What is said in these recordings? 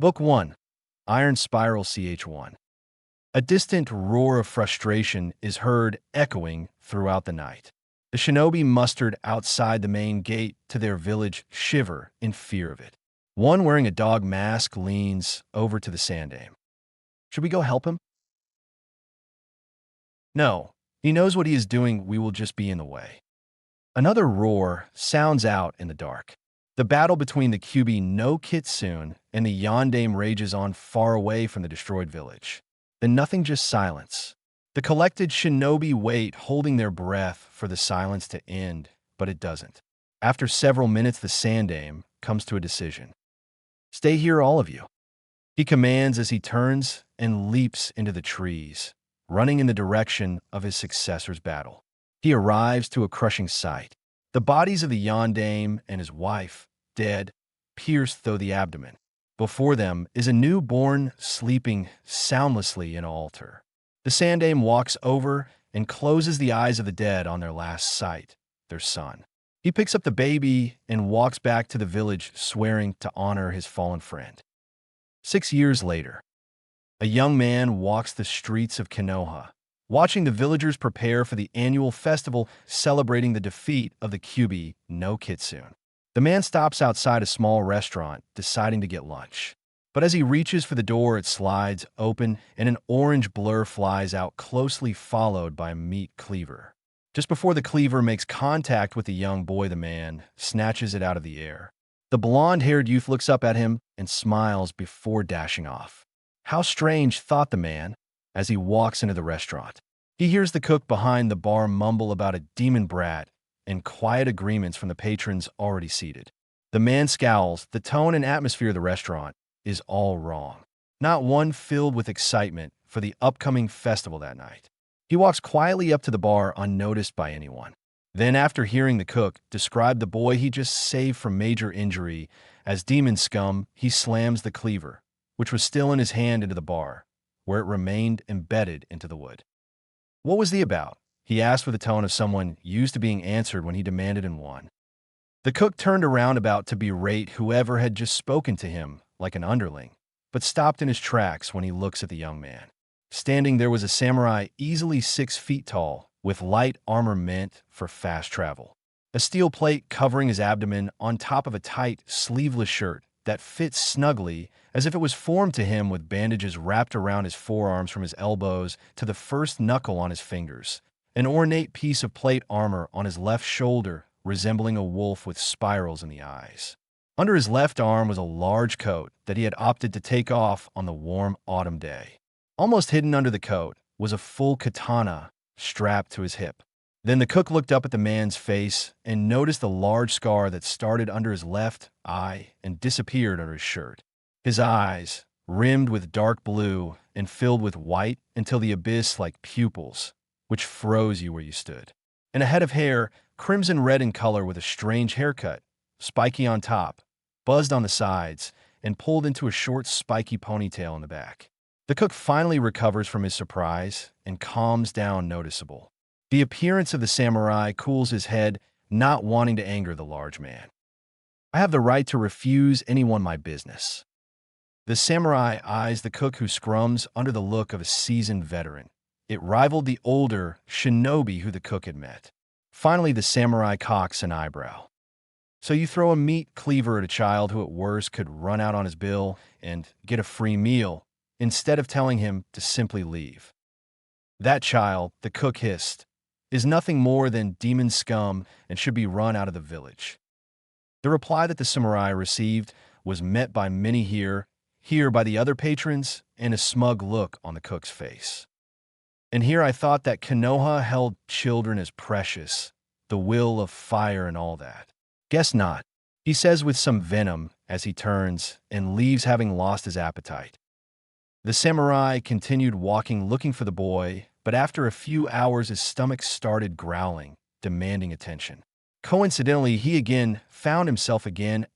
Book 1, Iron Spiral CH1. A distant roar of frustration is heard echoing throughout the night. The shinobi mustered outside the main gate to their village shiver in fear of it. One wearing a dog mask leans over to the Sandame. Should we go help him? No. He knows what he is doing, we will just be in the way. Another roar sounds out in the dark. The battle between the Kyubi no Kitsune and the Yondaime rages on far away from the destroyed village. Then nothing, just silence. The collected shinobi wait, holding their breath for the silence to end, but it doesn't. After several minutes, the Sandame comes to a decision. Stay here, all of you. He commands as he turns and leaps into the trees, running in the direction of his successor's battle. He arrives to a crushing sight. The bodies of the Yondaime and his wife, dead, pierced through the abdomen. Before them is a newborn sleeping soundlessly in an altar. The Sandame walks over and closes the eyes of the dead on their last sight, their son. He picks up the baby and walks back to the village, swearing to honor his fallen friend. 6 years later, a young man walks the streets of Konoha, watching the villagers prepare for the annual festival celebrating the defeat of the Kyubi no Kitsune. The man stops outside a small restaurant, deciding to get lunch. But as he reaches for the door, it slides open and an orange blur flies out, closely followed by a meat cleaver. Just before the cleaver makes contact with the young boy, the man snatches it out of the air. The blonde-haired youth looks up at him and smiles before dashing off. How strange, thought the man, as he walks into the restaurant. He hears the cook behind the bar mumble about a demon brat and quiet agreements from the patrons already seated. The man scowls. The tone and atmosphere of the restaurant is all wrong. Not one filled with excitement for the upcoming festival that night. He walks quietly up to the bar unnoticed by anyone. Then, after hearing the cook describe the boy he just saved from major injury as demon scum, he slams the cleaver, which was still in his hand, into the bar, where it remained embedded into the wood. What was he about? He asked with the tone of someone used to being answered when he demanded and won. The cook turned around about to berate whoever had just spoken to him like an underling, but stopped in his tracks when he looks at the young man. Standing there was a samurai easily 6 feet tall, with light armor meant for fast travel. A steel plate covering his abdomen on top of a tight, sleeveless shirt that fits snugly as if it was formed to him, with bandages wrapped around his forearms from his elbows to the first knuckle on his fingers. An ornate piece of plate armor on his left shoulder, resembling a wolf with spirals in the eyes. Under his left arm was a large coat that he had opted to take off on the warm autumn day. Almost hidden under the coat was a full katana strapped to his hip. Then the cook looked up at the man's face and noticed the large scar that started under his left eye and disappeared under his shirt. His eyes, rimmed with dark blue and filled with white until the abyss-like pupils, which froze you where you stood. And a head of hair, crimson red in color with a strange haircut, spiky on top, buzzed on the sides, and pulled into a short spiky ponytail in the back. The cook finally recovers from his surprise and calms down noticeable. The appearance of the samurai cools his head, not wanting to anger the large man. I have the right to refuse anyone my business. The samurai eyes the cook, who scrums under the look of a seasoned veteran. It rivaled the older shinobi who the cook had met. Finally, the samurai cocks an eyebrow. So you throw a meat cleaver at a child who at worst could run out on his bill and get a free meal, instead of telling him to simply leave. That child, the cook hissed, is nothing more than demon scum and should be run out of the village. The reply that the samurai received was met by many here by the other patrons, and a smug look on the cook's face. And here I thought that Konoha held children as precious, the will of fire and all that. Guess not, he says with some venom as he turns and leaves, having lost his appetite. The samurai continued walking, looking for the boy, but after a few hours his stomach started growling, demanding attention. Coincidentally, he again found himself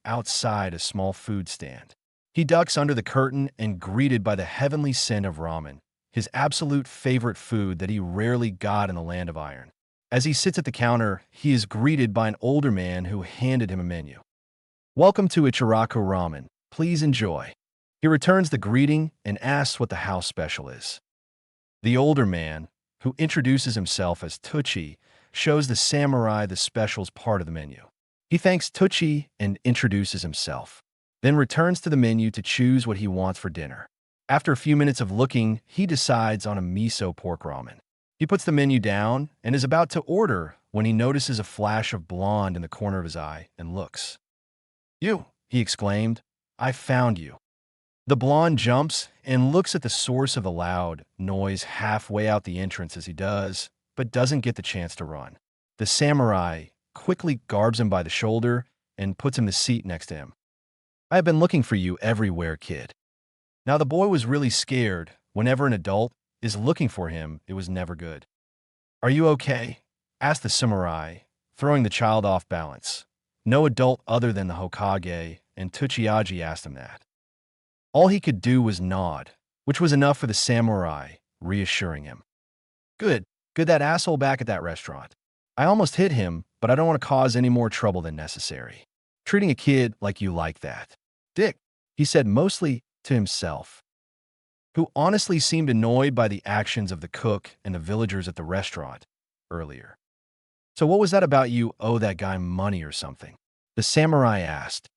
outside a small food stand. He ducks under the curtain and greeted by the heavenly scent of ramen, his absolute favorite food that he rarely got in the land of iron. As he sits at the counter, he is greeted by an older man who handed him a menu. "Welcome to Ichiraku Ramen. Please enjoy." He returns the greeting and asks what the house special is. The older man, who introduces himself as Tucci, shows the samurai the special's part of the menu. He thanks Tucci and introduces himself, then returns to the menu to choose what he wants for dinner. After a few minutes of looking, he decides on a miso pork ramen. He puts the menu down and is about to order when he notices a flash of blonde in the corner of his eye and looks. "You," he exclaimed, "I found you." The blonde jumps and looks at the source of the loud noise halfway out the entrance as he does, but doesn't get the chance to run. The samurai quickly garbs him by the shoulder and puts him the seat next to him. "I have been looking for you everywhere, kid." Now the boy was really scared. Whenever an adult is looking for him, it was never good. "Are you okay?" asked the samurai, throwing the child off balance. No adult other than the Hokage and Tuchiaji asked him that. All he could do was nod, which was enough for the samurai, reassuring him. Good, that asshole back at that restaurant. I almost hit him, but I don't want to cause any more trouble than necessary. Treating a kid like you like that. Dick," he said mostly to himself, who honestly seemed annoyed by the actions of the cook and the villagers at the restaurant earlier. "So what was that about you owe that guy money or something?" the samurai asked.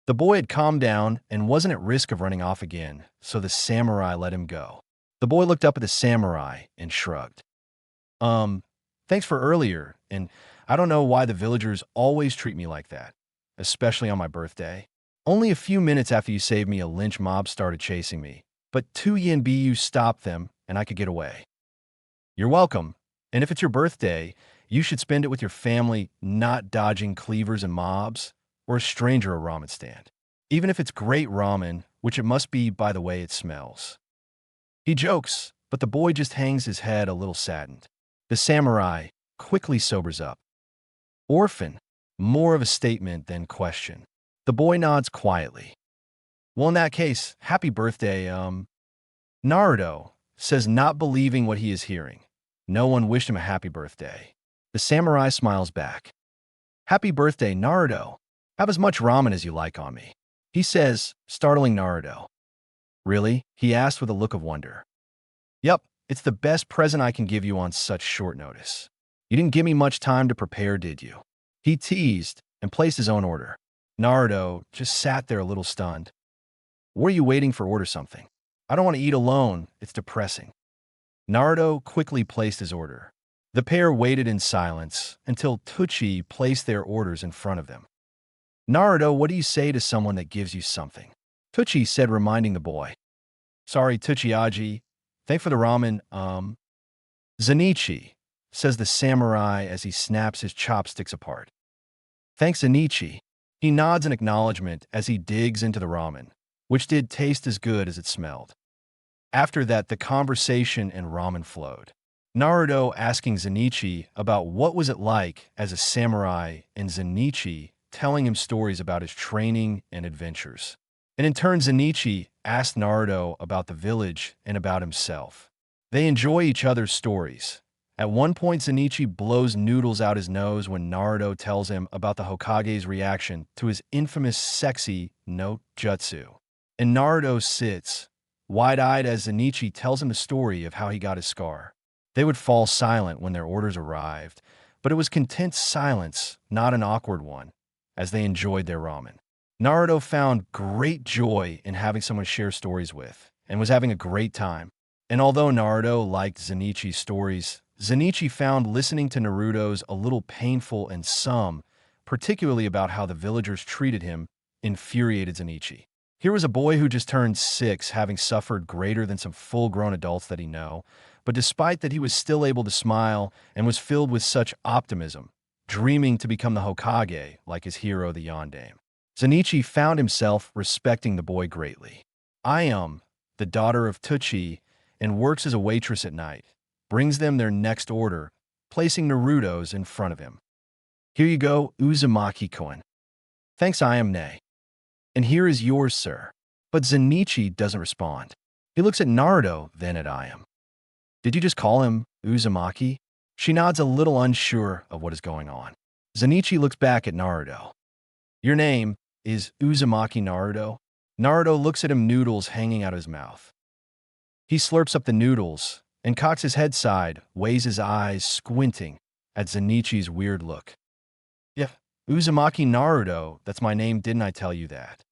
The boy had calmed down and wasn't at risk of running off again, so the samurai let him go. The boy looked up at the samurai and shrugged. Thanks for earlier, and I don't know why the villagers always treat me like that, especially on my birthday. Only a few minutes after you saved me, a lynch mob started chasing me, but 2 YNBU stopped them and I could get away." "You're welcome, and if it's your birthday, you should spend it with your family, not dodging cleavers and mobs, or a stranger at a ramen stand. Even if it's great ramen, which it must be by the way it smells." He jokes, but the boy just hangs his head a little saddened. The samurai quickly sobers up. "Orphan," more of a statement than question. The boy nods quietly. "Well, in that case, happy birthday, Naruto," says, not believing what he is hearing. No one wished him a happy birthday. The samurai smiles back. "Happy birthday, Naruto. Have as much ramen as you like on me," he says, startling Naruto. "Really?" he asked with a look of wonder. "Yep, it's the best present I can give you on such short notice. You didn't give me much time to prepare, did you?" He teased and placed his own order. Naruto just sat there a little stunned. "What are you waiting for? Order something." "I don't want to eat alone. It's depressing." Naruto quickly placed his order. The pair waited in silence until Tucci placed their orders in front of them. "Naruto, what do you say to someone that gives you something?" Tucci said, reminding the boy. "Sorry, Tuchiaji. Thanks for the ramen, Zenichi," says the samurai as he snaps his chopsticks apart. "Thanks, Zenichi." He nods in acknowledgement as he digs into the ramen, which did taste as good as it smelled. After that, the conversation and ramen flowed. Naruto asking Zenichi about what was it like as a samurai, and Zenichi telling him stories about his training and adventures. And in turn, Zenichi asked Naruto about the village and about himself. They enjoy each other's stories. At one point, Zenichi blows noodles out his nose when Naruto tells him about the Hokage's reaction to his infamous sexy no jutsu. And Naruto sits, wide-eyed, as Zenichi tells him the story of how he got his scar. They would fall silent when their orders arrived, but it was content silence, not an awkward one, as they enjoyed their ramen. Naruto found great joy in having someone to share stories with, and was having a great time. And although Naruto liked Zenichi's stories, Zenichi found listening to Naruto's a little painful, and some, particularly about how the villagers treated him, infuriated Zenichi. Here was a boy who just turned 6, having suffered greater than some full-grown adults that he know, but despite that he was still able to smile and was filled with such optimism, dreaming to become the Hokage like his hero, the Yondaime. Zenichi found himself respecting the boy greatly. "I am the daughter of Tucci and works as a waitress at night," brings them their next order, placing Naruto's in front of him. "Here you go, Uzumaki-kun." "Thanks, I am Ne." "And here is yours, sir." But Zenichi doesn't respond. He looks at Naruto, then at I am. "Did you just call him Uzumaki?" She nods, a little unsure of what is going on. Zenichi looks back at Naruto. "Your name is Uzumaki Naruto?" Naruto looks at him, noodles hanging out of his mouth. He slurps up the noodles and cocks his head side, weighs his eyes, squinting at Zen'ichi's weird look. Yeah, Uzumaki Naruto, that's my name, didn't I tell you that?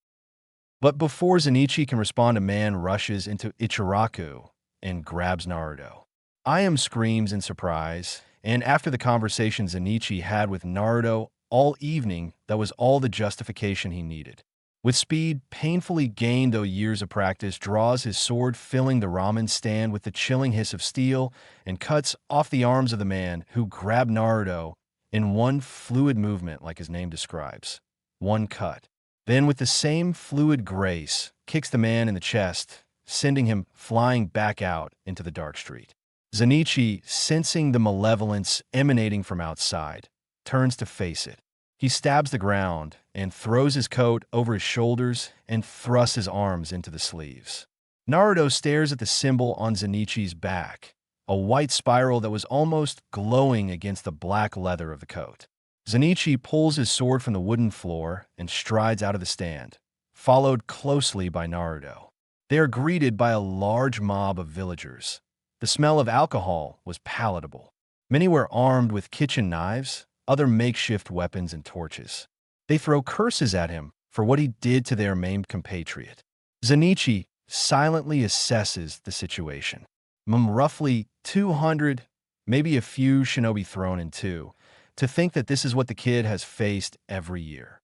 But before Zen'ichi can respond, a man rushes into Ichiraku and grabs Naruto. Ayam screams in surprise, and after the conversation Zen'ichi had with Naruto all evening, that was all the justification he needed. With speed, painfully gained though years of practice, draws his sword, filling the ramen stand with the chilling hiss of steel, and cuts off the arms of the man who grabbed Naruto in one fluid movement like his name describes. One cut. Then, with the same fluid grace, kicks the man in the chest, sending him flying back out into the dark street. Zen'ichi, sensing the malevolence emanating from outside, turns to face it. He stabs the ground and throws his coat over his shoulders and thrusts his arms into the sleeves. Naruto stares at the symbol on Zen'ichi's back, a white spiral that was almost glowing against the black leather of the coat. Zen'ichi pulls his sword from the wooden floor and strides out of the stand, followed closely by Naruto. They are greeted by a large mob of villagers. The smell of alcohol was palatable. Many were armed with kitchen knives, other makeshift weapons and torches. They throw curses at him for what he did to their maimed compatriot. Zen'ichi silently assesses the situation. Roughly 200, maybe a few shinobi thrown in too, to think that this is what the kid has faced every year.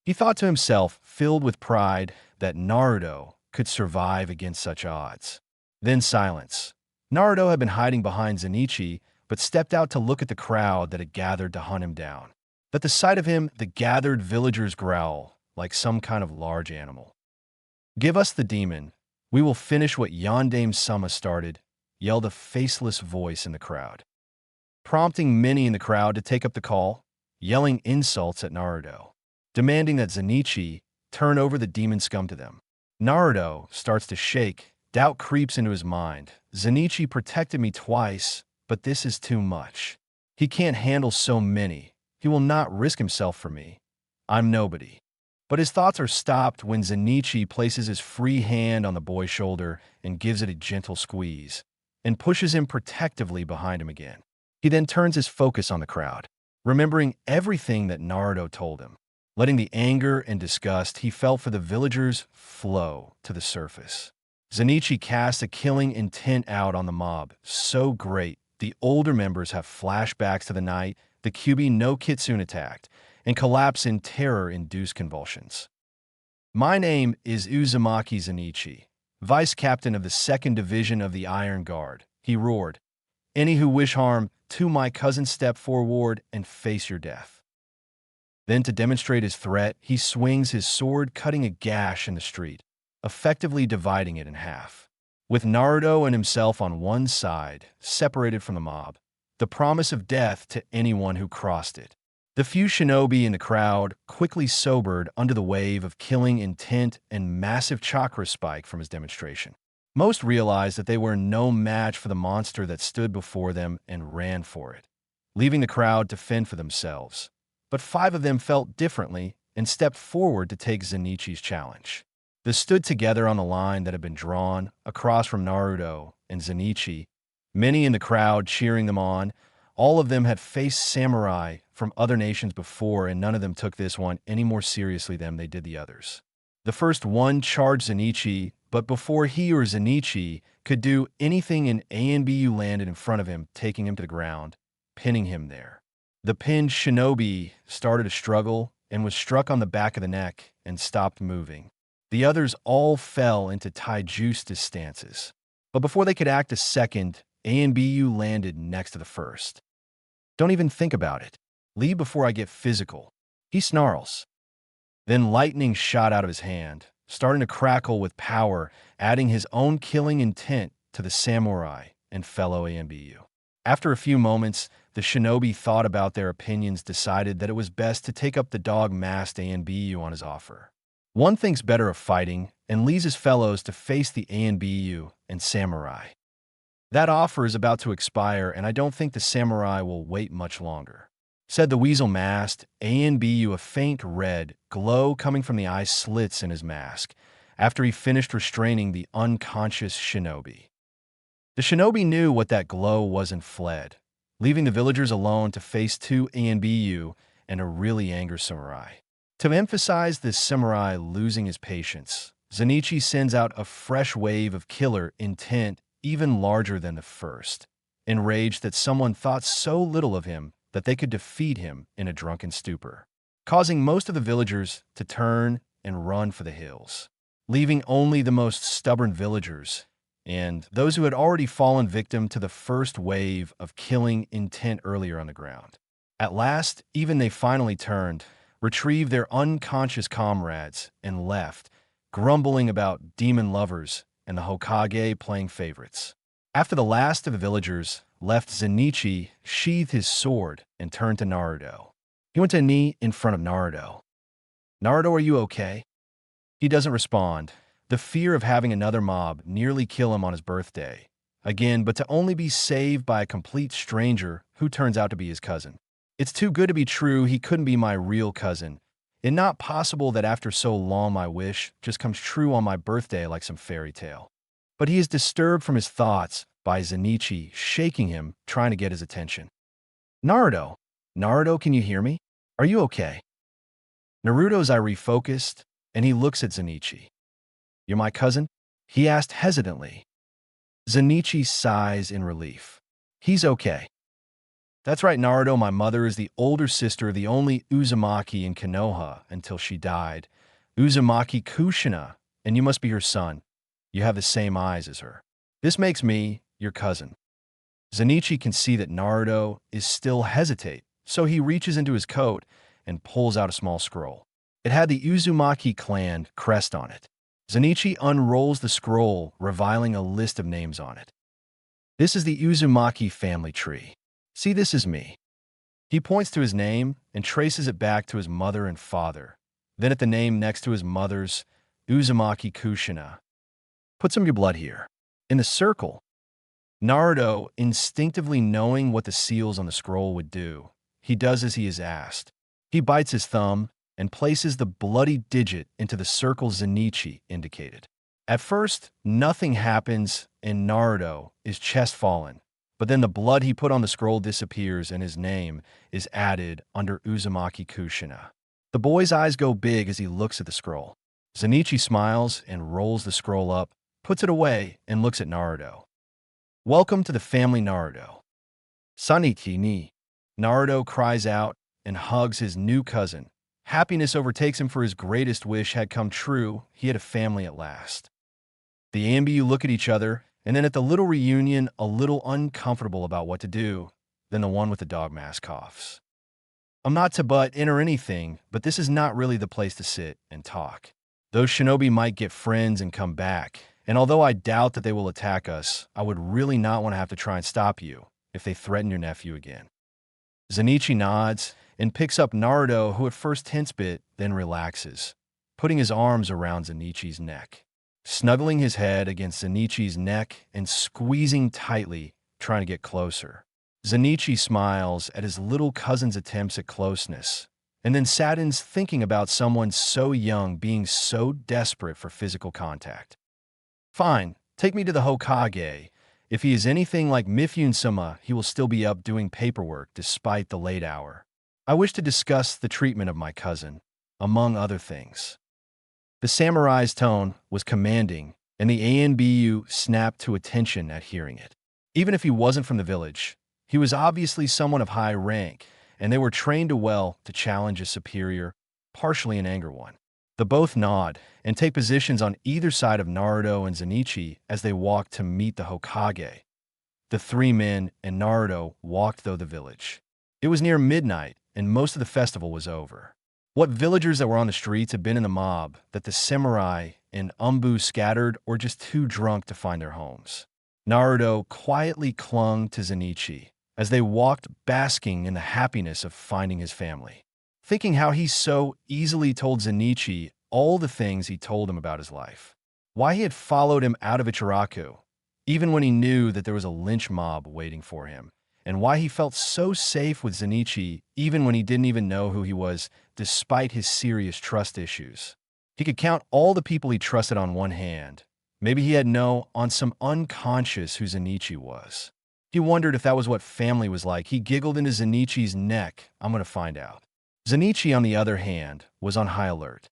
He thought to himself, filled with pride, that Naruto could survive against such odds. Then silence. Naruto had been hiding behind Zen'ichi, but stepped out to look at the crowd that had gathered to hunt him down. At the sight of him, the gathered villagers growl like some kind of large animal. "Give us the demon. We will finish what Yondaime Sama started," yelled a faceless voice in the crowd, prompting many in the crowd to take up the call, yelling insults at Naruto, demanding that Zen'ichi turn over the demon scum to them. Naruto starts to shake. Doubt creeps into his mind. Zen'ichi protected me twice, but this is too much. He can't handle so many. He will not risk himself for me. I'm nobody. But his thoughts are stopped when Zen'ichi places his free hand on the boy's shoulder and gives it a gentle squeeze, and pushes him protectively behind him again. He then turns his focus on the crowd, remembering everything that Naruto told him. Letting the anger and disgust he felt for the villagers flow to the surface. Zen'ichi casts a killing intent out on the mob, so great the older members have flashbacks to the night the Kyuubi no Kitsune attacked and collapse in terror-induced convulsions. "My name is Uzumaki Zen'ichi, Vice Captain of the 2nd Division of the Iron Guard," he roared. "Any who wish harm to my cousin, step forward and face your death." Then, to demonstrate his threat, he swings his sword, cutting a gash in the street, effectively dividing it in half. With Naruto and himself on one side, separated from the mob, the promise of death to anyone who crossed it. The few shinobi in the crowd quickly sobered under the wave of killing intent and massive chakra spike from his demonstration. Most realized that they were no match for the monster that stood before them and ran for it, leaving the crowd to fend for themselves. But 5 of them felt differently and stepped forward to take Zen'ichi's challenge. They stood together on the line that had been drawn across from Naruto and Zen'ichi, many in the crowd cheering them on. All of them had faced samurai from other nations before, and none of them took this one any more seriously than they did the others. The first one charged Zen'ichi, but before he or Zen'ichi could do anything, an ANBU landed in front of him, taking him to the ground, pinning him there. The pinned shinobi started a struggle and was struck on the back of the neck and stopped moving. The others all fell into taijutsu stances. But before they could act a second, ANBU landed next to the first. "Don't even think about it. Leave before I get physical," he snarls. Then lightning shot out of his hand, starting to crackle with power, adding his own killing intent to the samurai and fellow ANBU. After a few moments, the shinobi thought about their opinions, decided that it was best to take up the dog-masked ANBU on his offer. One thinks better of fighting and leaves his fellows to face the ANBU and samurai. "That offer is about to expire, and I don't think the samurai will wait much longer," said the weasel-masked ANBU, a faint red glow coming from the eye slits in his mask, after he finished restraining the unconscious shinobi. The shinobi knew what that glow was and fled, leaving the villagers alone to face two Anbu and a really angry samurai. To emphasize this samurai losing his patience, Zenichi sends out a fresh wave of killer intent even larger than the first, enraged that someone thought so little of him that they could defeat him in a drunken stupor, causing most of the villagers to turn and run for the hills, leaving only the most stubborn villagers and those who had already fallen victim to the first wave of killing intent earlier on the ground. At last, even they finally turned, retrieved their unconscious comrades, and left, grumbling about demon lovers and the Hokage playing favorites. After the last of the villagers left, Zenichi sheathed his sword and turned to Naruto. He went to a knee in front of Naruto. "Naruto, are you okay?" He doesn't respond. The fear of having another mob nearly kill him on his birthday. Again, but to only be saved by a complete stranger who turns out to be his cousin. It's too good to be true. He couldn't be my real cousin. It's not possible that after so long my wish just comes true on my birthday like some fairy tale. But he is disturbed from his thoughts by Zenichi shaking him, trying to get his attention. "Naruto, Naruto, can you hear me? Are you okay?" Naruto's eye refocused, and he looks at Zenichi. "You're my cousin?" he asked hesitantly. Zenichi sighs in relief. "He's okay." "That's right, Naruto. My mother is the older sister of the only Uzumaki in Konoha until she died. Uzumaki Kushina, and you must be her son. You have the same eyes as her. This makes me your cousin." Zenichi can see that Naruto is still hesitate, so he reaches into his coat and pulls out a small scroll. It had the Uzumaki clan crest on it. Zenichi unrolls the scroll, revealing a list of names on it. "This is the Uzumaki family tree. See, this is me." He points to his name and traces it back to his mother and father, then at the name next to his mother's, Uzumaki Kushina. "Put some of your blood here, in the circle." Naruto, instinctively knowing what the seals on the scroll would do, he does as he is asked. He bites his thumb and places the bloody digit into the circle Zenichi indicated. At first, nothing happens and Naruto is chest-fallen, but then the blood he put on the scroll disappears and his name is added under Uzumaki Kushina. The boy's eyes go big as he looks at the scroll. Zenichi smiles and rolls the scroll up, puts it away, and looks at Naruto. "Welcome to the family, Naruto." "Sanichi ni." Naruto cries out and hugs his new cousin. Happiness overtakes him, for his greatest wish had come true. He had a family at last. The Ambu look at each other, and then at the little reunion, a little uncomfortable about what to do. Then the one with the dog mask coughs. "I'm not to butt in or anything, but this is not really the place to sit and talk. Those shinobi might get friends and come back, and although I doubt that they will attack us, I would really not want to have to try and stop you if they threaten your nephew again." Zenichi nods and picks up Naruto, who at first tense bit, then relaxes, putting his arms around Zenichi's neck, snuggling his head against Zenichi's neck and squeezing tightly, trying to get closer. Zenichi smiles at his little cousin's attempts at closeness, and then saddens thinking about someone so young being so desperate for physical contact. "Fine, take me to the Hokage. If he is anything like Mifune-sama, he will still be up doing paperwork despite the late hour. I wish to discuss the treatment of my cousin, among other things." The samurai's tone was commanding, and the ANBU snapped to attention at hearing it. Even if he wasn't from the village, he was obviously someone of high rank, and they were trained well to challenge a superior, partially an angry one. The both nod and take positions on either side of Naruto and Zenichi as they walked to meet the Hokage. The three men and Naruto walked through the village. It was near midnight, and most of the festival was over. What villagers that were on the streets had been in the mob that the samurai and Umbu scattered or just too drunk to find their homes. Naruto quietly clung to Zenichi as they walked, basking in the happiness of finding his family, thinking how he so easily told Zenichi all the things he told him about his life, why he had followed him out of Ichiraku, even when he knew that there was a lynch mob waiting for him, and why he felt so safe with Zenichi even when he didn't even know who he was, despite his serious trust issues. He could count all the people he trusted on one hand. Maybe he had no on some unconscious who Zenichi was. He wondered if that was what family was like. He giggled into Zenichi's neck. I'm going to find out. Zenichi, on the other hand, was on high alert.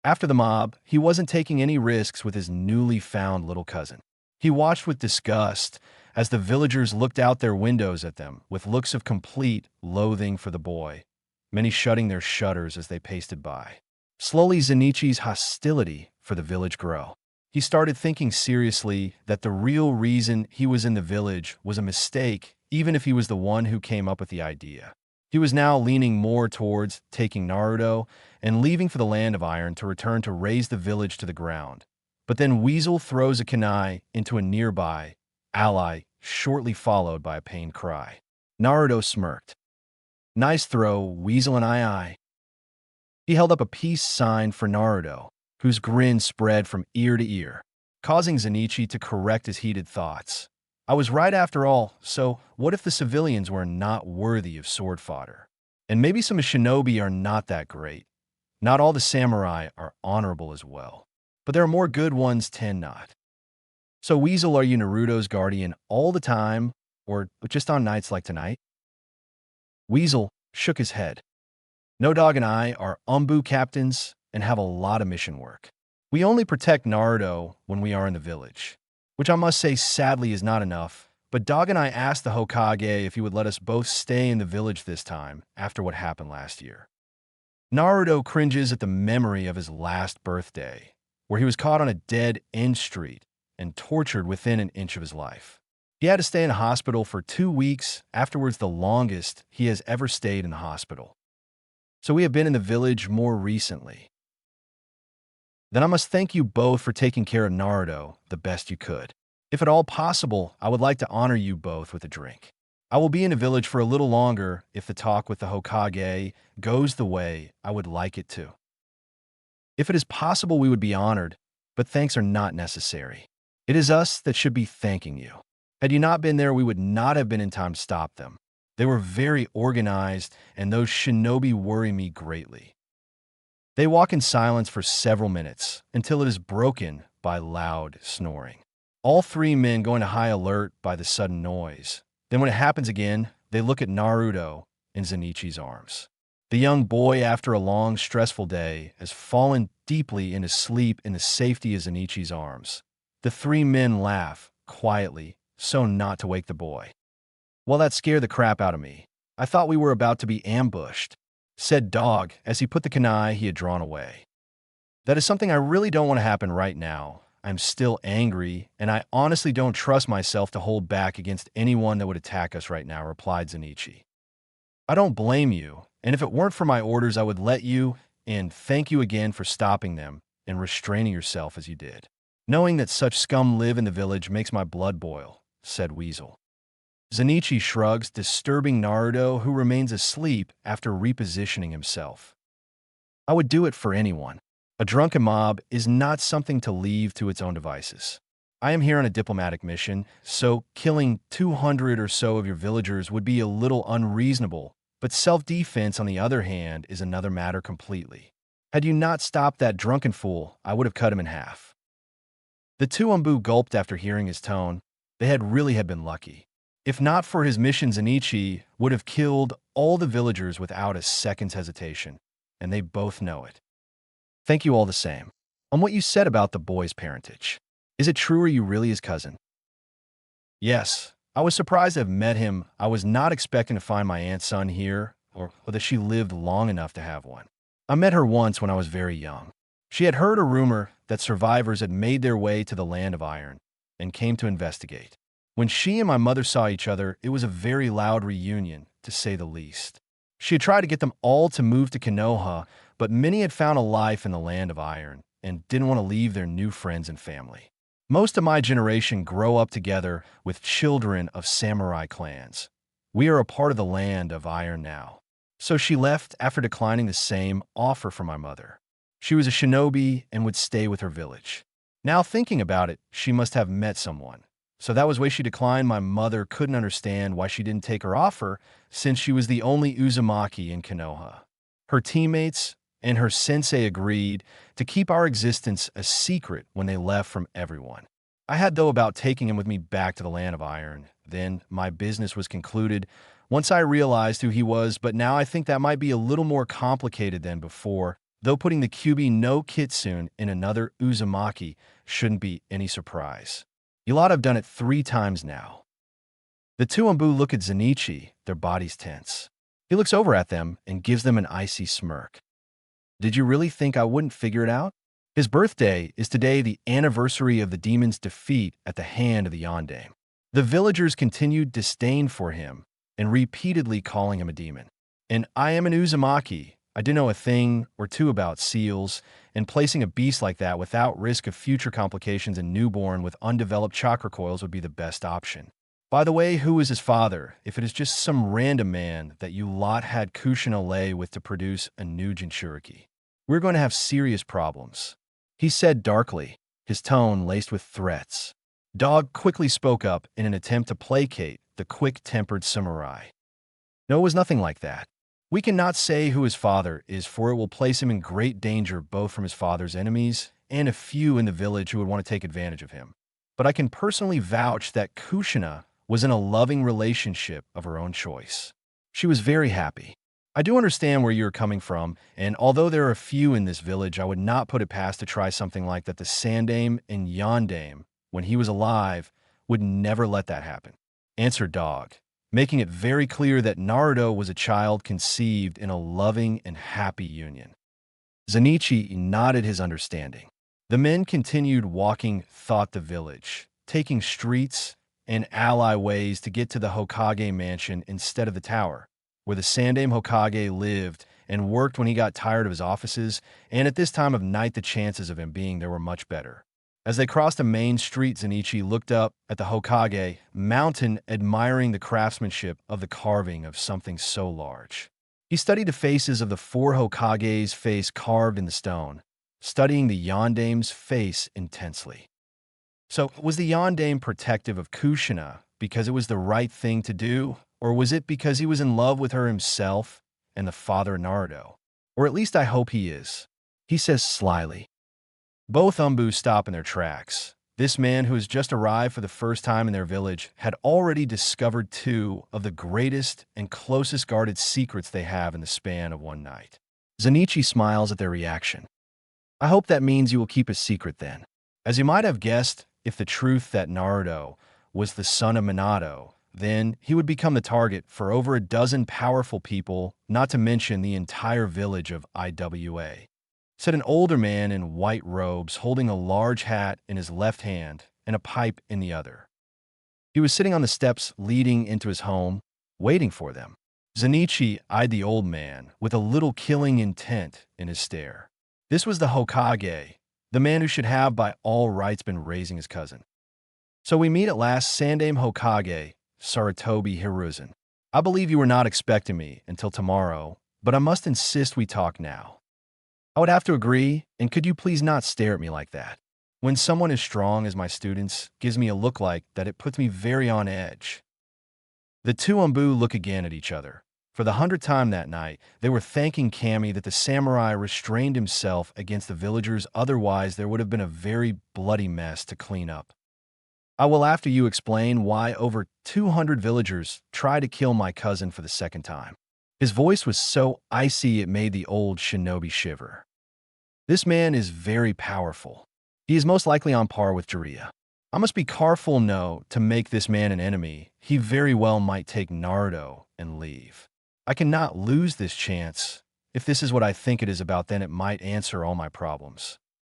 After the mob, he wasn't taking any risks with his newly found little cousin. He watched with disgust as the villagers looked out their windows at them with looks of complete loathing for the boy, many shutting their shutters as they pasted by. Slowly, Zenichi's hostility for the village grew. He started thinking seriously that the real reason he was in the village was a mistake, even if he was the one who came up with the idea. He was now leaning more towards taking Naruto and leaving for the Land of Iron to return to raise the village to the ground. But then Weasel throws a kunai into a nearby ally, shortly followed by a pained cry. Naruto smirked. Nice throw, Weasel and I. He held up a peace sign for Naruto, whose grin spread from ear to ear, causing Zenichi to correct his heated thoughts. I was right after all, so what if the civilians were not worthy of sword fodder? And maybe some shinobi are not that great. Not all the samurai are honorable as well, but there are more good ones tend not. So Weasel, are you Naruto's guardian all the time, or just on nights like tonight? Weasel shook his head. No, Dog and I are Umbu captains and have a lot of mission work. We only protect Naruto when we are in the village, which I must say sadly is not enough, but Dog and I asked the Hokage if he would let us both stay in the village this time after what happened last year. Naruto cringes at the memory of his last birthday, where he was caught on a dead end street and tortured within an inch of his life. He had to stay in hospital for 2 weeks, afterwards the longest he has ever stayed in the hospital. So we have been in the village more recently. Then I must thank you both for taking care of Naruto the best you could. If at all possible, I would like to honor you both with a drink. I will be in the village for a little longer if the talk with the Hokage goes the way I would like it to. If it is possible, we would be honored, but thanks are not necessary. It is us that should be thanking you. Had you not been there, we would not have been in time to stop them. They were very organized, and those shinobi worry me greatly. They walk in silence for several minutes, until it is broken by loud snoring. All three men go into high alert by the sudden noise. Then when it happens again, they look at Naruto in Zenichi's arms. The young boy, after a long, stressful day, has fallen deeply into sleep in the safety of Zenichi's arms. The three men laugh, quietly, so not to wake the boy. Well, that scared the crap out of me. I thought we were about to be ambushed, said Dog as he put the kunai he had drawn away. That is something I really don't want to happen right now. I'm still angry, and I honestly don't trust myself to hold back against anyone that would attack us right now, replied Zenichi. I don't blame you, and if it weren't for my orders, I would let you, and thank you again for stopping them and restraining yourself as you did. Knowing that such scum live in the village makes my blood boil, said Weasel. Zenichi shrugs, disturbing Naruto, who remains asleep after repositioning himself. I would do it for anyone. A drunken mob is not something to leave to its own devices. I am here on a diplomatic mission, so killing 200 or so of your villagers would be a little unreasonable, but self-defense, on the other hand, is another matter completely. Had you not stopped that drunken fool, I would have cut him in half. The two Umbu gulped after hearing his tone. They had really been lucky. If not for his mission, Zenichi would have killed all the villagers without a second's hesitation, and they both know it. Thank you all the same. On what you said about the boy's parentage. Is it true, or are you really his cousin? Yes. I was surprised to have met him. I was not expecting to find my aunt's son here, or that she lived long enough to have one. I met her once when I was very young. She had heard a rumor that survivors had made their way to the Land of Iron and came to investigate. When she and my mother saw each other, it was a very loud reunion, to say the least. She had tried to get them all to move to Konoha, but many had found a life in the Land of Iron and didn't want to leave their new friends and family. Most of my generation grow up together with children of samurai clans. We are a part of the Land of Iron now. So she left after declining the same offer from my mother. She was a shinobi and would stay with her village. Now thinking about it, she must have met someone. So that was why she declined. My mother couldn't understand why she didn't take her offer, since she was the only Uzumaki in Konoha. Her teammates and her sensei agreed to keep our existence a secret when they left from everyone. I had, though, about taking him with me back to the Land of Iron. Then my business was concluded once I realized who he was, but now I think that might be a little more complicated than before, though putting the Kyuubi no Kitsune in another Uzumaki shouldn't be any surprise. You lot have done it 3 times now. The two Umbu look at Zenichi, their bodies tense. He looks over at them and gives them an icy smirk. Did you really think I wouldn't figure it out? His birthday is today, the anniversary of the demon's defeat at the hand of the Yondaime. The villagers continued disdain for him and repeatedly calling him a demon. And I am an Uzumaki. I do know a thing or two about seals, and placing a beast like that without risk of future complications in newborn with undeveloped chakra coils would be the best option. By the way, who is his father, if it is just some random man that you lot had Kushina lay with to produce a new Jinchuriki? We're going to have serious problems, he said darkly, his tone laced with threats. Dog quickly spoke up in an attempt to placate the quick-tempered samurai. No, it was nothing like that. We cannot say who his father is, for it will place him in great danger both from his father's enemies and a few in the village who would want to take advantage of him. But I can personally vouch that Kushina was in a loving relationship of her own choice. She was very happy. I do understand where you're coming from, and although there are a few in this village, I would not put it past to try something like that. The Sandaime and Yondaime, when he was alive, would never let that happen, answered Dog, making it very clear that Naruto was a child conceived in a loving and happy union. Zenichi nodded his understanding. The men continued walking thought the village, taking streets and alleyways to get to the Hokage mansion instead of the tower, where the Sandaime Hokage lived and worked when he got tired of his offices, and at this time of night the chances of him being there were much better. As they crossed a main street, Zenichi looked up at the Hokage mountain, admiring the craftsmanship of the carving of something so large. He studied the faces of the 4 Hokage's face carved in the stone, studying the Yondaime's face intensely. So, was the Yondaime protective of Kushina because it was the right thing to do, or was it because he was in love with her himself and the father Naruto? Or at least I hope he is, he says slyly. Both Umbu stop in their tracks. This man, who has just arrived for the first time in their village, had already discovered 2 of the greatest and closest guarded secrets they have in the span of one night. Zenichi smiles at their reaction. I hope that means you will keep a secret then. As you might have guessed, if the truth that Naruto was the son of Minato, then he would become the target for over a dozen powerful people, not to mention the entire village of IWA, said an older man in white robes holding a large hat in his left hand and a pipe in the other. He was sitting on the steps leading into his home, waiting for them. Zenichi eyed the old man with a little killing intent in his stare. This was the Hokage, the man who should have by all rights been raising his cousin. So we meet at last, Sandaime Hokage, Sarutobi Hiruzen. I believe you were not expecting me until tomorrow, but I must insist we talk now. I would have to agree, and could you please not stare at me like that? When someone as strong as my students gives me a look like that, it puts me very on edge. The 2 Umbu look again at each other. For the 100th time that night, they were thanking Kami that the samurai restrained himself against the villagers, otherwise there would have been a very bloody mess to clean up. I will after you explain why over 200 villagers tried to kill my cousin for the 2nd time. His voice was so icy it made the old shinobi shiver. This man is very powerful. He is most likely on par with Jiraiya. I must be careful no to make this man an enemy. He very well might take Naruto and leave. I cannot lose this chance. If this is what I think it is about, then it might answer all my problems.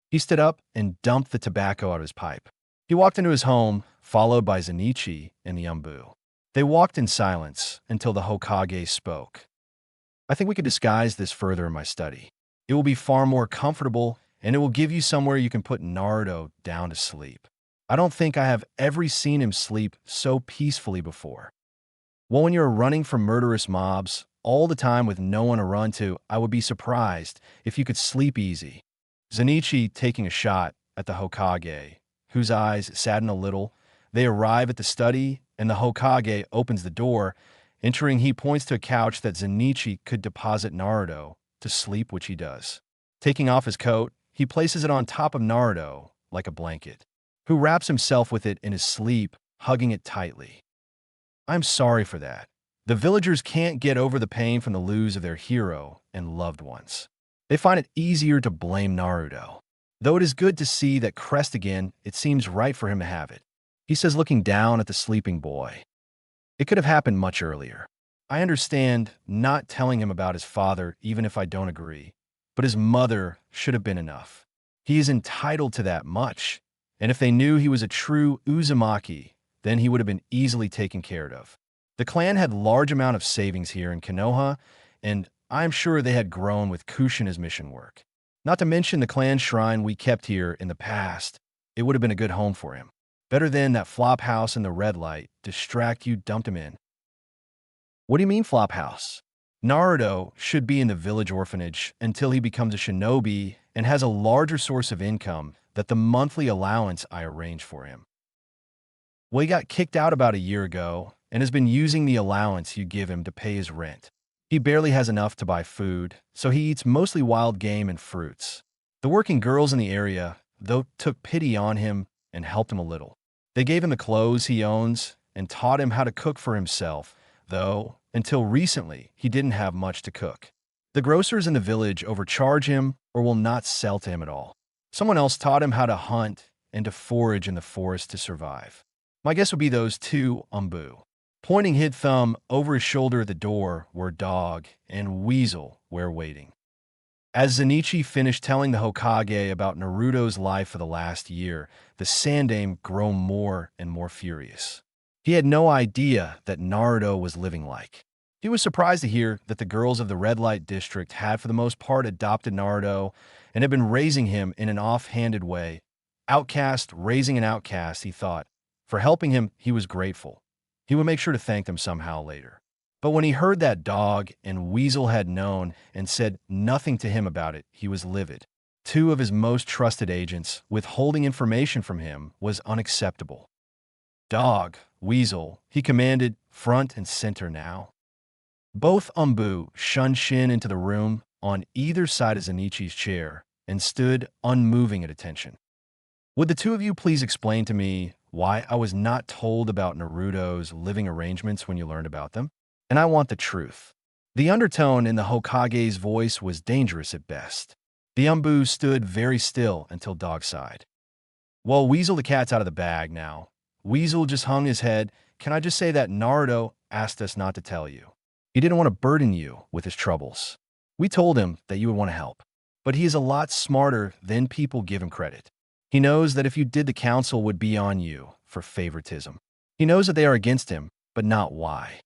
He stood up and dumped the tobacco out of his pipe. He walked into his home, followed by Zenichi and the Umbu. They walked in silence until the Hokage spoke. I think we could disguise this further in my study. It will be far more comfortable, and it will give you somewhere you can put Naruto down to sleep. I don't think I have ever seen him sleep so peacefully before. Well, when you're running from murderous mobs all the time with no one to run to, I would be surprised if you could sleep easy. Zenichi taking a shot at the Hokage, whose eyes sadden a little. They arrive at the study, and the Hokage opens the door. Entering, he points to a couch that Zenichi could deposit Naruto, to sleep, which he does. Taking off his coat, he places it on top of Naruto like a blanket, who wraps himself with it in his sleep, hugging it tightly. I'm sorry for that. The villagers can't get over the pain from the lose of their hero and loved ones. They find it easier to blame Naruto. Though it is good to see that crest again, it seems right for him to have it. He says, looking down at the sleeping boy. It could have happened much earlier. I understand not telling him about his father, even if I don't agree, but his mother should have been enough. He is entitled to that much, and if they knew he was a true Uzumaki, then he would have been easily taken care of. The clan had large amount of savings here in Konoha, and I'm sure they had grown with Kushina's mission work. Not to mention the clan shrine we kept here in the past. It would have been a good home for him. Better than that flop house in the red light distract you dumped him in. What do you mean flop house? Naruto should be in the village orphanage until he becomes a shinobi and has a larger source of income than the monthly allowance I arranged for him. Well, he got kicked out about a year ago and has been using the allowance you give him to pay his rent. He barely has enough to buy food, so he eats mostly wild game and fruits. The working girls in the area, though, took pity on him and helped him a little. They gave him the clothes he owns and taught him how to cook for himself, though, until recently, he didn't have much to cook. The grocers in the village overcharge him or will not sell to him at all. Someone else taught him how to hunt and to forage in the forest to survive. My guess would be those two Umbu. Pointing his thumb over his shoulder at the door where Dog and Weasel were waiting. As Zenitsu finished telling the Hokage about Naruto's life for the last year, the Sandaime grew more and more furious. He had no idea that Naruto was living like. He was surprised to hear that the girls of the Red Light District had for the most part adopted Naruto and had been raising him in an off-handed way. Outcast raising an outcast, he thought. For helping him, he was grateful. He would make sure to thank them somehow later. But when he heard that Dog and Weasel had known and said nothing to him about it, he was livid. Two of his most trusted agents withholding information from him was unacceptable. Dog, Weasel, he commanded, front and center now. Both Umbu shunned Shin into the room on either side of Zenitsu's chair and stood unmoving at attention. Would the two of you please explain to me why I was not told about Naruto's living arrangements when you learned about them? And I want the truth. The undertone in the Hokage's voice was dangerous at best. The Umbu stood very still until Dog sighed. Well, Weasel the cat's out of the bag now. Weasel just hung his head. Can I just say that Naruto asked us not to tell you? He didn't want to burden you with his troubles. We told him that you would want to help. But he is a lot smarter than people give him credit. He knows that if you did, the council would be on you for favoritism. He knows that they are against him, but not why.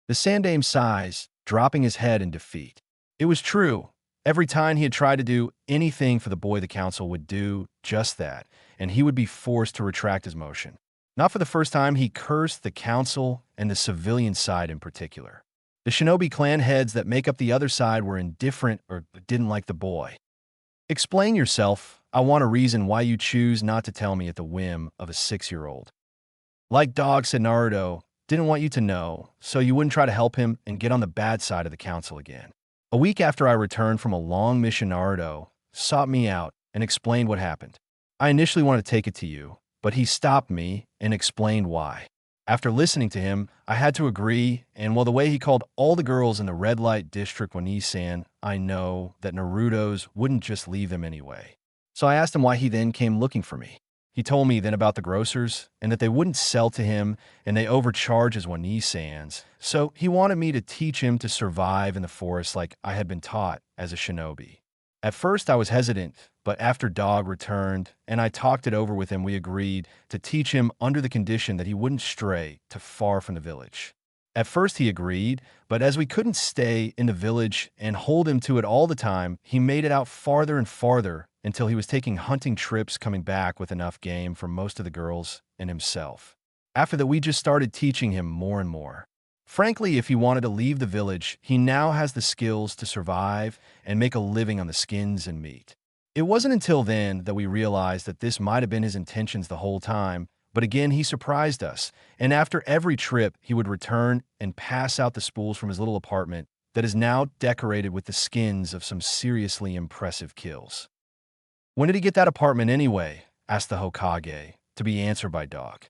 The Sandaime sighs, dropping his head in defeat. It was true. Every time he had tried to do anything for the boy, the council would do just that, and he would be forced to retract his motion. Not for the first time, he cursed the council and the civilian side in particular. The shinobi clan heads that make up the other side were indifferent or didn't like the boy. Explain yourself. I want a reason why you choose not to tell me at the whim of a 6-year-old. Like Dog, said Naruto, didn't want you to know, so you wouldn't try to help him and get on the bad side of the council again. A week after I returned from a long mission, Naruto sought me out and explained what happened. I initially wanted to take it to you, but he stopped me and explained why. After listening to him, I had to agree, and while the way he called all the girls in the Red Light District Wani-san, I know that Naruto's wouldn't just leave them anyway. So I asked him why he then came looking for me. He told me then about the grocers and that they wouldn't sell to him and they overcharge as Wani-sans. So he wanted me to teach him to survive in the forest like I had been taught as a shinobi. At first I was hesitant, but after Dog returned and I talked it over with him, we agreed to teach him under the condition that he wouldn't stray too far from the village. At first he agreed, but as we couldn't stay in the village and hold him to it all the time, he made it out farther and farther until he was taking hunting trips, coming back with enough game for most of the girls and himself. After that, we just started teaching him more and more. Frankly, if he wanted to leave the village, he now has the skills to survive and make a living on the skins and meat. It wasn't until then that we realized that this might have been his intentions the whole time, but again, he surprised us, and after every trip, he would return and pass out the spools from his little apartment that is now decorated with the skins of some seriously impressive kills. When did he get that apartment anyway? Asked the Hokage, to be answered by Dog.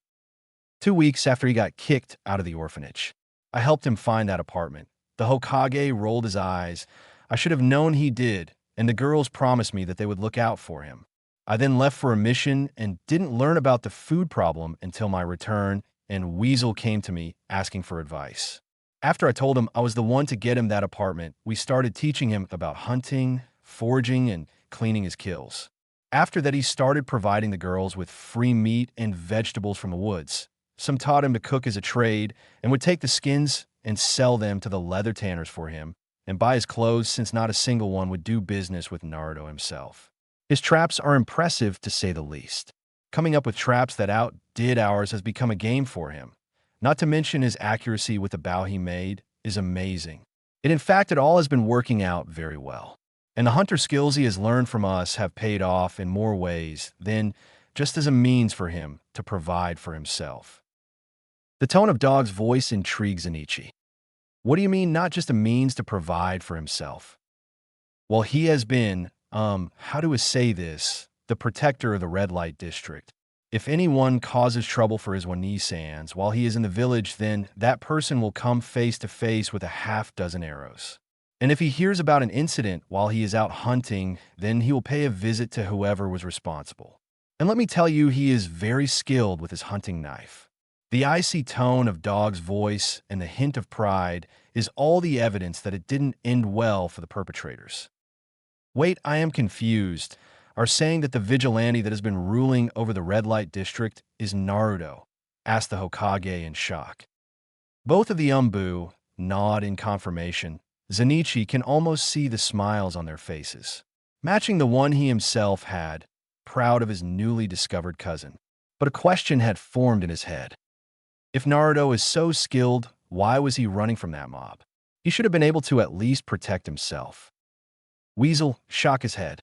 2 weeks after he got kicked out of the orphanage. I helped him find that apartment. The Hokage rolled his eyes. I should have known he did, and the girls promised me that they would look out for him. I then left for a mission and didn't learn about the food problem until my return, and Weasel came to me asking for advice. After I told him I was the one to get him that apartment, we started teaching him about hunting, foraging, and cleaning his kills. After that, he started providing the girls with free meat and vegetables from the woods. Some taught him to cook as a trade and would take the skins and sell them to the leather tanners for him and buy his clothes, since not a single one would do business with Naruto himself. His traps are impressive, to say the least. Coming up with traps that outdid ours has become a game for him. Not to mention his accuracy with the bow he made is amazing. In fact, it all has been working out very well. And the hunter skills he has learned from us have paid off in more ways than just as a means for him to provide for himself. The tone of Dog's voice intrigues Zenichi. What do you mean, not just a means to provide for himself? Well, he has been, how do I say this, the protector of the red light district. If anyone causes trouble for his Wanisans while he is in the village, then that person will come face to face with a half-dozen arrows. And if he hears about an incident while he is out hunting, then he will pay a visit to whoever was responsible. And let me tell you, he is very skilled with his hunting knife. The icy tone of Dog's voice and the hint of pride is all the evidence that it didn't end well for the perpetrators. Wait, I am confused. Are saying that the vigilante that has been ruling over the red light district is Naruto? Asked the Hokage in shock. Both of the Umbu nod in confirmation. Zenichi can almost see the smiles on their faces, matching the one he himself had, proud of his newly discovered cousin. But a question had formed in his head. If Naruto is so skilled, why was he running from that mob? He should have been able to at least protect himself. Weasel shook his head.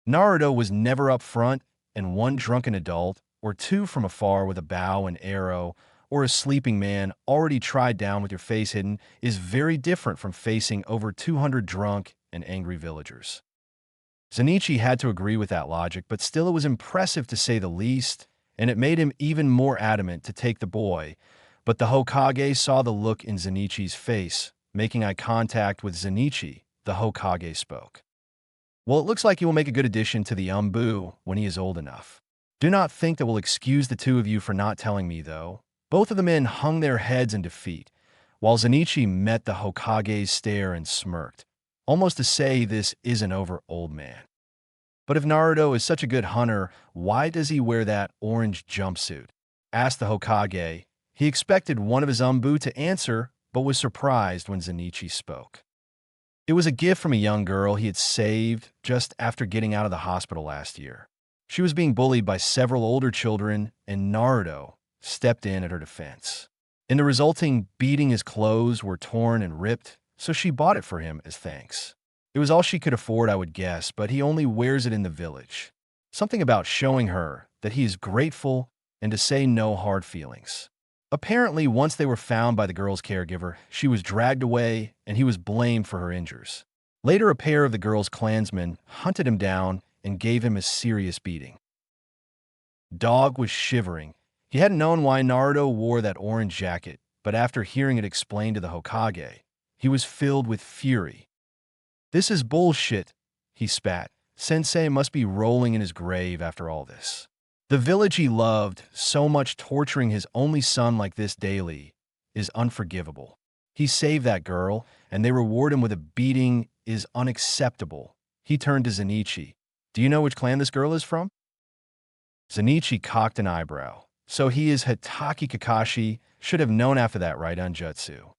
Naruto was never up front, and one drunken adult, or two from afar with a bow and arrow, or a sleeping man already tried down with your face hidden is very different from facing over 200 drunk and angry villagers. Zenichi had to agree with that logic, but still it was impressive to say the least, and it made him even more adamant to take the boy. But the Hokage saw the look in Zenichi's face. Making eye contact with Zenichi, the Hokage spoke. Well, it looks like he will make a good addition to the Umbu when he is old enough. Do not think that will excuse the two of you for not telling me, though. Both of the men hung their heads in defeat, while Zenichi met the Hokage's stare and smirked, almost to say this isn't over, old man. But if Naruto is such a good hunter, why does he wear that orange jumpsuit? Asked the Hokage. He expected one of his Umbu to answer, but was surprised when Zenichi spoke. It was a gift from a young girl he had saved just after getting out of the hospital last year. She was being bullied by several older children, and Naruto stepped in at her defense. In the resulting beating, his clothes were torn and ripped, so she bought it for him as thanks. It was all she could afford, I would guess, but he only wears it in the village. Something about showing her that he is grateful and to say no hard feelings. Apparently, once they were found by the girl's caregiver, she was dragged away and he was blamed for her injuries. Later, a pair of the girl's clansmen hunted him down and gave him a serious beating. Dog was shivering. He hadn't known why Naruto wore that orange jacket, but after hearing it explained to the Hokage, he was filled with fury. This is bullshit, he spat. Sensei must be rolling in his grave after all this. The village he loved so much, torturing his only son like this daily, is unforgivable. He saved that girl, and they reward him with a beating is unacceptable. He turned to Zenichi. Do you know which clan this girl is from? Zenichi cocked an eyebrow. So he is Hitaki Kakashi. Should have known after that, right, Anjutsu?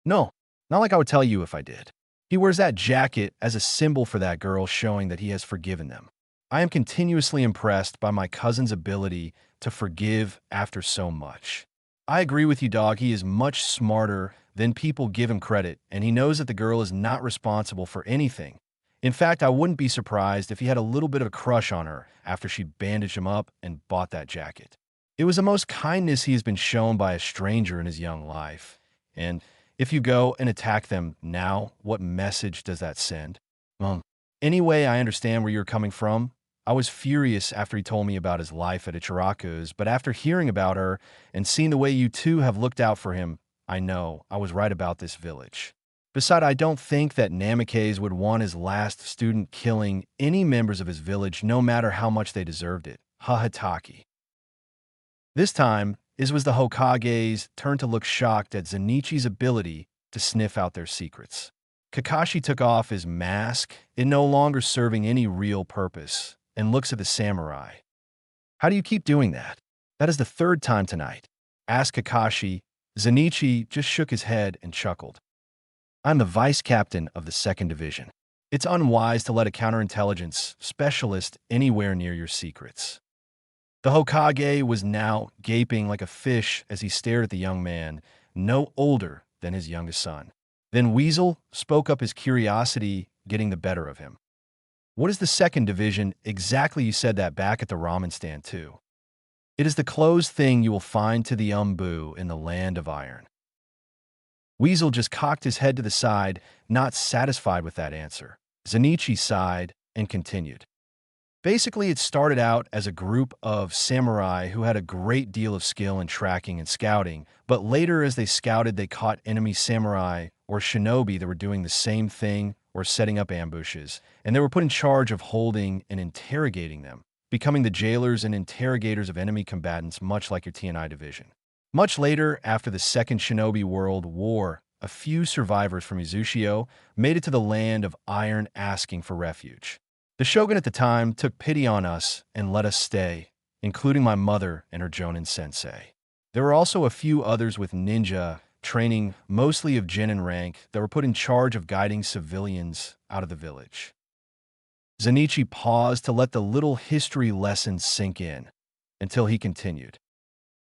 No, not like I would tell you if I did. He wears that jacket as a symbol for that girl, showing that he has forgiven them. I am continuously impressed by my cousin's ability to forgive after so much. I agree with you, dog. He is much smarter than people give him credit, and he knows that the girl is not responsible for anything. In fact, I wouldn't be surprised if he had a little bit of a crush on her after she bandaged him up and bought that jacket. It was the most kindness he has been shown by a stranger in his young life, and If you go and attack them now, what message does that send? Well, anyway, I understand where you're coming from. I was furious after he told me about his life at Ichiraku's, but after hearing about her and seeing the way you two have looked out for him, I know I was right about this village. Besides, I don't think that Namikaze would want his last student killing any members of his village, no matter how much they deserved it. Hahataki. This time, it was the Hokage's turn to look shocked at Zenichi's ability to sniff out their secrets. Kakashi took off his mask, it no longer serving any real purpose, and looks at the samurai. How do you keep doing that? That is the third time tonight. Asked Kakashi. Zenichi just shook his head and chuckled. I'm the vice captain of the 2nd Division. It's unwise to let a counterintelligence specialist anywhere near your secrets. The Hokage was now gaping like a fish as he stared at the young man, no older than his youngest son. Then Weasel spoke up, his curiosity getting the better of him. What is the 2nd Division exactly? You said that back at the ramen stand too. It is the closed thing you will find to the Umbu in the land of iron. Weasel just cocked his head to the side, not satisfied with that answer. Zenichi sighed and continued. Basically, it started out as a group of samurai who had a great deal of skill in tracking and scouting, but later as they scouted, they caught enemy samurai or shinobi that were doing the same thing or setting up ambushes, and they were put in charge of holding and interrogating them, becoming the jailers and interrogators of enemy combatants, much like your TNI division. Much later, after the Second Shinobi World War, a few survivors from Izushio made it to the land of iron asking for refuge. The shogun at the time took pity on us and let us stay, including my mother and her Jonin sensei. There were also a few others with ninja training, mostly of genin rank, that were put in charge of guiding civilians out of the village. Zenichi paused to let the little history lesson sink in, until he continued.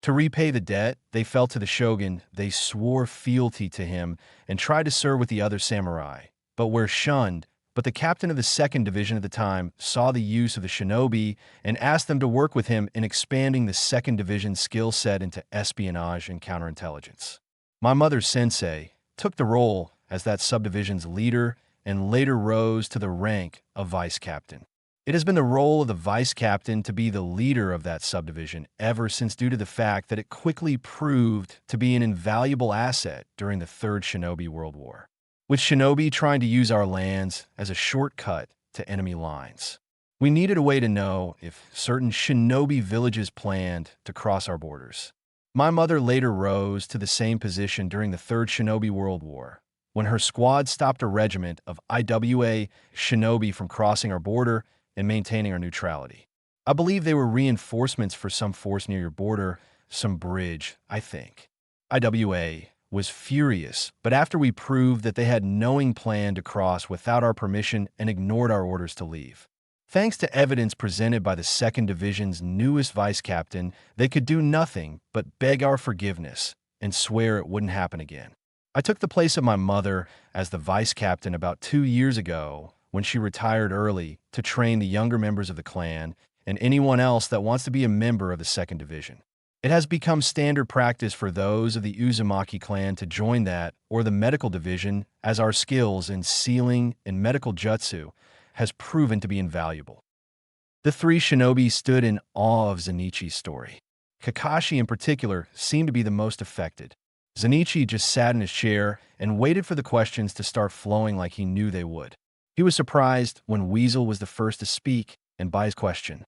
To repay the debt they felt to the shogun, they swore fealty to him and tried to serve with the other samurai, but were shunned. But the captain of the 2nd Division at the time saw the use of the shinobi and asked them to work with him in expanding the 2nd Division's skill set into espionage and counterintelligence. My mother's sensei took the role as that subdivision's leader and later rose to the rank of vice captain. It has been the role of the vice captain to be the leader of that subdivision ever since, due to the fact that it quickly proved to be an invaluable asset during the 3rd Shinobi World War, with shinobi trying to use our lands as a shortcut to enemy lines. We needed a way to know if certain shinobi villages planned to cross our borders. My mother later rose to the same position during the 3rd Shinobi World War, when her squad stopped a regiment of IWA shinobi from crossing our border and maintaining our neutrality. I believe they were reinforcements for some force near your border, some bridge, I think. IWA was furious, but after we proved that they had knowing plan to cross without our permission and ignored our orders to leave. Thanks to evidence presented by the 2nd Division's newest vice captain, they could do nothing but beg our forgiveness and swear it wouldn't happen again. I took the place of my mother as the vice captain about 2 years ago when she retired early to train the younger members of the clan and anyone else that wants to be a member of the 2nd Division. It has become standard practice for those of the Uzumaki clan to join that or the medical division, as our skills in sealing and medical jutsu has proven to be invaluable. The 3 shinobi stood in awe of Zenichi's story. Kakashi in particular seemed to be the most affected. Zenichi just sat in his chair and waited for the questions to start flowing like he knew they would. He was surprised when Weasel was the first to speak and by his question.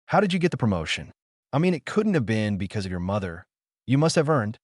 How did you get the promotion? I mean, it couldn't have been because of your mother. You must have earned.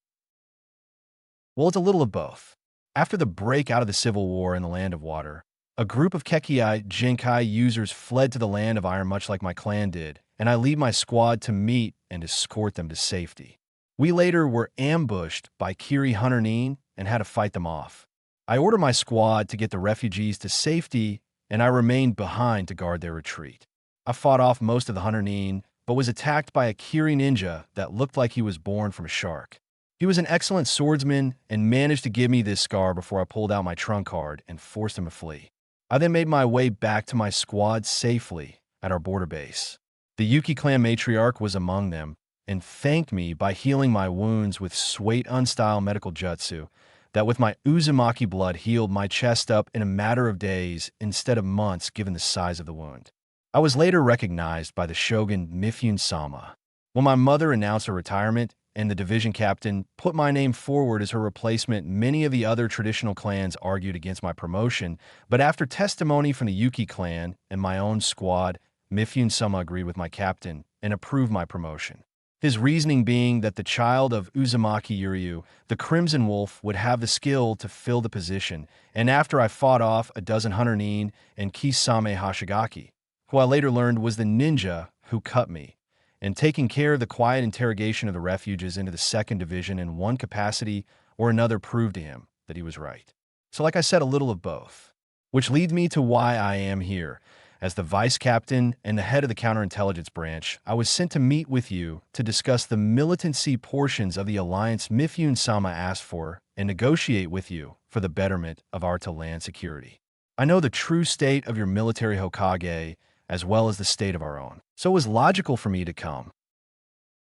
Well, it's a little of both. After the break out of the Civil War in the Land of Water, a group of Kekkei Jinkai users fled to the Land of Iron much like my clan did, and I lead my squad to meet and escort them to safety. We later were ambushed by Kiri Hunter-nin and had to fight them off. I ordered my squad to get the refugees to safety, and I remained behind to guard their retreat. I fought off most of the Hunter-nin, but was attacked by a Kiri ninja that looked like he was born from a shark. He was an excellent swordsman and managed to give me this scar before I pulled out my trump card and forced him to flee. I then made my way back to my squad safely at our border base. The Yuki clan matriarch was among them and thanked me by healing my wounds with Swait-un style medical jutsu, that with my Uzumaki blood healed my chest up in a matter of days instead of months given the size of the wound. I was later recognized by the shogun Mifune-sama. When my mother announced her retirement and the division captain put my name forward as her replacement, many of the other traditional clans argued against my promotion, but after testimony from the Yuki clan and my own squad, Mifune-sama agreed with my captain and approved my promotion. His reasoning being that the child of Uzumaki Yuryu, the Crimson Wolf, would have the skill to fill the position, and after I fought off a dozen Hunter Nin and Kisame Hashigaki, who I later learned was the ninja who cut me, and taking care of the quiet interrogation of the refuges into the 2nd Division in one capacity or another proved to him that he was right. So like I said, a little of both. Which leads me to why I am here. As the vice captain and the head of the counterintelligence branch, I was sent to meet with you to discuss the militancy portions of the alliance Mifune-sama asked for and negotiate with you for the betterment of our land security. I know the true state of your military Hokage as well as the state of our own, so it was logical for me to come.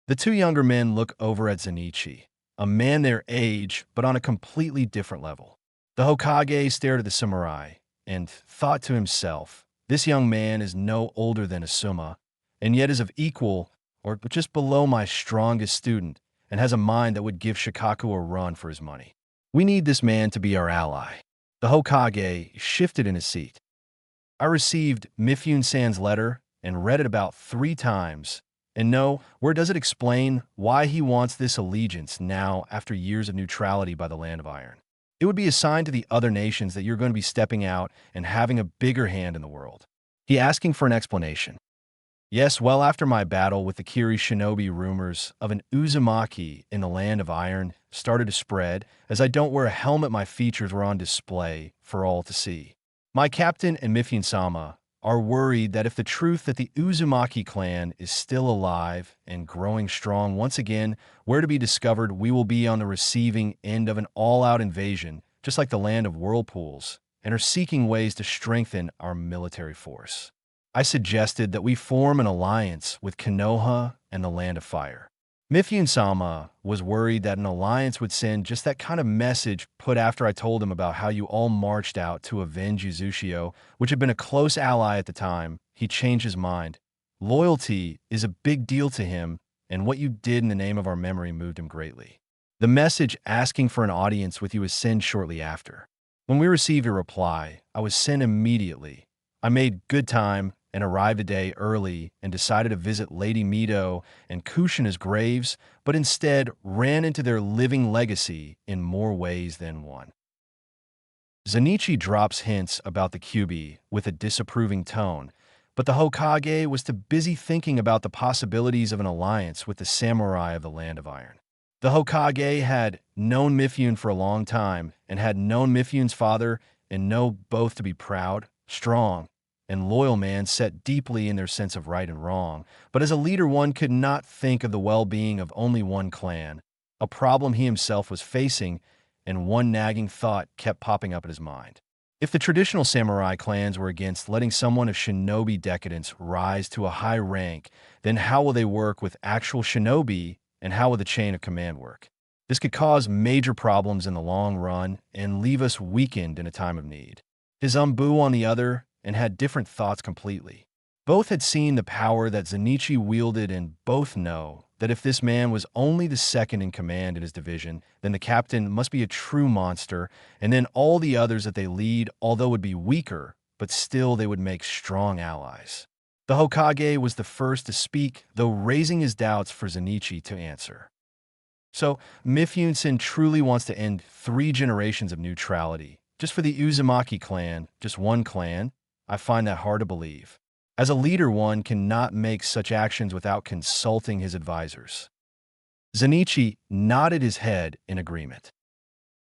The two younger men look over at Zenichi, a man their age but on a completely different level. The Hokage stared at the samurai and thought to himself, this young man is no older than Asuma, and yet is of equal or just below my strongest student, and has a mind that would give Shikaku a run for his money. We need this man to be our ally. The Hokage shifted in his seat. I received Mifune-san's letter and read it about 3 times, and no, where does it explain why he wants this allegiance now after years of neutrality by the Land of Iron? It would be a sign to the other nations that you're going to be stepping out and having a bigger hand in the world. He asking for an explanation. Yes, well after my battle with the Kiri shinobi, rumors of an Uzumaki in the Land of Iron started to spread. As I don't wear a helmet, my features were on display for all to see. My captain and Mifune-sama are worried that if the truth that the Uzumaki clan is still alive and growing strong once again were to be discovered, we will be on the receiving end of an all-out invasion, just like the land of whirlpools, and are seeking ways to strengthen our military force. I suggested that we form an alliance with Konoha and the Land of Fire. Mifune-sama was worried that an alliance would send just that kind of message put after I told him about how you all marched out to avenge Uzushio, which had been a close ally at the time. He changed his mind. Loyalty is a big deal to him, and what you did in the name of our memory moved him greatly. The message asking for an audience with you was sent shortly after. When we received a reply, I was sent immediately. I made good time and arrived a day early and decided to visit Lady Mido and Kushina's graves, but instead ran into their living legacy in more ways than one. Zenichi drops hints about the Kyuubi with a disapproving tone, but the Hokage was too busy thinking about the possibilities of an alliance with the samurai of the Land of Iron. The Hokage had known Mifune for a long time and had known Mifune's father and know both to be proud, strong, and loyal man set deeply in their sense of right and wrong, but as a leader one could not think of the well-being of only one clan, a problem he himself was facing, and one nagging thought kept popping up in his mind. If the traditional samurai clans were against letting someone of shinobi decadence rise to a high rank, then how will they work with actual shinobi, and how will the chain of command work? This could cause major problems in the long run and leave us weakened in a time of need. His Umbu, on the other, and had different thoughts completely. Both had seen the power that Zenichi wielded and both know that if this man was only the second in command in his division, then the captain must be a true monster, and then all the others that they lead, although would be weaker, but still they would make strong allies. The Hokage was the first to speak, though raising his doubts for Zenichi to answer. So, Mifune-san truly wants to end 3 generations of neutrality, just for the Uzumaki clan, just one clan? I find that hard to believe. As a leader, one cannot make such actions without consulting his advisors. Zenichi nodded his head in agreement.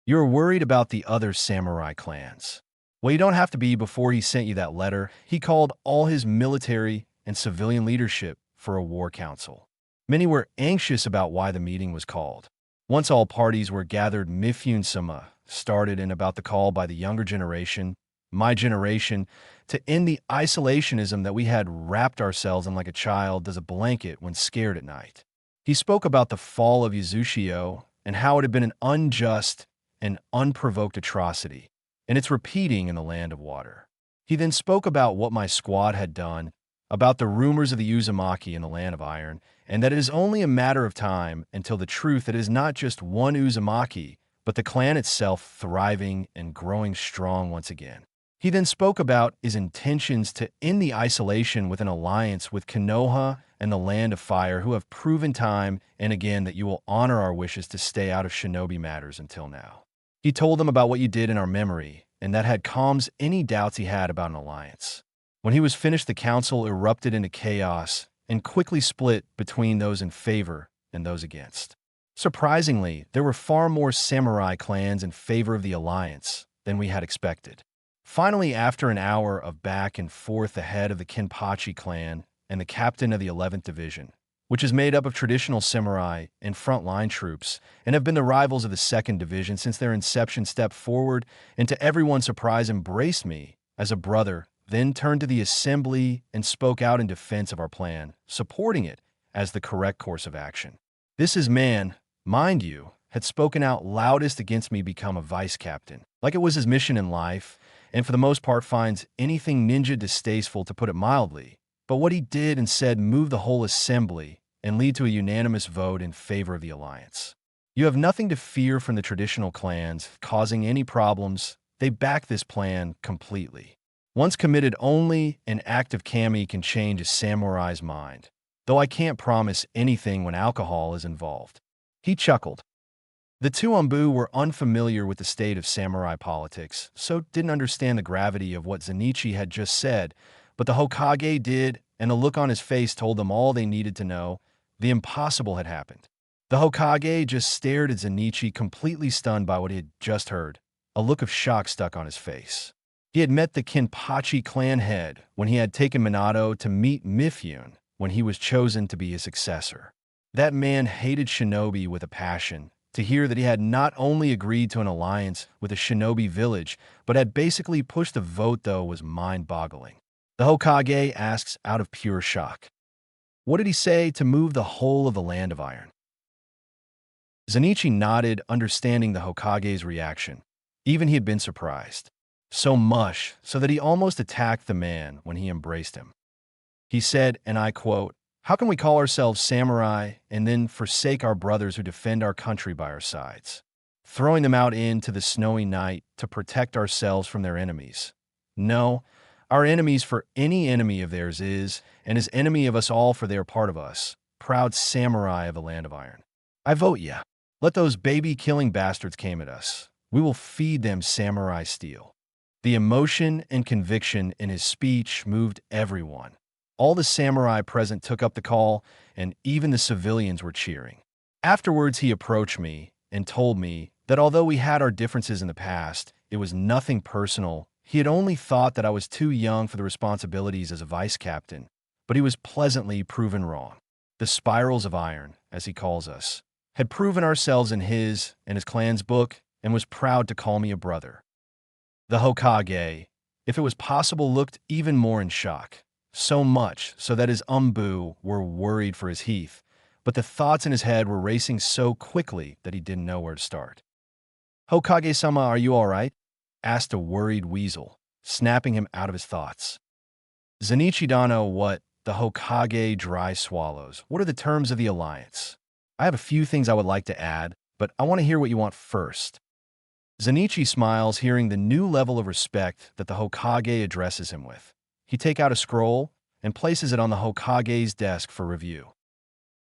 You're worried about the other samurai clans. Well, you don't have to be. Before he sent you that letter, he called all his military and civilian leadership for a war council. Many were anxious about why the meeting was called. Once all parties were gathered, Mifune-sama started in about the call by the younger generation, my generation, to end the isolationism that we had wrapped ourselves in like a child does a blanket when scared at night. He spoke about the fall of Uzushio and how it had been an unjust an unprovoked atrocity, and it's repeating in the land of water. He then spoke about what my squad had done, about the rumors of the Uzumaki in the land of iron, and that it is only a matter of time until the truth that it is not just one Uzumaki, but the clan itself thriving and growing strong once again. He then spoke about his intentions to end the isolation with an alliance with Konoha and the Land of Fire, who have proven time and again that you will honor our wishes to stay out of shinobi matters until now. He told them about what you did in our memory, and that had calms any doubts he had about an alliance. When he was finished, the council erupted into chaos and quickly split between those in favor and those against. Surprisingly, there were far more samurai clans in favor of the alliance than we had expected. Finally, after an hour of back and forth, the head of the Kenpachi clan and the captain of the 11th Division, which is made up of traditional samurai and frontline troops, and have been the rivals of the 2nd Division since their inception, stepped forward and to everyone's surprise embraced me as a brother, then turned to the assembly and spoke out in defense of our plan, supporting it as the correct course of action. This is man, mind you, had spoken out loudest against me become a vice captain, like it was his mission in life, and for the most part finds anything ninja distasteful, to put it mildly. But what he did and said moved the whole assembly and lead to a unanimous vote in favor of the alliance. You have nothing to fear from the traditional clans causing any problems. They back this plan completely. Once committed, only an act of kami can change a samurai's mind, though I can't promise anything when alcohol is involved. He chuckled. The two Umbu were unfamiliar with the state of samurai politics, so didn't understand the gravity of what Zenichi had just said, but the Hokage did, and the look on his face told them all they needed to know. The impossible had happened. The Hokage just stared at Zenichi, completely stunned by what he had just heard. A look of shock stuck on his face. He had met the Kenpachi clan head when he had taken Minato to meet Mifune when he was chosen to be his successor. That man hated shinobi with a passion. To hear that he had not only agreed to an alliance with a shinobi village, but had basically pushed a vote, though, was mind-boggling. The Hokage asks out of pure shock. What did he say to move the whole of the land of iron? Zenichi nodded, understanding the Hokage's reaction. Even he had been surprised. So much so that he almost attacked the man when he embraced him. He said, and I quote, "How can we call ourselves samurai and then forsake our brothers who defend our country by our sides, throwing them out into the snowy night to protect ourselves from their enemies? No, our enemies, for any enemy of theirs is, and is enemy of us all, for they are part of us, proud samurai of the land of iron. I vote ya. Let those baby-killing bastards came at us. We will feed them samurai steel." The emotion and conviction in his speech moved everyone. All the samurai present took up the call, and even the civilians were cheering. Afterwards, he approached me and told me that although we had our differences in the past, it was nothing personal. He had only thought that I was too young for the responsibilities as a vice captain, but he was pleasantly proven wrong. The spirals of iron, as he calls us, had proven ourselves in his and his clan's book, and was proud to call me a brother. The Hokage, if it was possible, looked even more in shock. So much so that his Umbu were worried for his Heath, but the thoughts in his head were racing so quickly that he didn't know where to start. "Hokage-sama, are you all right?" asked a worried weasel, snapping him out of his thoughts. "Zenichi Dano, what?" The Hokage dry swallows. "What are the terms of the alliance? I have a few things I would like to add, but I want to hear what you want first." Zenichi smiles, hearing the new level of respect that the Hokage addresses him with. He takes out a scroll and places it on the Hokage's desk for review.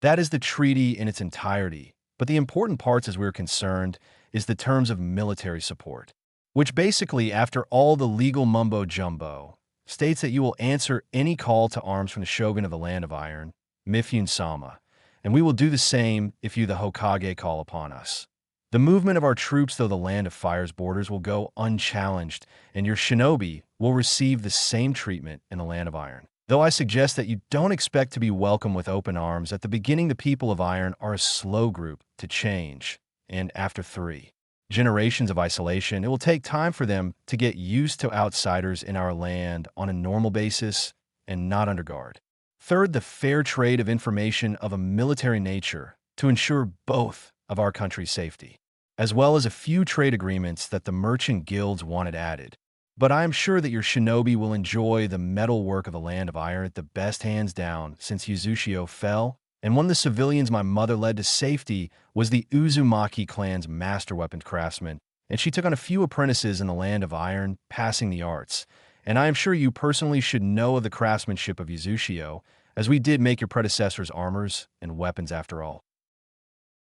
That is the treaty in its entirety, but the important parts, as we're concerned, is the terms of military support, which basically, after all the legal mumbo-jumbo, states that you will answer any call to arms from the Shogun of the Land of Iron, Mifune-sama, and we will do the same if you, the Hokage, call upon us. The movement of our troops, though the Land of Fire's borders, will go unchallenged, and your shinobi will receive the same treatment in the Land of Iron. Though I suggest that you don't expect to be welcomed with open arms. At the beginning, the people of Iron are a slow group to change, and after 3 generations of isolation, it will take time for them to get used to outsiders in our land on a normal basis and not under guard. Third, the fair trade of information of a military nature to ensure both of our country's safety. as well as a few trade agreements that the merchant guilds wanted added. But I am sure that your shinobi will enjoy the metalwork of the Land of Iron the best hands down since Yuzushio fell, and one of the civilians my mother led to safety was the Uzumaki clan's master weapons craftsman, and she took on a few apprentices in the Land of Iron, passing the arts. And I am sure you personally should know of the craftsmanship of Yuzushio, as we did make your predecessors armors and weapons after all.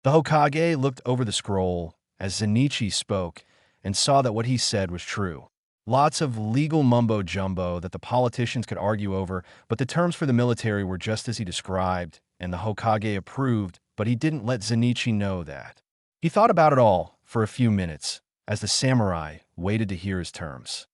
The Hokage looked over the scroll as Zenitsu spoke and saw that what he said was true. Lots of legal mumbo-jumbo that the politicians could argue over, but the terms for the military were just as he described, and the Hokage approved, but he didn't let Zenitsu know that. He thought about it all for a few minutes as the samurai waited to hear his terms.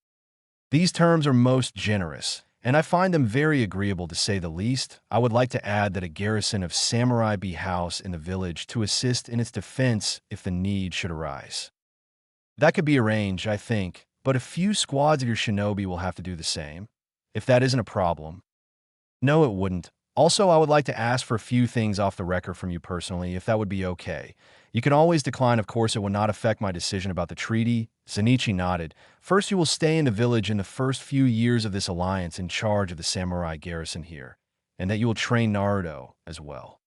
These terms are most generous, and I find them very agreeable to say the least. I would like to add that a garrison of samurai be housed in the village to assist in its defense if the need should arise. That could be arranged, I think, but a few squads of your shinobi will have to do the same, if that isn't a problem. No, it wouldn't. Also, I would like to ask for a few things off the record from you personally, if that would be okay. You can always decline, of course, it will not affect my decision about the treaty. Zenitsu nodded. First, you will stay in the village in the first few years of this alliance in charge of the samurai garrison here, and that you will train Naruto as well.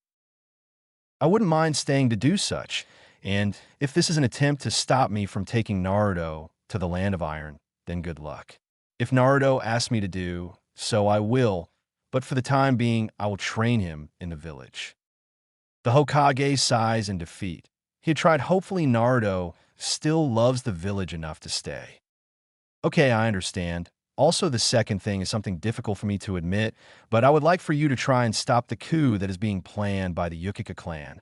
I wouldn't mind staying to do such, and if this is an attempt to stop me from taking Naruto to the Land of Iron, then good luck. If Naruto asks me to do so, I will, but for the time being, I will train him in the village. The Hokage sighs in defeat. He had tried. Hopefully Naruto still loves the village enough to stay. Okay, I understand. Also, the second thing is something difficult for me to admit, but I would like for you to try and stop the coup that is being planned by the Uchiha clan.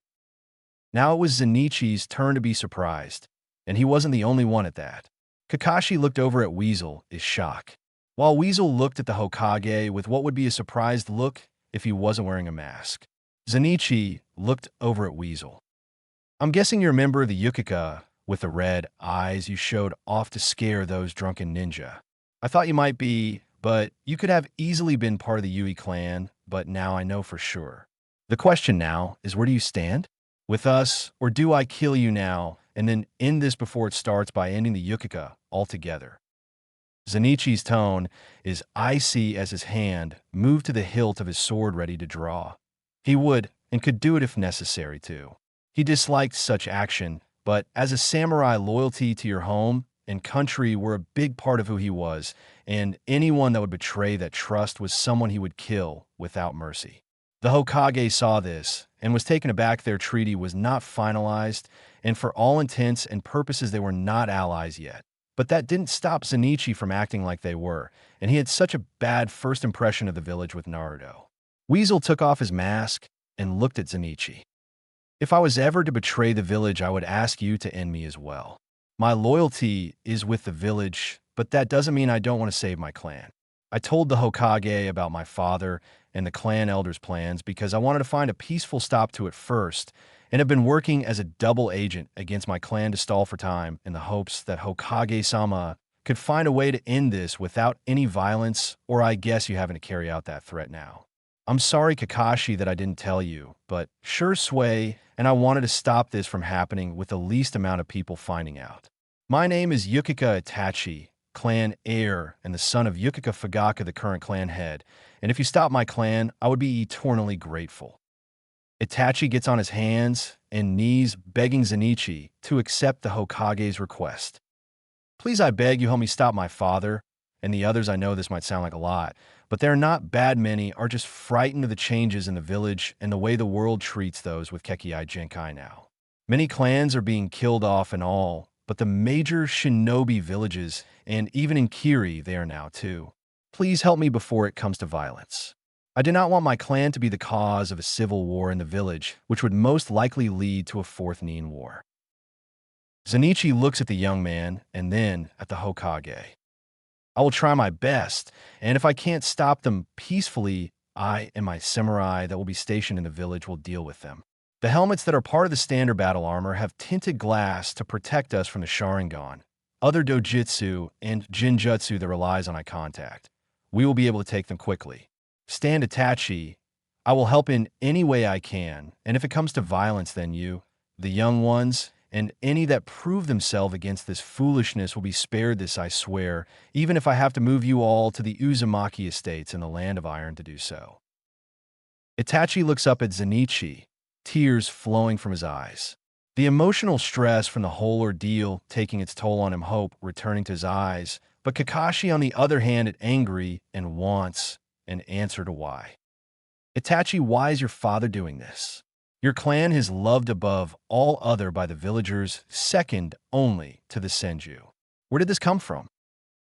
Now it was Zenitsu's turn to be surprised, and he wasn't the only one at that. Kakashi looked over at Weasel in shock, while Weasel looked at the Hokage with what would be a surprised look if he wasn't wearing a mask. Zenitsu looked over at Weasel. I'm guessing you're a member of the Uchiha with the red eyes you showed off to scare those drunken ninja. I thought you might be, but you could have easily been part of the Yui clan, but now I know for sure. The question now is, where do you stand? With us, or do I kill you now and then end this before it starts by ending the Uchiha altogether? Zenitsu's tone is icy as his hand moved to the hilt of his sword ready to draw. He would and could do it if necessary too. He disliked such action, but as a samurai, loyalty to your home and country were a big part of who he was, and anyone that would betray that trust was someone he would kill without mercy. The Hokage saw this and was taken aback. Their treaty was not finalized, and for all intents and purposes they were not allies yet. But that didn't stop Zenitsu from acting like they were, and he had such a bad first impression of the village with Naruto. Weasel took off his mask and looked at Zenitsu. If I was ever to betray the village, I would ask you to end me as well. My loyalty is with the village, but that doesn't mean I don't want to save my clan. I told the Hokage about my father and the clan elders' plans because I wanted to find a peaceful stop to it first, and have been working as a double agent against my clan to stall for time in the hopes that Hokage-sama could find a way to end this without any violence, or I guess you having to carry out that threat now. I'm sorry, Kakashi, that I didn't tell you, but sure sway, and I wanted to stop this from happening with the least amount of people finding out. My name is Uchiha Itachi, clan heir, and the son of Uchiha Fugaka, the current clan head, and if you stop my clan, I would be eternally grateful. Itachi gets on his hands and knees, begging Zenitsu to accept the Hokage's request. Please, I beg you, help me stop my father, and the others. I know this might sound like a lot, but they're not bad. Many are just frightened of the changes in the village and the way the world treats those with Kekkei Genkai now. Many clans are being killed off and all, but the major shinobi villages, and even in Kiri, they are now too. Please help me before it comes to violence. I do not want my clan to be the cause of a civil war in the village, which would most likely lead to a fourth Nin war. Zenitsu looks at the young man and then at the Hokage. I will try my best, and if I can't stop them peacefully, I and my samurai that will be stationed in the village will deal with them. The helmets that are part of the standard battle armor have tinted glass to protect us from the Sharingan, other dojutsu, and jinjutsu that relies on eye contact. We will be able to take them quickly. Stand Itachi. I will help in any way I can, and if it comes to violence, then you, the young ones, and any that prove themselves against this foolishness will be spared this, I swear, even if I have to move you all to the Uzumaki estates in the Land of Iron to do so." Itachi looks up at Zenitsu, tears flowing from his eyes. The emotional stress from the whole ordeal taking its toll on him, hope returning to his eyes, but Kakashi, on the other hand, is angry and wants an answer to why. "Itachi, why is your father doing this? Your clan is loved above all other by the villagers, second only to the Senju. Where did this come from?"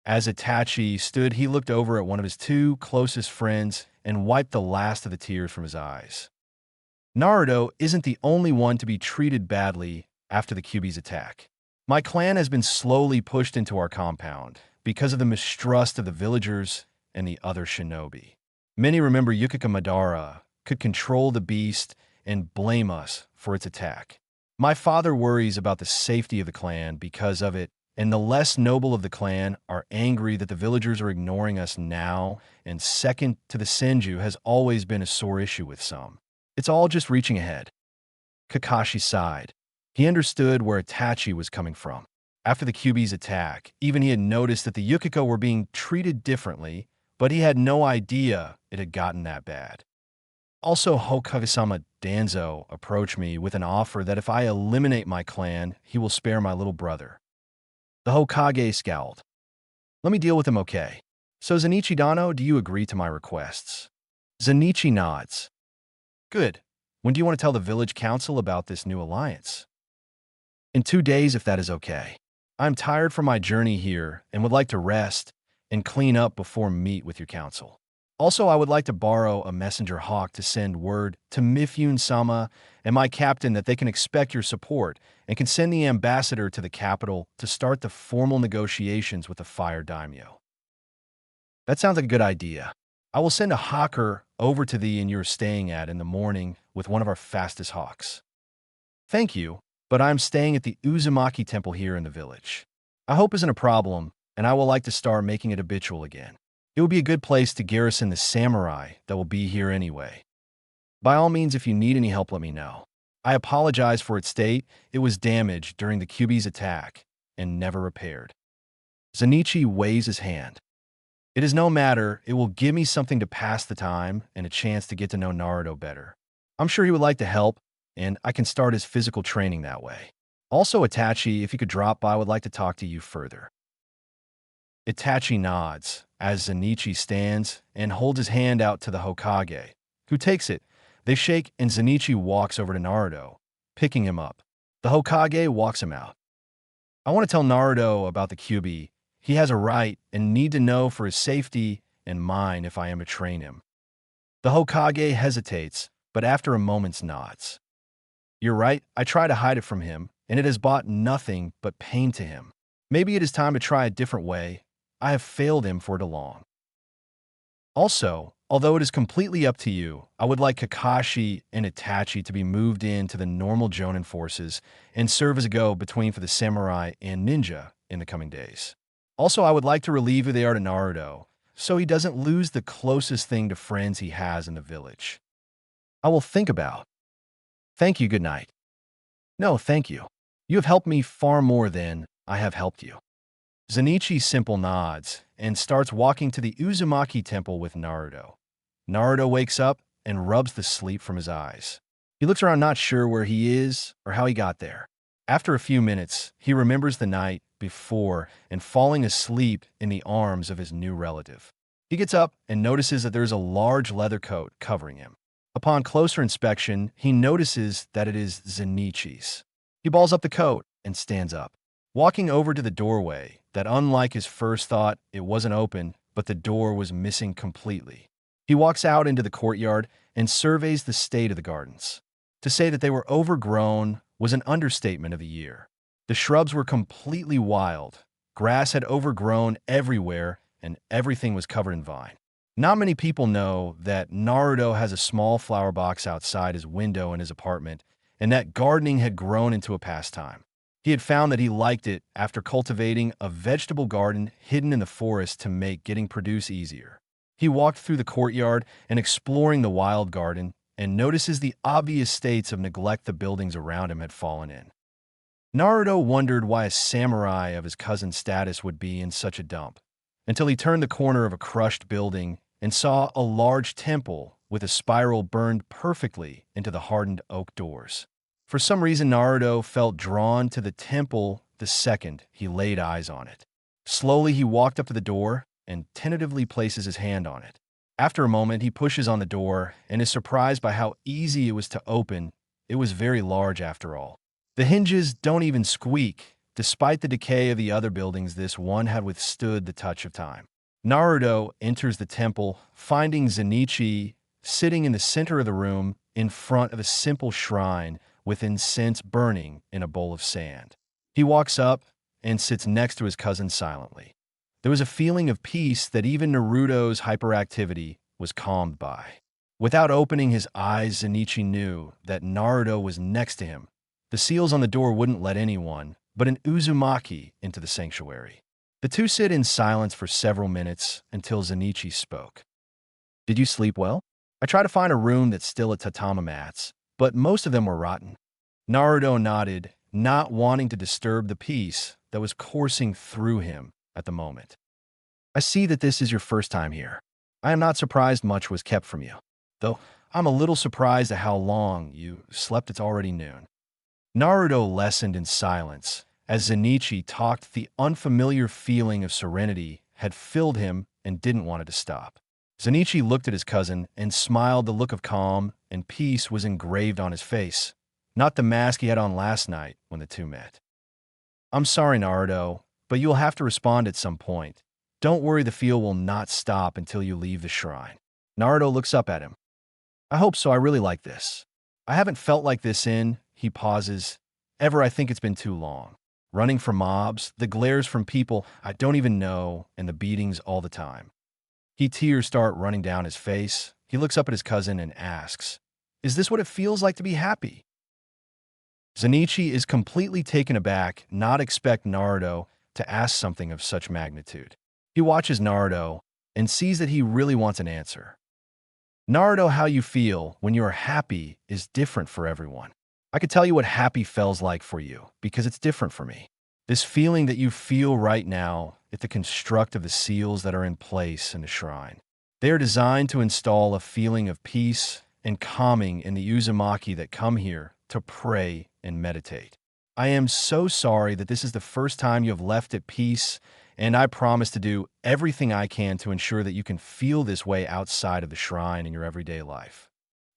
As Itachi stood, he looked over at one of his two closest friends and wiped the last of the tears from his eyes. "Naruto isn't the only one to be treated badly after the Kyuubi's attack. My clan has been slowly pushed into our compound because of the mistrust of the villagers and the other shinobi. Many remember Yukika Madara could control the beast and blame us for its attack. My father worries about the safety of the clan because of it, and the less noble of the clan are angry that the villagers are ignoring us now, and second to the Senju has always been a sore issue with some. It's all just reaching ahead." Kakashi sighed. He understood where Itachi was coming from. After the Kyuubi's attack, even he had noticed that the Yukiko were being treated differently, but he had no idea it had gotten that bad. Also, Hokage-sama Danzo approached me with an offer that if I eliminate my clan, he will spare my little brother. The Hokage scowled. "Let me deal with him, okay? So Zenitsu Dano, do you agree to my requests?" Zenitsu nods. "Good. When do you want to tell the village council about this new alliance?" "In 2 days, if that is okay. I'm tired from my journey here and would like to rest and clean up before meet with your council. Also, I would like to borrow a messenger hawk to send word to Mifune-sama and my captain that they can expect your support and can send the ambassador to the capital to start the formal negotiations with the Fire Daimyo." "That sounds like a good idea. I will send a hawker over to thee and you're staying at in the morning with one of our fastest hawks." "Thank you, but I'm staying at the Uzumaki temple here in the village. I hope isn't a problem, and I will like to start making it habitual again. It will be a good place to garrison the samurai that will be here anyway. By all means, if you need any help, let me know. I apologize for its state. It was damaged during the Kyuubi's attack and never repaired." Zenitsu waves his hand. "It is no matter. It will give me something to pass the time and a chance to get to know Naruto better. I'm sure he would like to help, and I can start his physical training that way. Also, Itachi, if you could drop by, I would like to talk to you further." Itachi nods as Zenitsu stands and holds his hand out to the Hokage, who takes it. They shake and Zenitsu walks over to Naruto, picking him up. The Hokage walks him out. "I want to tell Naruto about the Kyuubi. He has a right and need to know for his safety and mine if I am to train him." The Hokage hesitates, but after a moment's nods. "You're right, I try to hide it from him, and it has brought nothing but pain to him. Maybe it is time to try a different way. I have failed him for too long. Also, although it is completely up to you, I would like Kakashi and Itachi to be moved into the normal Jonin forces and serve as a go-between for the samurai and ninja in the coming days. Also, I would like to relieve who they are to Naruto, so he doesn't lose the closest thing to friends he has in the village. I will think about. Thank you, good night." "No, thank you. You have helped me far more than I have helped you." Zenitsu simple nods and starts walking to the Uzumaki temple with Naruto. Naruto wakes up and rubs the sleep from his eyes. He looks around not sure where he is or how he got there. After a few minutes, he remembers the night before and falling asleep in the arms of his new relative. He gets up and notices that there is a large leather coat covering him. Upon closer inspection, he notices that it is Zenitsu's. He balls up the coat and stands up, walking over to the doorway that, unlike his first thought, it wasn't open, but the door was missing completely. He walks out into the courtyard and surveys the state of the gardens. To say that they were overgrown was an understatement of the year. The shrubs were completely wild. Grass had overgrown everywhere, and everything was covered in vine. Not many people know that Naruto has a small flower box outside his window in his apartment, and that gardening had grown into a pastime. He had found that he liked it after cultivating a vegetable garden hidden in the forest to make getting produce easier. He walked through the courtyard and exploring the wild garden and notices the obvious states of neglect the buildings around him had fallen in. Naruto wondered why a samurai of his cousin's status would be in such a dump, until he turned the corner of a crushed building and saw a large temple with a spiral burned perfectly into the hardened oak doors. For some reason, Naruto felt drawn to the temple the second he laid eyes on it. Slowly, he walked up to the door and tentatively places his hand on it. After a moment, he pushes on the door and is surprised by how easy it was to open. It was very large after all. The hinges don't even squeak. Despite the decay of the other buildings, this one had withstood the touch of time. Naruto enters the temple, finding Zenitsu sitting in the center of the room in front of a simple shrine with incense burning in a bowl of sand. He walks up and sits next to his cousin silently. There was a feeling of peace that even Naruto's hyperactivity was calmed by. Without opening his eyes, Zenitsu knew that Naruto was next to him. The seals on the door wouldn't let anyone but an Uzumaki into the sanctuary. The two sit in silence for several minutes until Zenitsu spoke. "Did you sleep well? I tried to find a room that's still at tatami mats, but most of them were rotten." Naruto nodded, not wanting to disturb the peace that was coursing through him at the moment. "I see that this is your first time here. I am not surprised much was kept from you, though I'm a little surprised at how long you slept. It's already noon." Naruto listened in silence. As Zenitsu talked, the unfamiliar feeling of serenity had filled him and didn't want it to stop. Zenitsu looked at his cousin and smiled. The look of calm and peace was engraved on his face, not the mask he had on last night when the two met. "I'm sorry, Naruto, but you'll have to respond at some point. Don't worry, the feel will not stop until you leave the shrine." Naruto looks up at him. "I hope so. I really like this. I haven't felt like this in," he pauses, "ever. I think it's been too long. Running from mobs, the glares from people I don't even know, and the beatings all the time." Tears start running down his face. He looks up at his cousin and asks, "Is this what it feels like to be happy?" Zenitsu is completely taken aback, not expect Naruto to ask something of such magnitude. He watches Naruto and sees that he really wants an answer. "Naruto, how you feel when you are happy is different for everyone. I could tell you what happy feels like for you, because it's different for me. This feeling that you feel right now is the construct of the seals that are in place in the shrine. They are designed to install a feeling of peace and calming in the Uzumaki that come here to pray and meditate. I am so sorry that this is the first time you have left at peace, and I promise to do everything I can to ensure that you can feel this way outside of the shrine in your everyday life."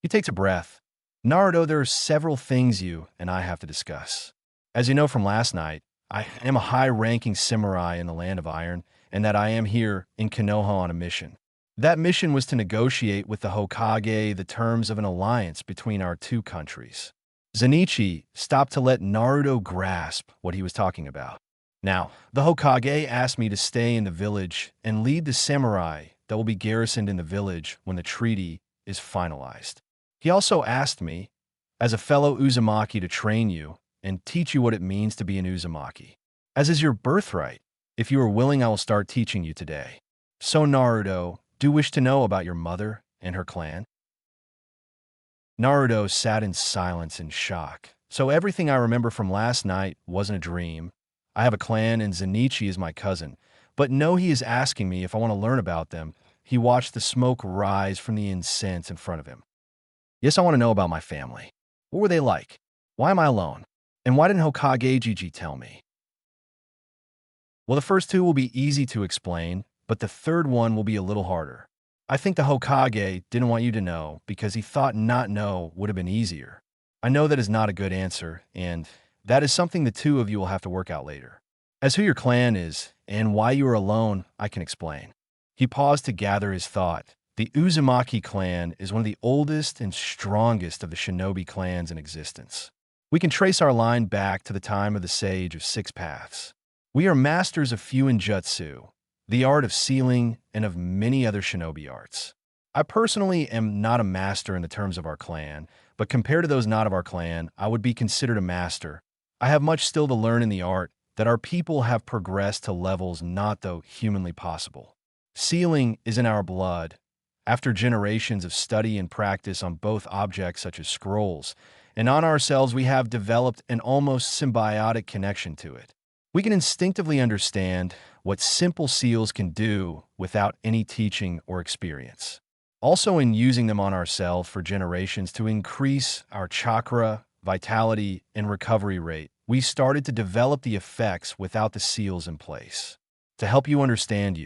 He takes a breath. "Naruto, there are several things you and I have to discuss. As you know from last night, I am a high-ranking samurai in the Land of Iron, and that I am here in Konoha on a mission. That mission was to negotiate with the Hokage the terms of an alliance between our two countries." Zenitsu stopped to let Naruto grasp what he was talking about. "Now, the Hokage asked me to stay in the village and lead the samurai that will be garrisoned in the village when the treaty is finalized. He also asked me, as a fellow Uzumaki, to train you and teach you what it means to be an Uzumaki. As is your birthright, if you are willing, I will start teaching you today. So, Naruto, do you wish to know about your mother and her clan?" Naruto sat in silence and shock. "So everything I remember from last night wasn't a dream. I have a clan and Zenitsu is my cousin. But no, he is asking me if I want to learn about them." He watched the smoke rise from the incense in front of him. "Yes, I want to know about my family. What were they like? Why am I alone? And why didn't Hokage Gigi tell me?" "Well, the first two will be easy to explain, but the third one will be a little harder. I think the Hokage didn't want you to know because he thought not know would have been easier. I know that is not a good answer, and that is something the two of you will have to work out later. As who your clan is and why you are alone, I can explain." He paused to gather his thought. The Uzumaki clan is one of the oldest and strongest of the shinobi clans in existence. We can trace our line back to the time of the Sage of Six Paths. We are masters of Fuinjutsu, the art of sealing, and of many other shinobi arts. I personally am not a master in the terms of our clan, but compared to those not of our clan, I would be considered a master. I have much still to learn in the art that our people have progressed to levels not though humanly possible. Sealing is in our blood. After generations of study and practice on both objects such as scrolls and on ourselves we have developed an almost symbiotic connection to it. We can instinctively understand what simple seals can do without any teaching or experience. Also, in using them on ourselves for generations to increase our chakra, vitality, and recovery rate, we started to develop the effects without the seals in place. To help you understand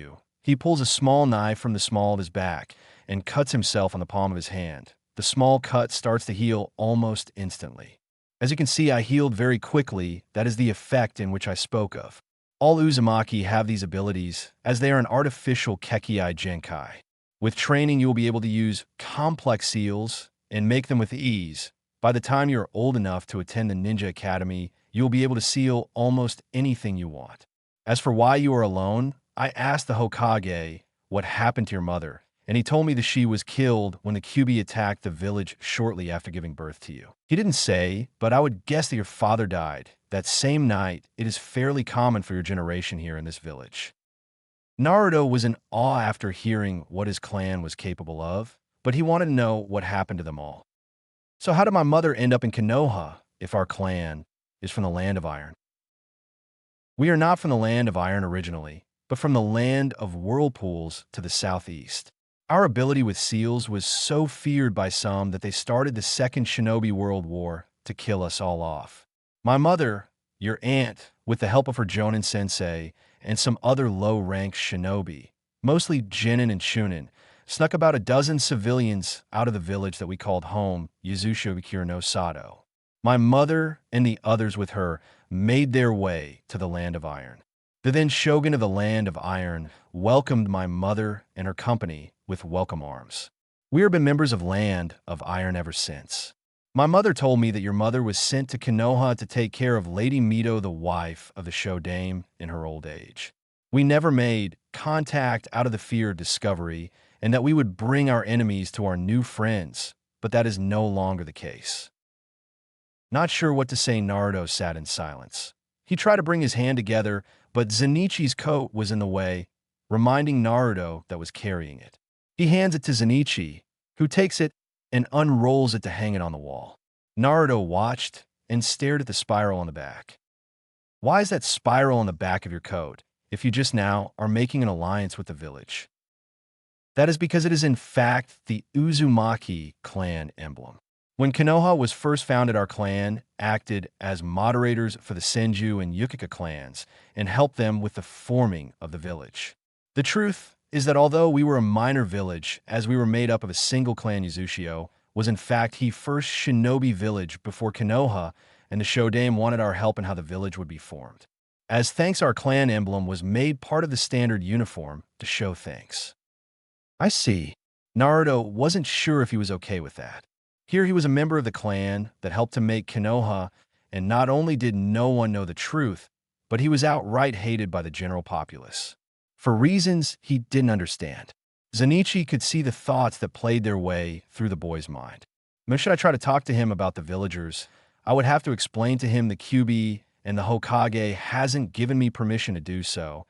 he pulls a small knife from the small of his back and cuts himself on the palm of his hand. The small cut starts to heal almost instantly. As you can see, I healed very quickly. That is the effect in which I spoke of. All Uzumaki have these abilities, as they are an artificial Kekkei Genkai. With training, you will be able to use complex seals and make them with ease. By the time you're old enough to attend the Ninja Academy, you will be able to seal almost anything you want. As for why you are alone, I asked the Hokage what happened to your mother, and he told me that she was killed when the Kyuubi attacked the village shortly after giving birth to you. He didn't say, but I would guess that your father died that same night. It is fairly common for your generation here in this village. Naruto was in awe after hearing what his clan was capable of, but he wanted to know what happened to them all. So how did my mother end up in Konoha if our clan is from the land of iron? We are not from the land of iron originally, but from the land of whirlpools to the southeast. Our ability with seals was so feared by some that they started the Second Shinobi World War to kill us all off. My mother, your aunt, with the help of her Jonin sensei and some other low-ranked shinobi, mostly Genin and Chunin, snuck about a dozen civilians out of the village that we called home, Yuzushiobikure no Sato. My mother and the others with her made their way to the land of iron. The then shogun of the land of iron welcomed my mother and her company with welcome arms. We have been members of land of iron ever since. My mother told me that your mother was sent to Konoha to take care of Lady Mito, the wife of the Shodaime, in her old age. We never made contact out of the fear of discovery and that we would bring our enemies to our new friends, but that is no longer the case. Not sure what to say, Naruto sat in silence. He tried to bring his hand together, but Zen'ichi's coat was in the way, reminding Naruto that was carrying it. He hands it to Zen'ichi, who takes it and unrolls it to hang it on the wall. Naruto watched and stared at the spiral on the back. Why is that spiral on the back of your coat if you just now are making an alliance with the village? That is because it is in fact the Uzumaki clan emblem. When Konoha was first founded, our clan acted as moderators for the Senju and Yukika clans and helped them with the forming of the village. The truth is that although we were a minor village, as we were made up of a single clan, Uzushio was in fact the first shinobi village before Konoha, and the Shodaime wanted our help in how the village would be formed. As thanks, our clan emblem was made part of the standard uniform to show thanks. I see. Naruto wasn't sure if he was okay with that. Here he was a member of the clan that helped to make Konoha, and not only did no one know the truth, but he was outright hated by the general populace. For reasons he didn't understand. Zen'ichi could see the thoughts that played their way through the boy's mind. Now, should I try to talk to him about the villagers, I would have to explain to him the Kyuubi and the Hokage hasn't given me permission to do so.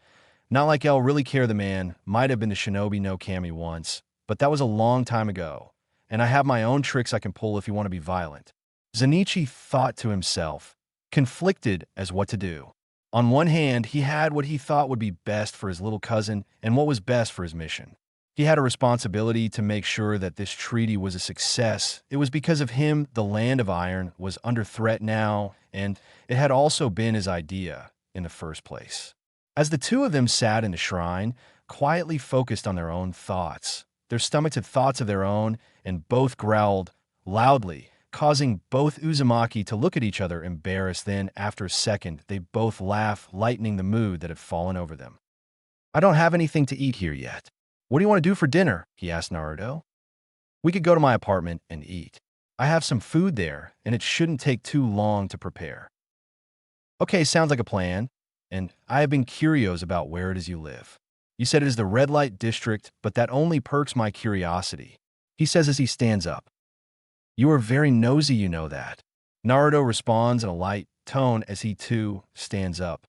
Not like I'll really care. The man might have been to Shinobi no Kami once, but that was a long time ago, and I have my own tricks I can pull if you want to be violent. Zen'ichi thought to himself, conflicted as what to do. On one hand, he had what he thought would be best for his little cousin and what was best for his mission. He had a responsibility to make sure that this treaty was a success. It was because of him the land of iron was under threat now, and it had also been his idea in the first place. As the two of them sat in the shrine, quietly focused on their own thoughts, their stomachs had thoughts of their own, and both growled loudly, causing both Uzumaki to look at each other embarrassed. Then, after a second, they both laughed, lightening the mood that had fallen over them. I don't have anything to eat here yet. What do you want to do for dinner? He asked Naruto. We could go to my apartment and eat. I have some food there, and it shouldn't take too long to prepare. Okay, sounds like a plan, and I have been curious about where it is you live. You said it is the red light district, but that only perks my curiosity, he says as he stands up. You are very nosy, you know that. Naruto responds in a light tone as he too stands up.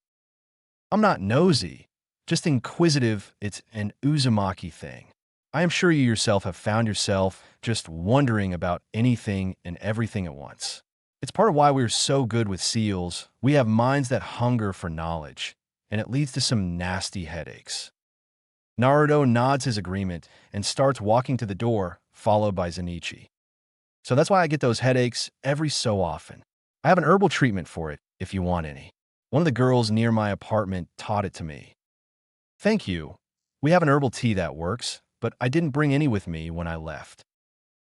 I'm not nosy, just inquisitive. It's an Uzumaki thing. I am sure you yourself have found yourself just wondering about anything and everything at once. It's part of why we're so good with seals. We have minds that hunger for knowledge, and it leads to some nasty headaches. Naruto nods his agreement and starts walking to the door, followed by Zenitsu. So that's why I get those headaches every so often. I have an herbal treatment for it, if you want any. One of the girls near my apartment taught it to me. Thank you. We have an herbal tea that works, but I didn't bring any with me when I left.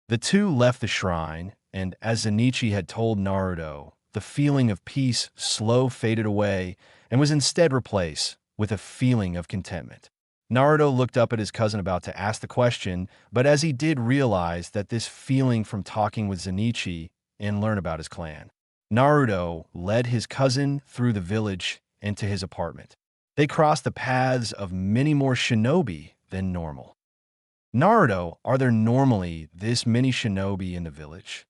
The two left the shrine, and as Zenitsu had told Naruto, the feeling of peace slow faded away and was instead replaced with a feeling of contentment. Naruto looked up at his cousin about to ask the question, but as he did realize that this feeling from talking with Zenitsu and learn about his clan. Naruto led his cousin through the village and to his apartment. They crossed the paths of many more shinobi than normal. Naruto, are there normally this many shinobi in the village?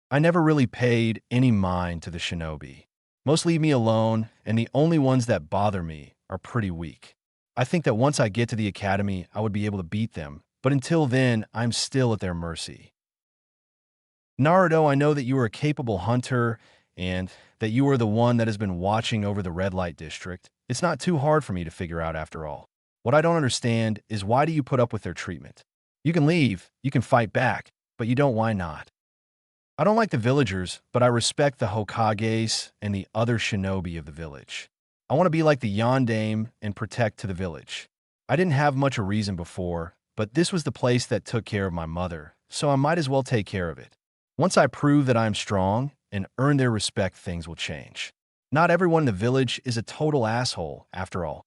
I never really paid any mind to the shinobi. Most leave me alone, and the only ones that bother me are pretty weak. I think that once I get to the academy, I would be able to beat them, but until then, I'm still at their mercy. Naruto, I know that you are a capable hunter and that you are the one that has been watching over the red light district. It's not too hard for me to figure out after all. What I don't understand is why do you put up with their treatment? You can leave, you can fight back, but you don't, why not? I don't like the villagers, but I respect the Hokages and the other shinobi of the village. I want to be like the Yondaime and protect to the village. I didn't have much a reason before, but this was the place that took care of my mother, so I might as well take care of it. Once I prove that I'm strong and earn their respect, things will change. Not everyone in the village is a total asshole, after all.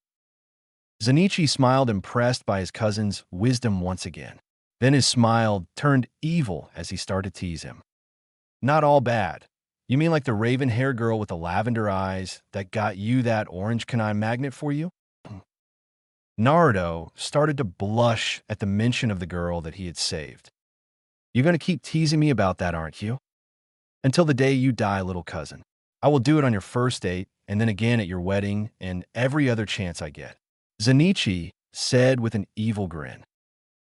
Zenitsu smiled, impressed by his cousin's wisdom once again. Then his smile turned evil as he started to tease him. Not all bad. You mean like the raven-haired girl with the lavender eyes that got you that orange kunai magnet for you? Naruto started to blush at the mention of the girl that he had saved. You're going to keep teasing me about that, aren't you? Until the day you die, little cousin. I will do it on your first date, and then again at your wedding, and every other chance I get. Zenitsu said with an evil grin.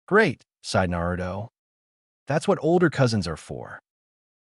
Great, sighed Naruto. That's what older cousins are for.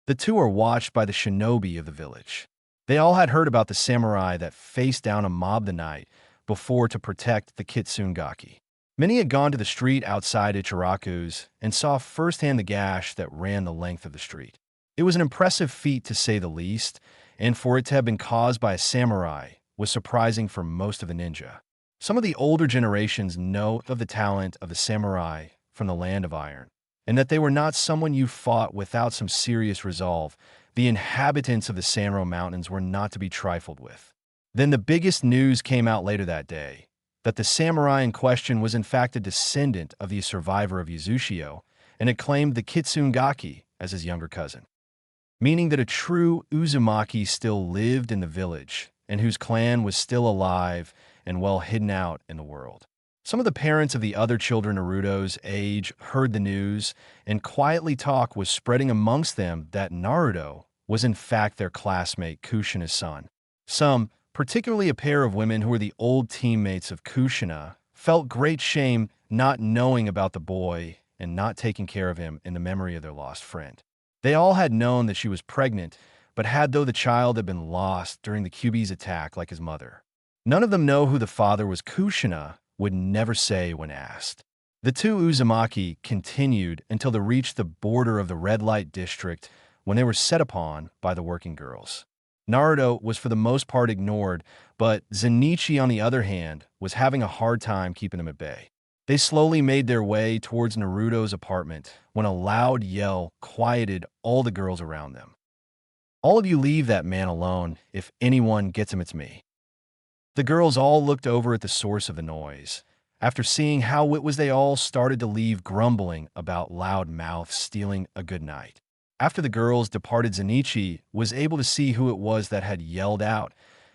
The two are watched by the shinobi of the village. They all had heard about the samurai that faced down a mob the night before to protect the Kitsune-gaki. Many had gone to the street outside Ichiraku's and saw firsthand the gash that ran the length of the street. It was an impressive feat to say the least, and for it to have been caused by a samurai was surprising for most of the ninja. Some of the older generations know of the talent of the samurai from the Land of Iron, and that they were not someone you fought without some serious resolve. The inhabitants of the Sanro Mountains were not to be trifled with. Then the biggest news came out later that day, that the samurai in question was in fact a descendant of the survivor of Yuzushiyo, and had claimed the Kitsune-gaki as his younger cousin. Meaning that a true Uzumaki still lived in the village, and whose clan was still alive and well hidden out in the world. Some of the parents of the other children Naruto's age heard the news, and quietly talk was spreading amongst them that Naruto was in fact their classmate Kushina's son. Some, particularly a pair of women who were the old teammates of Kushina, felt great shame not knowing about the boy and not taking care of him in the memory of their lost friend. They all had known that she was pregnant, but had though the child had been lost during the Kyuubi's attack like his mother. None of them know who the father was. Kushina would never say when asked. The two Uzumaki continued until they reached the border of the red light district when they were set upon by the working girls. Naruto was for the most part ignored, but Zenitsu, on the other hand, was having a hard time keeping him at bay. They slowly made their way towards Naruto's apartment when a loud yell quieted all the girls around them. All of you leave that man alone. If anyone gets him, it's me. The girls all looked over at the source of the noise. After seeing how it was, they all started to leave, grumbling about loud mouths stealing a good night. After the girls departed, Zenitsu was able to see who it was that had yelled out,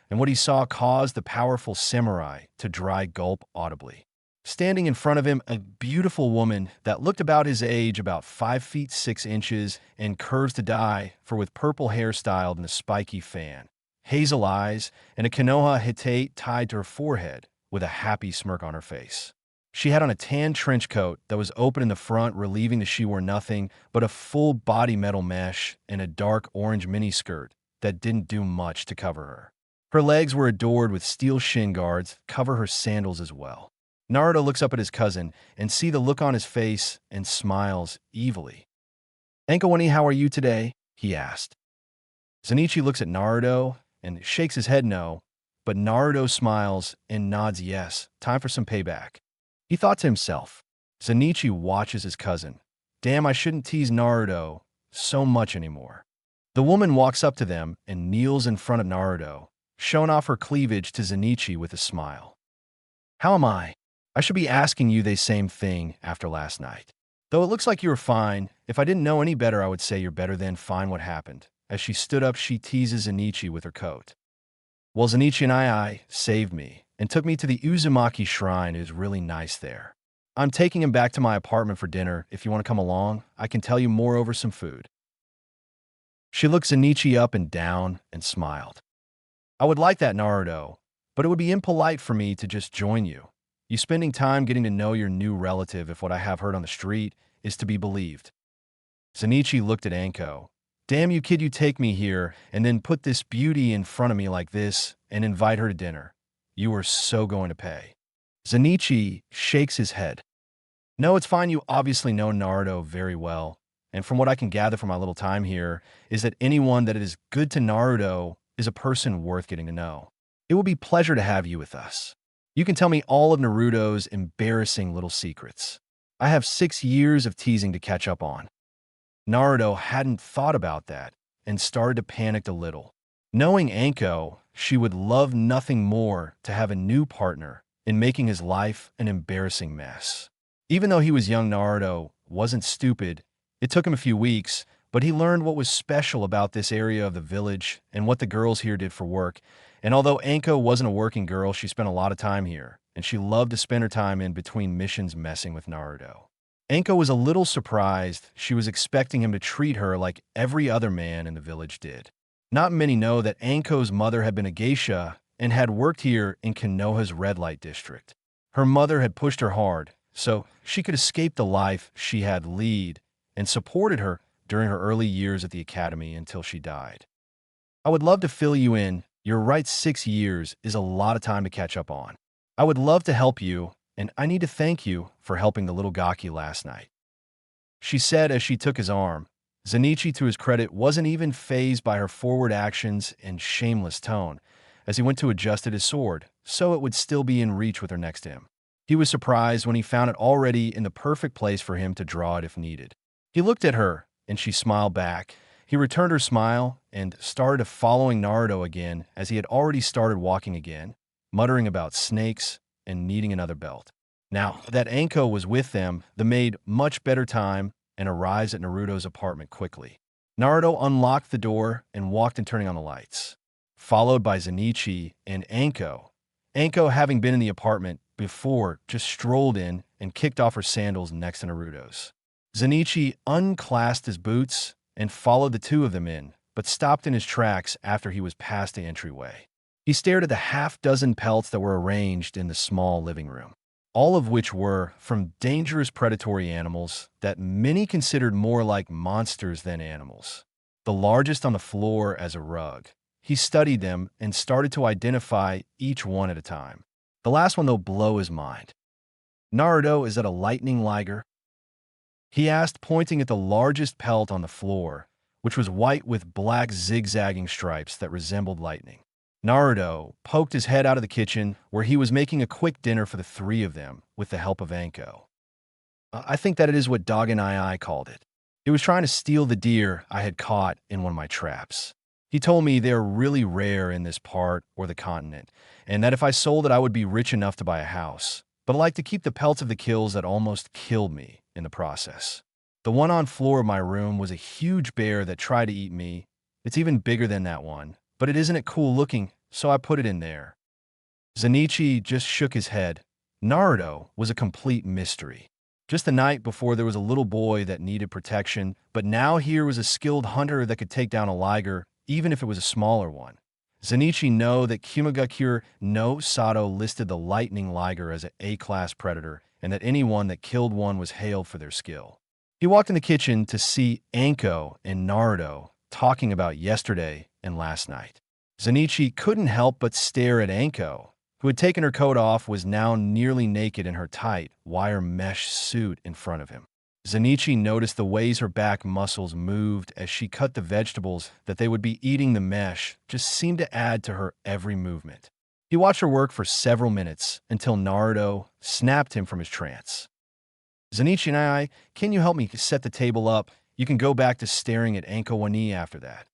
and what he saw caused the powerful samurai to dry gulp audibly. Standing in front of him, a beautiful woman that looked about his age, about 5 feet 6 inches, and curves to die, for with purple hair styled in a spiky fan, hazel eyes, and a Konoha Hitate tied to her forehead with a happy smirk on her face. She had on a tan trench coat that was open in the front, relieving that she wore nothing but a full body metal mesh and a dark orange miniskirt that didn't do much to cover her. Her legs were adored with steel shin guards, cover her sandals as well. Naruto looks up at his cousin and see the look on his face and smiles evilly. "Ankawani, how are you today?" he asked. Zenichi looks at Naruto and shakes his head no, but Naruto smiles and nods yes, time for some payback. He thought to himself. Zenichi watches his cousin. Damn, I shouldn't tease Naruto so much anymore. The woman walks up to them and kneels in front of Naruto, showing off her cleavage to Zenichi with a smile. "How am I? I should be asking you the same thing after last night. Though it looks like you were fine, if I didn't know any better, I would say you're better than fine. What happened?" As she stood up, she teases Zenichi with her coat. "Well, Zenichi and I saved me and took me to the Uzumaki shrine. It was really nice there. I'm taking him back to my apartment for dinner. If you want to come along, I can tell you more over some food." She looked Zenichi up and down and smiled. "I would like that, Naruto, but it would be impolite for me to just join you. You spending time getting to know your new relative, if what I have heard on the street is to be believed." Zenichi looked at Anko. "Damn you, kid, you take me here and then put this beauty in front of me like this and invite her to dinner. You are so going to pay." Zenichi shakes his head. "No, it's fine. You obviously know Naruto very well. And from what I can gather from my little time here is that anyone that is good to Naruto is a person worth getting to know. It will be a pleasure to have you with us. You can tell me all of Naruto's embarrassing little secrets. I have 6 years of teasing to catch up on." Naruto hadn't thought about that and started to panic a little. Knowing Anko, she would love nothing more to have a new partner in making his life an embarrassing mess. Even though he was young, Naruto wasn't stupid. It took him a few weeks, but he learned what was special about this area of the village and what the girls here did for work. And although Anko wasn't a working girl, she spent a lot of time here, and she loved to spend her time in between missions messing with Naruto. Anko was a little surprised. She was expecting him to treat her like every other man in the village did. Not many know that Anko's mother had been a geisha and had worked here in Konoha's red light district. Her mother had pushed her hard, so she could escape the life she had lead and supported her during her early years at the academy until she died. "I would love to fill you in. You're right, 6 years is a lot of time to catch up on. I would love to help you, and I need to thank you for helping the little Gaki last night," she said as she took his arm. Zenichi, to his credit, wasn't even fazed by her forward actions and shameless tone as he went to adjust his sword, so it would still be in reach with her next to him. He was surprised when he found it already in the perfect place for him to draw it if needed. He looked at her, and she smiled back. He returned her smile and started following Naruto again as he had already started walking again, muttering about snakes and needing another belt. Now that Anko was with them, they made much better time and arrived at Naruto's apartment quickly. Naruto unlocked the door and walked in, turning on the lights, followed by Zenichi and Anko. Anko, having been in the apartment before, just strolled in and kicked off her sandals next to Naruto's. Zenichi unclasped his boots and followed the two of them in, but stopped in his tracks after he was past the entryway. He stared at the half-dozen pelts that were arranged in the small living room, all of which were from dangerous predatory animals that many considered more like monsters than animals. The largest on the floor as a rug. He studied them and started to identify each one at a time. The last one, though, blew his mind. "Naruto, is that a lightning liger?" he asked, pointing at the largest pelt on the floor, which was white with black zigzagging stripes that resembled lightning. Naruto poked his head out of the kitchen, where he was making a quick dinner for the three of them with the help of Anko. "I think that it is what Dog and I called it. It was trying to steal the deer I had caught in one of my traps. He told me they're really rare in this part or the continent, and that if I sold it, I would be rich enough to buy a house. But I like to keep the pelts of the kills that almost killed me in the process. The one on floor of my room was a huge bear that tried to eat me. It's even bigger than that one, but it isn't it cool looking, so I put it in there." Zenichi just shook his head. Naruto was a complete mystery. Just the night before, there was a little boy that needed protection, but now here was a skilled hunter that could take down a liger, even if it was a smaller one. Zenichi know that Kimagakure no Sato listed the lightning liger as an A-class predator, and that anyone that killed one was hailed for their skill. He walked in the kitchen to see Anko and Naruto talking about yesterday and last night. Zenichi couldn't help but stare at Anko, who had taken her coat off, was now nearly naked in her tight, wire mesh suit in front of him. Zenichi noticed the ways her back muscles moved as she cut the vegetables that they would be eating. The mesh just seemed to add to her every movement. He watched her work for several minutes until Naruto snapped him from his trance. Zenichi and I, can you help me set the table up? You can go back to staring at Anko Wani after that.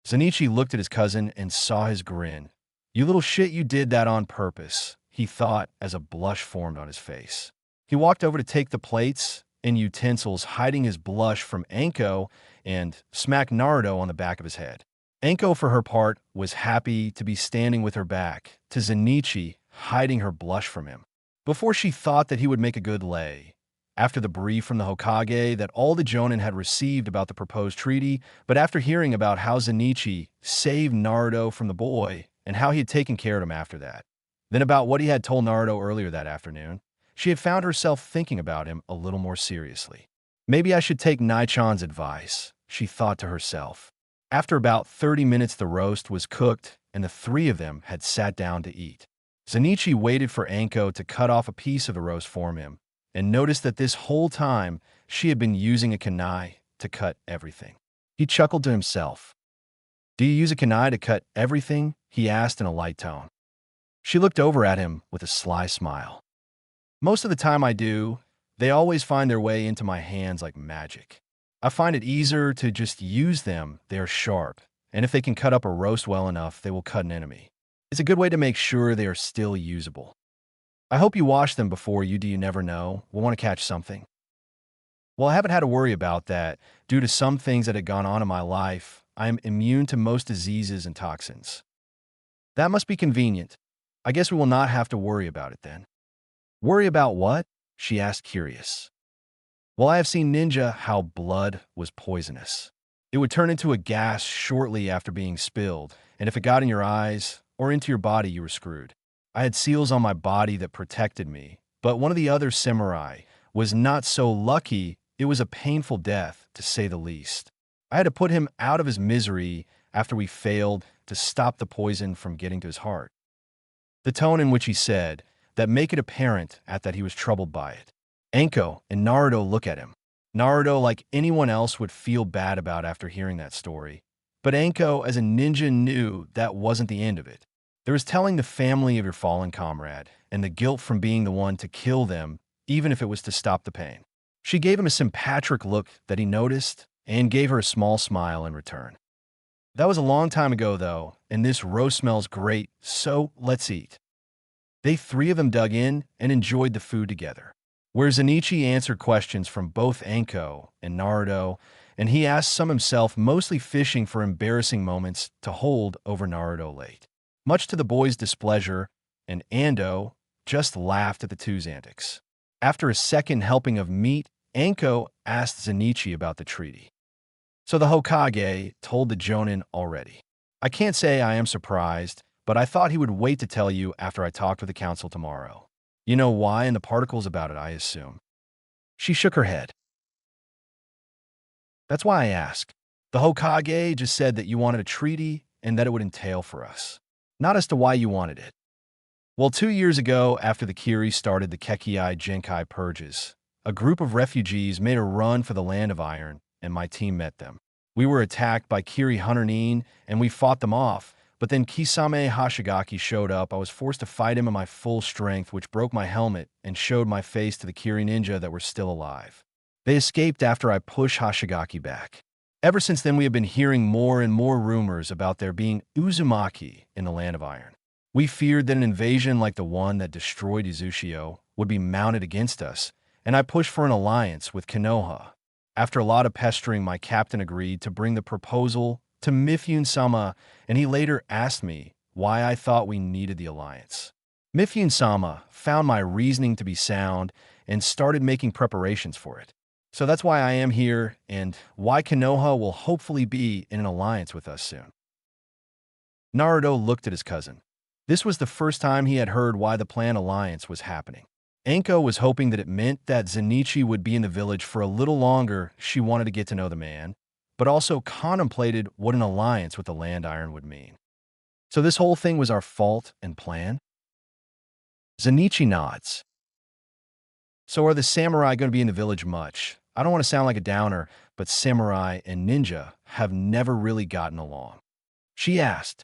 Zenichi looked at his cousin and saw his grin. You little shit, you did that on purpose, he thought as a blush formed on his face. He walked over to take the plates and utensils, hiding his blush from Anko, and smacked Naruto on the back of his head. Anko, for her part, was happy to be standing with her back to Zenichi, hiding her blush from him. Before she thought that he would make a good lay, after the brief from the Hokage that all the Jonin had received about the proposed treaty, but after hearing about how Zenichi saved Naruto from the boy and how he had taken care of him after that, then about what he had told Naruto earlier that afternoon, she had found herself thinking about him a little more seriously. Maybe I should take Nai-chan's advice, she thought to herself. After about 30 minutes, the roast was cooked, and the three of them had sat down to eat. Zenichi waited for Anko to cut off a piece of the roast for him, and noticed that this whole time she had been using a kunai to cut everything. He chuckled to himself. Do you use a kunai to cut everything? He asked in a light tone. She looked over at him with a sly smile. Most of the time I do. They always find their way into my hands like magic. I find it easier to just use them. They are sharp, and if they can cut up a roast well enough, they will cut an enemy. It's a good way to make sure they are still usable. I hope you wash them before you do. You never know. We'll want to catch something. Well, I haven't had to worry about that. Due to some things that had gone on in my life, I am immune to most diseases and toxins. That must be convenient. I guess we will not have to worry about it then. Worry about what? She asked, curious. Well, I have seen ninja how blood was poisonous. It would turn into a gas shortly after being spilled, and if it got in your eyes or into your body, you were screwed. I had seals on my body that protected me, but one of the other samurai was not so lucky. It was a painful death, to say the least. I had to put him out of his misery after we failed to stop the poison from getting to his heart. The tone in which he said that made it apparent that he was troubled by it. Anko and Naruto look at him. Naruto, like anyone else, would feel bad about after hearing that story. But Anko, as a ninja, knew that wasn't the end of it. There was telling the family of your fallen comrade, and the guilt from being the one to kill them, even if it was to stop the pain. She gave him a sympathetic look that he noticed, and gave her a small smile in return. That was a long time ago, though, and this roast smells great, so let's eat. They three of them dug in and enjoyed the food together. Where Zenichi answered questions from both Anko and Naruto, and he asked some himself, mostly fishing for embarrassing moments to hold over Naruto late. Much to the boys' displeasure, and Ando just laughed at the two's antics. After a second helping of meat, Anko asked Zenichi about the treaty. So the Hokage told the Jonin already. I can't say I am surprised, but I thought he would wait to tell you after I talked with the council tomorrow. You know why, and the particles about it, I assume. She shook her head. That's why I asked. The Hokage just said that you wanted a treaty and that it would entail for us. Not as to why you wanted it. Well, 2 years ago, after the Kiri started the Kekkei Genkai purges, a group of refugees made a run for the Land of Iron, and my team met them. We were attacked by Kiri Hunter-nin, and we fought them off, but then Kisame Hashigaki showed up. I was forced to fight him in my full strength, which broke my helmet and showed my face to the Kiri ninja that were still alive. They escaped after I pushed Hashigaki back. Ever since then, we have been hearing more and more rumors about there being Uzumaki in the Land of Iron. We feared that an invasion like the one that destroyed Izushio would be mounted against us, and I pushed for an alliance with Konoha. After a lot of pestering, my captain agreed to bring the proposal to Mifune-sama, and he later asked me why I thought we needed the alliance. Mifune-sama found my reasoning to be sound and started making preparations for it. So that's why I am here, and why Konoha will hopefully be in an alliance with us soon. Naruto looked at his cousin. This was the first time he had heard why the planned alliance was happening. Anko was hoping that it meant that Zenichi would be in the village for a little longer. She wanted to get to know the man, but also contemplated what an alliance with the Land Iron would mean. So this whole thing was our fault and plan? Zenichi nods. So are the samurai going to be in the village much? I don't want to sound like a downer, but samurai and ninja have never really gotten along. She asked.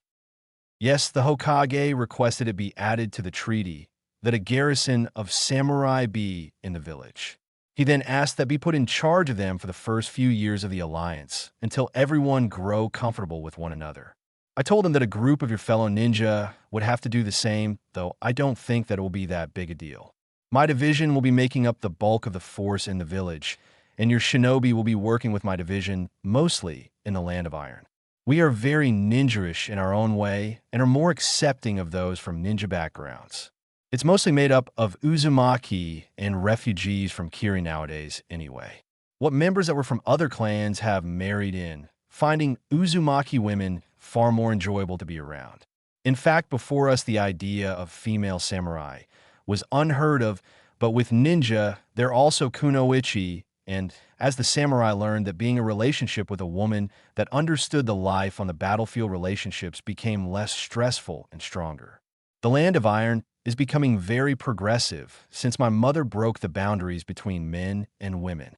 Yes, the Hokage requested it be added to the treaty that a garrison of samurai be in the village. He then asked that be put in charge of them for the first few years of the alliance, until everyone grow comfortable with one another. I told him that a group of your fellow ninja would have to do the same, though I don't think that it will be that big a deal. My division will be making up the bulk of the force in the village, and your shinobi will be working with my division, mostly in the Land of Iron. We are very ninja-ish in our own way and are more accepting of those from ninja backgrounds. It's mostly made up of Uzumaki and refugees from Kiri nowadays, anyway. What members that were from other clans have married in, finding Uzumaki women far more enjoyable to be around. In fact, before us, the idea of female samurai was unheard of, but with ninja, they're also kunoichi, and as the samurai learned that being a relationship with a woman that understood the life on the battlefield, relationships became less stressful and stronger. The Land of Iron is becoming very progressive since my mother broke the boundaries between men and women.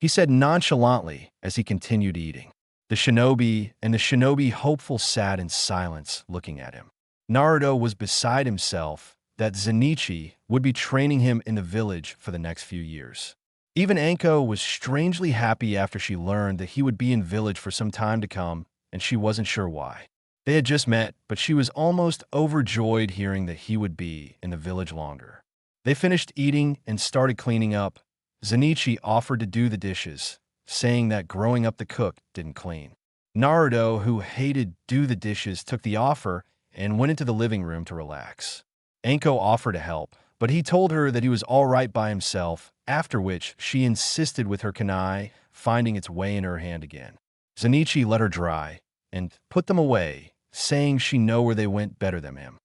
He said nonchalantly as he continued eating. The shinobi hopeful sat in silence looking at him. Naruto was beside himself that Zenichi would be training him in the village for the next few years. Even Anko was strangely happy after she learned that he would be in village for some time to come, and she wasn't sure why. They had just met, but she was almost overjoyed hearing that he would be in the village longer. They finished eating and started cleaning up. Zenichi offered to do the dishes, saying that growing up the cook didn't clean. Naruto, who hated do the dishes, took the offer and went into the living room to relax. Anko offered to help, but he told her that he was all right by himself, after which she insisted with her kunai finding its way in her hand again. Zenichi let her dry and put them away, saying she know where they went better than him.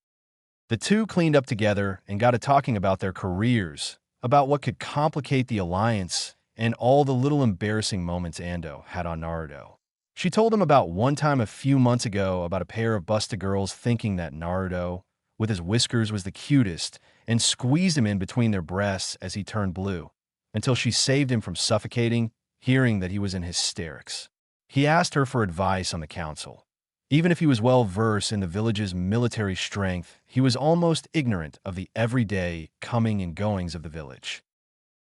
The two cleaned up together and got to talking about their careers, about what could complicate the alliance, and all the little embarrassing moments Ando had on Naruto. She told him about one time a few months ago about a pair of busted girls thinking that Naruto, with his whiskers, was the cutest, and squeezed him in between their breasts as he turned blue, until she saved him from suffocating, hearing that he was in hysterics. He asked her for advice on the council. Even if he was well-versed in the village's military strength, he was almost ignorant of the everyday coming and goings of the village.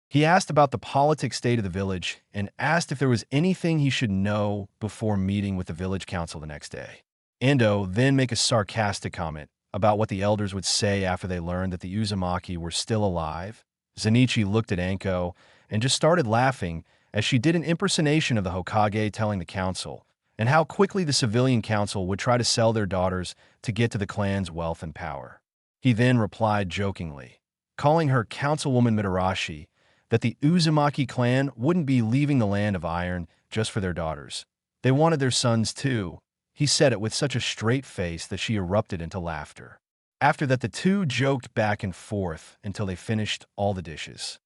He asked about the politic state of the village and asked if there was anything he should know before meeting with the village council the next day. Ando then make a sarcastic comment about what the elders would say after they learned that the Uzumaki were still alive. Zenichi looked at Anko and just started laughing as she did an impersonation of the Hokage telling the council, and how quickly the civilian council would try to sell their daughters to get to the clan's wealth and power. He then replied jokingly, calling her Councilwoman Mitarashi, that the Uzumaki clan wouldn't be leaving the Land of Iron just for their daughters. They wanted their sons too. He said it with such a straight face that she erupted into laughter. After that, the two joked back and forth until they finished all the dishes.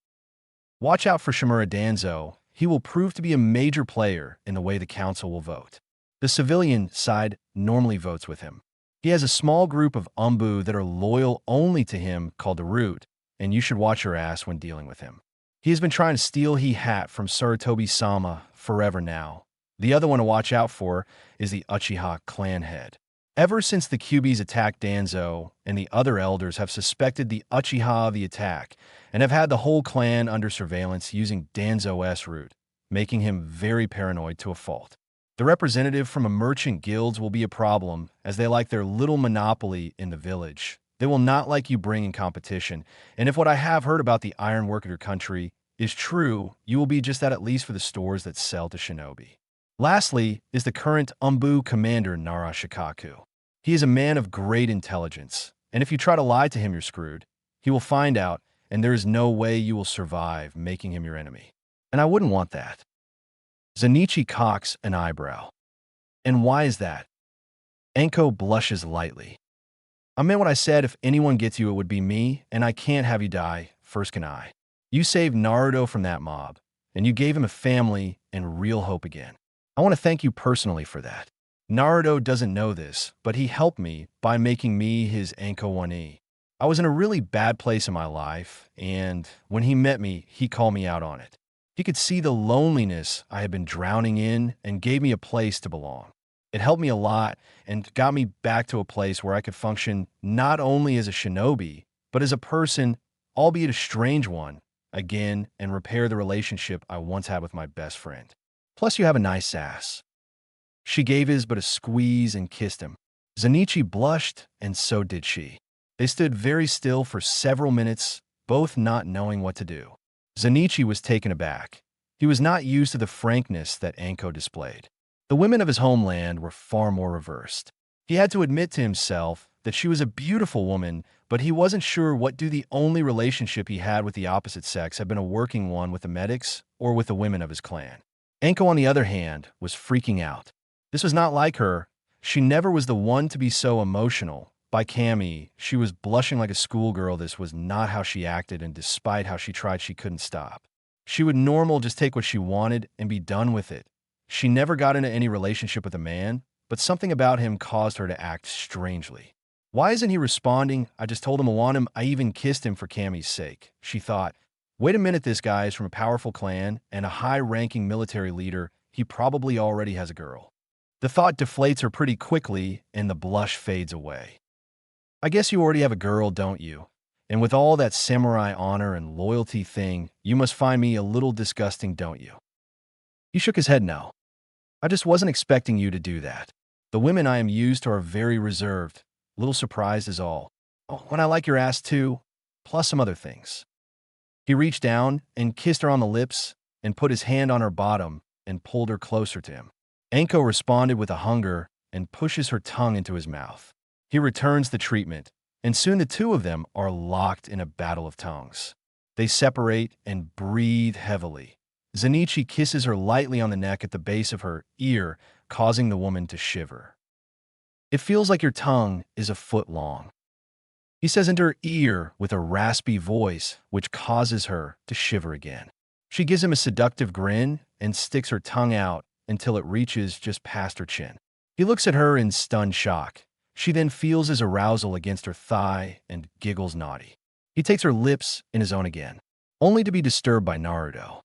Watch out for Shimura Danzo. He will prove to be a major player in the way the council will vote. The civilian side normally votes with him. He has a small group of umbu that are loyal only to him called the Root, and you should watch your ass when dealing with him. He has been trying to steal he hat from Sarutobi-sama forever now. The other one to watch out for is the Uchiha clan head. Ever since the Kyubis attacked Danzo, and the other elders have suspected the Uchiha of the attack, and have had the whole clan under surveillance using Danzo's route, making him very paranoid to a fault. The representative from a merchant guilds will be a problem, as they like their little monopoly in the village. They will not like you bringing competition, and if what I have heard about the ironwork of your country is true, you will be just that, at least for the stores that sell to shinobi. Lastly is the current Umbu commander Nara Shikaku. He is a man of great intelligence, and if you try to lie to him, you're screwed. He will find out, and there is no way you will survive making him your enemy. And I wouldn't want that. Zenichi cocks an eyebrow. And why is that? Anko blushes lightly. I meant what I said. If anyone gets you, it would be me, and I can't have you die. First can I. You saved Naruto from that mob, and you gave him a family and real hope again. I want to thank you personally for that. Naruto doesn't know this, but he helped me by making me his Anko 1E. I was in a really bad place in my life, and when he met me, he called me out on it. He could see the loneliness I had been drowning in and gave me a place to belong. It helped me a lot and got me back to a place where I could function not only as a shinobi, but as a person, albeit a strange one, again, and repair the relationship I once had with my best friend. Plus, you have a nice ass. She gave his but a squeeze and kissed him. Zenichi blushed, and so did she. They stood very still for several minutes, both not knowing what to do. Zenichi was taken aback. He was not used to the frankness that Anko displayed. The women of his homeland were far more reversed. He had to admit to himself that she was a beautiful woman, but he wasn't sure what the only relationship he had with the opposite sex had been a working one with the medics or with the women of his clan. Anko, on the other hand, was freaking out. This was not like her. She never was the one to be so emotional. By Cammy, she was blushing like a schoolgirl. This was not how she acted, and despite how she tried, she couldn't stop. She would just take what she wanted and be done with it. She never got into any relationship with a man, but something about him caused her to act strangely. Why isn't he responding? I just told him I want him. I even kissed him for Cammy's sake. She thought, wait a minute, this guy is from a powerful clan and a high-ranking military leader. He probably already has a girl. The thought deflates her pretty quickly, and the blush fades away. I guess you already have a girl, don't you? And with all that samurai honor and loyalty thing, you must find me a little disgusting, don't you? He shook his head no. I just wasn't expecting you to do that. The women I am used to are very reserved, little surprised is all. Oh, when I like your ass too, plus some other things. He reached down and kissed her on the lips and put his hand on her bottom and pulled her closer to him. Anko responded with a hunger and pushes her tongue into his mouth. He returns the treatment, and soon the two of them are locked in a battle of tongues. They separate and breathe heavily. Zenichi kisses her lightly on the neck at the base of her ear, causing the woman to shiver. It feels like your tongue is a foot long. He says into her ear with a raspy voice, which causes her to shiver again. She gives him a seductive grin and sticks her tongue out until it reaches just past her chin. He looks at her in stunned shock. She then feels his arousal against her thigh and giggles naughty. He takes her lips in his own again, only to be disturbed by Naruto.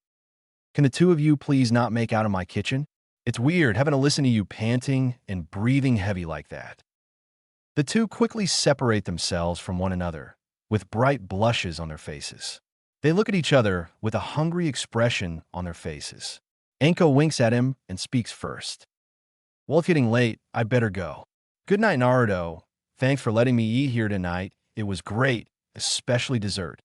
Can the two of you please not make out in my kitchen? It's weird having to listen to you panting and breathing heavy like that. The two quickly separate themselves from one another, with bright blushes on their faces. They look at each other with a hungry expression on their faces. Anko winks at him and speaks first. Well, it's getting late. I'd better go. Good night, Naruto. Thanks for letting me eat here tonight. It was great, especially dessert.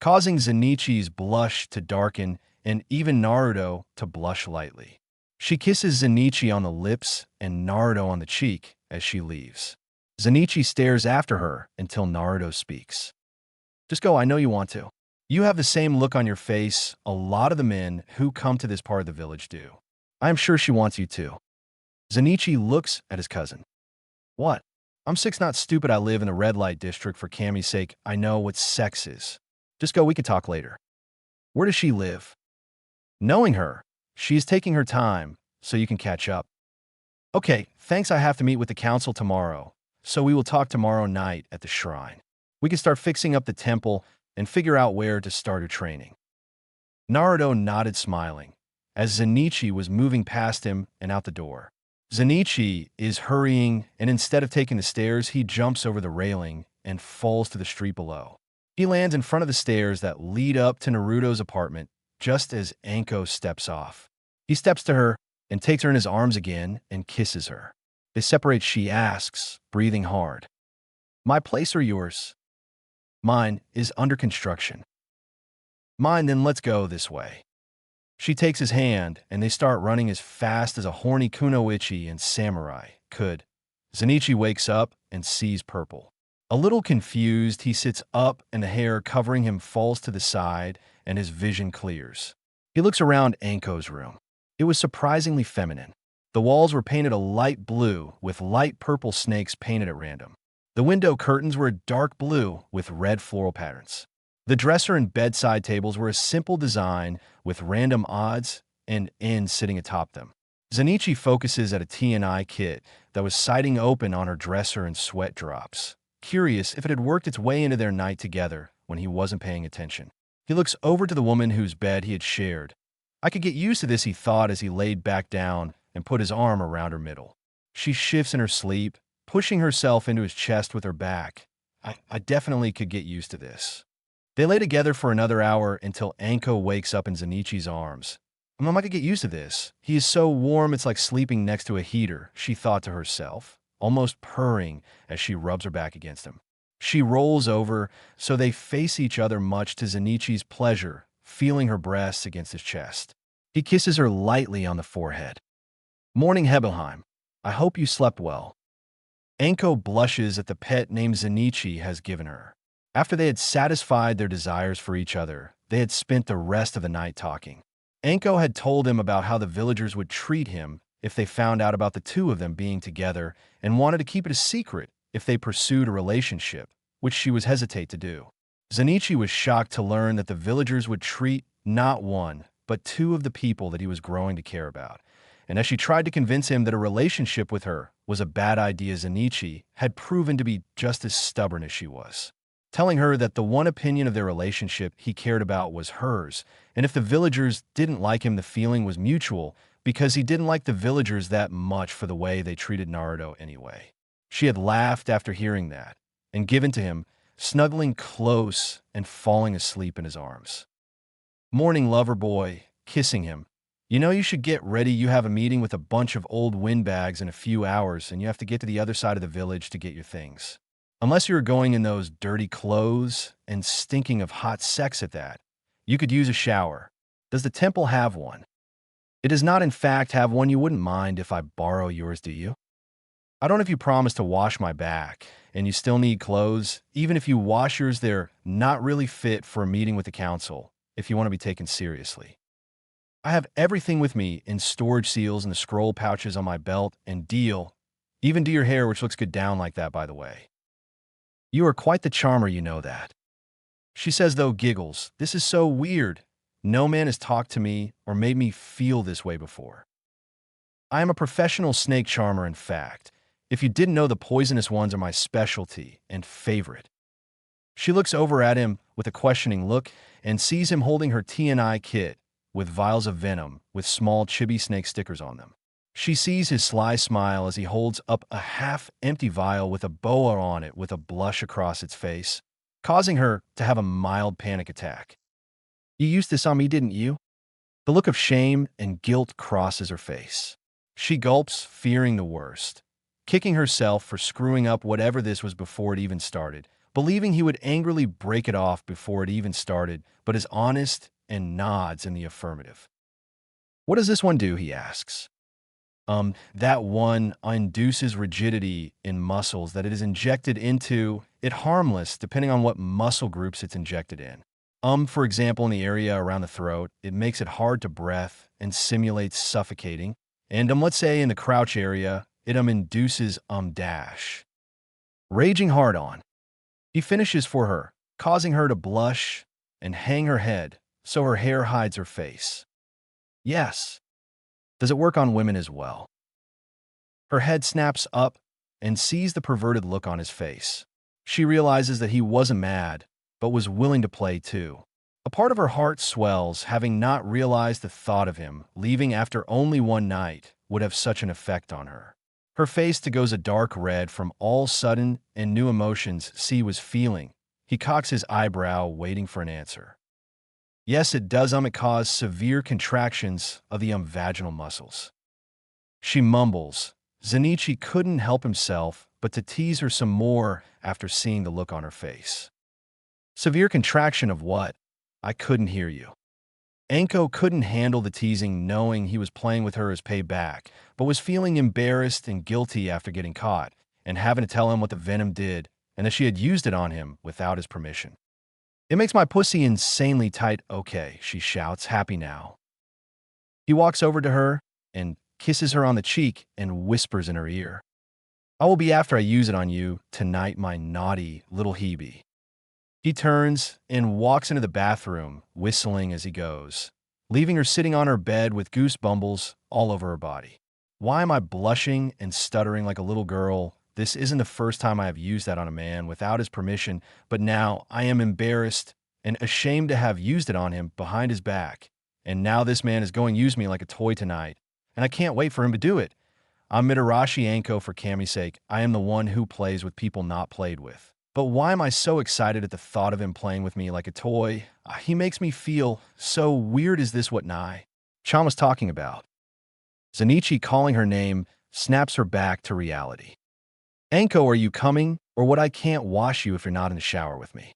Causing Zenichi's blush to darken and even Naruto to blush lightly. She kisses Zenichi on the lips and Naruto on the cheek as she leaves. Zenichi stares after her until Naruto speaks. Just go, I know you want to. You have the same look on your face a lot of the men who come to this part of the village do. I am sure she wants you too. Zenichi looks at his cousin. What? I'm 6, not stupid. I live in the red light district for Cammy's sake. I know what sex is. Just go, we can talk later. Where does she live? Knowing her, she is taking her time, so you can catch up. Okay, thanks. I have to meet with the council tomorrow, so we will talk tomorrow night at the shrine. We can start fixing up the temple and figure out where to start her training. Naruto nodded, smiling, as Zenichi was moving past him and out the door. Zenichi is hurrying, and instead of taking the stairs, he jumps over the railing and falls to the street below. He lands in front of the stairs that lead up to Naruto's apartment just as Anko steps off. He steps to her and takes her in his arms again and kisses her. They separate. She asks, breathing hard, "My place or yours?" "Mine is under construction." "Mine, then let's go this way." She takes his hand, and they start running as fast as a horny kunoichi and samurai could. Zenichi wakes up and sees purple. A little confused, he sits up, and the hair covering him falls to the side, and his vision clears. He looks around Anko's room. It was surprisingly feminine. The walls were painted a light blue with light purple snakes painted at random. The window curtains were a dark blue with red floral patterns. The dresser and bedside tables were a simple design with random odds and ends sitting atop them. Zanichi focuses at a T&I kit that was siding open on her dresser and sweat drops, curious if it had worked its way into their night together when he wasn't paying attention. He looks over to the woman whose bed he had shared. I could get used to this, he thought as he laid back down and put his arm around her middle. She shifts in her sleep, pushing herself into his chest with her back. I definitely could get used to this. They lay together for another hour until Anko wakes up in Zanichi's arms. I could get used to this. He is so warm it's like sleeping next to a heater, she thought to herself, almost purring as she rubs her back against him. She rolls over, so they face each other much to Zanichi's pleasure, feeling her breasts against his chest. He kisses her lightly on the forehead. Morning, Hebelheim. I hope you slept well. Anko blushes at the pet name Zanichi has given her. After they had satisfied their desires for each other, they had spent the rest of the night talking. Anko had told him about how the villagers would treat him if they found out about the two of them being together and wanted to keep it a secret if they pursued a relationship, which she was hesitate to do. Zanichi was shocked to learn that the villagers would treat not one, but two of the people that he was growing to care about. And as she tried to convince him that a relationship with her was a bad idea, Zanichi had proven to be just as stubborn as she was, telling her that the one opinion of their relationship he cared about was hers, and if the villagers didn't like him, the feeling was mutual, because he didn't like the villagers that much for the way they treated Naruto anyway. She had laughed after hearing that, and given to him, snuggling close and falling asleep in his arms. Morning, lover boy, kissing him. You know you should get ready, you have a meeting with a bunch of old windbags in a few hours, and you have to get to the other side of the village to get your things. Unless you're going in those dirty clothes and stinking of hot sex at that, you could use a shower. Does the temple have one? It does not in fact have one. You wouldn't mind if I borrow yours, do you? I don't know if you promised to wash my back, and you still need clothes. Even if you wash yours, they're not really fit for a meeting with the council, if you want to be taken seriously. I have everything with me in storage seals and the scroll pouches on my belt, and deal. Even do your hair, which looks good down like that, by the way. You are quite the charmer, you know that. She says, though, giggles. This is so weird. No man has talked to me or made me feel this way before. I am a professional snake charmer, in fact. If you didn't know, the poisonous ones are my specialty and favorite. She looks over at him with a questioning look and sees him holding her T&I kit with vials of venom with small chibi snake stickers on them. She sees his sly smile as he holds up a half-empty vial with a boa on it with a blush across its face, causing her to have a mild panic attack. You used this on me, didn't you? The look of shame and guilt crosses her face. She gulps, fearing the worst, kicking herself for screwing up whatever this was before it even started, believing he would angrily break it off before it even started, but is honest and nods in the affirmative. What does this one do, he asks. That one induces rigidity in muscles that it is injected into. It harmless depending on what muscle groups it's injected in. For example, in the area around the throat, it makes it hard to breathe and simulates suffocating. And let's say in the crouch area, it induces dash. Raging hard on. He finishes for her, causing her to blush and hang her head so her hair hides her face. Yes. Does it work on women as well? Her head snaps up and sees the perverted look on his face. She realizes that he wasn't mad, but was willing to play too. A part of her heart swells, having not realized the thought of him leaving after only one night would have such an effect on her. Her face goes a dark red from all sudden and new emotions C was feeling. He cocks his eyebrow, waiting for an answer. Yes, it does. It causes severe contractions of the vaginal muscles. She mumbles. Zanichi couldn't help himself but to tease her some more after seeing the look on her face. Severe contraction of what? I couldn't hear you. Anko couldn't handle the teasing, knowing he was playing with her as payback, but was feeling embarrassed and guilty after getting caught and having to tell him what the venom did and that she had used it on him without his permission. It makes my pussy insanely tight. Okay, she shouts, happy now. He walks over to her and kisses her on the cheek and whispers in her ear. I will be after I use it on you tonight, my naughty little Hebe. He turns and walks into the bathroom, whistling as he goes, leaving her sitting on her bed with goose bumbles all over her body. Why am I blushing and stuttering like a little girl? This isn't the first time I have used that on a man without his permission, but now I am embarrassed and ashamed to have used it on him behind his back. And now this man is going to use me like a toy tonight, and I can't wait for him to do it. I'm Mitarashi Anko for Kami's sake. I am the one who plays with people not played with. But why am I so excited at the thought of him playing with me like a toy? He makes me feel so weird. Is this what Chan was talking about? Zenichi, calling her name, snaps her back to reality. Anko, are you coming? Or what? I can't wash you if you're not in the shower with me.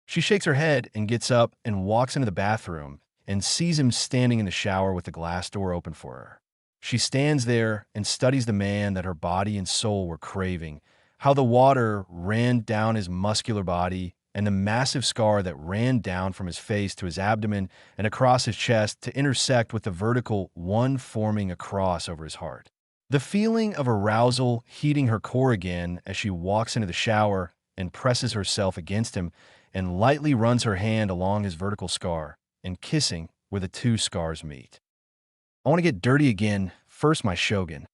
She shakes her head and gets up and walks into the bathroom and sees him standing in the shower with the glass door open for her. She stands there and studies the man that her body and soul were craving, how the water ran down his muscular body and the massive scar that ran down from his face to his abdomen and across his chest to intersect with the vertical one forming a cross over his heart. The feeling of arousal heating her core again as she walks into the shower and presses herself against him and lightly runs her hand along his vertical scar and kissing where the two scars meet. I want to get dirty again, first my shogun.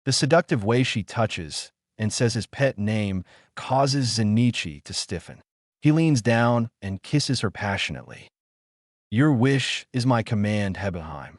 The seductive way she touches and says his pet name causes Zenichi to stiffen. He leans down and kisses her passionately. Your wish is my command, Hebeheim.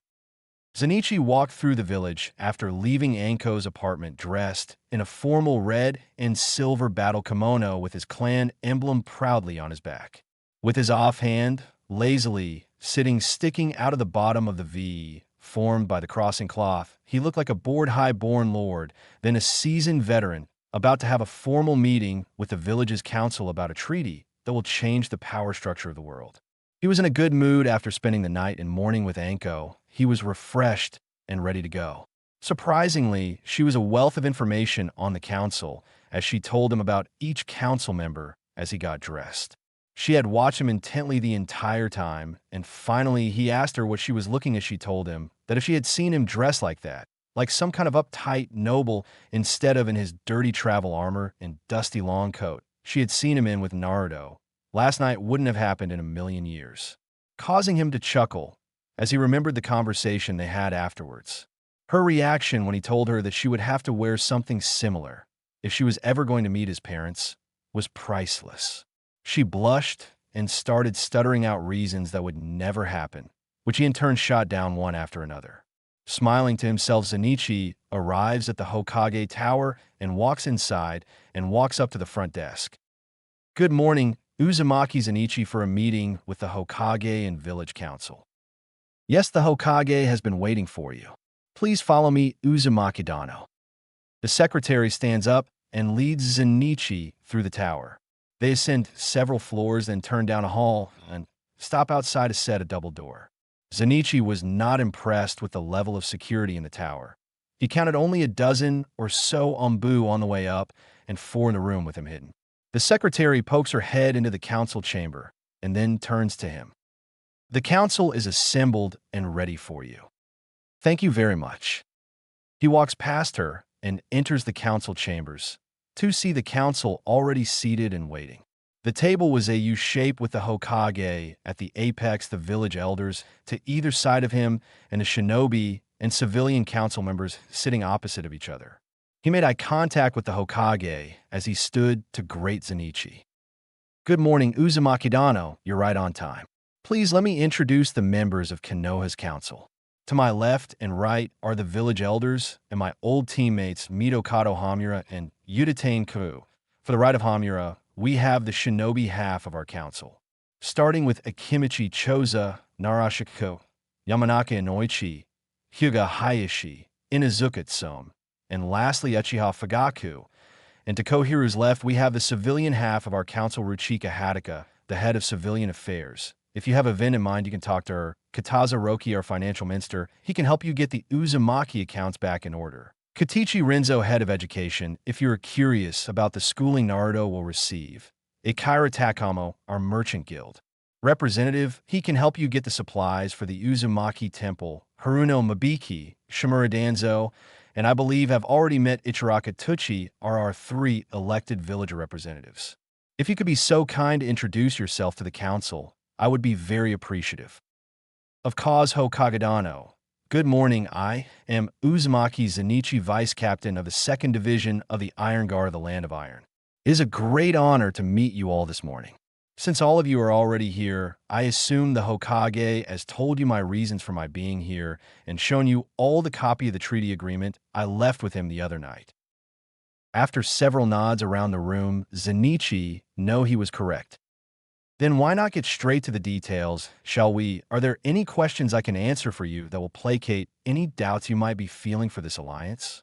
Zenichi walked through the village after leaving Anko's apartment dressed in a formal red and silver battle kimono with his clan emblem proudly on his back. With his offhand, lazily sticking out of the bottom of the V formed by the crossing cloth, he looked like a bored high-born lord, then a seasoned veteran, about to have a formal meeting with the village's council about a treaty that will change the power structure of the world. He was in a good mood after spending the night and morning with Anko. He was refreshed and ready to go. Surprisingly, she was a wealth of information on the council as she told him about each council member as he got dressed. She had watched him intently the entire time, and finally he asked her what she was looking as she told him that if she had seen him dressed like that, like some kind of uptight noble instead of in his dirty travel armor and dusty long coat she had seen him in with Naruto, last night wouldn't have happened in a million years, causing him to chuckle as he remembered the conversation they had afterwards. Her reaction when he told her that she would have to wear something similar if she was ever going to meet his parents was priceless. She blushed and started stuttering out reasons that would never happen, which he in turn shot down one after another. Smiling to himself, Zenichi arrives at the Hokage Tower and walks inside and walks up to the front desk. Good morning, Uzumaki Zenichi, for a meeting with the Hokage and Village Council. Yes, the Hokage has been waiting for you. Please follow me, Uzumaki Dano. The secretary stands up and leads Zenichi through the tower. They ascend several floors, then turn down a hall and stop outside a set of double door. Zenichi was not impressed with the level of security in the tower. He counted only a dozen or so ombu on the way up and 4 in the room with him hidden. The secretary pokes her head into the council chamber and then turns to him. The council is assembled and ready for you. Thank you very much. He walks past her and enters the council chambers to see the council already seated and waiting. The table was a U shape with the Hokage at the apex, the village elders to either side of him, and the shinobi and civilian council members sitting opposite of each other. He made eye contact with the Hokage as he stood to greet Zenichi. Good morning, Uzumaki Dano. You're right on time. Please let me introduce the members of Konoha's council. To my left and right are the village elders and my old teammates Mitokado Hamura and Yuditane Ku. For the right of Hamura, we have the shinobi half of our council, starting with Akimichi Choza, Narashiko, Yamanaka Inoichi, Hyuga Hayashi, Inazuka Tsom, and lastly Uchiha Fugaku. And to Kohiru's left, we have the civilian half of our council, Ruchika Hataka, the head of civilian affairs. If you have a event in mind, you can talk to her. Kataza Roki, our financial minister, he can help you get the Uzumaki accounts back in order. Katichi Renzo, head of education, if you're curious about the schooling Naruto will receive. Ikaira Takamo, our merchant guild representative, he can help you get the supplies for the Uzumaki temple. Haruno Mabiki, Shimura Danzo, and I believe have already met Ichiraka Tucci, are our 3 elected villager representatives. If you could be so kind to introduce yourself to the council, I would be very appreciative. Of Kazuho Kagadano. Good morning, I am Uzumaki Zenichi, Vice Captain of the 2nd Division of the Iron Guard of the Land of Iron. It is a great honor to meet you all this morning. Since all of you are already here, I assume the Hokage has told you my reasons for my being here and shown you all the copy of the treaty agreement I left with him the other night. After several nods around the room, Zenichi knew he was correct. Then why not get straight to the details, shall we? Are there any questions I can answer for you that will placate any doubts you might be feeling for this alliance?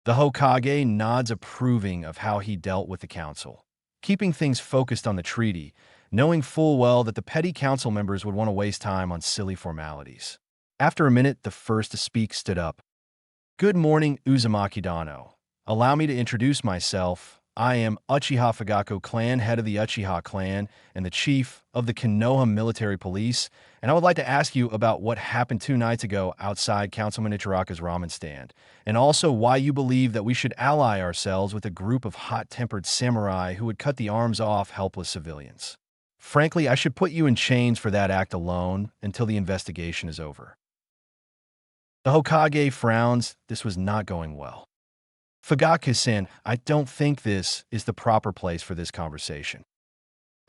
The Hokage nods approving of how he dealt with the council, keeping things focused on the treaty, knowing full well that the petty council members would want to waste time on silly formalities. After a minute, the first to speak stood up. Good morning, Uzumaki Dano. Allow me to introduce myself. I am Uchiha Fugaku clan, head of the Uchiha clan, and the chief of the Konoha military police, and I would like to ask you about what happened 2 nights ago outside Councilman Ichiraka's ramen stand, and also why you believe that we should ally ourselves with a group of hot-tempered samurai who would cut the arms off helpless civilians. Frankly, I should put you in chains for that act alone until the investigation is over. The Hokage frowns. This was not going well. Fugaku-san, I don't think this is the proper place for this conversation.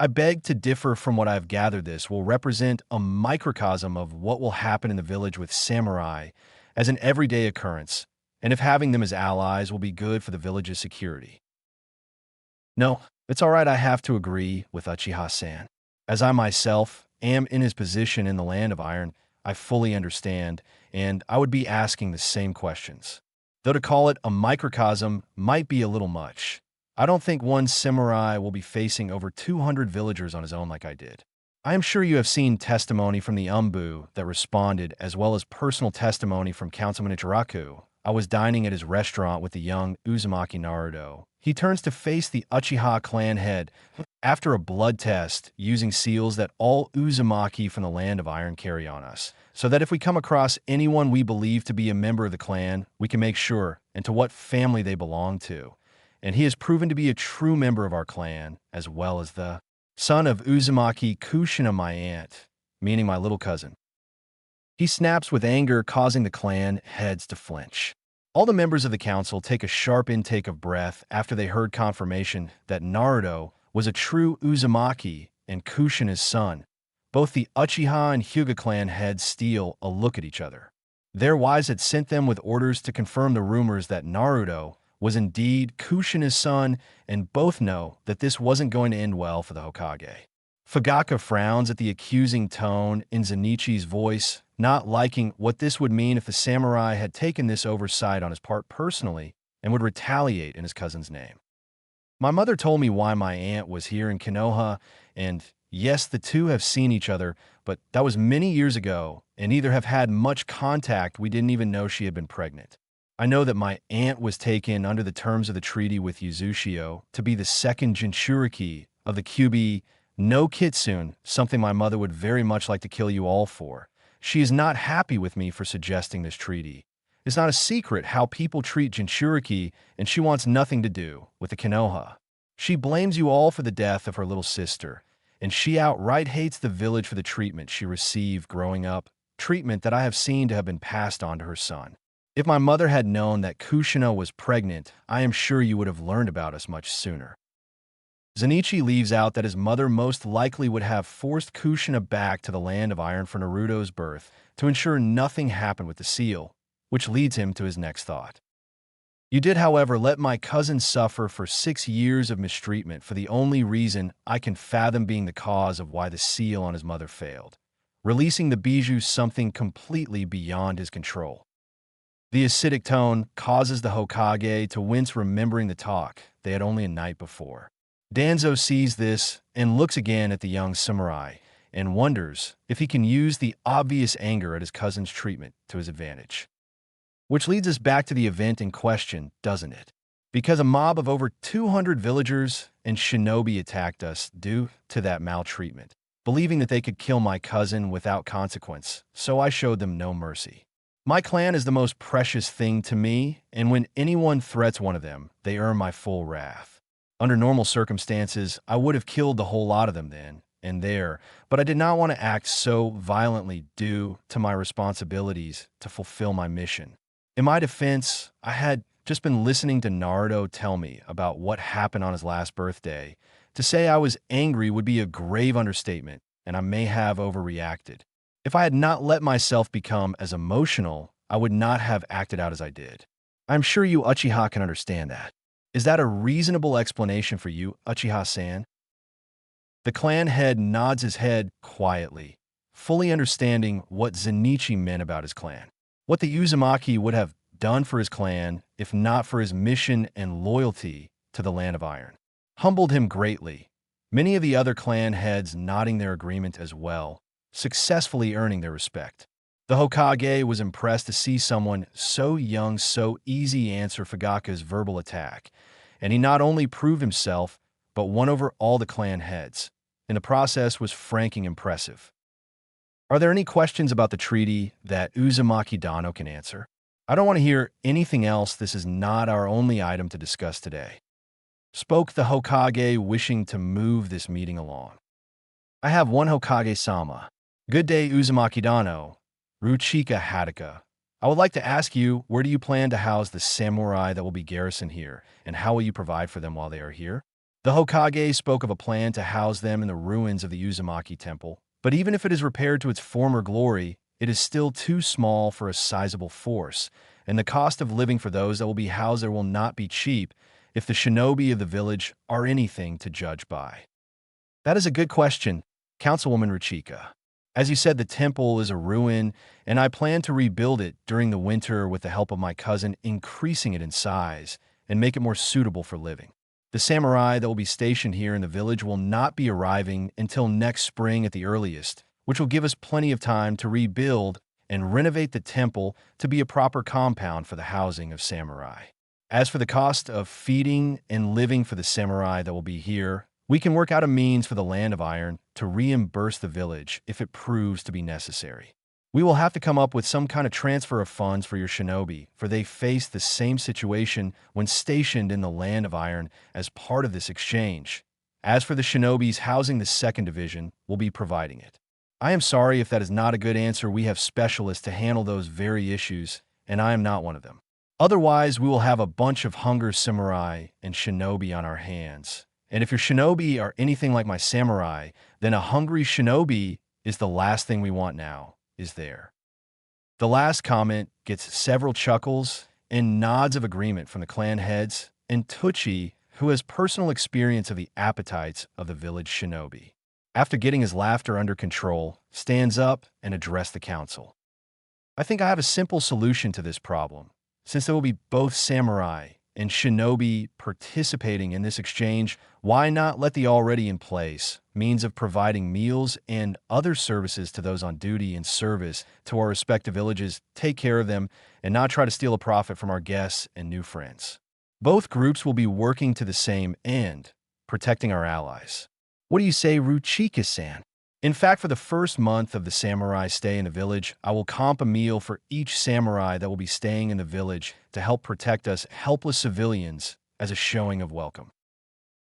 I beg to differ from what I've gathered. This will represent a microcosm of what will happen in the village with samurai as an everyday occurrence, and if having them as allies will be good for the village's security. No, it's all right, I have to agree with Uchiha-san. As I myself am in his position in the Land of Iron, I fully understand, and I would be asking the same questions. Though to call it a microcosm might be a little much. I don't think one samurai will be facing over 200 villagers on his own like I did. I am sure you have seen testimony from the Umbu that responded, as well as personal testimony from Councilman Ichiraku. I was dining at his restaurant with the young Uzumaki Naruto. He turns to face the Uchiha clan head after a blood test using seals that all Uzumaki from the Land of Iron carry on us, so that if we come across anyone we believe to be a member of the clan, we can make sure and to what family they belong to. And he has proven to be a true member of our clan, as well as the son of Uzumaki Kushina, my aunt, meaning my little cousin. He snaps with anger, causing the clan heads to flinch. All the members of the council take a sharp intake of breath after they heard confirmation that Naruto was a true Uzumaki and Kushina's son. Both the Uchiha and Hyuga clan heads steal a look at each other. Their wives had sent them with orders to confirm the rumors that Naruto was indeed Kushina's son, and both know that this wasn't going to end well for the Hokage. Fugaku frowns at the accusing tone in Zenichi's voice, not liking what this would mean if the samurai had taken this oversight on his part personally and would retaliate in his cousin's name. My mother told me why my aunt was here in Konoha, and yes, the two have seen each other, but that was many years ago, and neither have had much contact. We didn't even know she had been pregnant. I know that my aunt was taken under the terms of the treaty with Yuzushio to be the 2nd Jinchuriki of the Kyubi no Kitsune, something my mother would very much like to kill you all for. She is not happy with me for suggesting this treaty. It's not a secret how people treat Jinchuriki, and she wants nothing to do with the Konoha. She blames you all for the death of her little sister, and she outright hates the village for the treatment she received growing up, treatment that I have seen to have been passed on to her son. If my mother had known that Kushina was pregnant, I am sure you would have learned about us much sooner. Zenichi leaves out that his mother most likely would have forced Kushina back to the Land of Iron for Naruto's birth to ensure nothing happened with the seal, which leads him to his next thought. You did, however, let my cousin suffer for 6 years of mistreatment for the only reason I can fathom being the cause of why the seal on his mother failed, releasing the bijou something completely beyond his control. The acidic tone causes the Hokage to wince, remembering the talk they had only a night before. Danzo sees this and looks again at the young samurai and wonders if he can use the obvious anger at his cousin's treatment to his advantage. Which leads us back to the event in question, doesn't it? Because a mob of over 200 villagers and shinobi attacked us due to that maltreatment, believing that they could kill my cousin without consequence, so I showed them no mercy. My clan is the most precious thing to me, and when anyone threats one of them, they earn my full wrath. Under normal circumstances, I would have killed the whole lot of them then and there, but I did not want to act so violently due to my responsibilities to fulfill my mission. In my defense, I had just been listening to Naruto tell me about what happened on his last birthday. To say I was angry would be a grave understatement, and I may have overreacted. If I had not let myself become as emotional, I would not have acted out as I did. I'm sure you Uchiha can understand that. Is that a reasonable explanation for you, Uchiha-san? The clan head nods his head quietly, fully understanding what Zenichi meant about his clan. What the Uzumaki would have done for his clan, if not for his mission and loyalty to the Land of Iron, humbled him greatly. Many of the other clan heads nodding their agreement as well, successfully earning their respect. The Hokage was impressed to see someone so young so easy answer Fugaka's verbal attack, and he not only proved himself, but won over all the clan heads. In the process was franking impressive. Are there any questions about the treaty that Uzumaki Dano can answer? I don't want to hear anything else. This is not our only item to discuss today. Spoke the Hokage, wishing to move this meeting along. I have one Hokage-sama. Good day, Uzumaki Dano. Ruchika Hataka. I would like to ask you, where do you plan to house the samurai that will be garrisoned here, and how will you provide for them while they are here? The Hokage spoke of a plan to house them in the ruins of the Uzumaki Temple, but even if it is repaired to its former glory, it is still too small for a sizable force, and the cost of living for those that will be housed there will not be cheap if the shinobi of the village are anything to judge by. That is a good question, Councilwoman Ruchika. As you said, the temple is a ruin, and I plan to rebuild it during the winter with the help of my cousin, increasing it in size and make it more suitable for living. The samurai that will be stationed here in the village will not be arriving until next spring at the earliest, which will give us plenty of time to rebuild and renovate the temple to be a proper compound for the housing of samurai. As for the cost of feeding and living for the samurai that will be here, we can work out a means for the Land of Iron to reimburse the village if it proves to be necessary. We will have to come up with some kind of transfer of funds for your shinobi, for they face the same situation when stationed in the Land of Iron as part of this exchange. As for the shinobis housing the 2nd Division, we'll be providing it. I am sorry if that is not a good answer. We have specialists to handle those very issues, and I am not one of them. Otherwise, we will have a bunch of hunger samurai and shinobi on our hands. And if your shinobi are anything like my samurai, then a hungry shinobi is the last thing we want now, is there? The last comment gets several chuckles and nods of agreement from the clan heads, and Tucci, who has personal experience of the appetites of the village shinobi. After getting his laughter under control, stands up and addresses the council. I think I have a simple solution to this problem. Since there will be both samurai and shinobi participating in this exchange, why not let the already in place means of providing meals and other services to those on duty and service to our respective villages take care of them and not try to steal a profit from our guests and new friends? Both groups will be working to the same end, protecting our allies. What do you say, Ruchika-san? In fact, for the first month of the samurai stay in the village, I will comp a meal for each samurai that will be staying in the village to help protect us helpless civilians as a showing of welcome.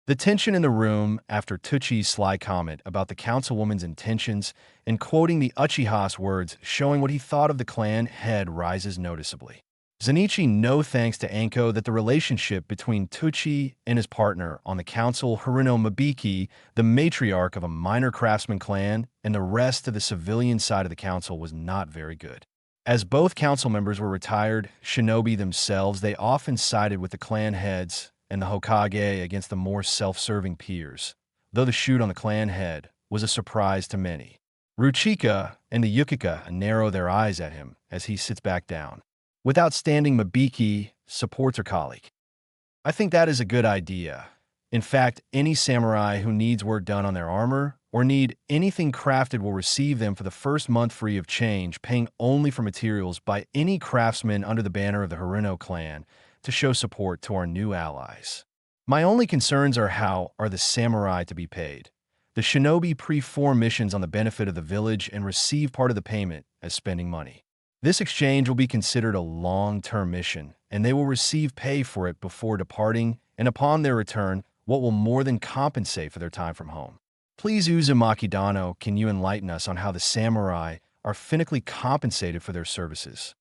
The tension in the room after Tucci's sly comment about the councilwoman's intentions and quoting the Uchiha's words showing what he thought of the clan head rises noticeably. Zenichi no thanks to Anko that the relationship between Tucci and his partner on the council, Haruno Mabiki, the matriarch of a minor craftsman clan, and the rest of the civilian side of the council was not very good. As both council members were retired shinobi themselves, they often sided with the clan heads and the Hokage against the more self-serving peers, though the shoot on the clan head was a surprise to many. Ruchika and the Yukika narrow their eyes at him as he sits back down. Without standing, Mabiki supports her colleague. I think that is a good idea. In fact, any samurai who needs work done on their armor or need anything crafted will receive them for the first month free of change, paying only for materials by any craftsman under the banner of the Haruno clan to show support to our new allies. My only concerns are how are the samurai to be paid. The shinobi perform missions on the benefit of the village and receive part of the payment as spending money. This exchange will be considered a long-term mission, and they will receive pay for it before departing, and upon their return, what will more than compensate for their time from home. Please, Uzumaki Dano, can you enlighten us on how the samurai are financially compensated for their services?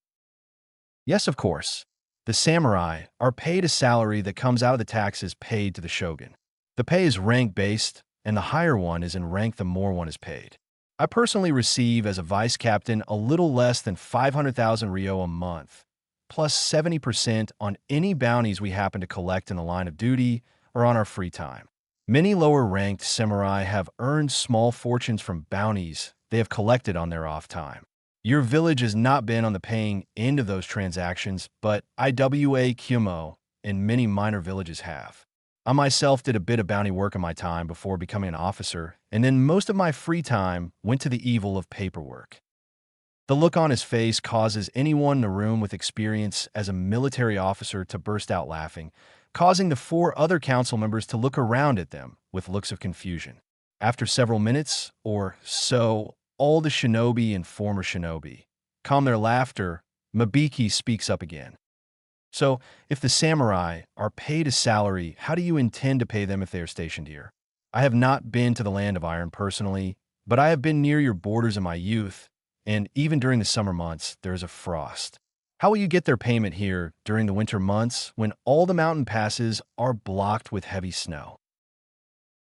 Yes, of course. The samurai are paid a salary that comes out of the taxes paid to the shogun. The pay is rank-based, and the higher one is in rank the more one is paid. I personally receive, as a vice captain, a little less than 500,000 ryo a month, plus 70% on any bounties we happen to collect in the line of duty or on our free time. Many lower-ranked samurai have earned small fortunes from bounties they have collected on their off time. Your village has not been on the paying end of those transactions, but Iwa Kumo and many minor villages have. I myself did a bit of bounty work in my time before becoming an officer, and then most of my free time went to the evil of paperwork. The look on his face causes anyone in the room with experience as a military officer to burst out laughing, causing the four other council members to look around at them with looks of confusion. After several minutes, or so, all the shinobi and former shinobi calm their laughter. Mabiki speaks up again. So, if the samurai are paid a salary, how do you intend to pay them if they are stationed here? I have not been to the Land of Iron personally, but I have been near your borders in my youth, and even during the summer months, there is a frost. How will you get their payment here during the winter months when all the mountain passes are blocked with heavy snow?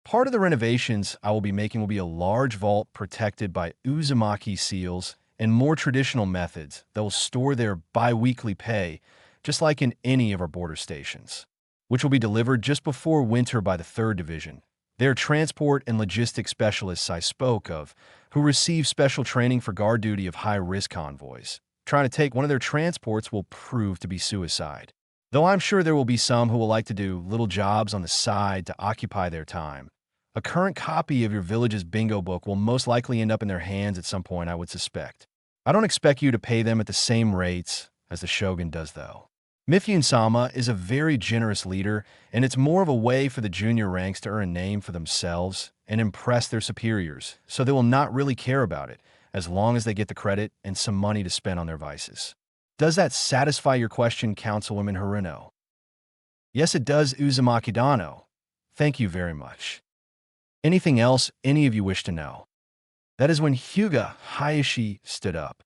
Part of the renovations I will be making will be a large vault protected by Uzumaki seals and more traditional methods that will store their bi-weekly pay, just like in any of our border stations, which will be delivered just before winter by the 3rd Division. They are transport and logistics specialists I spoke of, who receive special training for guard duty of high-risk convoys. Trying to take one of their transports will prove to be suicide. Though I'm sure there will be some who will like to do little jobs on the side to occupy their time. A current copy of your village's bingo book will most likely end up in their hands at some point, I would suspect. I don't expect you to pay them at the same rates as the shogun does, though. Mifune-sama is a very generous leader, and it's more of a way for the junior ranks to earn a name for themselves and impress their superiors, so they will not really care about it, as long as they get the credit and some money to spend on their vices. Does that satisfy your question, Councilwoman Haruno? Yes, it does, Uzumaki Dano. Thank you very much. Anything else any of you wish to know? That is when Hyuga Hayashi stood up.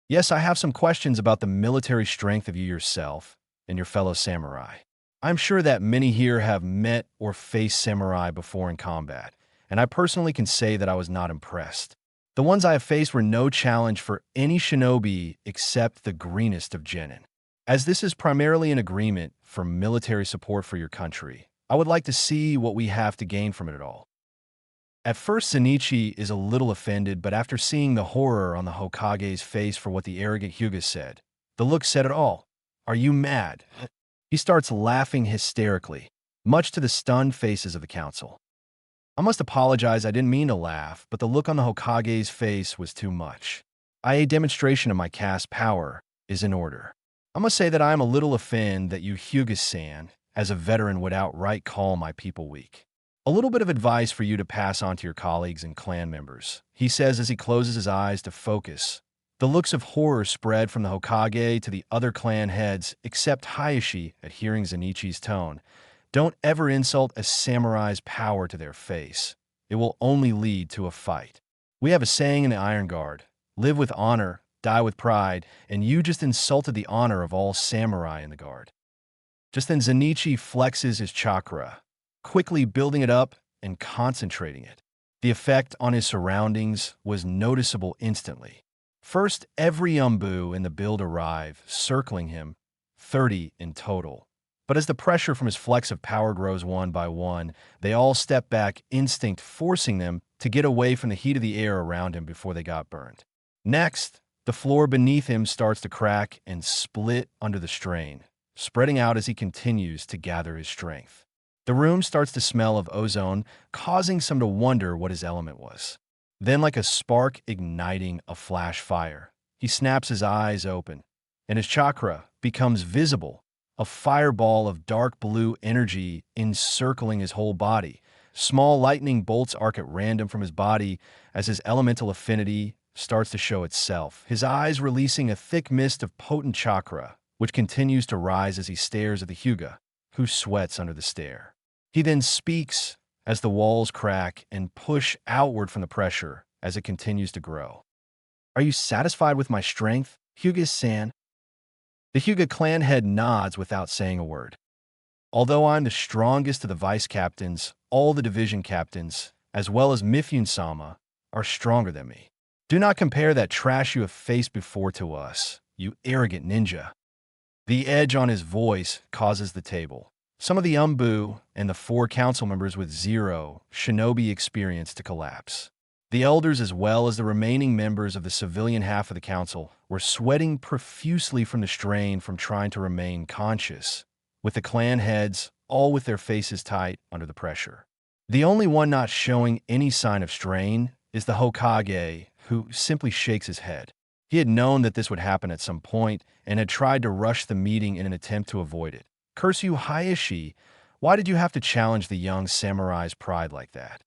Yes, I have some questions about the military strength of you yourself and your fellow samurai. I'm sure that many here have met or faced samurai before in combat, and I personally can say that I was not impressed. The ones I have faced were no challenge for any shinobi except the greenest of genin. As this is primarily an agreement for military support for your country, I would like to see what we have to gain from it all. At first, Zenichi is a little offended, but after seeing the horror on the Hokage's face for what the arrogant Hyuga said, the look said it all. Are you mad? He starts laughing hysterically, much to the stunned faces of the council. I must apologize, I didn't mean to laugh, but the look on the Hokage's face was too much. A demonstration of my caste power is in order. I must say that I am a little offended that you Hyuga-san, as a veteran, would outright call my people weak. A little bit of advice for you to pass on to your colleagues and clan members, he says as he closes his eyes to focus. The looks of horror spread from the Hokage to the other clan heads, except Hayashi at hearing Zenichi's tone. Don't ever insult a samurai's power to their face. It will only lead to a fight. We have a saying in the Iron Guard, live with honor, die with pride, and you just insulted the honor of all samurai in the guard. Just then Zenichi flexes his chakra, quickly building it up and concentrating it. The effect on his surroundings was noticeable instantly. First, every Umbu in the build arrive, circling him, 30 in total. But as the pressure from his flex of power grows one by one, they all step back, instinct forcing them to get away from the heat of the air around him before they got burned. Next, the floor beneath him starts to crack and split under the strain, spreading out as he continues to gather his strength. The room starts to smell of ozone, causing some to wonder what his element was. Then, like a spark igniting a flash fire, he snaps his eyes open, and his chakra becomes visible, a fireball of dark blue energy encircling his whole body. Small lightning bolts arc at random from his body as his elemental affinity starts to show itself, his eyes releasing a thick mist of potent chakra, which continues to rise as he stares at the Hyuga, who sweats under the stare. He then speaks as the walls crack and push outward from the pressure as it continues to grow. Are you satisfied with my strength, Hyuga-san? The Hyuga clan head nods without saying a word. Although I'm the strongest of the vice captains, all the division captains, as well as Mifune-sama, are stronger than me. Do not compare that trash you have faced before to us, you arrogant ninja. The edge on his voice causes the table. Some of the Umbu and the 4 council members with 0 shinobi experience to collapse. The elders, as well as the remaining members of the civilian half of the council, were sweating profusely from the strain from trying to remain conscious, with the clan heads all with their faces tight under the pressure. The only one not showing any sign of strain is the Hokage, who simply shakes his head. He had known that this would happen at some point and had tried to rush the meeting in an attempt to avoid it. Curse you, Hayashi, why did you have to challenge the young samurai's pride like that?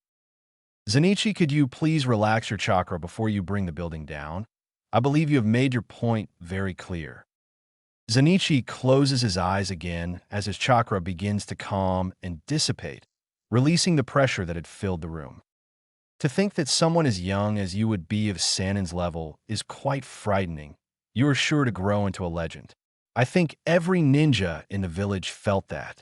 Zenichi, could you please relax your chakra before you bring the building down? I believe you have made your point very clear. Zenichi closes his eyes again as his chakra begins to calm and dissipate, releasing the pressure that had filled the room. To think that someone as young as you would be of Sanin's level is quite frightening. You are sure to grow into a legend. I think every ninja in the village felt that.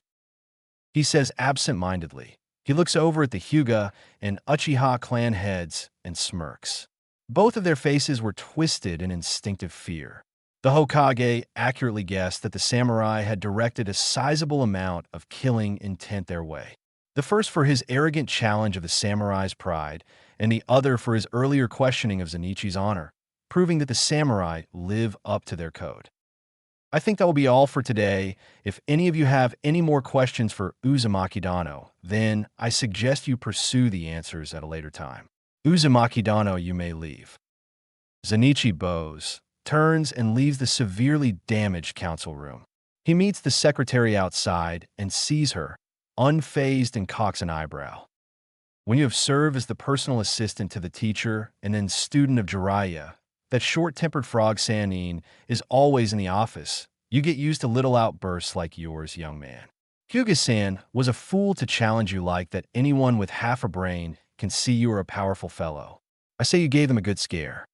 He says absent-mindedly. He looks over at the Hyuga and Uchiha clan heads and smirks. Both of their faces were twisted in instinctive fear. The Hokage accurately guessed that the samurai had directed a sizable amount of killing intent their way. The first for his arrogant challenge of the samurai's pride, and the other for his earlier questioning of Zenichi's honor, proving that the samurai live up to their code. I think that will be all for today. If any of you have any more questions for Uzumaki Dano, then I suggest you pursue the answers at a later time. Uzumaki Dano, you may leave. Zenichi bows, turns, and leaves the severely damaged council room. He meets the secretary outside and sees her, unfazed, and cocks an eyebrow. When you have served as the personal assistant to the teacher and then student of Jiraiya, that short-tempered frog Sanin is always in the office. You get used to little outbursts like yours, young man. Hyuga-san was a fool to challenge you like that. Anyone with half a brain can see you are a powerful fellow. I say you gave them a good scare.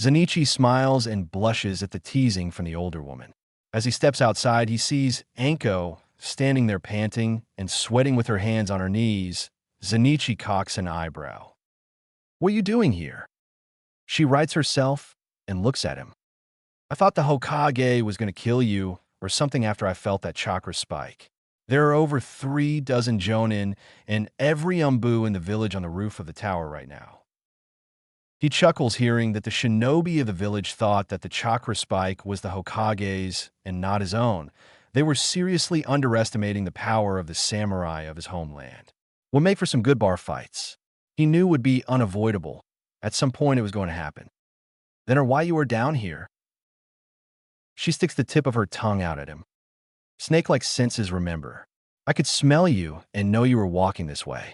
Zenichi smiles and blushes at the teasing from the older woman. As he steps outside, he sees Anko standing there panting and sweating with her hands on her knees. Zenichi cocks an eyebrow. What are you doing here? She rights herself and looks at him. I thought the Hokage was going to kill you or something after I felt that chakra spike. There are over 3 dozen Jonin and every Umbu in the village on the roof of the tower right now. He chuckles hearing that the shinobi of the village thought that the chakra spike was the Hokage's and not his own. They were seriously underestimating the power of the samurai of his homeland. Would make for some good bar fights. He knew would be unavoidable. At some point it was going to happen. Then or why you are down here? She sticks the tip of her tongue out at him. Snake-like senses remember. I could smell you and know you were walking this way.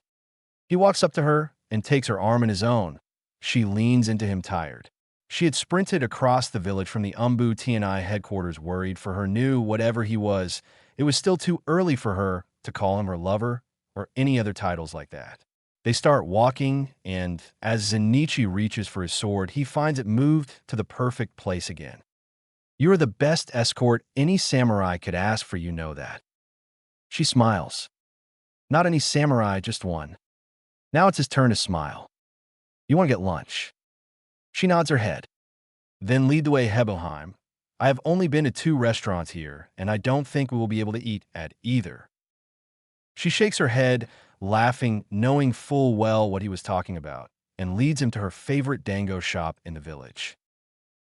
He walks up to her and takes her arm in his own. She leans into him tired. She had sprinted across the village from the Umbu TNI headquarters worried for her new whatever he was. It was still too early for her to call him her lover or any other titles like that. They start walking, and as Zenichi reaches for his sword, he finds it moved to the perfect place again. You are the best escort any samurai could ask for, you know that. She smiles. Not any samurai, just one. Now it's his turn to smile. You want to get lunch? She nods her head. Then lead the way, Heboheim. I have only been to 2 restaurants here, and I don't think we will be able to eat at either. She shakes her head, laughing, knowing full well what he was talking about, and leads him to her favorite dango shop in the village.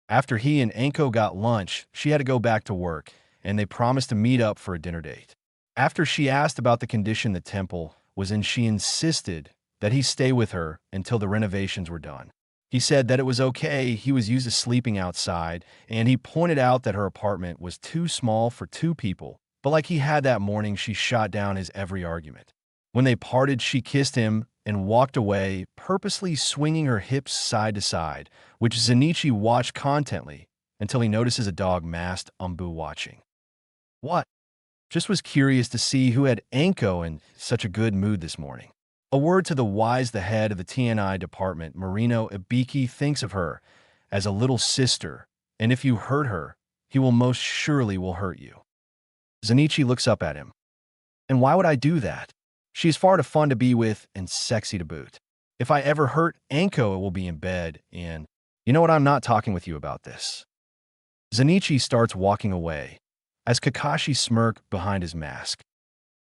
After he and Anko got lunch, she had to go back to work, and they promised to meet up for a dinner date. After she asked about the condition the temple was in, she insisted that he stay with her until the renovations were done. He said that it was okay, he was used to sleeping outside, and he pointed out that her apartment was too small for 2 people, but like he had that morning, she shot down his every argument. When they parted, she kissed him and walked away, purposely swinging her hips side to side, which Zenichi watched contently until he notices a dog masked Umbu watching. What? Just was curious to see who had Anko in such a good mood this morning. A word to the head of the TNI department, Marino Ibiki thinks of her as a little sister, and if you hurt her, he will most surely will hurt you. Zenichi looks up at him. And why would I do that? She is far too fun to be with and sexy to boot. If I ever hurt Anko, it will be in bed, and you know what, I'm not talking with you about this. Zenichi starts walking away, as Kakashi smirks behind his mask.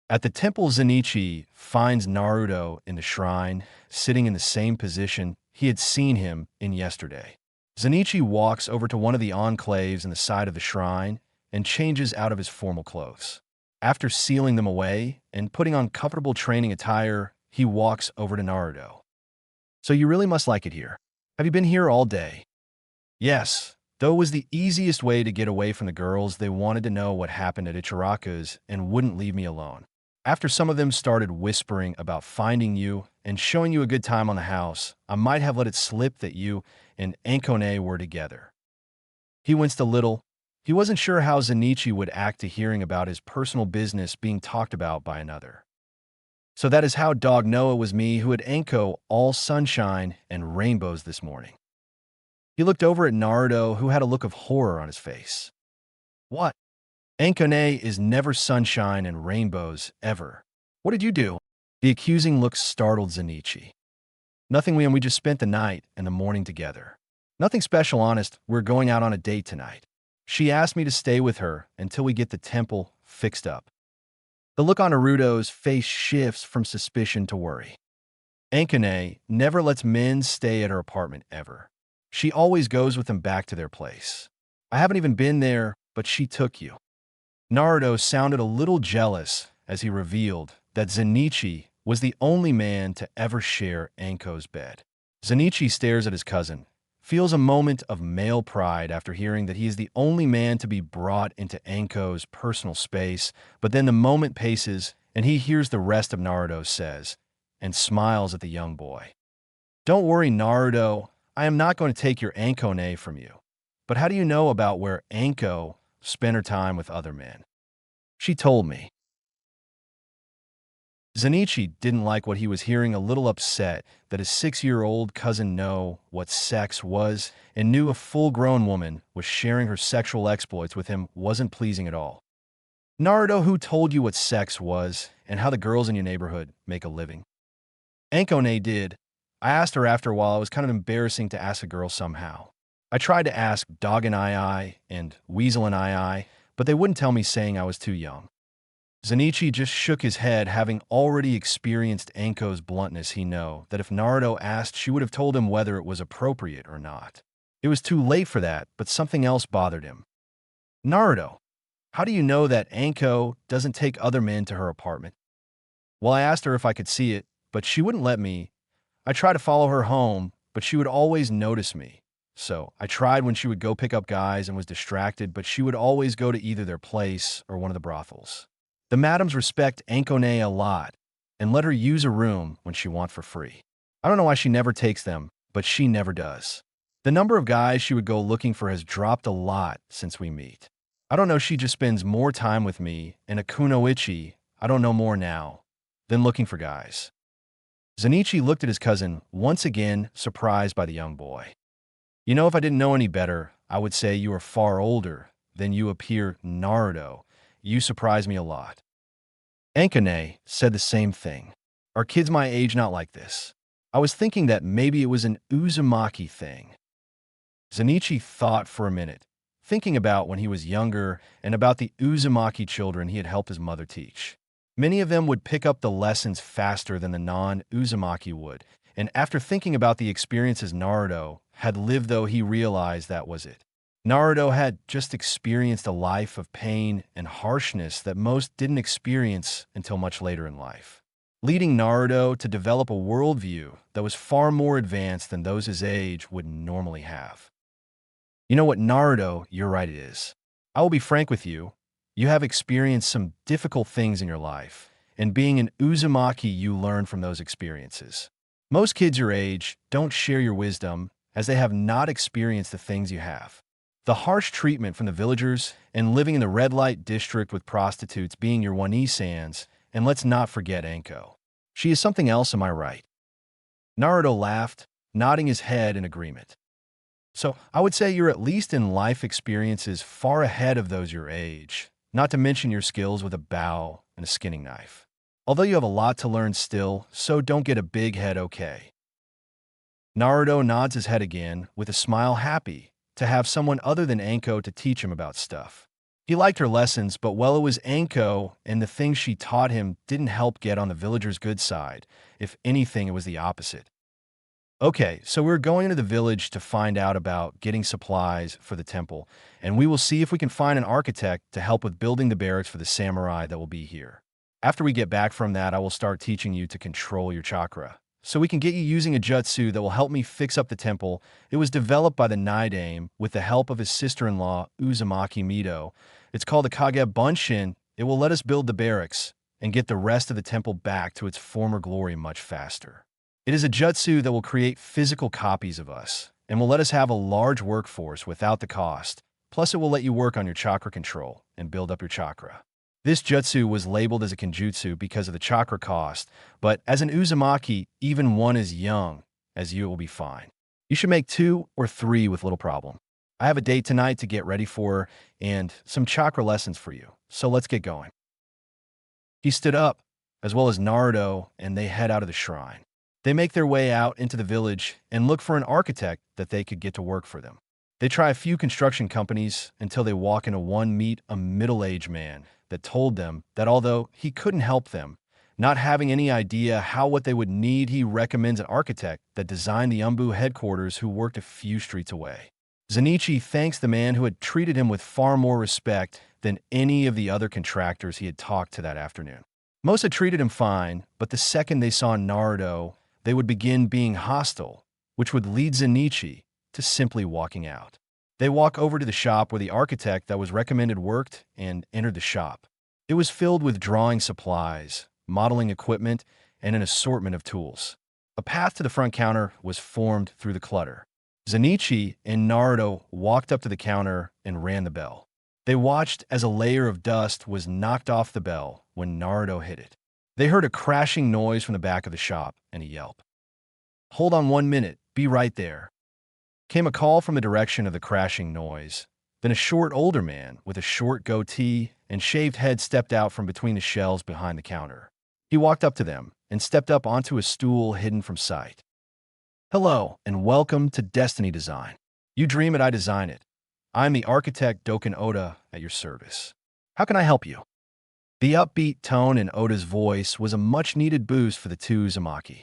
At the temple, Zenichi finds Naruto in the shrine, sitting in the same position he had seen him in yesterday. Zenichi walks over to one of the enclaves in the side of the shrine and changes out of his formal clothes. After sealing them away and putting on comfortable training attire, he walks over to Naruto. So you really must like it here. Have you been here all day? Yes, though it was the easiest way to get away from the girls. They wanted to know what happened at Ichiraku's and wouldn't leave me alone. After some of them started whispering about finding you and showing you a good time on the house, I might have let it slip that you and Ankone were together. He winced a little. He wasn't sure how Zenichi would act to hearing about his personal business being talked about by another. So that is how dog know it was me who had Anko all sunshine and rainbows this morning. He looked over at Naruto, who had a look of horror on his face. What? Ankone is never sunshine and rainbows, ever. What did you do? The accusing look startled Zenichi. Nothing, we just spent the night and the morning together. Nothing special, honest. We're going out on a date tonight. She asked me to stay with her until we get the temple fixed up. The look on Naruto's face shifts from suspicion to worry. Ankane never lets men stay at her apartment ever. She always goes with them back to their place. I haven't even been there, but she took you. Naruto sounded a little jealous as he revealed that Zenichi was the only man to ever share Anko's bed. Zenichi stares at his cousin, feels a moment of male pride after hearing that he is the only man to be brought into Anko's personal space, but then the moment passes and he hears the rest of Naruto says, and smiles at the young boy. Don't worry, Naruto, I am not going to take your Ankone from you. But how do you know about where Anko spent her time with other men? She told me. Zenichi didn't like what he was hearing, a little upset that his 6-year-old cousin knew what sex was and knew a full-grown woman was sharing her sexual exploits with him wasn't pleasing at all. Naruto, who told you what sex was and how the girls in your neighborhood make a living? Ankone did. I asked her after a while. It was kind of embarrassing to ask a girl somehow. I tried to ask Dog and I and Weasel and I, but they wouldn't tell me, saying I was too young. Zenichi just shook his head, having already experienced Anko's bluntness. He knew that if Naruto asked, she would have told him whether it was appropriate or not. It was too late for that, but something else bothered him. Naruto, how do you know that Anko doesn't take other men to her apartment? Well, I asked her if I could see it, but she wouldn't let me. I tried to follow her home, but she would always notice me. So I tried when she would go pick up guys and was distracted, but she would always go to either their place or one of the brothels. The madams respect Ankone a lot and let her use a room when she wants for free. I don't know why she never takes them, but she never does. The number of guys she would go looking for has dropped a lot since we meet. I don't know, she just spends more time with me and Akunoichi, I don't know, more now, than looking for guys. Zenichi looked at his cousin, once again surprised by the young boy. You know, if I didn't know any better, I would say you are far older than you appear, Naruto. You surprise me a lot. Ankane said the same thing. Are kids my age not like this? I was thinking that maybe it was an Uzumaki thing. Zenichi thought for a minute, thinking about when he was younger and about the Uzumaki children he had helped his mother teach. Many of them would pick up the lessons faster than the non-Uzumaki would, and after thinking about the experiences Naruto had lived, though, he realized that was it. Naruto had just experienced a life of pain and harshness that most didn't experience until much later in life, leading Naruto to develop a worldview that was far more advanced than those his age would normally have. You know what, Naruto, you're right, it is. I will be frank with you. You have experienced some difficult things in your life, and being an Uzumaki, you learn from those experiences. Most kids your age don't share your wisdom as they have not experienced the things you have. The harsh treatment from the villagers and living in the red light district with prostitutes being your Wani-sans, and let's not forget Anko. She is something else, am I right? Naruto laughed, nodding his head in agreement. So I would say you're at least in life experiences far ahead of those your age, not to mention your skills with a bow and a skinning knife. Although you have a lot to learn still, so don't get a big head, okay? Naruto nods his head again, with a smile, happy to have someone other than Anko to teach him about stuff. He liked her lessons, but well, it was Anko, and the things she taught him didn't help get on the villagers' good side. If anything, it was the opposite. Okay, so we're going into the village to find out about getting supplies for the temple, and we will see if we can find an architect to help with building the barracks for the samurai that will be here. After we get back from that, I will start teaching you to control your chakra, so we can get you using a jutsu that will help me fix up the temple. It was developed by the Naidame with the help of his sister-in-law, Uzumaki Mido. It's called the Kage Bunshin. It will let us build the barracks and get the rest of the temple back to its former glory much faster. It is a jutsu that will create physical copies of us and will let us have a large workforce without the cost. Plus, it will let you work on your chakra control and build up your chakra. This jutsu was labeled as a kenjutsu because of the chakra cost, but as an Uzumaki, even one as young as you will be fine. You should make 2 or 3 with little problem. I have a date tonight to get ready for and some chakra lessons for you, so let's get going. He stood up, as well as Naruto, and they head out of the shrine. They make their way out into the village and look for an architect that they could get to work for them. They try a few construction companies until they walk into one, meet a middle-aged man that told them that although he couldn't help them, not having any idea what they would need, he recommends an architect that designed the Umbu headquarters who worked a few streets away. Zenichi thanks the man who had treated him with far more respect than any of the other contractors he had talked to that afternoon. Most had treated him fine, but the second they saw Naruto, they would begin being hostile, which would lead Zenichi to simply walking out. They walk over to the shop where the architect that was recommended worked and entered the shop. It was filled with drawing supplies, modeling equipment, and an assortment of tools. A path to the front counter was formed through the clutter. Zenichi and Naruto walked up to the counter and rang the bell. They watched as a layer of dust was knocked off the bell when Naruto hit it. They heard a crashing noise from the back of the shop and a yelp. "Hold on 1 minute, be right there," came a call from the direction of the crashing noise. Then a short older man with a short goatee and shaved head stepped out from between the shelves behind the counter. He walked up to them and stepped up onto a stool hidden from sight. "Hello, and welcome to Destiny Design. You dream it, I design it. I'm the architect Doken Oda at your service. How can I help you?" The upbeat tone in Oda's voice was a much-needed boost for the two Uzumaki.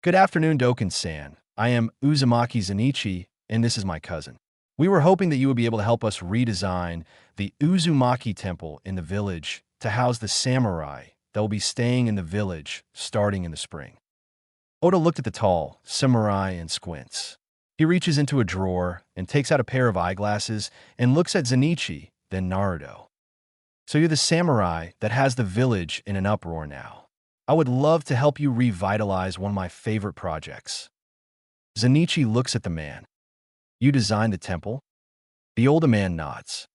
"Good afternoon, Doken-san. I am Uzumaki Zenichi, and this is my cousin. We were hoping that you would be able to help us redesign the Uzumaki temple in the village to house the samurai that will be staying in the village starting in the spring." Oda looked at the tall samurai and squints. He reaches into a drawer and takes out a pair of eyeglasses and looks at Zenichi, then Naruto. "So you're the samurai that has the village in an uproar now. I would love to help you revitalize one of my favorite projects." Zenichi looks at the man. "You designed the temple?" The older man nods.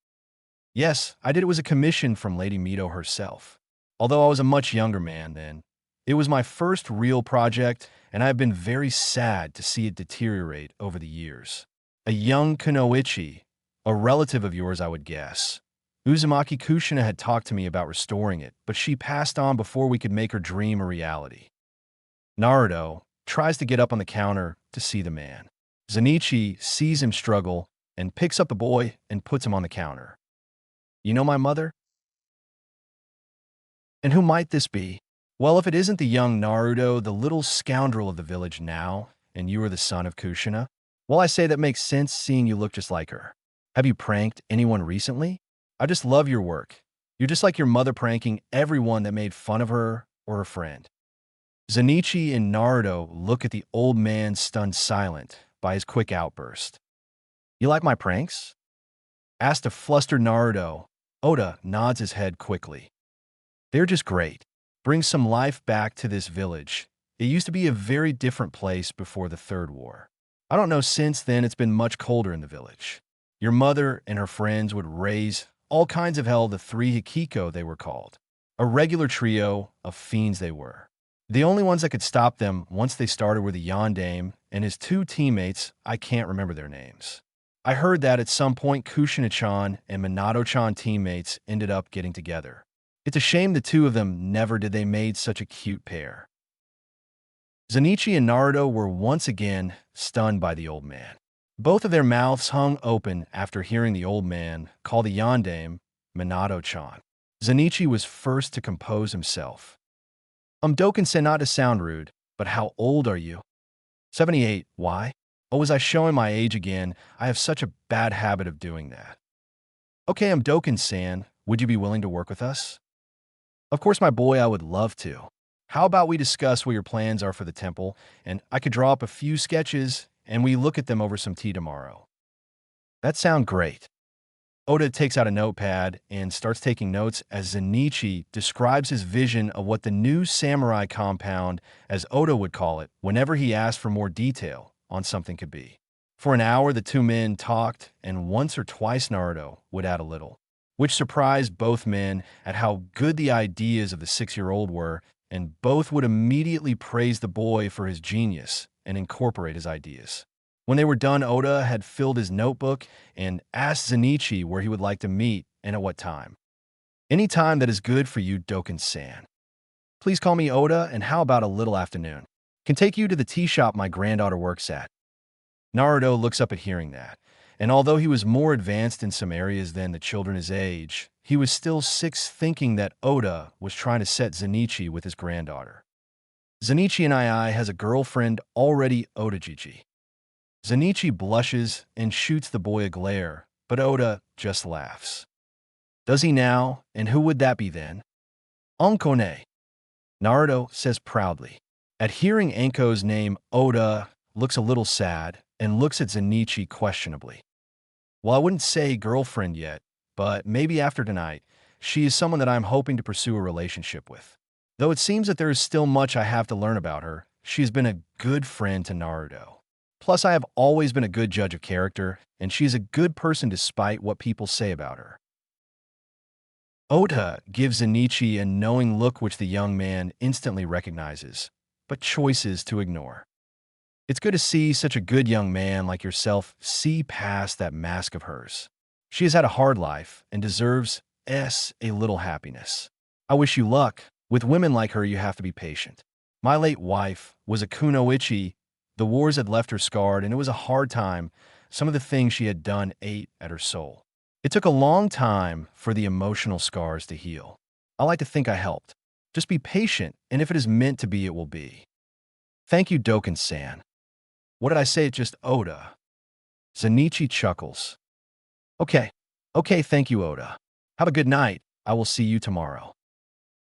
"Yes, I did. It was a commission from Lady Mido herself. Although I was a much younger man then. It was my first real project, and I have been very sad to see it deteriorate over the years. A young Kunoichi, a relative of yours I would guess. Uzumaki Kushina had talked to me about restoring it, but she passed on before we could make her dream a reality." Naruto tries to get up on the counter to see the man. Zenichi sees him struggle and picks up the boy and puts him on the counter. "You know my mother? And who might this be?" "Well, if it isn't the young Naruto, the little scoundrel of the village now, and you are the son of Kushina? Well, I say that makes sense seeing you look just like her. Have you pranked anyone recently? I just love your work. You're just like your mother pranking everyone that made fun of her or her friend." Zenichi and Naruto look at the old man stunned silent by his quick outburst. "You like my pranks?" asked a flustered Naruto. Oda nods his head quickly. "They're just great. bring some life back to this village. It used to be a very different place before the Third War. I don't know, since then it's been much colder in the village. Your mother and her friends would raise all kinds of hell, the three Hikiko they were called. A regular trio of fiends they were. The only ones that could stop them once they started were the Yondaime and his two teammates. I can't remember their names. I heard that at some point Kushina-chan and Minato-chan teammates ended up getting together. It's a shame the two of them never did. They made such a cute pair. Zenitsu and Naruto were once again stunned by the old man. Both of their mouths hung open after hearing the old man call the Yondaime Minato-chan. Zenitsu was first to compose himself. Doken-sen, not to sound rude, but how old are you? 78. Why? Oh, was I showing my age again? I have such a bad habit of doing that. Okay, Doken-san, would you be willing to work with us? Of course, my boy, I would love to. How about we discuss what your plans are for the temple, and I could draw up a few sketches, and we look at them over some tea tomorrow. That sounds great. Oda takes out a notepad and starts taking notes as Zenitsu describes his vision of what the new samurai compound, as Oda would call it, whenever he asked for more detail on something could be. For an hour, the two men talked, and once or twice Naruto would add a little, which surprised both men at how good the ideas of the 6-year-old were, and both would immediately praise the boy for his genius and incorporate his ideas. When they were done, Oda had filled his notebook and asked Zenitsu where he would like to meet and at what time. Any time that is good for you, Doken-san. Please call me Oda, and how about a little afternoon? Can take you to the tea shop my granddaughter works at. Naruto looks up at hearing that, and although he was more advanced in some areas than the children his age, he was still 6, thinking that Oda was trying to set Zenitsu with his granddaughter. Zenitsu and I has a girlfriend already, Odajiji. Zenitsu blushes and shoots the boy a glare, but Oda just laughs. Does he now? And who would that be then? Onkone. Naruto says proudly. At hearing Anko's name, Oda looks a little sad and looks at Zenitsu questionably. Well, I wouldn't say girlfriend yet, but maybe after tonight. She is someone that I'm hoping to pursue a relationship with. Though it seems that there is still much I have to learn about her, she has been a good friend to Naruto. Plus, I have always been a good judge of character, and she is a good person despite what people say about her. Oda gives Zenitsu a knowing look which the young man instantly recognizes, but choices to ignore. It's good to see such a good young man like yourself see past that mask of hers. She has had a hard life and deserves a little happiness. I wish you luck. With women like her, you have to be patient. My late wife was a kunoichi. The wars had left her scarred, and it was a hard time. Some of the things she had done ate at her soul. It took a long time for the emotional scars to heal. I like to think I helped. Just be patient, and if it is meant to be, it will be. Thank you, Doken-san. What did I say? It's just Oda. Zenitsu chuckles. Okay, thank you, Oda. Have a good night. I will see you tomorrow.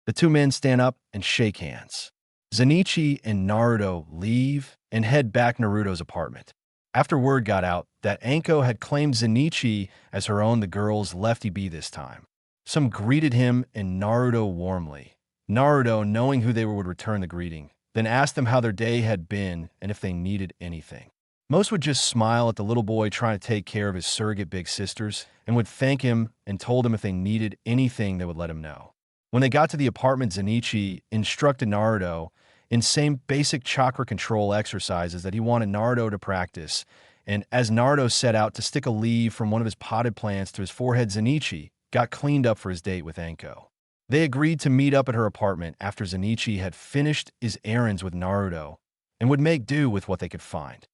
The two men stand up and shake hands. Zenitsu and Naruto leave and head back Naruto's apartment. After word got out that Anko had claimed Zenitsu as her own, the girls left be this time. Some greeted him and Naruto warmly. Naruto, knowing who they were, would return the greeting, then asked them how their day had been and if they needed anything. Most would just smile at the little boy trying to take care of his surrogate big sisters and would thank him and told him if they needed anything they would let him know. When they got to the apartment, Zenitsu instructed Naruto in same basic chakra control exercises that he wanted Naruto to practice, and as Naruto set out to stick a leaf from one of his potted plants to his forehead, Zenitsu got cleaned up for his date with Anko. They agreed to meet up at her apartment after Zenitsu had finished his errands with Naruto and would make do with what they could find.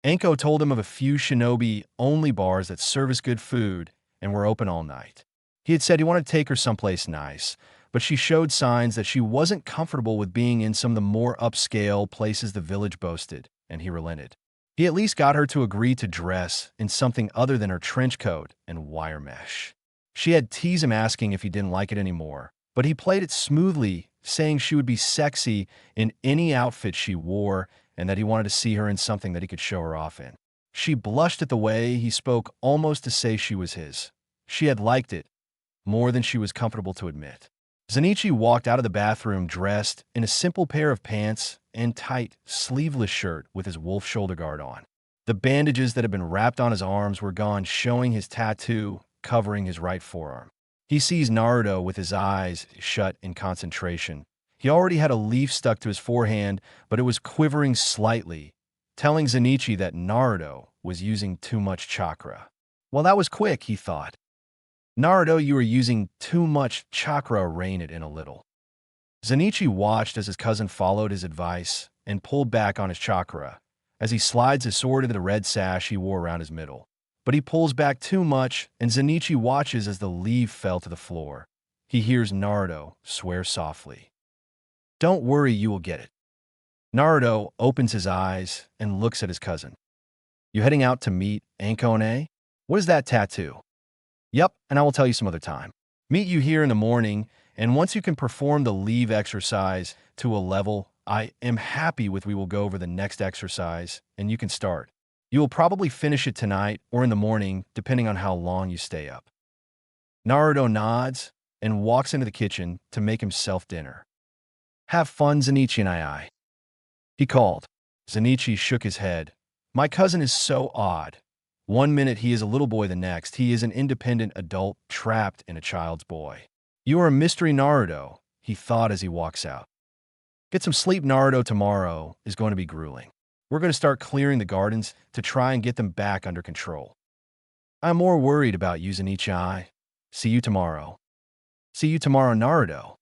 Anko told him of a few shinobi-only bars that service good food and were open all night. He had said he wanted to take her someplace nice, but she showed signs that she wasn't comfortable with being in some of the more upscale places the village boasted, and he relented. He at least got her to agree to dress in something other than her trench coat and wire mesh. She had teased him asking if he didn't like it anymore, but he played it smoothly, saying she would be sexy in any outfit she wore and that he wanted to see her in something that he could show her off in. She blushed at the way he spoke, almost to say she was his. She had liked it more than she was comfortable to admit. Zenichi walked out of the bathroom dressed in a simple pair of pants and tight, sleeveless shirt with his wolf shoulder guard on. The bandages that had been wrapped on his arms were gone, showing his tattoo covering his right forearm. He sees Naruto with his eyes shut in concentration. He already had a leaf stuck to his forehand, but it was quivering slightly, telling Zenichi that Naruto was using too much chakra. Well, that was quick, he thought. Naruto, you are using too much chakra, rein it in a little. Zenichi watched as his cousin followed his advice and pulled back on his chakra, as he slides his sword into the red sash he wore around his middle. But he pulls back too much, and Zenichi watches as the leaf fell to the floor. He hears Naruto swear softly. Don't worry, you will get it. Naruto opens his eyes and looks at his cousin. You heading out to meet Ankone? What is that tattoo? Yep, and I will tell you some other time. Meet you here in the morning, and once you can perform the leave exercise to a level I am happy with, we will go over the next exercise, and you can start. You will probably finish it tonight or in the morning, depending on how long you stay up. Naruto nods and walks into the kitchen to make himself dinner. Have fun, Zenichi and I. He called. Zenichi shook his head. My cousin is so odd. One minute he is a little boy, the next he is an independent adult trapped in a child's boy. You are a mystery, Naruto, he thought as he walks out. Get some sleep, Naruto. Tomorrow is going to be grueling. We're going to start clearing the gardens to try and get them back under control. I'm more worried about you, Zenichi. See you tomorrow. See you tomorrow, Naruto.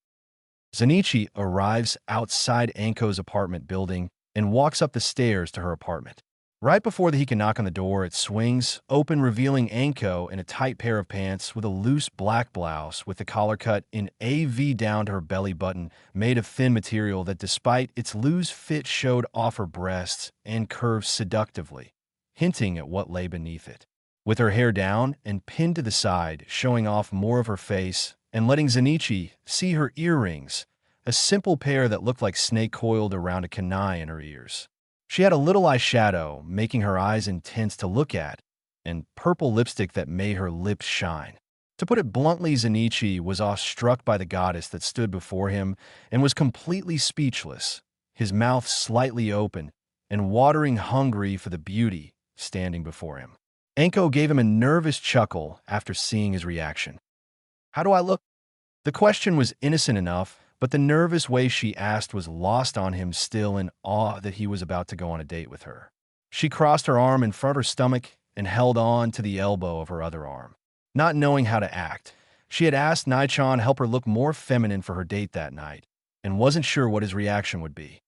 Zenichi arrives outside Anko's apartment building and walks up the stairs to her apartment. Right before he can knock on the door, it swings open, revealing Anko in a tight pair of pants with a loose black blouse with the collar cut in a V down to her belly button, made of thin material that, despite its loose fit, showed off her breasts and curved seductively, hinting at what lay beneath it. With her hair down and pinned to the side, showing off more of her face and letting Zenichi see her earrings, a simple pair that looked like snake coiled around a kunai in her ears. She had a little eyeshadow, making her eyes intense to look at, and purple lipstick that made her lips shine. To put it bluntly, Zenichi was awestruck by the goddess that stood before him and was completely speechless, his mouth slightly open and watering, hungry for the beauty standing before him. Anko gave him a nervous chuckle after seeing his reaction. How do I look? The question was innocent enough, but the nervous way she asked was lost on him, still in awe that he was about to go on a date with her. She crossed her arm in front of her stomach and held on to the elbow of her other arm. Not knowing how to act, she had asked Naichan help her look more feminine for her date that night, and wasn't sure what his reaction would be.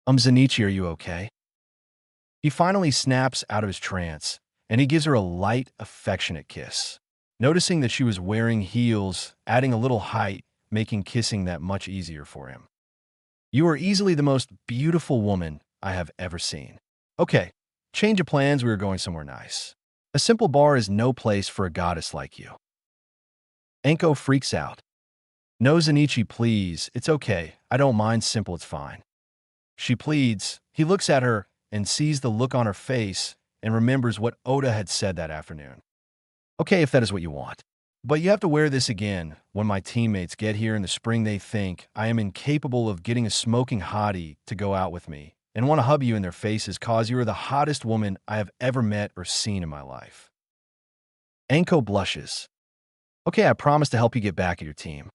Zenichi, are you okay? He finally snaps out of his trance, and he gives her a light, affectionate kiss. Noticing that she was wearing heels, adding a little height, making kissing that much easier for him. You are easily the most beautiful woman I have ever seen. Okay, change of plans, we are going somewhere nice. A simple bar is no place for a goddess like you. Anko freaks out. No, Zenichi, please, it's okay. I don't mind, simple, it's fine. She pleads. He looks at her and sees the look on her face and remembers what Oda had said that afternoon. Okay, if that is what you want. But you have to wear this again. When my teammates get here in the spring, they think I am incapable of getting a smoking hottie to go out with me and want to hug you in their faces cause you are the hottest woman I have ever met or seen in my life. Anko blushes. Okay, I promise to help you get back at your team.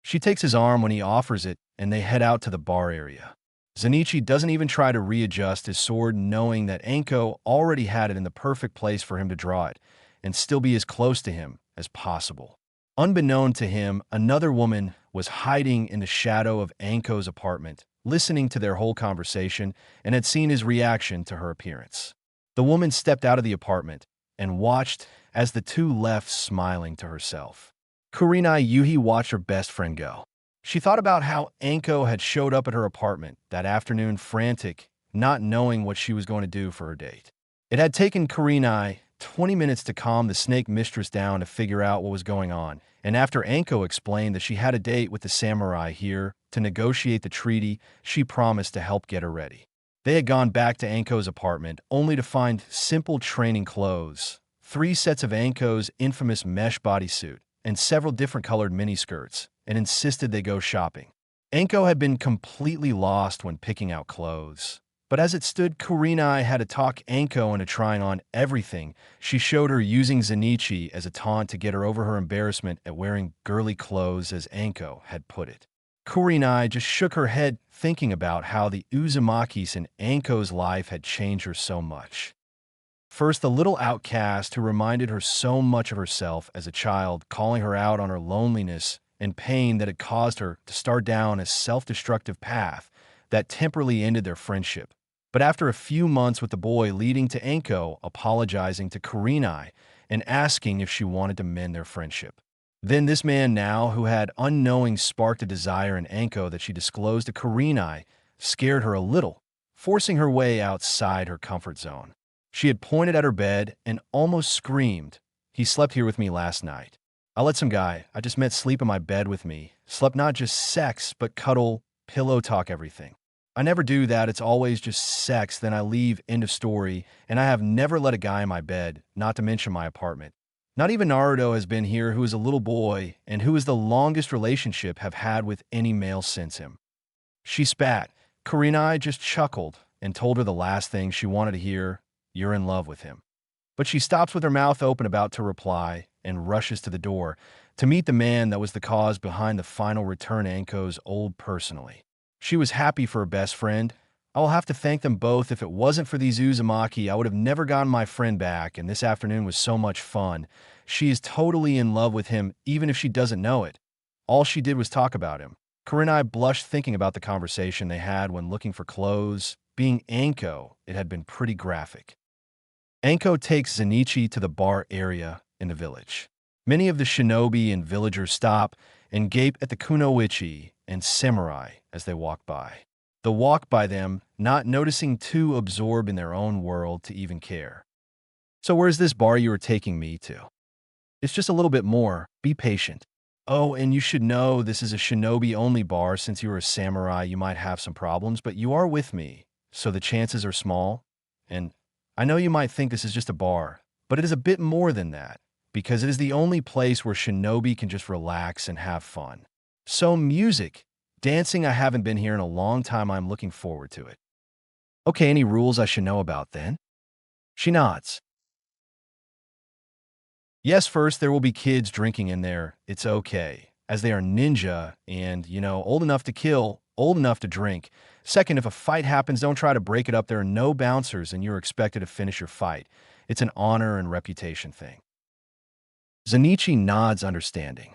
She takes his arm when he offers it, and they head out to the bar area. Zenichi doesn't even try to readjust his sword, knowing that Anko already had it in the perfect place for him to draw it and still be as close to him as possible. Unbeknown to him, another woman was hiding in the shadow of Anko's apartment, listening to their whole conversation, and had seen his reaction to her appearance. The woman stepped out of the apartment and watched as the two left, smiling to herself. Kurenai Yuhi watched her best friend go. She thought about how Anko had showed up at her apartment that afternoon, frantic, not knowing what she was going to do for her date. It had taken Kurenai 20 minutes to calm the snake mistress down to figure out what was going on, and after Anko explained that she had a date with the samurai here to negotiate the treaty, she promised to help get her ready. They had gone back to Anko's apartment only to find simple training clothes, 3 sets of Anko's infamous mesh bodysuit, and several different colored miniskirts, and insisted they go shopping. Anko had been completely lost when picking out clothes. But as it stood, Kurenai had to talk Anko into trying on everything. She showed her using Zenichi as a taunt to get her over her embarrassment at wearing girly clothes, as Anko had put it. Kurenai just shook her head, thinking about how the Uzumakis in Anko's life had changed her so much. First, the little outcast who reminded her so much of herself as a child, calling her out on her loneliness and pain that had caused her to start down a self-destructive path that temporarily ended their friendship. But after a few months with the boy, leading to Anko apologizing to Kurenai and asking if she wanted to mend their friendship. Then this man now, who had unknowing sparked a desire in Anko that she disclosed to Kurenai, scared her a little, forcing her way outside her comfort zone. She had pointed at her bed and almost screamed, "He slept here with me last night. I let some guy I just met sleep in my bed with me. Slept not just sex, but cuddle, pillow talk, everything. I never do that. It's always just sex, then I leave, end of story, and I have never let a guy in my bed, not to mention my apartment. Not even Naruto has been here, who is a little boy, and who is the longest relationship have had with any male since him." She spat. Kurenai just chuckled and told her the last thing she wanted to hear, "You're in love with him." But she stops with her mouth open about to reply and rushes to the door to meet the man that was the cause behind the final return Anko's old personally. She was happy for her best friend. "I will have to thank them both. If it wasn't for these Uzumaki, I would have never gotten my friend back, and this afternoon was so much fun. She is totally in love with him, even if she doesn't know it. All she did was talk about him." Kurenai blushed thinking about the conversation they had when looking for clothes. Being Anko, it had been pretty graphic. Anko takes Zenichi to the bar area in the village. Many of the shinobi and villagers stop and gape at the kunoichi and samurai as they walk by. They walk by them, not noticing, too absorbed in their own world to even care. "So where's this bar you are taking me to?" "It's just a little bit more. Be patient." "Oh, and you should know this is a shinobi-only bar. Since you are a samurai, you might have some problems, but you are with me, so the chances are small. And I know you might think this is just a bar, but it is a bit more than that, because it is the only place where shinobi can just relax and have fun. So music, dancing, I haven't been here in a long time. I'm looking forward to it." "Okay, any rules I should know about then?" She nods. "Yes, first, there will be kids drinking in there. It's okay, as they are ninja and, old enough to kill, old enough to drink. Second, if a fight happens, don't try to break it up. There are no bouncers and you're expected to finish your fight. It's an honor and reputation thing." Zenichi nods understanding.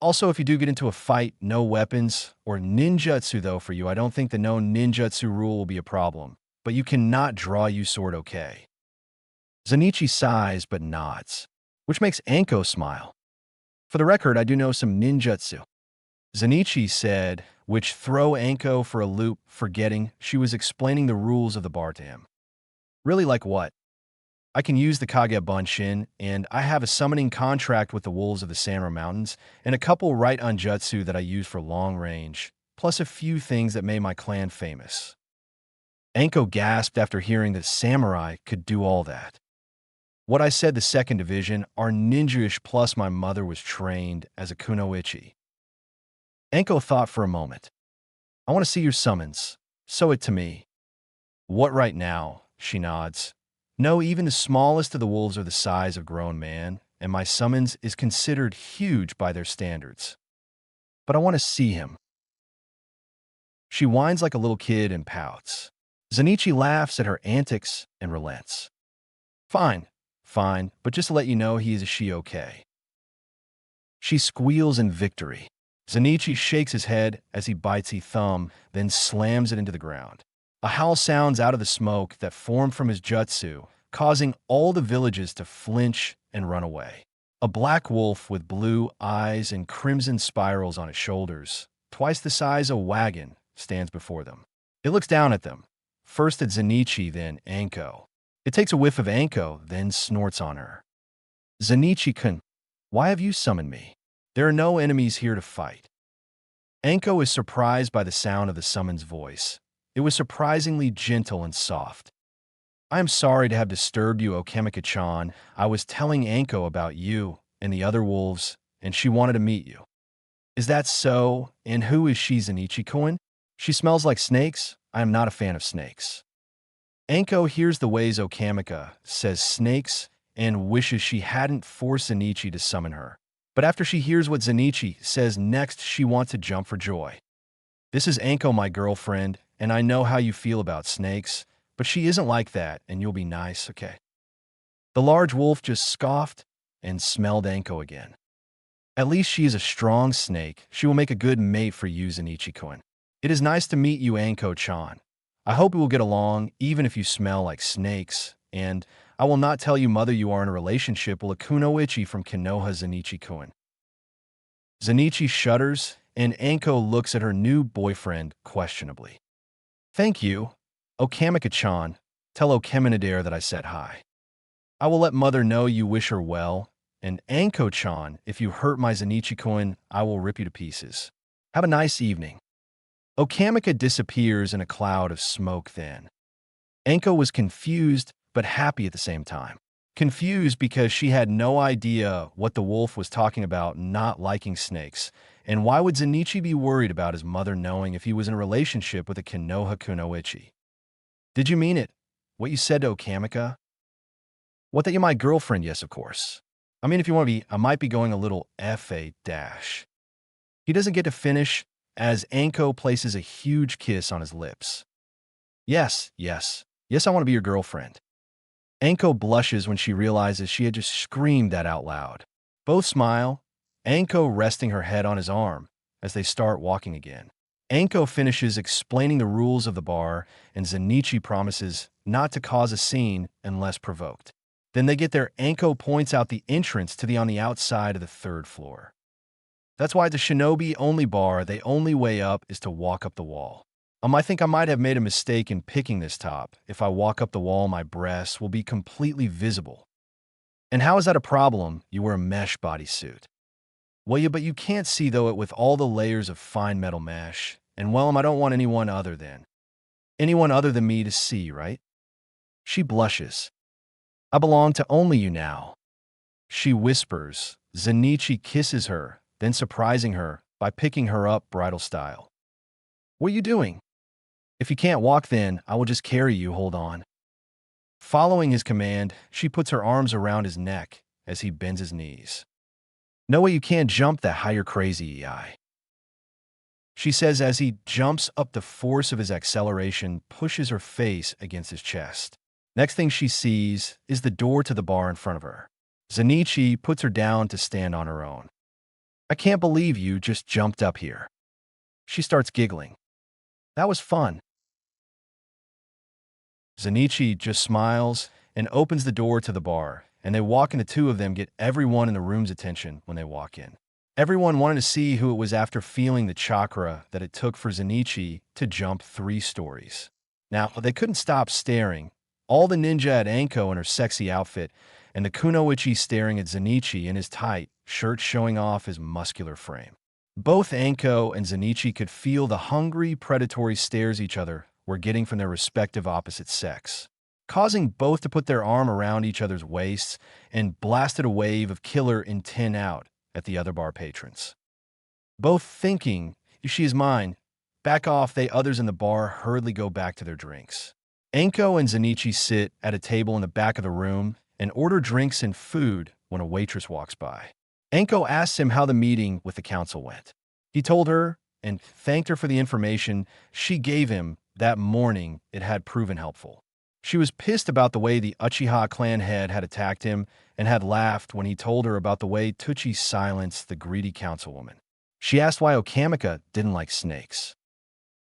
"Also, if you do get into a fight, no weapons or ninjutsu, though. For you, I don't think the no ninjutsu rule will be a problem, but you cannot draw you sword, okay?" Zenichi sighs but nods, which makes Anko smile. "For the record, I do know some ninjutsu," Zenichi said, which threw Anko for a loop, forgetting she was explaining the rules of the bar to him. "Really, like what?" "I can use the Kage Bunshin, and I have a summoning contract with the wolves of the Sanra Mountains, and a couple right unjutsu that I use for long range, plus a few things that made my clan famous." Anko gasped after hearing that samurai could do all that. "What I said, the second division, are ninja-ish, plus my mother was trained as a kunoichi." Anko thought for a moment. "I want to see your summons. Show it to me." "What, right now?" She nods. "No, even the smallest of the wolves are the size of grown man, and my summons is considered huge by their standards. But I want to see him." She whines like a little kid and pouts. Zenichi laughs at her antics and relents. Fine, but just to let you know, he is a she-okay." She squeals in victory. Zenichi shakes his head as he bites his thumb, then slams it into the ground. A howl sounds out of the smoke that formed from his jutsu, causing all the villages to flinch and run away. A black wolf with blue eyes and crimson spirals on its shoulders, twice the size of a wagon, stands before them. It looks down at them, first at Zenichi, then Anko. It takes a whiff of Anko, then snorts on her. "Zenichi-kun, why have you summoned me? There are no enemies here to fight." Anko is surprised by the sound of the summon's voice. It was surprisingly gentle and soft. "I am sorry to have disturbed you, Okemika-chan. I was telling Anko about you and the other wolves and she wanted to meet you. Is that so? And who is she, Zenichi-kun? She smells like snakes? I am not a fan of snakes. Anko hears the ways Okamika says snakes and wishes she hadn't forced Zenichi to summon her. But after she hears what Zenichi says next, she wants to jump for joy. This is Anko, my girlfriend, and I know how you feel about snakes, but she isn't like that, and you'll be nice, okay? The large wolf just scoffed and smelled Anko again. At least she is a strong snake. She will make a good mate for you, Zenichi-kun. It is nice to meet you, Anko-chan. I hope we will get along, even if you smell like snakes, and I will not tell you mother you are in a relationship with a kunoichi from Konoha, Zenichi-kun. Zenichi shudders, and Anko looks at her new boyfriend questionably. Thank you. Okamika-chan, tell Okeminadare that I said hi. I will let mother know you wish her well, and Anko-chan, if you hurt my Zenichi-kun, I will rip you to pieces. Have a nice evening. Okamika disappears in a cloud of smoke then. Anko was confused, but happy at the same time. Confused because she had no idea what the wolf was talking about not liking snakes, and why would Zenichi be worried about his mother knowing if he was in a relationship with a Konoha kunoichi? Did you mean it? What you said to Okamika? What, that you're my girlfriend? Yes, of course. I mean, if you want to be, I might be going a little F.A. dash. He doesn't get to finish as Anko places a huge kiss on his lips. Yes, I want to be your girlfriend. Anko blushes when she realizes she had just screamed that out loud. Both smile, Anko resting her head on his arm as they start walking again. Anko finishes explaining the rules of the bar, and Zenichi promises not to cause a scene unless provoked. Then they get there. Anko points out the entrance to the on the outside of the 3rd floor. That's why it's a shinobi-only bar. The only way up is to walk up the wall. I think I might have made a mistake in picking this top. If I walk up the wall, my breasts will be completely visible. And how is that a problem? You wear a mesh bodysuit. Well, yeah, but you can't see, though, it with all the layers of fine metal mesh. And, well, I don't want anyone other than me to see, right? She blushes. I belong to only you now. She whispers. Zenichi kisses her, then surprising her by picking her up bridal style. What are you doing? If you can't walk, then I will just carry you. Hold on. Following his command, she puts her arms around his neck as he bends his knees. No way, you can't jump that high, you're crazy, EI. She says as he jumps up. The force of his acceleration pushes her face against his chest. Next thing she sees is the door to the bar in front of her. Zenichi puts her down to stand on her own. I can't believe you just jumped up here. She starts giggling. That was fun. Zenichi just smiles and opens the door to the bar, and they walk in. The two of them get everyone in the room's attention when they walk in. Everyone wanted to see who it was after feeling the chakra that it took for Zenichi to jump 3 stories. Now, they couldn't stop staring. All the ninja at Anko in her sexy outfit, and the kunoichi staring at Zenichi in his tight shirt showing off his muscular frame. Both Anko and Zenichi could feel the hungry, predatory stares each other were getting from their respective opposite sex, causing both to put their arm around each other's waists and blasted a wave of killer intent out at the other bar patrons. Both thinking, she is mine, back off. They others in the bar hurriedly go back to their drinks. Anko and Zenichi sit at a table in the back of the room and order drinks and food when a waitress walks by. Anko asks him how the meeting with the council went. He told her and thanked her for the information she gave him that morning. It had proven helpful. She was pissed about the way the Uchiha clan head had attacked him and had laughed when he told her about the way Tucci silenced the greedy councilwoman. She asked why Okamika didn't like snakes.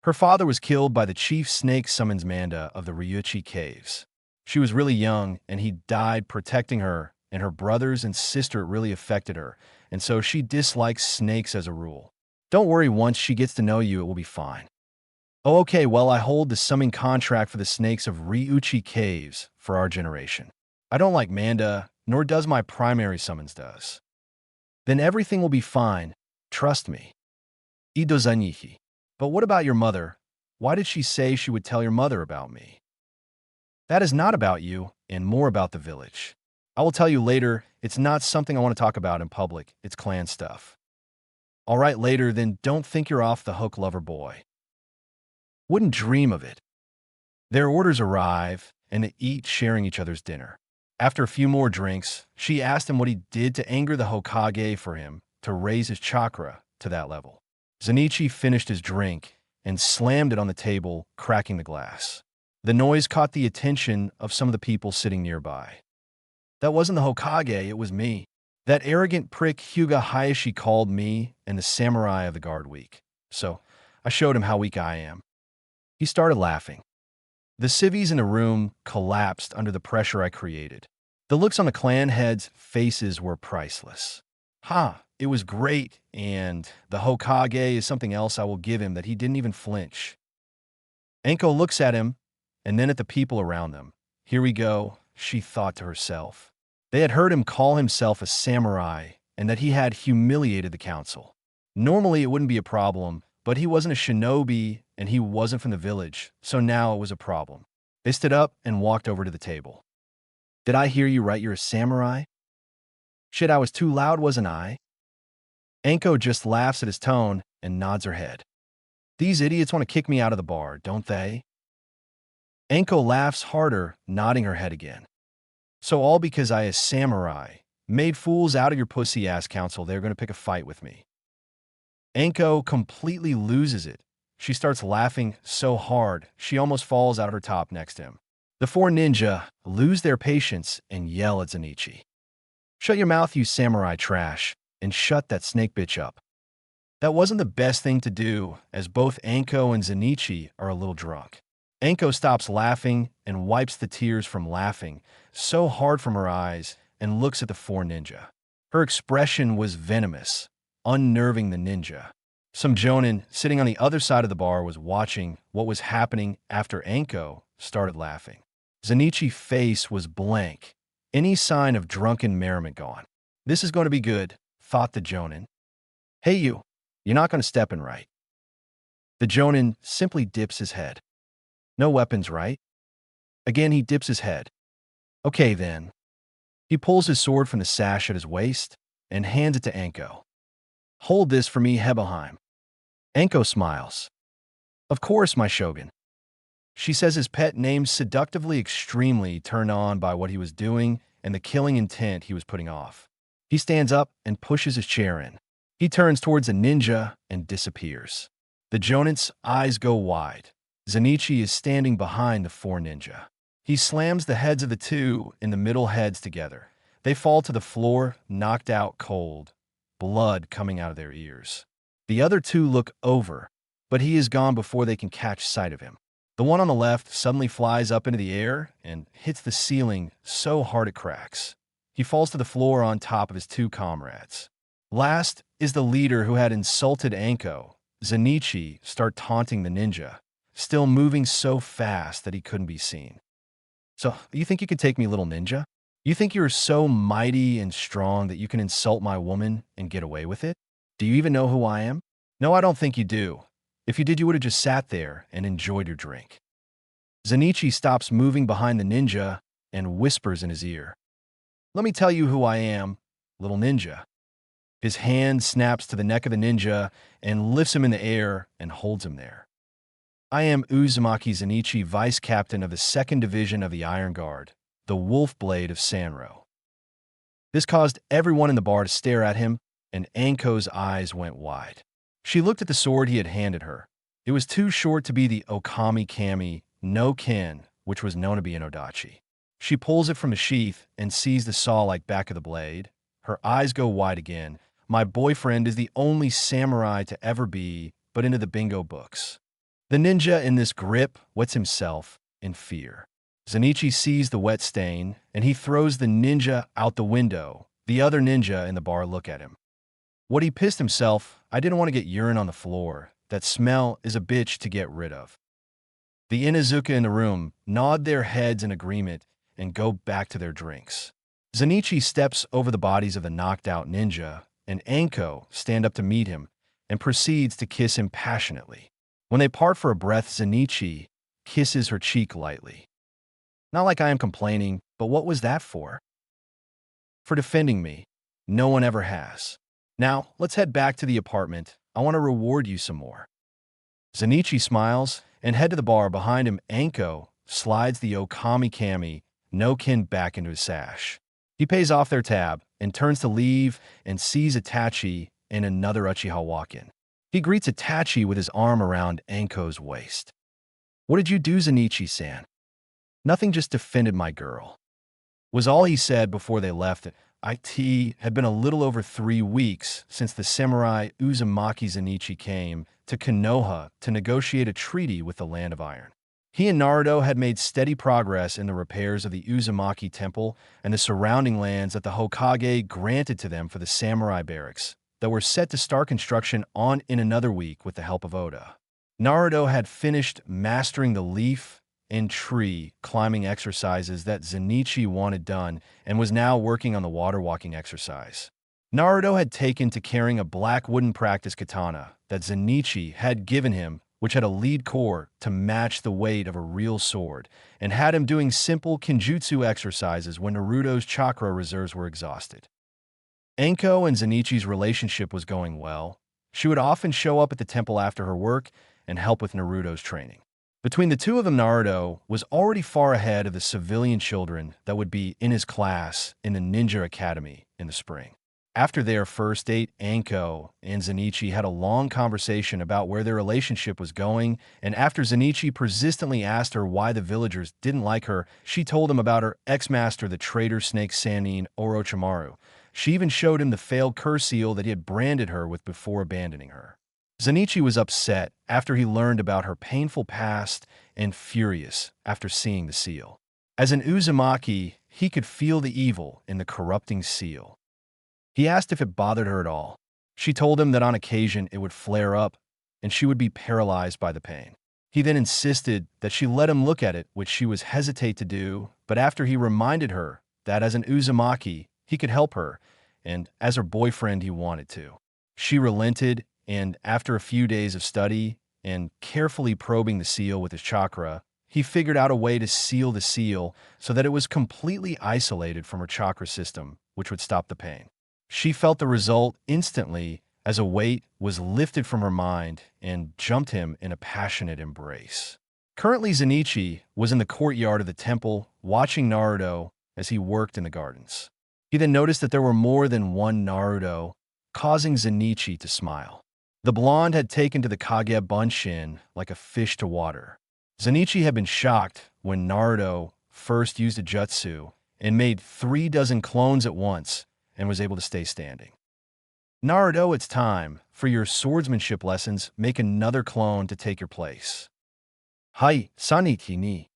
Her father was killed by the chief snake summons Manda of the Ryuchi caves. She was really young, and he died protecting her, and her brothers and sister really affected her, and so she dislikes snakes as a rule. Don't worry, once she gets to know you, it will be fine. Oh, okay, well, I hold the summoning contract for the snakes of Ryuchi caves for our generation. I don't like Manda, nor does my primary summons does. Then everything will be fine, trust me. Idozanihi. But what about your mother? Why did she say she would tell your mother about me? That is not about you, and more about the village. I will tell you later, it's not something I want to talk about in public. It's clan stuff. All right, later, then don't think you're off the hook, lover boy. Wouldn't dream of it. Their orders arrive, and they eat, sharing each other's dinner. After a few more drinks, she asked him what he did to anger the Hokage for him to raise his chakra to that level. Zenichi finished his drink and slammed it on the table, cracking the glass. The noise caught the attention of some of the people sitting nearby. That wasn't the Hokage, it was me. That arrogant prick Hyuga Hayashi called me and the samurai of the guard weak. So I showed him how weak I am. He started laughing. The civvies in the room collapsed under the pressure I created. The looks on the clan heads' faces were priceless. Ha, it was great, and the Hokage is something else I will give him that he didn't even flinch. Anko looks at him, and then at the people around them. Here we go, she thought to herself. They had heard him call himself a samurai, and that he had humiliated the council. Normally it wouldn't be a problem, but he wasn't a shinobi, and he wasn't from the village, so now it was a problem. They stood up and walked over to the table. Did I hear you right? You're a samurai? Shit, I was too loud, wasn't I? Anko just laughs at his tone and nods her head. These idiots want to kick me out of the bar, don't they? Anko laughs harder, nodding her head again. So all because I, a samurai, made fools out of your pussy-ass council, they're going to pick a fight with me. Anko completely loses it. She starts laughing so hard, she almost falls out of her top next to him. The four ninja lose their patience and yell at Zenichi. Shut your mouth, you samurai trash, and shut that snake bitch up. That wasn't the best thing to do, as both Anko and Zenichi are a little drunk. Anko stops laughing and wipes the tears from laughing so hard from her eyes and looks at the four ninja. Her expression was venomous, unnerving the ninja. Some jonin sitting on the other side of the bar was watching what was happening after Anko started laughing. Zenichi's face was blank, any sign of drunken merriment gone. This is going to be good, thought the jonin. Hey you, you're not going to step in, right? The jonin simply dips his head. No weapons, right? Again, he dips his head. Okay, then. He pulls his sword from the sash at his waist and hands it to Anko. Hold this for me, Hebelheim. Anko smiles. Of course, my shogun. She says his pet name seductively, extremely turned on by what he was doing and the killing intent he was putting off. He stands up and pushes his chair in. He turns towards a ninja and disappears. The jonin's eyes go wide. Zenichi is standing behind the four ninja. He slams the heads of the two in the middle heads together. They fall to the floor, knocked out cold, blood coming out of their ears. The other two look over, but he is gone before they can catch sight of him. The one on the left suddenly flies up into the air and hits the ceiling so hard it cracks. He falls to the floor on top of his two comrades. Last is the leader who had insulted Anko. Zenichi start taunting the ninja, still moving so fast that he couldn't be seen. So, you think you could take me, little ninja? You think you're so mighty and strong that you can insult my woman and get away with it? Do you even know who I am? No, I don't think you do. If you did, you would have just sat there and enjoyed your drink. Zenichi stops moving behind the ninja and whispers in his ear. Let me tell you who I am, little ninja. His hand snaps to the neck of the ninja and lifts him in the air and holds him there. I am Uzumaki Zenichi, Vice Captain of the 2nd Division of the Iron Guard, the Wolf Blade of Sanro. This caused everyone in the bar to stare at him, and Anko's eyes went wide. She looked at the sword he had handed her. It was too short to be the Okami Kami no Ken, which was known to be an Odachi. She pulls it from the sheath and sees the saw-like back of the blade. Her eyes go wide again. My boyfriend is the only samurai to ever be, but into the bingo books. The ninja in this grip wets himself in fear. Zenichi sees the wet stain, and he throws the ninja out the window. The other ninja in the bar look at him. What he pissed himself, I didn't want to get urine on the floor. That smell is a bitch to get rid of. The Inuzuka in the room nod their heads in agreement and go back to their drinks. Zenichi steps over the bodies of the knocked-out ninja, and Anko stand up to meet him and proceeds to kiss him passionately. When they part for a breath, Zenichi kisses her cheek lightly. Not like I am complaining, but what was that for? For defending me. No one ever has. Now, let's head back to the apartment. I want to reward you some more. Zenichi smiles and head to the bar behind him. Anko slides the Okami Kami no kin back into his sash. He pays off their tab and turns to leave and sees Itachi and another Uchiha walk in. He greets Itachi with his arm around Anko's waist. What did you do, Zenichi-san? Nothing, just defended my girl. Was all he said before they left. It had been a little over 3 weeks since the samurai Uzumaki Zenichi came to Konoha to negotiate a treaty with the Land of Iron. He and Naruto had made steady progress in the repairs of the Uzumaki Temple and the surrounding lands that the Hokage granted to them for the samurai barracks that were set to start construction on in another week with the help of Oda. Naruto had finished mastering the leaf and tree climbing exercises that Zenichi wanted done and was now working on the water walking exercise. Naruto had taken to carrying a black wooden practice katana that Zenichi had given him, which had a lead core to match the weight of a real sword, and had him doing simple kinjutsu exercises when Naruto's chakra reserves were exhausted. Anko and Zenichi's relationship was going well. She would often show up at the temple after her work and help with Naruto's training. Between the two of them, Naruto was already far ahead of the civilian children that would be in his class in the Ninja Academy in the spring. After their first date, Anko and Zenichi had a long conversation about where their relationship was going, and after Zenichi persistently asked her why the villagers didn't like her, she told him about her ex-master, the traitor snake Sannin Orochimaru. She even showed him the failed curse seal that he had branded her with before abandoning her. Zenichi was upset after he learned about her painful past and furious after seeing the seal. As an Uzumaki, he could feel the evil in the corrupting seal. He asked if it bothered her at all. She told him that on occasion it would flare up and she would be paralyzed by the pain. He then insisted that she let him look at it, which she was hesitant to do, but after he reminded her that as an Uzumaki, he could help her, and as her boyfriend he wanted to. She relented, and after a few days of study and carefully probing the seal with his chakra, he figured out a way to seal the seal so that it was completely isolated from her chakra system, which would stop the pain. She felt the result instantly as a weight was lifted from her mind and jumped him in a passionate embrace. Currently, Zenichi was in the courtyard of the temple watching Naruto as he worked in the gardens. He then noticed that there were more than one Naruto, causing Zenichi to smile. The blonde had taken to the Kage Bunshin like a fish to water. Zenichi had been shocked when Naruto first used a jutsu and made 36 clones at once and was able to stay standing. Naruto, it's time for your swordsmanship lessons. Make another clone to take your place. Hai, Saniki ni.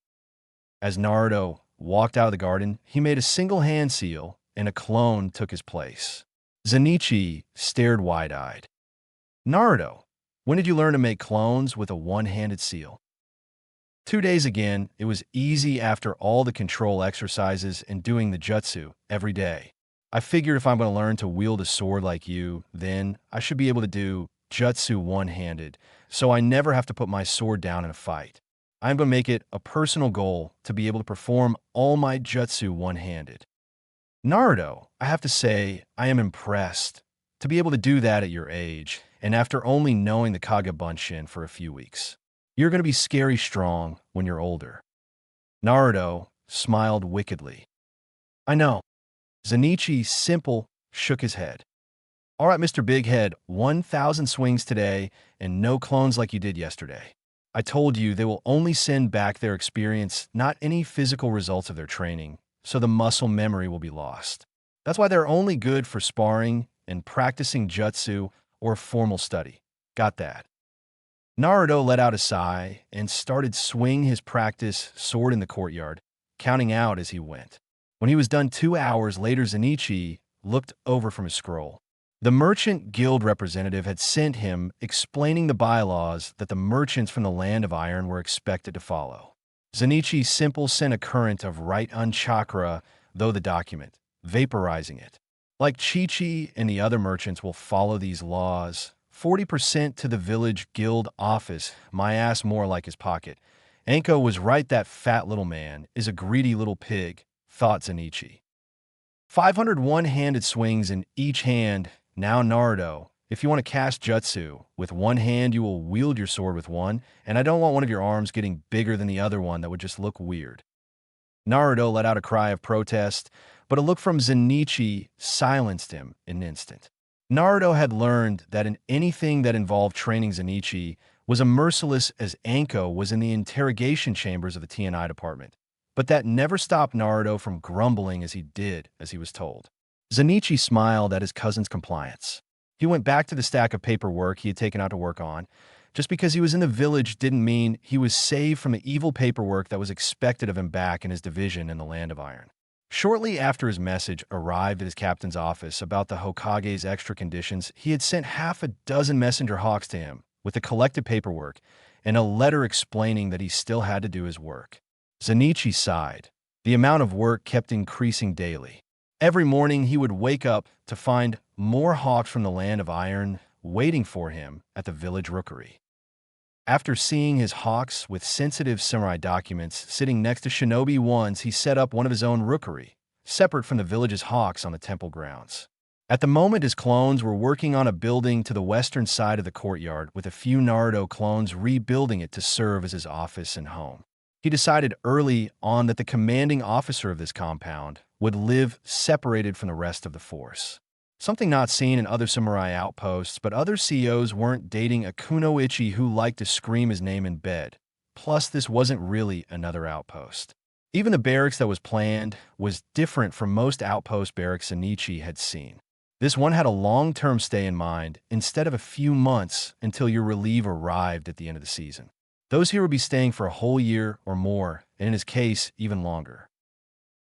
As Naruto walked out of the garden, he made a single hand seal and a clone took his place. Zenichi stared wide-eyed. Naruto, when did you learn to make clones with a one-handed seal? 2 days again. It was easy after all the control exercises and doing the jutsu every day. I figured if I'm going to learn to wield a sword like you, then I should be able to do jutsu one-handed, so I never have to put my sword down in a fight. I'm going to make it a personal goal to be able to perform all my jutsu one-handed. Naruto, I have to say, I am impressed to be able to do that at your age, and after only knowing the Kage Bunshin for a few weeks. You're going to be scary strong when you're older. Naruto smiled wickedly. I know. Zenichi simple shook his head. All right, Mr. Big Head, 1,000 swings today and no clones like you did yesterday. I told you they will only send back their experience, not any physical results of their training, so the muscle memory will be lost. That's why they're only good for sparring and practicing jutsu or formal study. Got that? Naruto let out a sigh and started swinging his practice sword in the courtyard, counting out as he went. When he was done 2 hours later, Zenichi looked over from his scroll. The merchant guild representative had sent him explaining the bylaws that the merchants from the Land of Iron were expected to follow. Zenichi simple sent a current of right-on chakra, though the document, vaporizing it. Like Chi-Chi and the other merchants will follow these laws, 40% to the village guild office, my ass more like his pocket. Anko was right, that fat little man is a greedy little pig, thought Zenichi. 500 one-handed swings in each hand. Now Naruto, if you want to cast jutsu, with one hand you will wield your sword with one, and I don't want one of your arms getting bigger than the other one. That would just look weird. Naruto let out a cry of protest, but a look from Zenitsu silenced him in an instant. Naruto had learned that in anything that involved training Zenitsu was as merciless as Anko was in the interrogation chambers of the TNI department. But that never stopped Naruto from grumbling as he did as he was told. Zenitsu smiled at his cousin's compliance. He went back to the stack of paperwork he had taken out to work on. Just because he was in the village didn't mean he was saved from the evil paperwork that was expected of him back in his division in the Land of Iron. Shortly after his message arrived at his captain's office about the Hokage's extra conditions, he had sent half a dozen messenger hawks to him with the collected paperwork and a letter explaining that he still had to do his work. Zenitsu sighed. The amount of work kept increasing daily. Every morning he would wake up to find more hawks from the Land of Iron waiting for him at the village rookery. After seeing his hawks with sensitive samurai documents sitting next to shinobi ones, he set up one of his own rookery, separate from the village's hawks on the temple grounds. At the moment, his clones were working on a building to the western side of the courtyard, with a few Naruto clones rebuilding it to serve as his office and home. He decided early on that the commanding officer of this compound would live separated from the rest of the force. Something not seen in other samurai outposts, but other CEOs weren't dating a kunoichi who liked to scream his name in bed. Plus, this wasn't really another outpost. Even the barracks that was planned was different from most outpost barracks Zenitsu had seen. This one had a long-term stay in mind, instead of a few months until your relief arrived at the end of the season. Those here would be staying for a whole year or more, and in his case, even longer.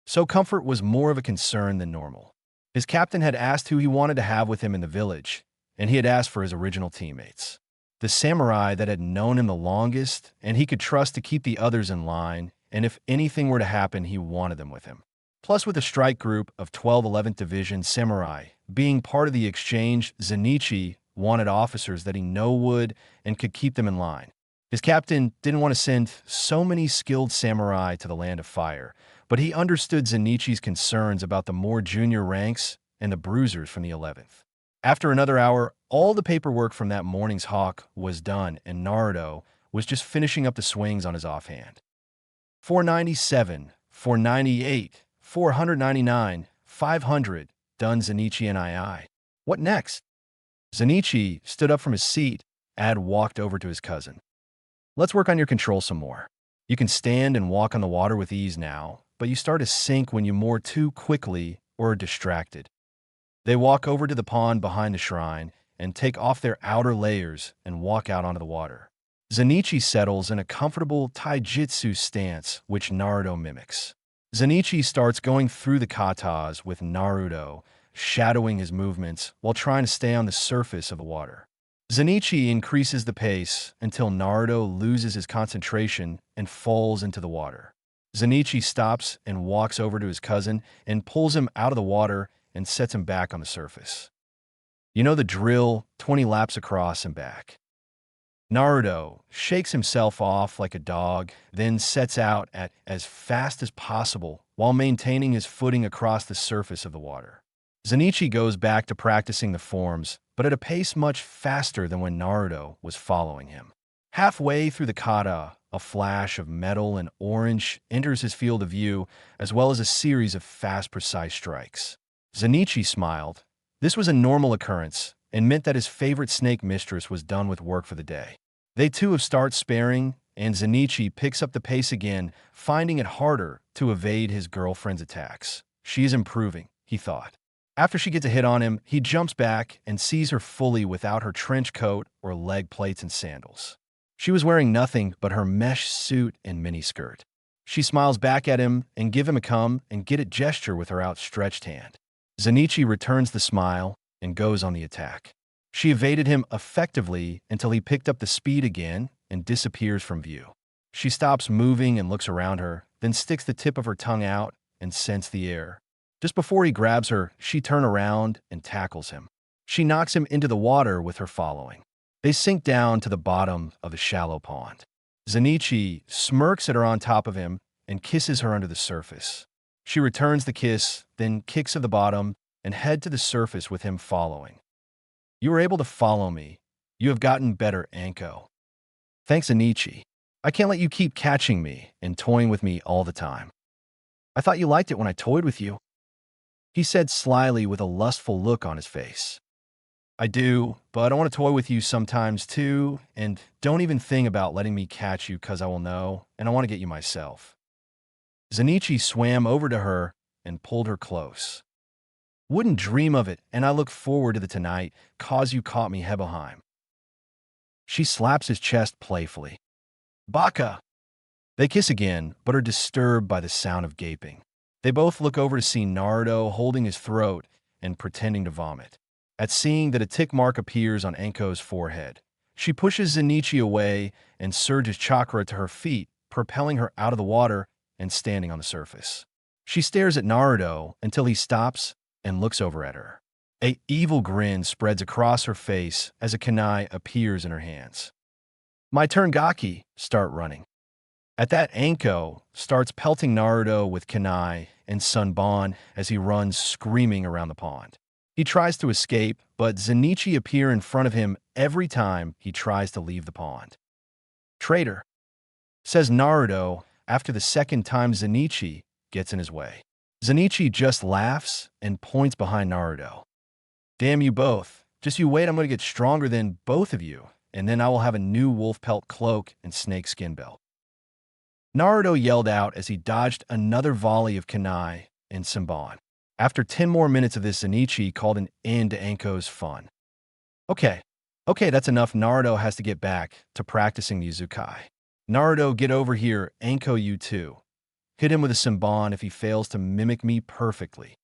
So comfort was more of a concern than normal. His captain had asked who he wanted to have with him in the village, and he had asked for his original teammates. The samurai that had known him the longest, and he could trust to keep the others in line, and if anything were to happen, he wanted them with him. Plus, with a strike group of 12 11th Division samurai being part of the exchange, Zenitsu wanted officers that he knew would and could keep them in line. His captain didn't want to send so many skilled samurai to the Land of Fire, but he understood Zenitsu's concerns about the more junior ranks and the bruisers from the 11th. After another hour, all the paperwork from that morning's hawk was done, and Naruto was just finishing up the swings on his offhand. 497, 498, 499, 500, done Zenitsu and II. What next? Zenitsu stood up from his seat and walked over to his cousin. Let's work on your control some more. You can stand and walk on the water with ease now, but you start to sink when you moor too quickly or are distracted. They walk over to the pond behind the shrine and take off their outer layers and walk out onto the water. Zenitsu settles in a comfortable taijutsu stance, which Naruto mimics. Zenitsu starts going through the katas with Naruto, shadowing his movements while trying to stay on the surface of the water. Zenitsu increases the pace until Naruto loses his concentration and falls into the water. Zenitsu stops and walks over to his cousin and pulls him out of the water and sets him back on the surface. You know the drill, 20 laps across and back. Naruto shakes himself off like a dog, then sets out at as fast as possible while maintaining his footing across the surface of the water. Zenitsu goes back to practicing the forms, but at a pace much faster than when Naruto was following him. Halfway through the kata, a flash of metal and orange enters his field of view, as well as a series of fast, precise strikes. Zenitsu smiled. This was a normal occurrence, and meant that his favorite snake mistress was done with work for the day. They two have started sparring, and Zenitsu picks up the pace again, finding it harder to evade his girlfriend's attacks. She is improving, he thought. After she gets a hit on him, he jumps back and sees her fully without her trench coat or leg plates and sandals. She was wearing nothing but her mesh suit and miniskirt. She smiles back at him and give him a come and get it gesture with her outstretched hand. Zenitsu returns the smile and goes on the attack. She evaded him effectively until he picked up the speed again and disappears from view. She stops moving and looks around her, then sticks the tip of her tongue out and scents the air. Just before he grabs her, she turns around and tackles him. She knocks him into the water with her following. They sink down to the bottom of the shallow pond. Zenitsu smirks at her on top of him and kisses her under the surface. She returns the kiss, then kicks at the bottom and head to the surface with him following. You were able to follow me. You have gotten better, Anko. Thanks, Anichi. I can't let you keep catching me and toying with me all the time. I thought you liked it when I toyed with you, he said slyly with a lustful look on his face. I do, but I want to toy with you sometimes too, and don't even think about letting me catch you because I will know, and I want to get you myself. Zenichi swam over to her and pulled her close. Wouldn't dream of it, and I look forward to the tonight, cause you caught me Hebelheim. She slaps his chest playfully. Baka! They kiss again, but are disturbed by the sound of gaping. They both look over to see Naruto holding his throat and pretending to vomit. At seeing that a tick mark appears on Anko's forehead, she pushes Zenichi away and surges chakra to her feet, propelling her out of the water and standing on the surface. She stares at Naruto until he stops and looks over at her. An evil grin spreads across her face as a kunai appears in her hands. My turn, Gaki, start running. At that, Anko starts pelting Naruto with kunai and Sunbon as he runs screaming around the pond. He tries to escape, but Zenichi appear in front of him every time he tries to leave the pond. Traitor, says Naruto after the second time Zenichi gets in his way. Zenichi just laughs and points behind Naruto. Damn you both. Just you wait, I'm going to get stronger than both of you, and then I will have a new wolf pelt cloak and snake skin belt. Naruto yelled out as he dodged another volley of kunai and Sunbon. After 10 more minutes of this, Zenichi called an end to Anko's fun. Okay, that's enough. Naruto has to get back to practicing the Uzukai. Naruto, get over here. Anko, you too. Hit him with a Sunbon if he fails to mimic me perfectly.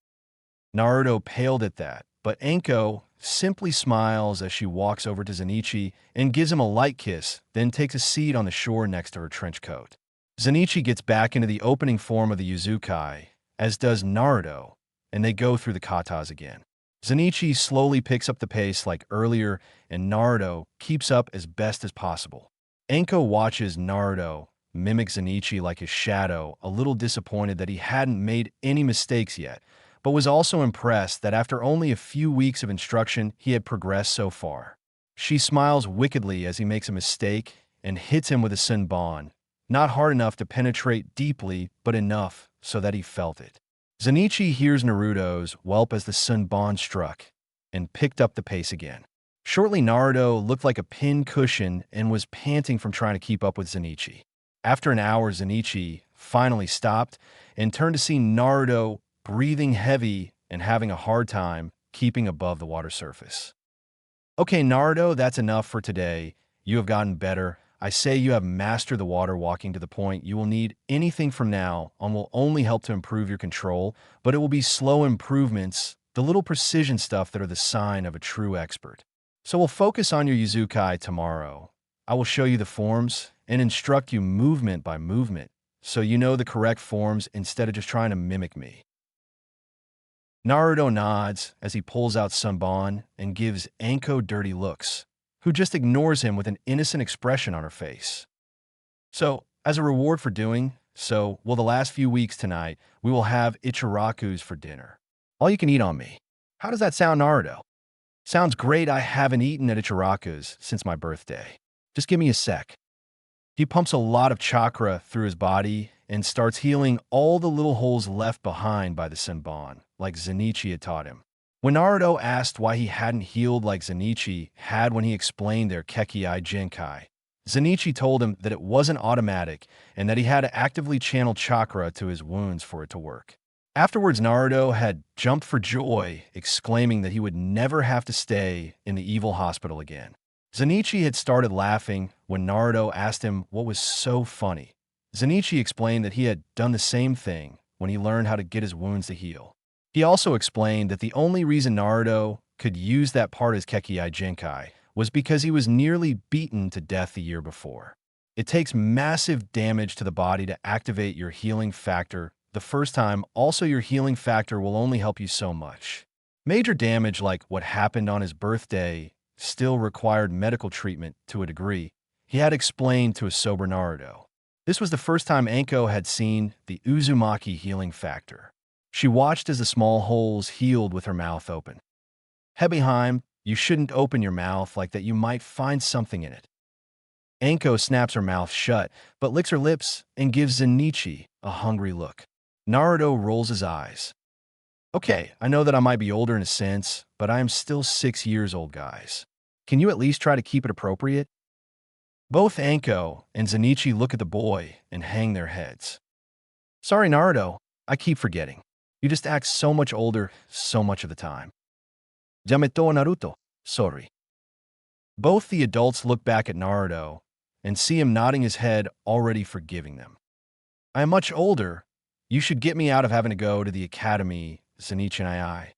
Naruto paled at that, but Anko simply smiles as she walks over to Zenichi and gives him a light kiss, then takes a seat on the shore next to her trench coat. Zenichi gets back into the opening form of the Uzukai, as does Naruto, and they go through the katas again. Zenichi slowly picks up the pace like earlier, and Naruto keeps up as best as possible. Anko watches Naruto mimic Zenichi like his shadow, a little disappointed that he hadn't made any mistakes yet, but was also impressed that after only a few weeks of instruction, he had progressed so far. She smiles wickedly as he makes a mistake and hits him with a Sunbon, not hard enough to penetrate deeply, but enough so that he felt it. Zenichi hears Naruto's whelp as the Sunbon struck and picked up the pace again. Shortly, Naruto looked like a pin cushion and was panting from trying to keep up with Zenichi. After an hour, Zenichi finally stopped and turned to see Naruto breathing heavy and having a hard time keeping above the water surface. Okay, Naruto, that's enough for today. You have gotten better. I say you have mastered the water walking to the point you will need anything from now on will only help to improve your control, but it will be slow improvements, the little precision stuff that are the sign of a true expert. So we'll focus on your Uzukai tomorrow. I will show you the forms and instruct you movement by movement, so you know the correct forms instead of just trying to mimic me. Naruto nods as he pulls out Sunbon and gives Anko dirty looks, who just ignores him with an innocent expression on her face. So, as a reward for doing so, the last few weeks tonight, we will have Ichiraku's for dinner. All you can eat on me. How does that sound, Naruto? Sounds great. I haven't eaten at Ichiraku's since my birthday. Just give me a sec. He pumps a lot of chakra through his body and starts healing all the little holes left behind by the Sunbon, like Zenichi had taught him. When Naruto asked why he hadn't healed like Zenichi had when he explained their Kekkei Genkai, Zenichi told him that it wasn't automatic and that he had to actively channel chakra to his wounds for it to work. Afterwards, Naruto had jumped for joy, exclaiming that he would never have to stay in the evil hospital again. Zenichi had started laughing when Naruto asked him what was so funny. Zenichi explained that he had done the same thing when he learned how to get his wounds to heal. He also explained that the only reason Naruto could use that part as Kekkei Genkai was because he was nearly beaten to death the year before. It takes massive damage to the body to activate your healing factor the first time. Also, your healing factor will only help you so much. Major damage like what happened on his birthday still required medical treatment to a degree, he had explained to a sober Naruto. This was the first time Anko had seen the Uzumaki healing factor. She watched as the small holes healed with her mouth open. Hebeheim, you shouldn't open your mouth like that, you might find something in it. Anko snaps her mouth shut, but licks her lips and gives Zenichi a hungry look. Naruto rolls his eyes. Okay, I know that I might be older in a sense, but I am still 6 years old, guys. Can you at least try to keep it appropriate? Both Anko and Zenichi look at the boy and hang their heads. Sorry, Naruto, I keep forgetting. You just act so much older so much of the time. Yameto Naruto, sorry. Both the adults look back at Naruto and see him nodding his head, already forgiving them. I am much older. You should get me out of having to go to the academy, Zenichi and I.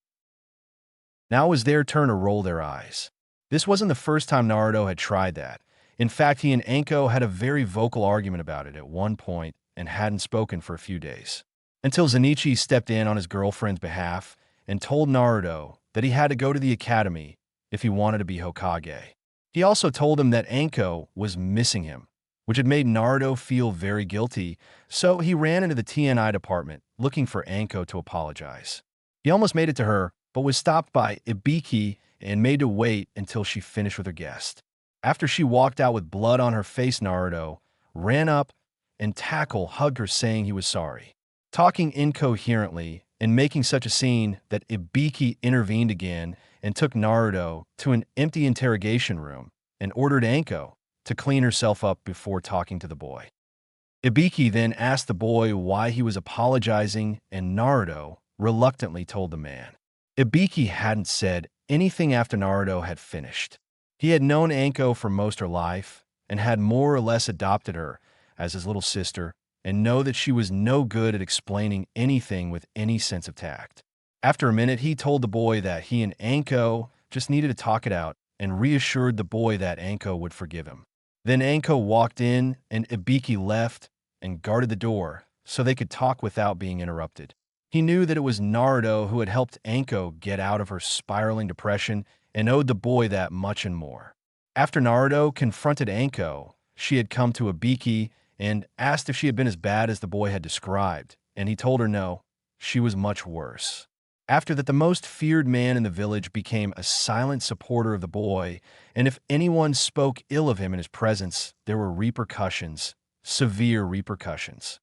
Now it was their turn to roll their eyes. This wasn't the first time Naruto had tried that. In fact, he and Anko had a very vocal argument about it at one point and hadn't spoken for a few days. Until Zenichi stepped in on his girlfriend's behalf and told Naruto that he had to go to the academy if he wanted to be Hokage. He also told him that Anko was missing him, which had made Naruto feel very guilty, so he ran into the TNI department looking for Anko to apologize. He almost made it to her, but was stopped by Ibiki and made to wait until she finished with her guest. After she walked out with blood on her face, Naruto ran up and hugged her, saying he was sorry. Talking incoherently and making such a scene that Ibiki intervened again and took Naruto to an empty interrogation room and ordered Anko to clean herself up before talking to the boy. Ibiki then asked the boy why he was apologizing, and Naruto reluctantly told the man. Ibiki hadn't said anything after Naruto had finished. He had known Anko for most of her life and had more or less adopted her as his little sister, and know that she was no good at explaining anything with any sense of tact. After a minute, he told the boy that he and Anko just needed to talk it out and reassured the boy that Anko would forgive him. Then Anko walked in and Ibiki left and guarded the door so they could talk without being interrupted. He knew that it was Naruto who had helped Anko get out of her spiraling depression and owed the boy that much and more. After Naruto confronted Anko, she had come to Ibiki and asked if she had been as bad as the boy had described, and he told her no, she was much worse. After that, the most feared man in the village became a silent supporter of the boy, and if anyone spoke ill of him in his presence, there were repercussions, severe repercussions.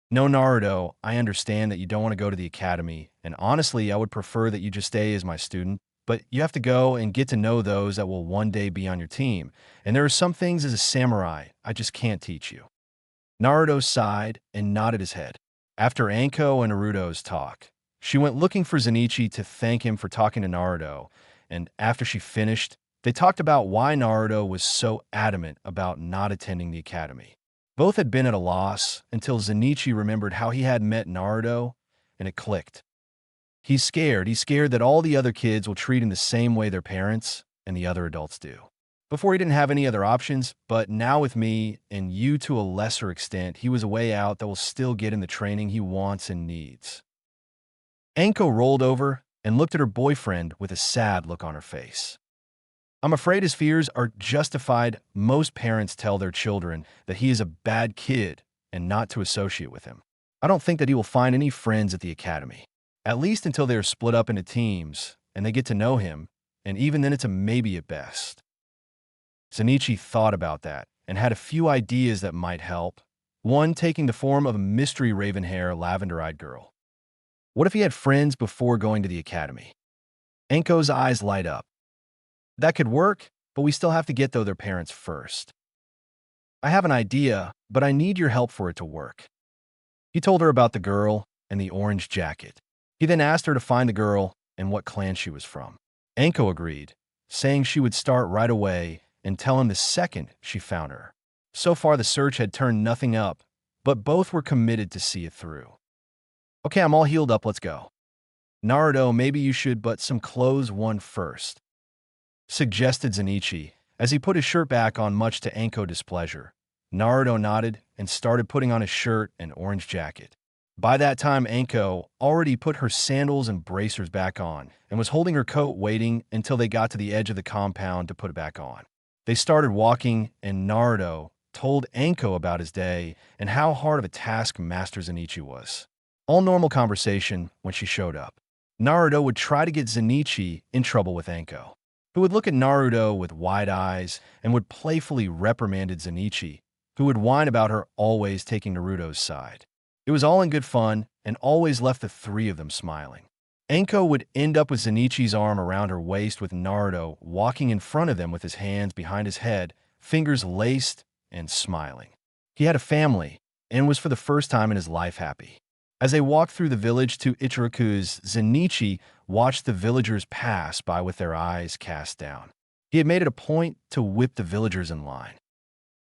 No, Naruto, I understand that you don't want to go to the academy, and honestly, I would prefer that you just stay as my student, but you have to go and get to know those that will one day be on your team, and there are some things as a samurai I just can't teach you. Naruto sighed and nodded his head. After Anko and Naruto's talk, she went looking for Zenichi to thank him for talking to Naruto, and after she finished, they talked about why Naruto was so adamant about not attending the academy. Both had been at a loss until Zenichi remembered how he had met Naruto, and it clicked. He's scared that all the other kids will treat him the same way their parents and the other adults do. Before he didn't have any other options, but now with me, and you to a lesser extent, he was a way out that will still get him the training he wants and needs. Anko rolled over and looked at her boyfriend with a sad look on her face. I'm afraid his fears are justified. Most parents tell their children that he is a bad kid and not to associate with him. I don't think that he will find any friends at the academy, at least until they are split up into teams and they get to know him, and even then it's a maybe at best. Zenichi thought about that and had a few ideas that might help, one taking the form of a mystery raven-hair, lavender-eyed girl. What if he had friends before going to the academy? Anko's eyes light up. That could work, but we still have to get their parents first. I have an idea, but I need your help for it to work. He told her about the girl and the orange jacket. He then asked her to find the girl and what clan she was from. Anko agreed, saying she would start right away and tell him the second she found her. So far, the search had turned nothing up, but both were committed to see it through. Okay, I'm all healed up, let's go. Naruto, maybe you should put some clothes on first, suggested Zenichi, as he put his shirt back on, much to Anko's displeasure. Naruto nodded and started putting on his shirt and orange jacket. By that time, Anko already put her sandals and bracers back on and was holding her coat, waiting until they got to the edge of the compound to put it back on. They started walking, and Naruto told Anko about his day and how hard of a task Master Zenichi was. All normal conversation when she showed up. Naruto would try to get Zenitsu in trouble with Anko, who would look at Naruto with wide eyes and would playfully reprimanded Zenitsu, who would whine about her always taking Naruto's side. It was all in good fun and always left the three of them smiling. Anko would end up with Zenitsu's arm around her waist with Naruto walking in front of them with his hands behind his head, fingers laced, and smiling. He had a family and was for the first time in his life happy. As they walked through the village to Ichiraku's, Zenitsu watched the villagers pass by with their eyes cast down. He had made it a point to whip the villagers in line.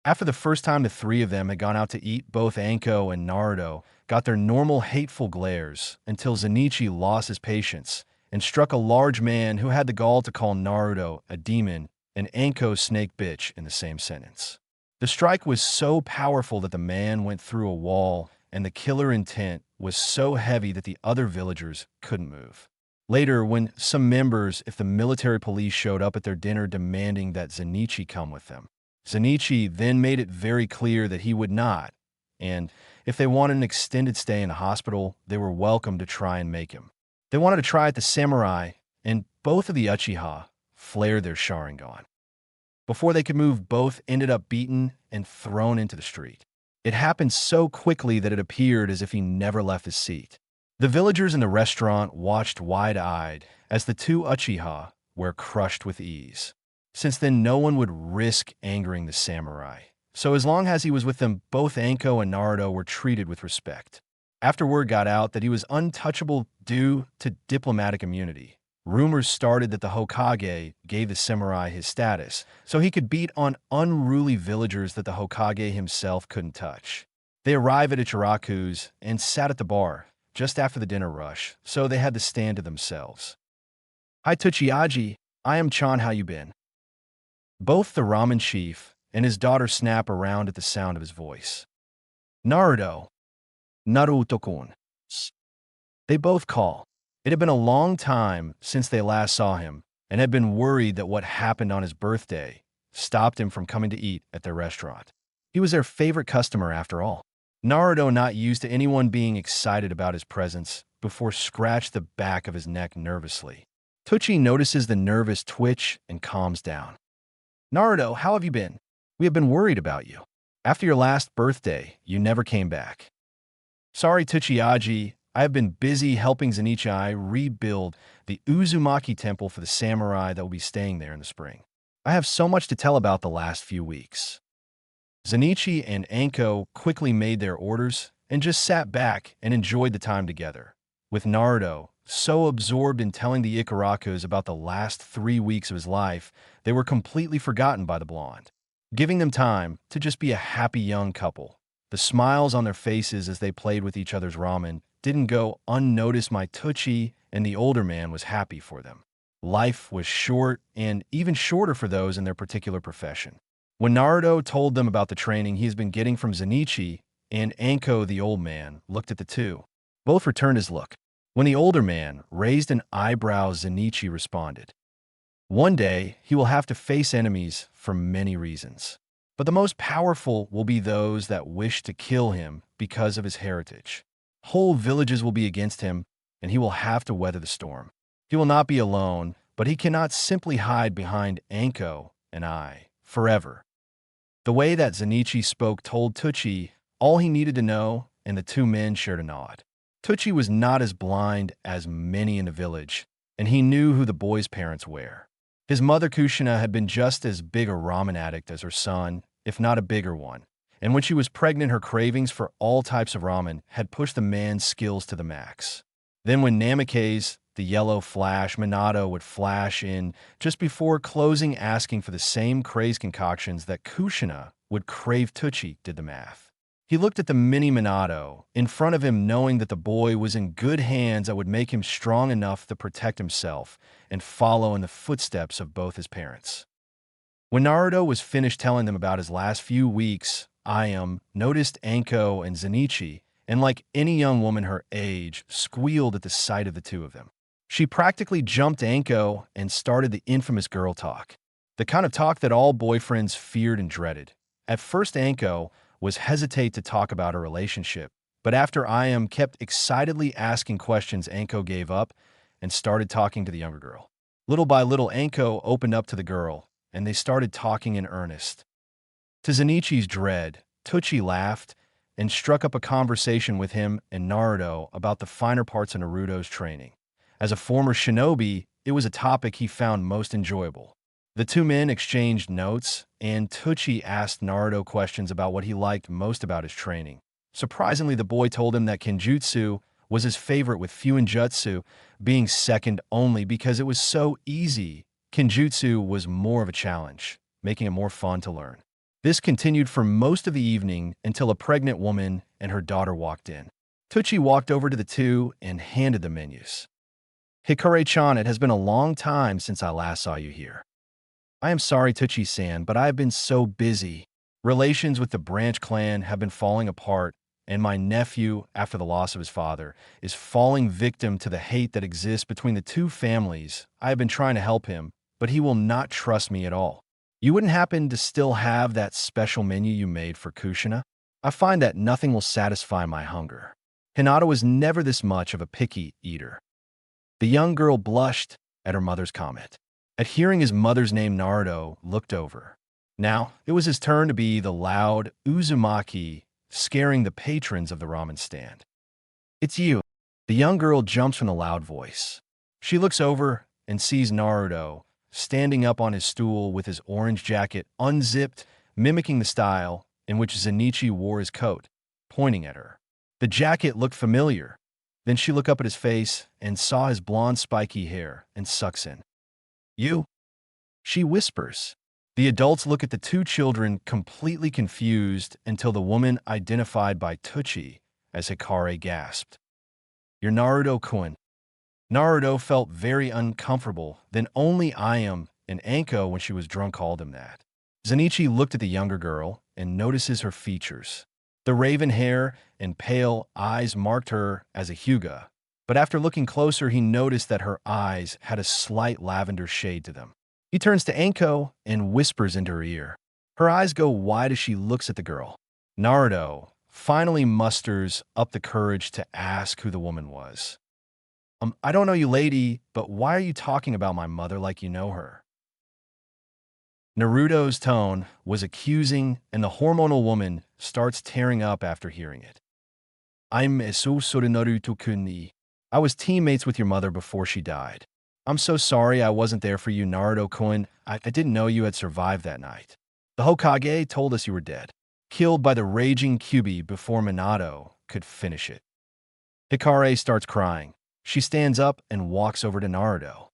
After the first time the three of them had gone out to eat, both Anko and Naruto got their normal hateful glares until Zenitsu lost his patience and struck a large man who had the gall to call Naruto a demon and Anko snake bitch in the same sentence. The strike was so powerful that the man went through a wall, and the killer intent was so heavy that the other villagers couldn't move. Later, when some members of the military police showed up at their dinner demanding that Zenitsu come with them, Zenitsu then made it very clear that he would not, and if they wanted an extended stay in the hospital, they were welcome to try and make him. They wanted to try at the samurai, and both of the Uchiha flared their Sharingan. Before they could move, both ended up beaten and thrown into the street. It happened so quickly that it appeared as if he never left his seat. The villagers in the restaurant watched wide-eyed as the two Uchiha were crushed with ease. Since then, no one would risk angering the samurai. So as long as he was with them, both Anko and Naruto were treated with respect. After word got out that he was untouchable due to diplomatic immunity, rumors started that the Hokage gave the samurai his status, so he could beat on unruly villagers that the Hokage himself couldn't touch. They arrived at Ichiraku's and sat at the bar just after the dinner rush, so they had the stand to themselves. "Hi Tsuchiyaji, I am Chan, how you been?" Both the ramen chief and his daughter snap around at the sound of his voice. "Naruto, Naruto-kun." They both call. It had been a long time since they last saw him and had been worried that what happened on his birthday stopped him from coming to eat at their restaurant. He was their favorite customer after all. Naruto, not used to anyone being excited about his presence, before scratched the back of his neck nervously. Tsuchi notices the nervous twitch and calms down. "Naruto, how have you been? We have been worried about you. After your last birthday, you never came back." "Sorry, Tsuchiyaji. I have been busy helping Zenitsu rebuild the Uzumaki temple for the samurai that will be staying there in the spring. I have so much to tell about the last few weeks." Zenitsu and Anko quickly made their orders and just sat back and enjoyed the time together, with Naruto so absorbed in telling the Ikarakus about the last 3 weeks of his life, they were completely forgotten by the blonde, giving them time to just be a happy young couple. The smiles on their faces as they played with each other's ramen didn't go unnoticed. My Tsuchi and the older man was happy for them. Life was short, and even shorter for those in their particular profession. When Naruto told them about the training he has been getting from Zenitsu, and Anko, the old man, looked at the two. Both returned his look. When the older man raised an eyebrow, Zenitsu responded, "One day, he will have to face enemies for many reasons. But the most powerful will be those that wish to kill him because of his heritage. Whole villages will be against him, and he will have to weather the storm. He will not be alone, but he cannot simply hide behind Anko and I forever." The way that Zenitsu spoke told Tsuchi all he needed to know, and the two men shared a nod. Tsuchi was not as blind as many in the village, and he knew who the boy's parents were. His mother Kushina had been just as big a ramen addict as her son, if not a bigger one, and when she was pregnant, her cravings for all types of ramen had pushed the man's skills to the max. Then when Namikaze, the yellow flash, Minato would flash in just before closing asking for the same crazed concoctions that Kushina would crave, Tsuchi did the math. He looked at the mini Minato in front of him, knowing that the boy was in good hands that would make him strong enough to protect himself and follow in the footsteps of both his parents. When Naruto was finished telling them about his last few weeks, Ayame noticed Anko and Zenitsu, and like any young woman her age, squealed at the sight of the two of them. She practically jumped Anko and started the infamous girl talk, the kind of talk that all boyfriends feared and dreaded. At first, Anko was hesitate to talk about her relationship, But after Ayam kept excitedly asking questions, Anko gave up and started talking to the younger girl. Little by little, Anko opened up to the girl, and they started talking in earnest. To Zenichi's dread, Tucci laughed and struck up a conversation with him and Naruto about the finer parts of Naruto's training. As a former shinobi, it was a topic he found most enjoyable. The two men exchanged notes, and Tucci asked Naruto questions about what he liked most about his training. Surprisingly, the boy told him that Kenjutsu was his favorite, with Fuinjutsu being second only because it was so easy. Kenjutsu was more of a challenge, making it more fun to learn. This continued for most of the evening until a pregnant woman and her daughter walked in. Tucci walked over to the two and handed the menus. "Hikare-chan, it has been a long time since I last saw you here." "I am sorry, Tucci-san, but I have been so busy. Relations with the branch clan have been falling apart, and my nephew, after the loss of his father, is falling victim to the hate that exists between the two families. I have been trying to help him, but he will not trust me at all. You wouldn't happen to still have that special menu you made for Kushina? I find that nothing will satisfy my hunger." Hinata was never this much of a picky eater. The young girl blushed at her mother's comment. At hearing his mother's name, Naruto looked over. Now, it was his turn to be the loud Uzumaki, scaring the patrons of the ramen stand. "It's you." The young girl jumps from the loud voice. She looks over and sees Naruto standing up on his stool with his orange jacket unzipped, mimicking the style in which Zenichi wore his coat, pointing at her. The jacket looked familiar. Then she looked up at his face and saw his blonde spiky hair and sucks in. "You?" she whispers. The adults look at the two children, completely confused, until the woman identified by Tucci as Hikare gasped. "You're Naruto-kun." Naruto felt very uncomfortable, then only Ayam and Anko, when she was drunk, called him that. Zenichi looked at the younger girl and notices her features. The raven hair and pale eyes marked her as a Hyuga, but after looking closer, he noticed that her eyes had a slight lavender shade to them. He turns to Anko and whispers into her ear. Her eyes go wide as she looks at the girl. Naruto finally musters up the courage to ask who the woman was. I don't know you, lady, but why are you talking about my mother like you know her?" Naruto's tone was accusing, and the hormonal woman starts tearing up after hearing it. "I'm Esusuru Naruto-kun ni. I was teammates with your mother before she died. I'm so sorry I wasn't there for you, Naruto-kun. I didn't know you had survived that night. The Hokage told us you were dead, killed by the raging Kyuubi before Minato could finish it." Hikare starts crying. She stands up and walks over to Naruto.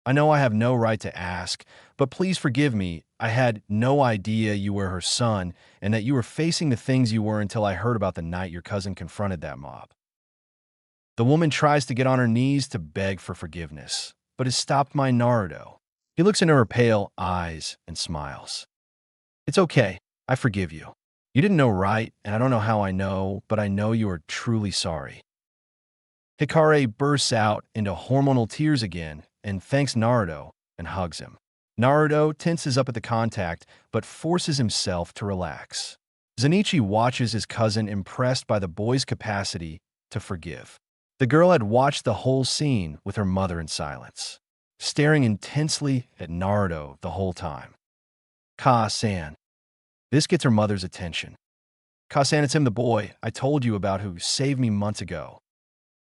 "I know I have no right to ask, but please forgive me. I had no idea you were her son and that you were facing the things you were until I heard about the night your cousin confronted that mob." The woman tries to get on her knees to beg for forgiveness, but is stopped by Naruto. He looks into her pale eyes and smiles. "It's okay. I forgive you. You didn't know, right? And I don't know how I know, but I know you are truly sorry." Hikare bursts out into hormonal tears again and thanks Naruto and hugs him. Naruto tenses up at the contact, but forces himself to relax. Zenichi watches his cousin, impressed by the boy's capacity to forgive. The girl had watched the whole scene with her mother in silence, staring intensely at Naruto the whole time. "Ka-san." This gets her mother's attention. "Ka-san, it's him, the boy I told you about who saved me months ago."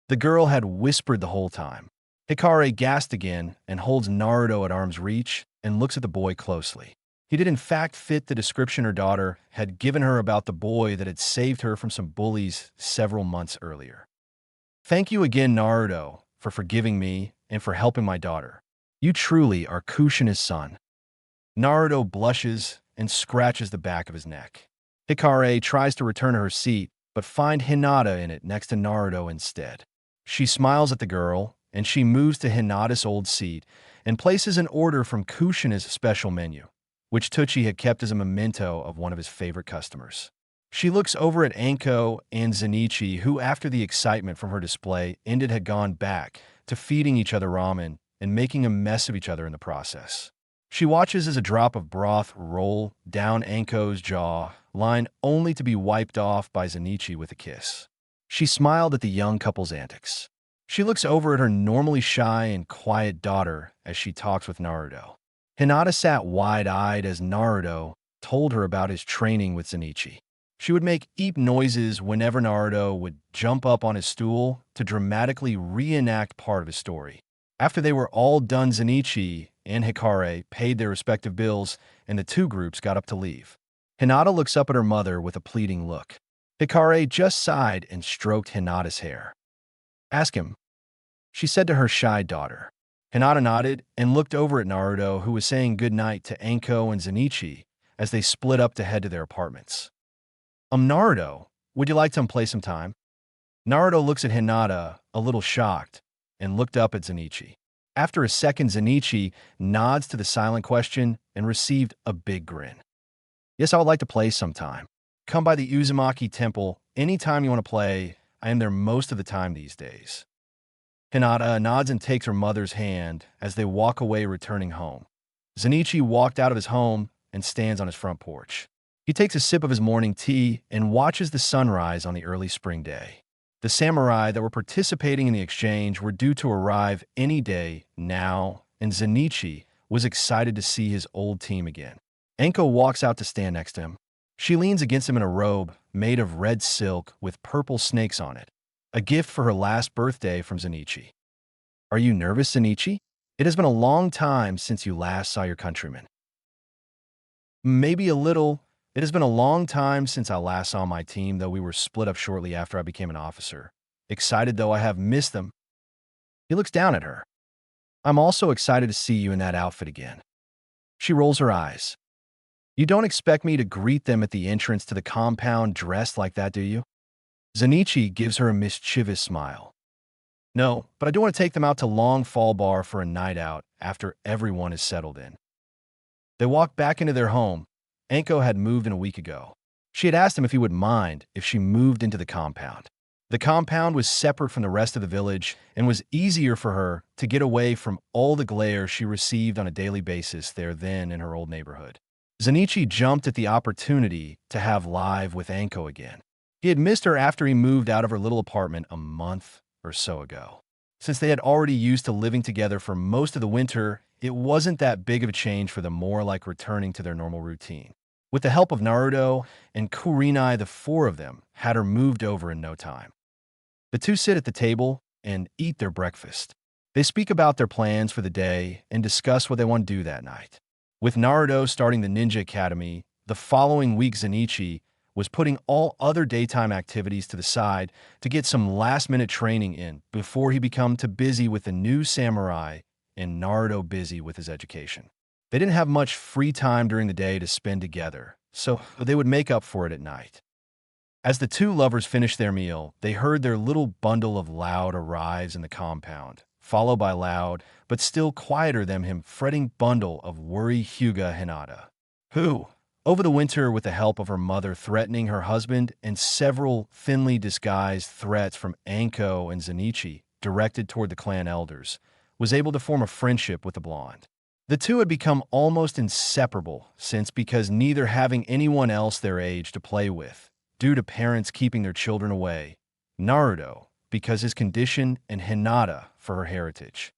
The girl had whispered the whole time. Hikare gasped again and holds Naruto at arm's reach and looks at the boy closely. He did in fact fit the description her daughter had given her about the boy that had saved her from some bullies several months earlier. "Thank you again, Naruto, for forgiving me and for helping my daughter. You truly are Kushina's son." Naruto blushes and scratches the back of his neck. Hikare tries to return to her seat, but finds Hinata in it next to Naruto instead. She smiles at the girl, and she moves to Hinata's old seat and places an order from Kushina's special menu, which Tucci had kept as a memento of one of his favorite customers. She looks over at Anko and Zenichi, who, after the excitement from her display ended, had gone back to feeding each other ramen and making a mess of each other in the process. She watches as a drop of broth roll down Anko's jaw, line only to be wiped off by Zenichi with a kiss. She smiled at the young couple's antics. She looks over at her normally shy and quiet daughter as she talks with Naruto. Hinata sat wide-eyed as Naruto told her about his training with Zenitsu. She would make eep noises whenever Naruto would jump up on his stool to dramatically reenact part of his story. After they were all done, Zenitsu and Hikare paid their respective bills, and the two groups got up to leave. Hinata looks up at her mother with a pleading look. Hikare just sighed and stroked Hinata's hair. "Ask him," she said to her shy daughter. Hinata nodded and looked over at Naruto, who was saying goodnight to Anko and Zenitsu as they split up to head to their apartments. Naruto, would you like to play some time?" Naruto looks at Hinata, a little shocked, and looked up at Zenitsu. After a second, Zenitsu nods to the silent question and received a big grin. "Yes, I would like to play sometime. Come by the Uzumaki Temple anytime you want to play. I am there most of the time these days." Hinata nods and takes her mother's hand as they walk away, returning home. Zenitsu walked out of his home and stands on his front porch. He takes a sip of his morning tea and watches the sunrise on the early spring day. The samurai that were participating in the exchange were due to arrive any day now, and Zenitsu was excited to see his old team again. Anko walks out to stand next to him. She leans against him in a robe made of red silk with purple snakes on it, a gift for her last birthday from Zenitsu. "Are you nervous, Zenitsu? It has been a long time since you last saw your countrymen." "Maybe a little. It has been a long time since I last saw my team, though we were split up shortly after I became an officer. Excited though I have missed them." He looks down at her. "I'm also excited to see you in that outfit again." She rolls her eyes. "You don't expect me to greet them at the entrance to the compound dressed like that, do you?" Zenitsu gives her a mischievous smile. "No, but I do want to take them out to Long Fall Bar for a night out after everyone is settled in." They walk back into their home. Anko had moved in a week ago. She had asked him if he would mind if she moved into the compound. The compound was separate from the rest of the village and was easier for her to get away from all the glare she received on a daily basis there than in her old neighborhood. Zenitsu jumped at the opportunity to have live with Anko again. He had missed her after he moved out of her little apartment a month or so ago. Since they had already used to living together for most of the winter, it wasn't that big of a change for them, more like returning to their normal routine. With the help of Naruto and Kurenai, the four of them had her moved over in no time. The two sit at the table and eat their breakfast. They speak about their plans for the day and discuss what they want to do that night. With Naruto starting the Ninja Academy, the following week Zenitsu was putting all other daytime activities to the side to get some last-minute training in before he became too busy with the new samurai and Naruto busy with his education. They didn't have much free time during the day to spend together, so they would make up for it at night. As the two lovers finished their meal, they heard their little bundle of Loud arrives in the compound, followed by Loud, but still quieter than him, fretting bundle of Worry Hyuga Hinata, who, over the winter with the help of her mother threatening her husband and several thinly disguised threats from Anko and Zenitsu directed toward the clan elders, was able to form a friendship with the blonde. The two had become almost inseparable since, because neither having anyone else their age to play with, due to parents keeping their children away, Naruto because his condition and Hinata for her heritage.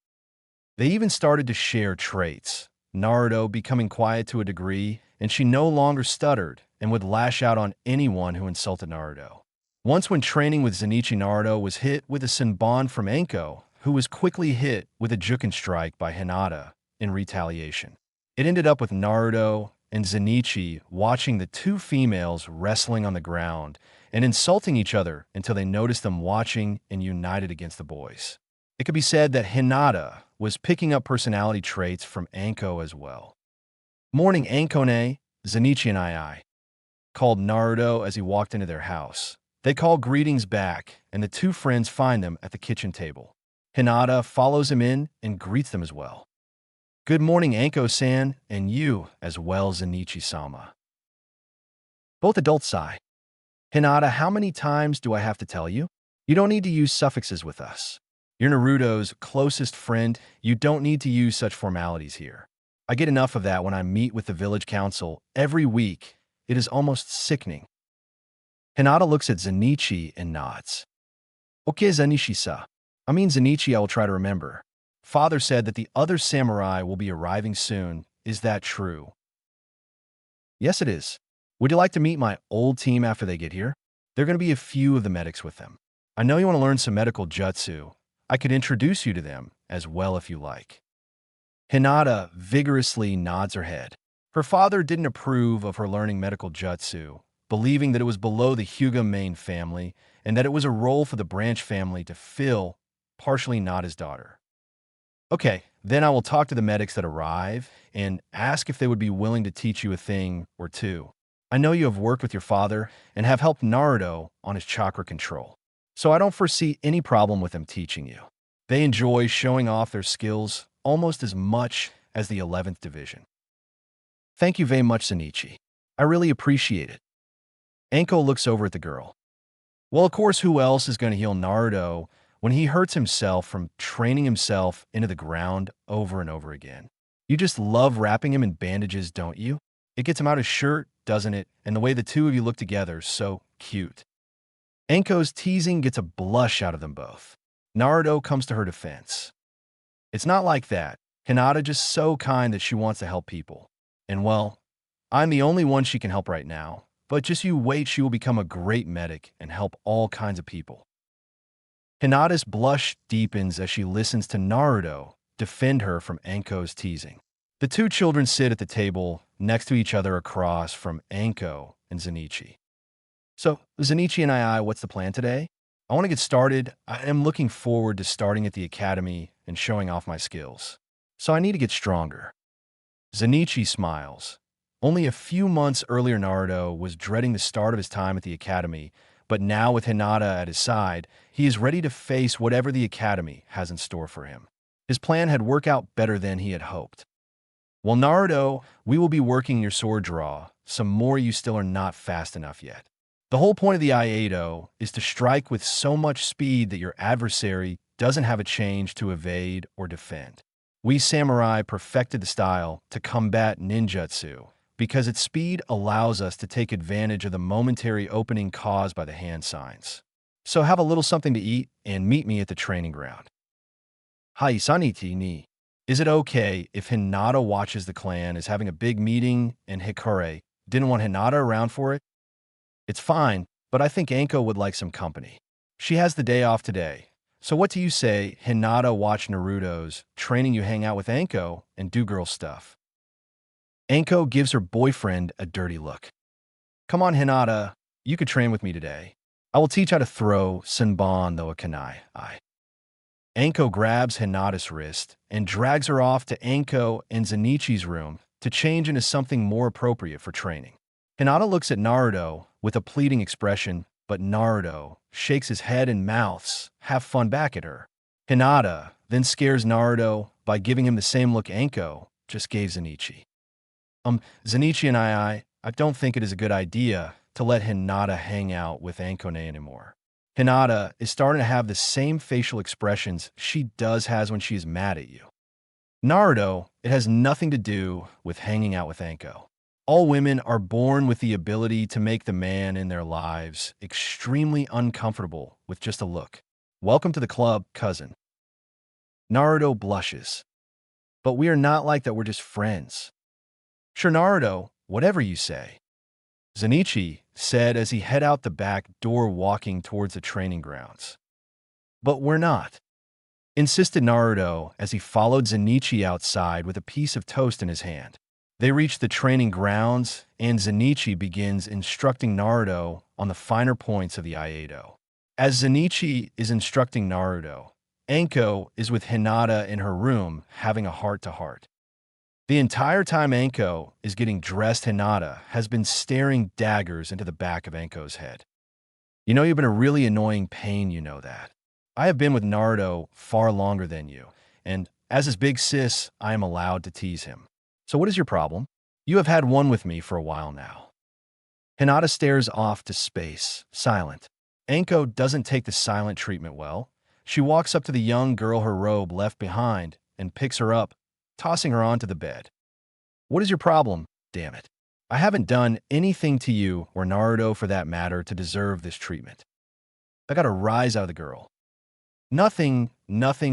They even started to share traits, Naruto becoming quiet to a degree, and she no longer stuttered and would lash out on anyone who insulted Naruto. Once when training with Zenitsu, Naruto was hit with a Senbon from Anko, who was quickly hit with a Juken strike by Hinata in retaliation. It ended up with Naruto and Zenitsu watching the two females wrestling on the ground and insulting each other until they noticed them watching and united against the boys. It could be said that Hinata was picking up personality traits from Anko as well. Morning, Ankone, Zenitsu and I called Naruto as he walked into their house. They call greetings back, and the two friends find them at the kitchen table. Hinata follows him in and greets them as well. "Good morning, Anko-san, and you as well, Zenitsu-sama." Both adults sigh. "Hinata, how many times do I have to tell you? You don't need to use suffixes with us. You're Naruto's closest friend. You don't need to use such formalities here. I get enough of that when I meet with the village council every week. It is almost sickening." Hinata looks at Zenitsu and nods. Okay, Zanichi-sa. I mean Zanichi, I will try to remember. Father said that the other samurai will be arriving soon. Is that true? Yes, it is. Would you like to meet my old team after they get here? There are going to be a few of the medics with them. I know you want to learn some medical jutsu. I could introduce you to them as well if you like. Hinata vigorously nods her head. Her father didn't approve of her learning medical jutsu, believing that it was below the Hyuga main family and that it was a role for the branch family to fill, partially not his daughter. Okay, then I will talk to the medics that arrive and ask if they would be willing to teach you a thing or two. I know you have worked with your father and have helped Naruto on his chakra control, so I don't foresee any problem with them teaching you. They enjoy showing off their skills almost as much as the 11th Division. Thank you very much, Zanichi. I really appreciate it. Anko looks over at the girl. Well, of course, who else is going to heal Naruto when he hurts himself from training himself into the ground over and over again? You just love wrapping him in bandages, don't you? It gets him out of his shirt, doesn't it? And the way the two of you look together is so cute. Anko's teasing gets a blush out of them both. Naruto comes to her defense. It's not like that. Hinata just so kind that she wants to help people. And well, I'm the only one she can help right now. But just you wait, she will become a great medic and help all kinds of people. Hinata's blush deepens as she listens to Naruto defend her from Anko's teasing. The two children sit at the table next to each other across from Anko and Zanichi. So, Zanichi and what's the plan today? I want to get started. I am looking forward to starting at the academy and showing off my skills. So I need to get stronger. Zanichi smiles. Only a few months earlier, Naruto was dreading the start of his time at the academy, but now with Hinata at his side, he is ready to face whatever the academy has in store for him. His plan had worked out better than he had hoped. Well, Naruto, we will be working your sword draw. Some more you still are not fast enough yet. The whole point of the Iaido is to strike with so much speed that your adversary doesn't have a change to evade or defend. We samurai perfected the style to combat ninjutsu because its speed allows us to take advantage of the momentary opening caused by the hand signs. So have a little something to eat and meet me at the training ground. Hai saniti ni. Is it okay if Hinata watches the clan is having a big meeting and Hikare didn't want Hinata around for it? It's fine, but I think Anko would like some company. She has the day off today. So what do you say Hinata watch Naruto's training, you hang out with Anko and do girl stuff? Anko gives her boyfriend a dirty look. Come on, Hinata, you could train with me today. I will teach how to throw Senbon though a kanai. Anko grabs Hinata's wrist and drags her off to Anko and Zanichi's room to change into something more appropriate for training. Hinata looks at Naruto with a pleading expression, but Naruto shakes his head and mouths have fun back at her. Hinata then scares Naruto by giving him the same look Anko just gave Zanichi. Zanichi and I don't think it is a good idea to let Hinata hang out with Ankone anymore. Hinata is starting to have the same facial expressions she has when she is mad at you. Naruto, it has nothing to do with hanging out with Anko. All women are born with the ability to make the man in their lives extremely uncomfortable with just a look. Welcome to the club, cousin. Naruto blushes. But we are not like that, we're just friends. Sure, Naruto, whatever you say. Zanichi said as he head out the back door walking towards the training grounds. But we're not, insisted Naruto as he followed Zanichi outside with a piece of toast in his hand. They reach the training grounds, and Zanichi begins instructing Naruto on the finer points of the Iaido. As Zanichi is instructing Naruto, Anko is with Hinata in her room having a heart-to-heart. The entire time Anko is getting dressed, Hinata has been staring daggers into the back of Anko's head. You know you've been a really annoying pain, you know that. I have been with Naruto far longer than you, and as his big sis, I am allowed to tease him. So what is your problem? You have had one with me for a while now. Hinata stares off to space, silent. Anko doesn't take the silent treatment well. She walks up to the young girl, her robe left behind, and picks her up, tossing her onto the bed. What is your problem? Damn it. I haven't done anything to you, or Naruto for that matter, to deserve this treatment. I got a rise out of the girl. Nothing,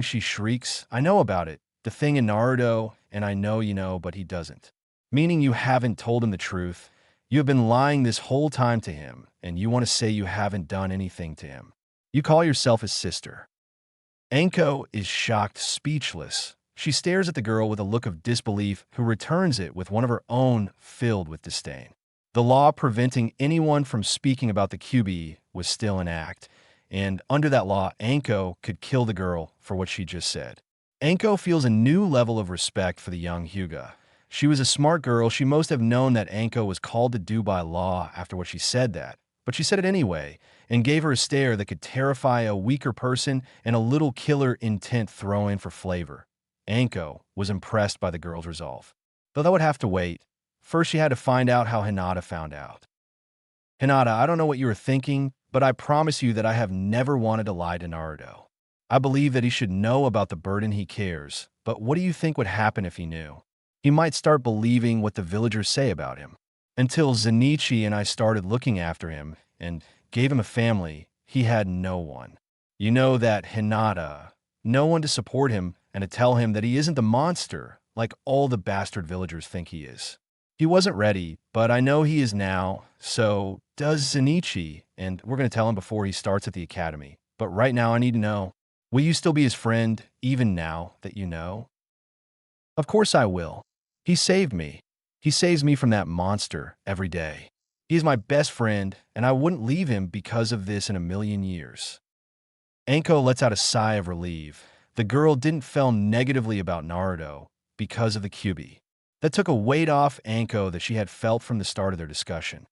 she shrieks. I know about it. The thing in Naruto, and I know you know, but he doesn't. Meaning you haven't told him the truth. You have been lying this whole time to him, and you want to say you haven't done anything to him. You call yourself his sister. Anko is shocked, speechless. She stares at the girl with a look of disbelief, who returns it with one of her own filled with disdain. The law preventing anyone from speaking about the QB was still in act, and under that law, Anko could kill the girl for what she just said. Anko feels a new level of respect for the young Hyuga. She was a smart girl. She must have known that Anko was called to do by law after what she said that, but she said it anyway, and gave her a stare that could terrify a weaker person and a little killer intent throw in for flavor. Anko was impressed by the girl's resolve. Though that would have to wait. First, she had to find out how Hinata found out. Hinata, I don't know what you were thinking, but I promise you that I have never wanted to lie to Naruto. I believe that he should know about the burden he carries, but what do you think would happen if he knew? He might start believing what the villagers say about him. Until Zenitsu and I started looking after him and gave him a family, he had no one. You know that Hinata, no one to support him and to tell him that he isn't the monster like all the bastard villagers think he is. He wasn't ready, but I know he is now, so does Zenitsu, and we're going to tell him before he starts at the academy. But right now I need to know, will you still be his friend, even now that you know? Of course I will. He saved me. He saves me from that monster every day. He is my best friend, and I wouldn't leave him because of this in a million years. Anko lets out a sigh of relief. The girl didn't feel negatively about Naruto because of the QB. That took a weight off Anko that she had felt from the start of their discussion.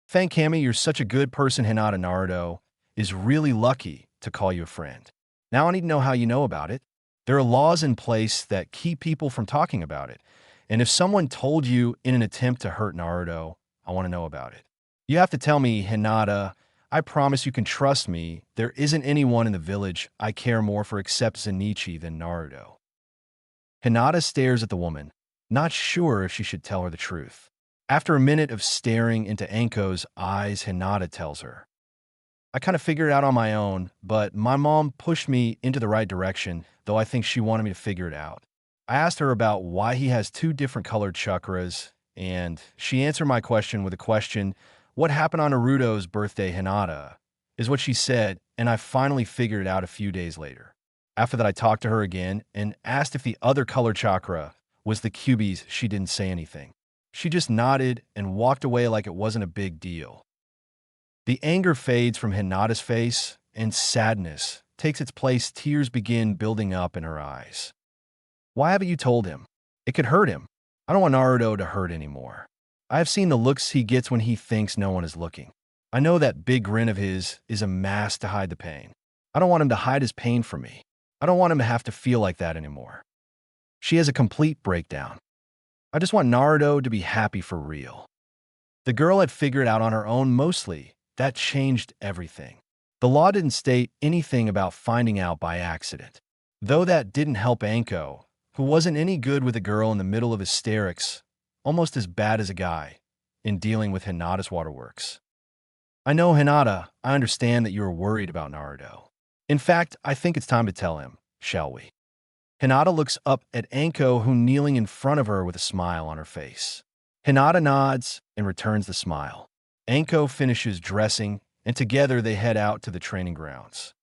Thank Kami, you're such a good person. Hinata Naruto is really lucky to call you a friend. Now I need to know how you know about it. There are laws in place that keep people from talking about it. And if someone told you in an attempt to hurt Naruto, I want to know about it. You have to tell me, Hinata. I promise you can trust me. There isn't anyone in the village I care more for except Zenitsu than Naruto. Hinata stares at the woman, not sure if she should tell her the truth. After a minute of staring into Anko's eyes, Hinata tells her, I kind of figured it out on my own, but my mom pushed me into the right direction, though I think she wanted me to figure it out. I asked her about why he has two different colored chakras, and she answered my question with a question, what happened on Naruto's birthday, Hinata, is what she said, and I finally figured it out a few days later. After that, I talked to her again and asked if the other color chakra was the QB's. She didn't say anything. She just nodded and walked away like it wasn't a big deal. The anger fades from Hinata's face, and sadness takes its place. Tears begin building up in her eyes. Why haven't you told him? It could hurt him. I don't want Naruto to hurt anymore. I have seen the looks he gets when he thinks no one is looking. I know that big grin of his is a mask to hide the pain. I don't want him to hide his pain from me. I don't want him to have to feel like that anymore. She has a complete breakdown. I just want Naruto to be happy for real. The girl had figured it out on her own mostly. That changed everything. The law didn't state anything about finding out by accident. Though that didn't help Anko, who wasn't any good with a girl in the middle of hysterics, almost as bad as a guy, in dealing with Hinata's waterworks. I know, Hinata, I understand that you are worried about Naruto. In fact, I think it's time to tell him, shall we? Hinata looks up at Anko, who kneeling in front of her with a smile on her face. Hinata nods and returns the smile. Anko finishes dressing, and together they head out to the training grounds.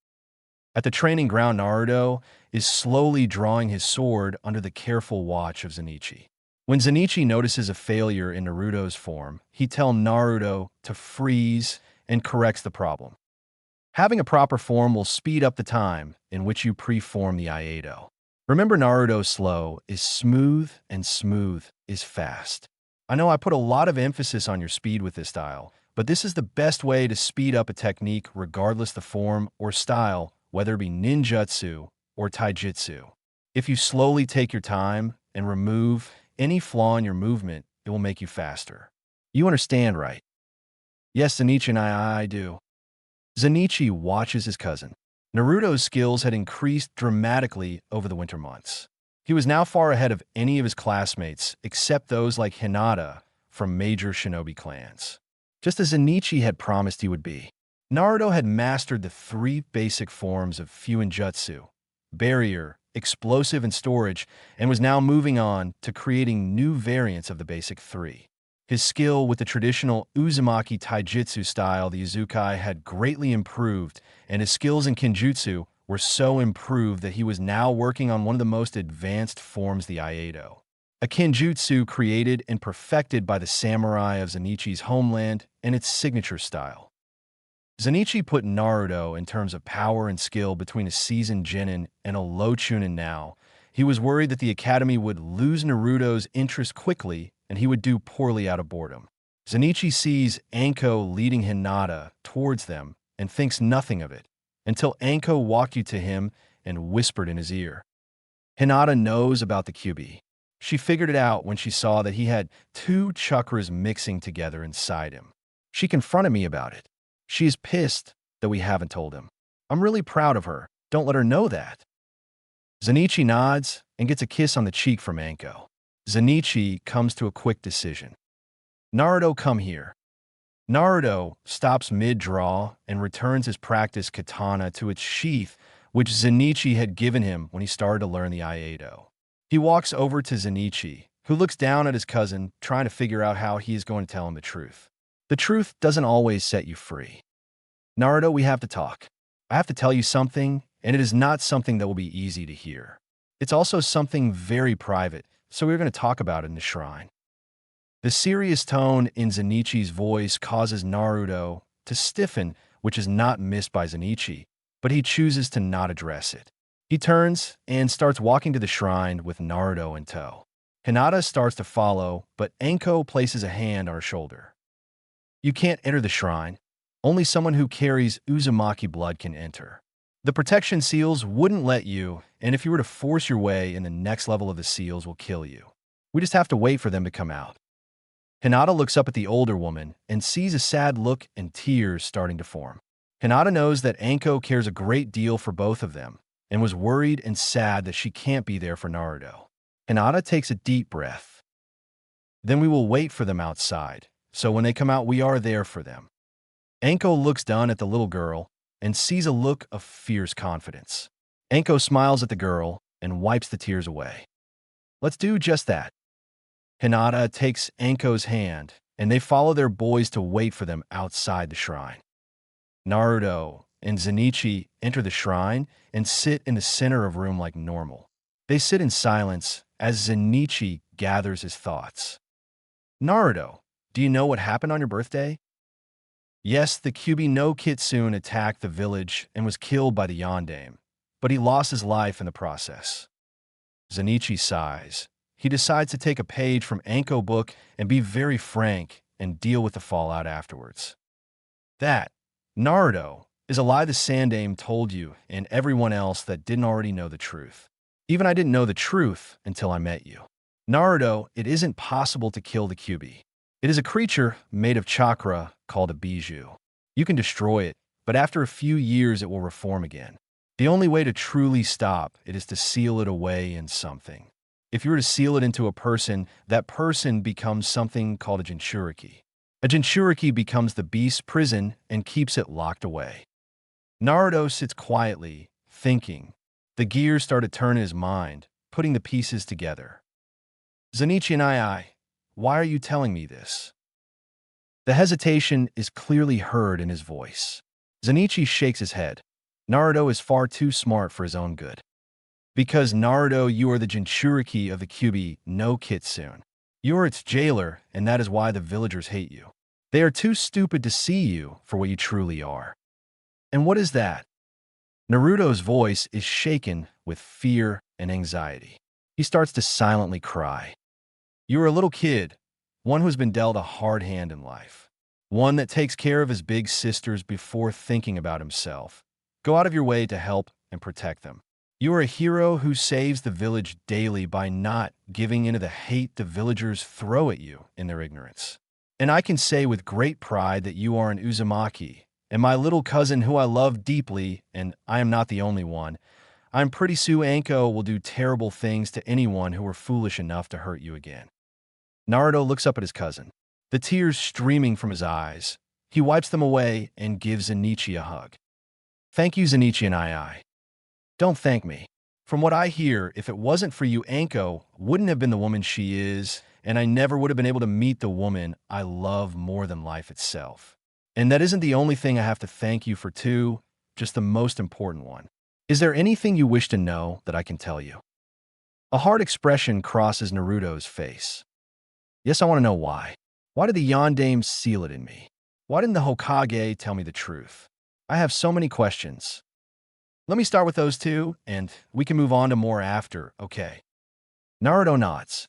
At the training ground, Naruto is slowly drawing his sword under the careful watch of Zenitsu. When Zenitsu notices a failure in Naruto's form, he tells Naruto to freeze and corrects the problem. Having a proper form will speed up the time in which you preform the Iato. Remember, Naruto's slow is smooth and smooth is fast. I know I put a lot of emphasis on your speed with this style, but this is the best way to speed up a technique regardless the form or style, whether it be ninjutsu or taijutsu. If you slowly take your time and remove any flaw in your movement, it will make you faster. You understand, right? Yes, Zenitsu and I do. Zenitsu watches his cousin. Naruto's skills had increased dramatically over the winter months. He was now far ahead of any of his classmates, except those like Hinata from major shinobi clans. Just as Zenitsu had promised he would be. Naruto had mastered the three basic forms of Fuinjutsu: barrier, explosive, and storage, and was now moving on to creating new variants of the basic three. His skill with the traditional Uzumaki Taijutsu style, the Uzukai, had greatly improved, and his skills in Kinjutsu were so improved that he was now working on one of the most advanced forms, the Iato, a Kinjutsu created and perfected by the samurai of Zen'ichi's homeland and its signature style. Zen'ichi put Naruto, in terms of power and skill, between a seasoned genin and a low chunin now. He was worried that the academy would lose Naruto's interest quickly and he would do poorly out of boredom. Zen'ichi sees Anko leading Hinata towards them and thinks nothing of it, until Anko walked you to him and whispered in his ear. Hinata knows about the Kyuubi. She figured it out when she saw that he had two chakras mixing together inside him. She confronted me about it. She is pissed that we haven't told him. I'm really proud of her. Don't let her know that. Zen'ichi nods and gets a kiss on the cheek from Anko. Zen'ichi comes to a quick decision. Naruto, come here. Naruto stops mid-draw and returns his practice katana to its sheath, which Zen'ichi had given him when he started to learn the Iato. He walks over to Zen'ichi, who looks down at his cousin, trying to figure out how he is going to tell him the truth. The truth doesn't always set you free. Naruto, we have to talk. I have to tell you something, and it is not something that will be easy to hear. It's also something very private, so we're going to talk about it in the shrine. The serious tone in Zen'ichi's voice causes Naruto to stiffen, which is not missed by Zen'ichi, but he chooses to not address it. He turns and starts walking to the shrine with Naruto in tow. Hinata starts to follow, but Anko places a hand on her shoulder. You can't enter the shrine. Only someone who carries Uzumaki blood can enter. The protection seals wouldn't let you, and if you were to force your way in, the next level of the seals will kill you. We just have to wait for them to come out. Hinata looks up at the older woman and sees a sad look and tears starting to form. Hinata knows that Anko cares a great deal for both of them and was worried and sad that she can't be there for Naruto. Hinata takes a deep breath. Then we will wait for them outside, so when they come out, we are there for them. Anko looks down at the little girl and sees a look of fierce confidence. Anko smiles at the girl and wipes the tears away. Let's do just that. Hinata takes Anko's hand, and they follow their boys to wait for them outside the shrine. Naruto and Zen'ichi enter the shrine and sit in the center of the room like normal. They sit in silence as Zen'ichi gathers his thoughts. Naruto, do you know what happened on your birthday? Yes, the Kyuubi no Kitsune attacked the village and was killed by the Yondaime, but he lost his life in the process. Zen'ichi sighs. He decides to take a page from Anko book and be very frank and deal with the fallout afterwards. That, Naruto, is a lie the Sandaime told you and everyone else that didn't already know the truth. Even I didn't know the truth until I met you. Naruto, it isn't possible to kill the Kyuubi. It is a creature made of chakra called a bijou. You can destroy it, but after a few years it will reform again. The only way to truly stop it is to seal it away in something. If you were to seal it into a person, that person becomes something called a Jinchuriki. A Jinchuriki becomes the beast's prison and keeps it locked away. Naruto sits quietly, thinking. The gears start to turn in his mind, putting the pieces together. Zen'ichi and why are you telling me this? The hesitation is clearly heard in his voice. Zen'ichi shakes his head. Naruto is far too smart for his own good. Because Naruto, you are the Jinchuriki of the Kyuubi no Kitsune. You are its jailer, and that is why the villagers hate you. They are too stupid to see you for what you truly are. And what is that? Naruto's voice is shaken with fear and anxiety. He starts to silently cry. You are a little kid, one who has been dealt a hard hand in life. One that takes care of his big sisters before thinking about himself. Go out of your way to help and protect them. You are a hero who saves the village daily by not giving in to the hate the villagers throw at you in their ignorance. And I can say with great pride that you are an Uzumaki, and my little cousin who I love deeply, and I am not the only one. I'm pretty sure Anko will do terrible things to anyone who were foolish enough to hurt you again. Naruto looks up at his cousin, the tears streaming from his eyes. He wipes them away and gives Zenichi a hug. Thank you, Zenichi and I. Don't thank me. From what I hear, if it wasn't for you, Anko wouldn't have been the woman she is, and I never would have been able to meet the woman I love more than life itself. And that isn't the only thing I have to thank you for too, just the most important one. Is there anything you wish to know that I can tell you? A hard expression crosses Naruto's face. Yes, I want to know why. Why did the Yondaime seal it in me? Why didn't the Hokage tell me the truth? I have so many questions. Let me start with those two, and we can move on to more after, okay? Naruto nods.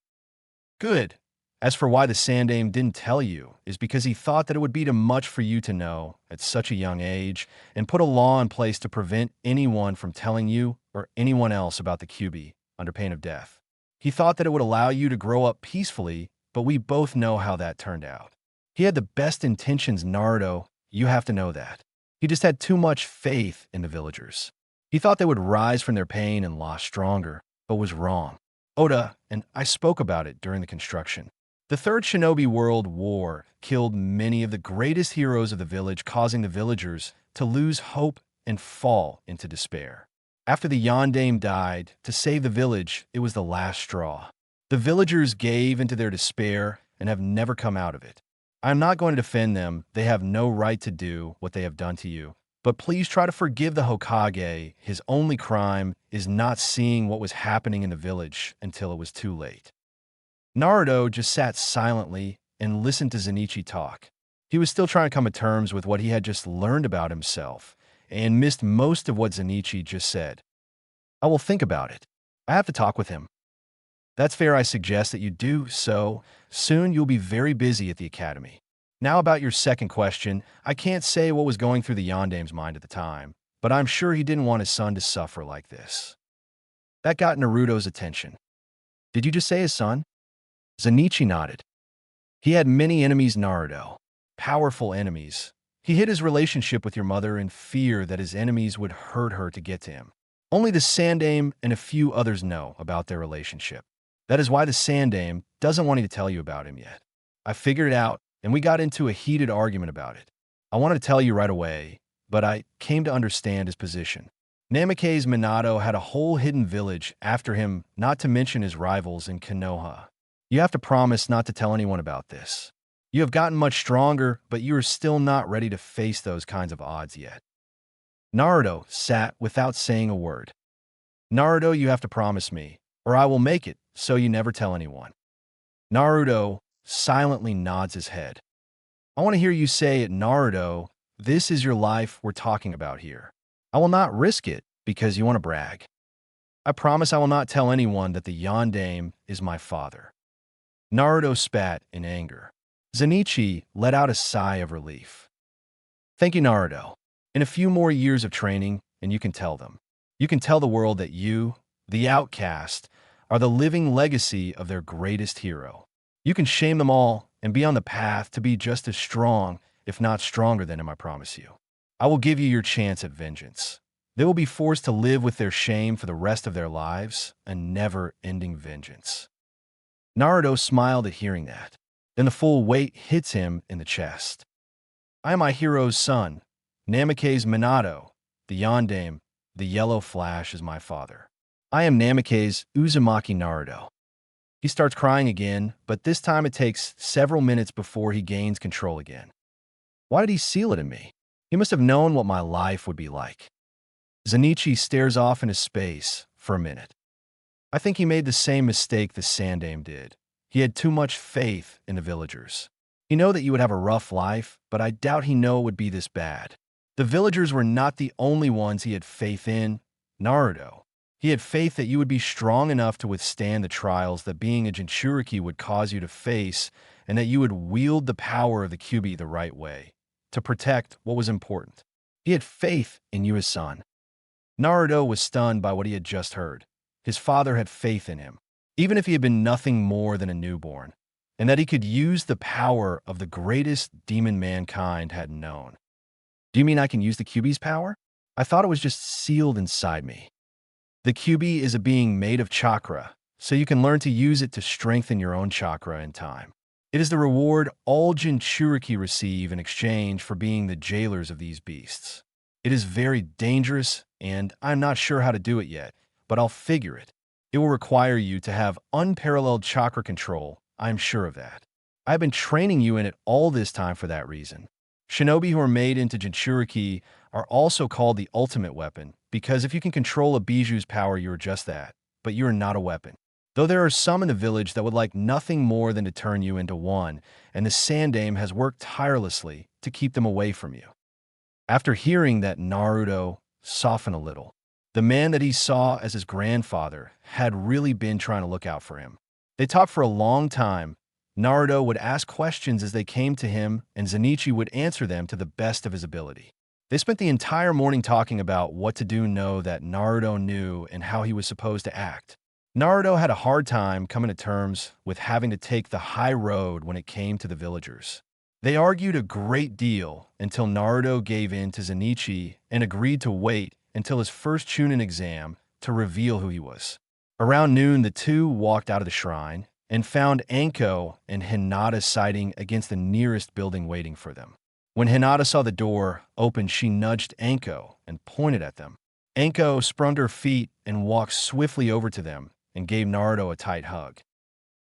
Good. As for why the Sandaime didn't tell you, is because he thought that it would be too much for you to know at such a young age, and put a law in place to prevent anyone from telling you or anyone else about the Kyuubi under pain of death. He thought that it would allow you to grow up peacefully, but we both know how that turned out. He had the best intentions, Naruto. You have to know that. He just had too much faith in the villagers. He thought they would rise from their pain and law stronger, but was wrong. Oda and I spoke about it during the construction. The Third Shinobi World War killed many of the greatest heroes of the village, causing the villagers to lose hope and fall into despair. After the Yondaime died, to save the village, it was the last straw. The villagers gave into their despair and have never come out of it. I am not going to defend them. They have no right to do what they have done to you. But please try to forgive the Hokage. His only crime is not seeing what was happening in the village until it was too late. Naruto just sat silently and listened to Zenichi talk. He was still trying to come to terms with what he had just learned about himself and missed most of what Zenichi just said. I will think about it. I have to talk with him. That's fair. I suggest that you do so. Soon you'll be very busy at the academy. Now about your second question, I can't say what was going through the Yondaime's mind at the time, but I'm sure he didn't want his son to suffer like this. That got Naruto's attention. Did you just say his son? Zenichi nodded. He had many enemies, Naruto. Powerful enemies. He hid his relationship with your mother in fear that his enemies would hurt her to get to him. Only the Sandaime and a few others know about their relationship. That is why the Sandaime doesn't want me to tell you about him yet. I figured it out, and we got into a heated argument about it. I wanted to tell you right away, but I came to understand his position. Namikaze Minato had a whole hidden village after him, not to mention his rivals in Konoha. You have to promise not to tell anyone about this. You have gotten much stronger, but you are still not ready to face those kinds of odds yet. Naruto sat without saying a word. Naruto, you have to promise me, or I will make it so you never tell anyone. Naruto silently nods his head. I want to hear you say it, Naruto. This is your life we're talking about here. I will not risk it because you want to brag. I promise I will not tell anyone that the Yondaime is my father. Naruto spat in anger. Zenichi let out a sigh of relief. Thank you, Naruto. In a few more years of training, and you can tell them. You can tell the world that you, the outcast, are the living legacy of their greatest hero. You can shame them all and be on the path to be just as strong, if not stronger than him, I promise you. I will give you your chance at vengeance. They will be forced to live with their shame for the rest of their lives, a never-ending vengeance. Naruto smiled at hearing that. Then the full weight hits him in the chest. I am my hero's son. Namikaze Minato, the Yondaime, the Yellow Flash is my father. I am Namikaze Uzumaki Naruto. He starts crying again, but this time it takes several minutes before he gains control again. Why did he seal it in me? He must have known what my life would be like. Zenichi stares off into space for a minute. I think he made the same mistake the Sandaime did. He had too much faith in the villagers. He knew that you would have a rough life, but I doubt he knew it would be this bad. The villagers were not the only ones he had faith in, Naruto. He had faith that you would be strong enough to withstand the trials that being a Jinchuriki would cause you to face, and that you would wield the power of the Kyuubi the right way, to protect what was important. He had faith in you, his son. Naruto was stunned by what he had just heard. His father had faith in him, even if he had been nothing more than a newborn, and that he could use the power of the greatest demon mankind had known. Do you mean I can use the Kyuubi's power? I thought it was just sealed inside me. The Kyuubi is a being made of chakra, so you can learn to use it to strengthen your own chakra in time. It is the reward all Jinchuriki receive in exchange for being the jailers of these beasts. It is very dangerous, and I'm not sure how to do it yet, but I'll figure it. It will require you to have unparalleled chakra control, I'm sure of that. I've been training you in it all this time for that reason. Shinobi who are made into Jinchuriki are also called the ultimate weapon, because if you can control a Bijuu's power, you're just that, but you're not a weapon. Though there are some in the village that would like nothing more than to turn you into one, and the Sandaime has worked tirelessly to keep them away from you. After hearing that, Naruto softened a little. The man that he saw as his grandfather had really been trying to look out for him. They talked for a long time. Naruto would ask questions as they came to him, and Zenitsu would answer them to the best of his ability. They spent the entire morning talking about what to do know that Naruto knew and how he was supposed to act. Naruto had a hard time coming to terms with having to take the high road when it came to the villagers. They argued a great deal until Naruto gave in to Zenitsu and agreed to wait until his first Chunin exam to reveal who he was. Around noon, the two walked out of the shrine and found Anko and Hinata siding against the nearest building waiting for them. When Hinata saw the door open, she nudged Anko and pointed at them. Anko sprung to her feet and walked swiftly over to them and gave Naruto a tight hug.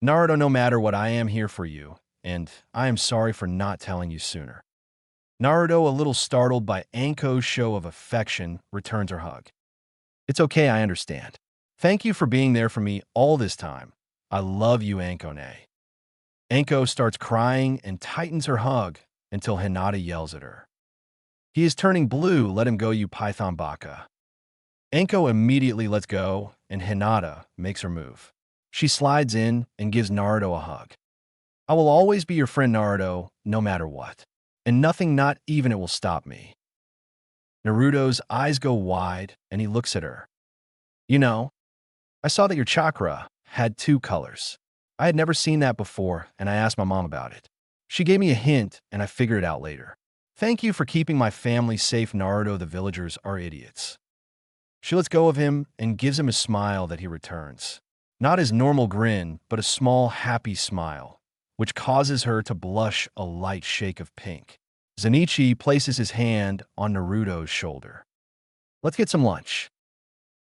Naruto, no matter what, I am here for you, and I am sorry for not telling you sooner. Naruto, a little startled by Anko's show of affection, returns her hug. It's okay, I understand. Thank you for being there for me all this time. I love you, Ankone. Anko starts crying and tightens her hug until Hinata yells at her. He is turning blue, let him go, you python baka. Anko immediately lets go, and Hinata makes her move. She slides in and gives Naruto a hug. I will always be your friend, Naruto, no matter what. And nothing, not even it, will stop me. Naruto's eyes go wide, and he looks at her. You know, I saw that your chakra had 2 colors. I had never seen that before, and I asked my mom about it. She gave me a hint, and I figured it out later. Thank you for keeping my family safe, Naruto. The villagers are idiots. She lets go of him and gives him a smile that he returns. Not his normal grin, but a small, happy smile, which causes her to blush a light shake of pink. Zenitsu places his hand on Naruto's shoulder. Let's get some lunch.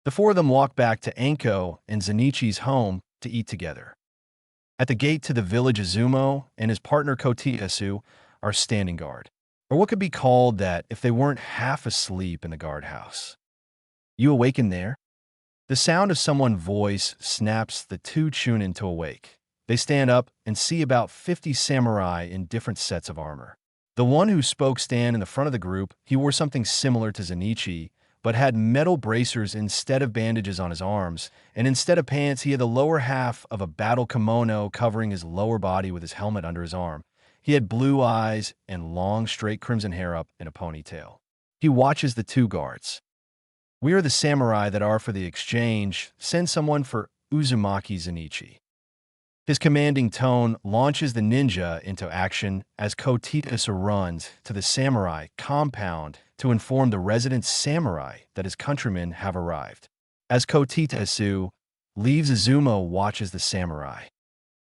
The 4 of them walk back to Anko and Zenitsu's home to eat together. At the gate to the village, Izumo and his partner Kotetsu are standing guard, or what could be called that if they weren't half asleep in the guardhouse. You awaken there? The sound of someone's voice snaps the 2 Chunin to awake. They stand up and see about 50 samurai in different sets of armor. The one who spoke stand in the front of the group. He wore something similar to Zenitsu, but had metal bracers instead of bandages on his arms, and instead of pants, he had the lower half of a battle kimono covering his lower body with his helmet under his arm. He had blue eyes and long, straight crimson hair up in a ponytail. He watches the 2 guards. We are the samurai that are for the exchange. Send someone for Uzumaki Zenitsu. His commanding tone launches the ninja into action as Kotetsu runs to the samurai compound to inform the resident samurai that his countrymen have arrived. As Kotetsu leaves, Izumo watches the samurai.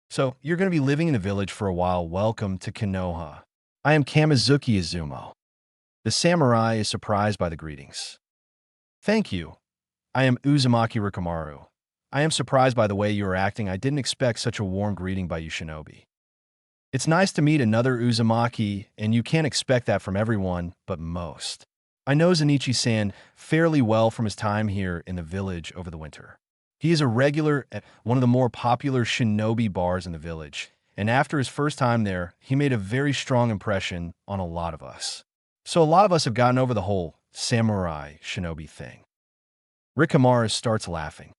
So, you're going to be living in the village for a while. Welcome to Konoha. I am Kamizuki Izumo. The samurai is surprised by the greetings. Thank you. I am Uzumaki Rikamaru. I am surprised by the way you are acting. I didn't expect such a warm greeting by you, Shinobi. It's nice to meet another Uzumaki, and you can't expect that from everyone, but most. I know Zenitsu-san fairly well from his time here in the village over the winter. He is a regular at one of the more popular shinobi bars in the village, and after his first time there, he made a very strong impression on a lot of us. So a lot of us have gotten over the whole samurai shinobi thing. Rikamaru starts laughing.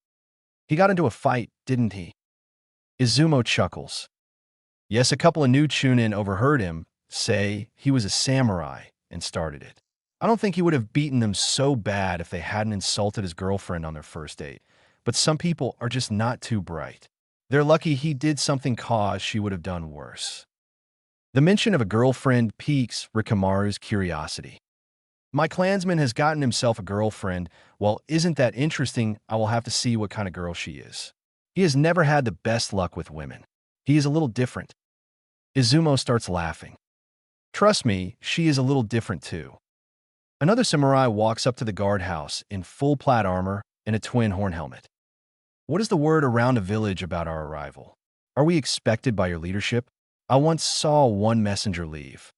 He got into a fight, didn't he? Izumo chuckles. Yes, a couple of new Chunin overheard him say he was a samurai and started it. I don't think he would have beaten them so bad if they hadn't insulted his girlfriend on their first date, but some people are just not too bright. They're lucky he did something cause she would have done worse. The mention of a girlfriend piques Rikamaru's curiosity. My clansman has gotten himself a girlfriend. Well, isn't that interesting? I will have to see what kind of girl she is. He has never had the best luck with women. He is a little different. Izumo starts laughing. Trust me, she is a little different too. Another samurai walks up to the guardhouse in full plaid armor and a twin horn helmet. What is the word around a village about our arrival? Are we expected by your leadership? I once saw one messenger leave.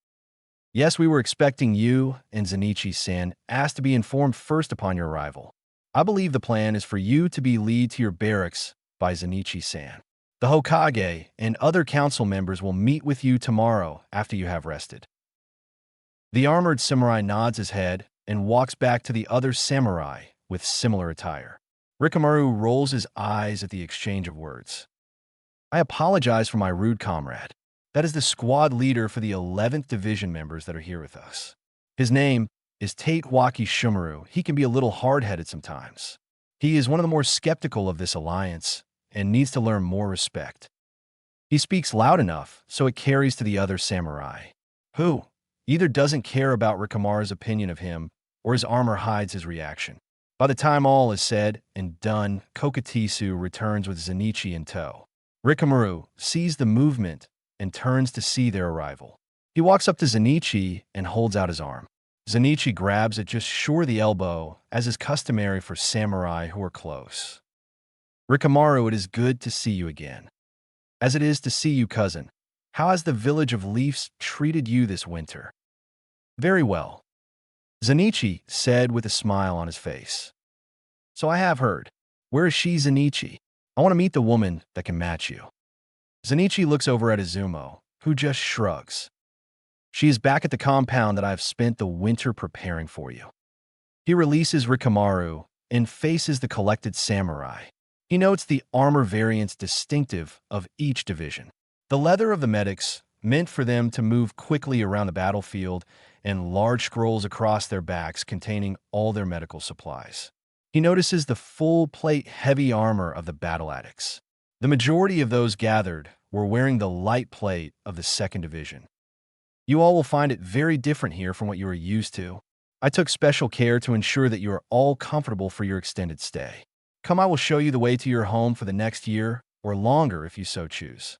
Yes, we were expecting you, and Zenichi-san asked to be informed first upon your arrival. I believe the plan is for you to be lead to your barracks by Zenichi-san. The Hokage and other council members will meet with you tomorrow after you have rested. The armored samurai nods his head and walks back to the other samurai with similar attire. Rikamaru rolls his eyes at the exchange of words. I apologize for my rude comrade. That is the squad leader for the 11th Division members that are here with us. His name is Tatewaki Shumaru. He can be a little hard-headed sometimes. He is one of the more skeptical of this alliance and needs to learn more respect. He speaks loud enough so it carries to the other samurai, who either doesn't care about Rikamaru's opinion of him or his armor hides his reaction. By the time all is said and done, Kokatisu returns with Zenichi in tow. Rikamaru sees the movement and turns to see their arrival. He walks up to Zenichi and holds out his arm. Zenichi grabs it just short of the elbow, as is customary for samurai who are close. Rikamaru, it is good to see you again. As it is to see you, cousin. How has the village of Leafs treated you this winter? Very well, Zenichi said with a smile on his face. So I have heard. Where is she, Zenichi? I want to meet the woman that can match you. Zenichi looks over at Izumo, who just shrugs. She is back at the compound that I have spent the winter preparing for you. He releases Rikamaru and faces the collected samurai. He notes the armor variants distinctive of each division. The leather of the medics, meant for them to move quickly around the battlefield, and large scrolls across their backs containing all their medical supplies. He notices the full-plate heavy armor of the battle addicts. The majority of those gathered were wearing the light plate of the 2nd Division. You all will find it very different here from what you are used to. I took special care to ensure that you are all comfortable for your extended stay. Come, I will show you the way to your home for the next year, or longer if you so choose.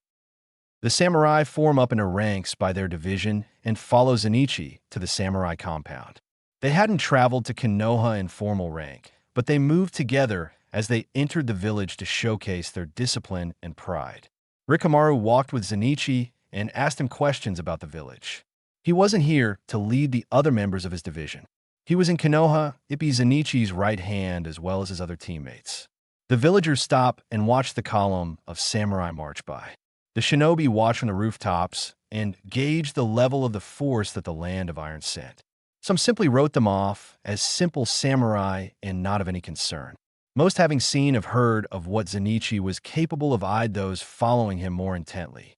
The samurai form up into ranks by their division and follow Zenichi to the samurai compound. They hadn't traveled to Konoha in formal rank, but they moved together as they entered the village to showcase their discipline and pride. Rikamaru walked with Zenichi and asked him questions about the village. He wasn't here to lead the other members of his division. He was in Konoha, it be Zenichi's right hand as well as his other teammates. The villagers stop and watch the column of samurai march by. The shinobi watch from the rooftops and gauge the level of the force that the land of Iron sent. Some simply wrote them off as simple samurai and not of any concern. Most, having seen or heard of what Zenichi was capable of, eyed those following him more intently.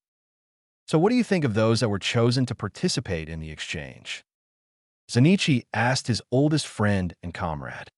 So what do you think of those that were chosen to participate in the exchange? Zenichi asked his oldest friend and comrade.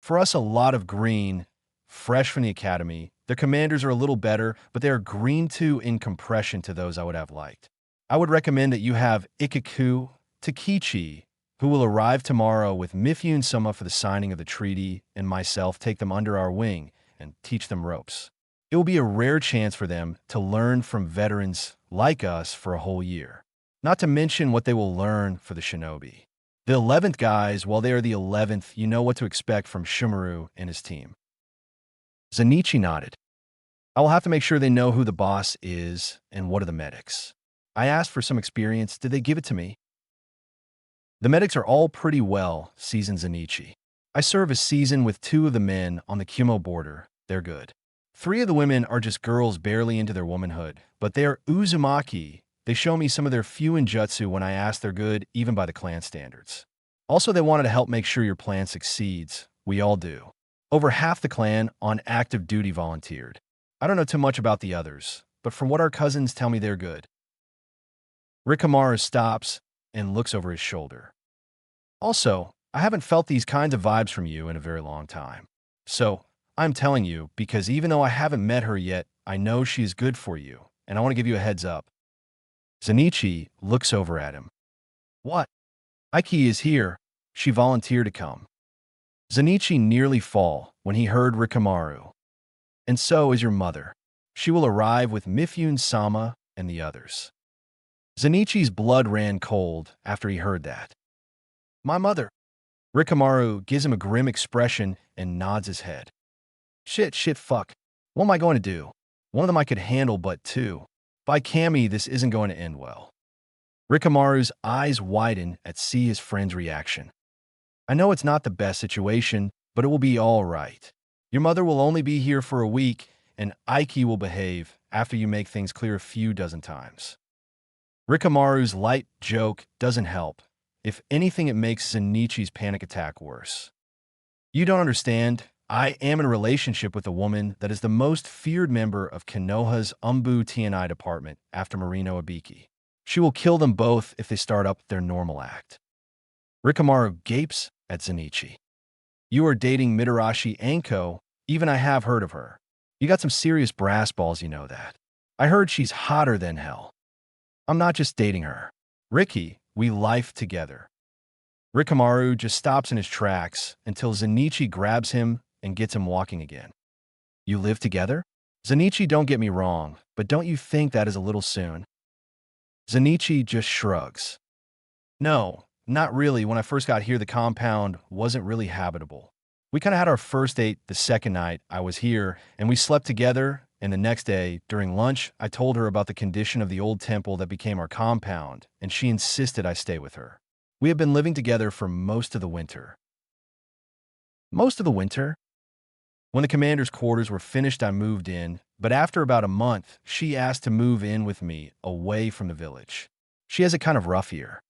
For us, a lot of green, fresh from the academy. Their commanders are a little better, but they are green too in compression to those I would have liked. I would recommend that you have Ikaku Takichi, who will arrive tomorrow with Mifune Sama for the signing of the treaty, and myself take them under our wing and teach them ropes. It will be a rare chance for them to learn from veterans like us for a whole year. Not to mention what they will learn for the shinobi. The 11th guys, while they are the 11th, you know what to expect from Shumaru and his team. Zenichi nodded. I will have to make sure they know who the boss is and what are the medics. I asked for some experience. Did they give it to me? The medics are all pretty well, seasoned Zenichi. I serve a season with 2 of the men on the Kumo border. They're good. 3 of the women are just girls barely into their womanhood, but they are Uzumaki. They show me some of their Fuin jutsu when I ask. They're good, even by the clan standards. Also, they wanted to help make sure your plan succeeds. We all do. Over half the clan on active duty volunteered. I don't know too much about the others, but from what our cousins tell me, they're good. Rikamaru stops and looks over his shoulder. Also, I haven't felt these kinds of vibes from you in a very long time. So, I'm telling you, because even though I haven't met her yet, I know she is good for you, and I want to give you a heads up. Zenichi looks over at him. What? Aiki is here. She volunteered to come. Zenichi nearly fall when he heard Rikamaru. And so is your mother. She will arrive with Mifune Sama and the others. Zenichi's blood ran cold after he heard that. My mother. Rikamaru gives him a grim expression and nods his head. Shit, fuck. What am I going to do? One of them I could handle, but two. By Kami, this isn't going to end well. Rikamaru's eyes widen at see his friend's reaction. I know it's not the best situation, but it will be all right. Your mother will only be here for a week, and Aiki will behave after you make things clear a few dozen times. Rikamaru's light joke doesn't help. If anything, it makes Zenichi's panic attack worse. You don't understand. I am in a relationship with a woman that is the most feared member of Konoha's Umbu TNI department after Marino Abiki. She will kill them both if they start up their normal act. Rikamaru gapes at Zenichi. You are dating Mitarashi Anko, even I have heard of her. You got some serious brass balls, you know that. I heard she's hotter than hell. I'm not just dating her. Ricky, we life together. Rikamaru just stops in his tracks until Zenichi grabs him and gets him walking again. You live together? Zenichi, don't get me wrong, but don't you think that is a little soon? Zenichi just shrugs. No, not really. When I first got here, the compound wasn't really habitable. We kind of had our first date the second night I was here, and we slept together, and the next day, during lunch, I told her about the condition of the old temple that became our compound, and she insisted I stay with her. We have been living together for most of the winter. Most of the winter? When the commander's quarters were finished, I moved in, but after about a month, she asked to move in with me away from the village. She has it kind of rough here.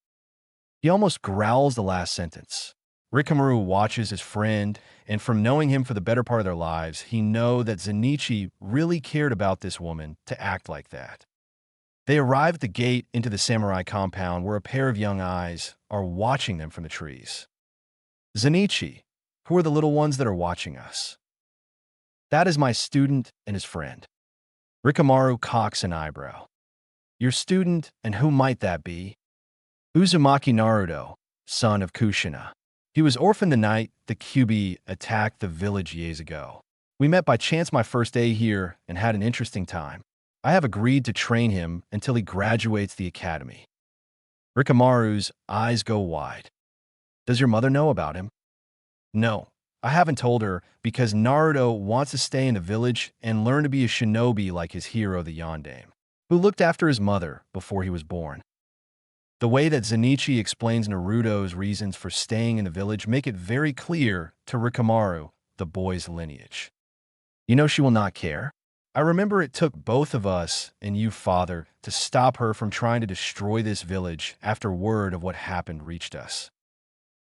He almost growls the last sentence. Rikamaru watches his friend, and from knowing him for the better part of their lives, he knows that Zenichi really cared about this woman to act like that. They arrive at the gate into the samurai compound where a pair of young eyes are watching them from the trees. Zenichi, who are the little ones that are watching us? That is my student and his friend. Rikamaru cocks an eyebrow. Your student, and who might that be? Uzumaki Naruto, son of Kushina. He was orphaned the night the Kyuubi attacked the village years ago. We met by chance my first day here and had an interesting time. I have agreed to train him until he graduates the academy. Rikamaru's eyes go wide. Does your mother know about him? No, I haven't told her because Naruto wants to stay in the village and learn to be a shinobi like his hero, the Yondaime, who looked after his mother before he was born. The way that Zenichi explains Naruto's reasons for staying in the village make it very clear to Rikamaru the boy's lineage. You know she will not care. I remember it took both of us and you, father, to stop her from trying to destroy this village after word of what happened reached us.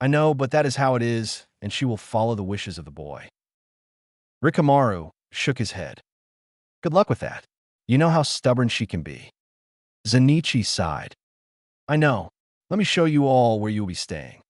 I know, but that is how it is, and she will follow the wishes of the boy. Rikamaru shook his head. Good luck with that. You know how stubborn she can be. Zenichi sighed. I know. Let me show you all where you will be staying.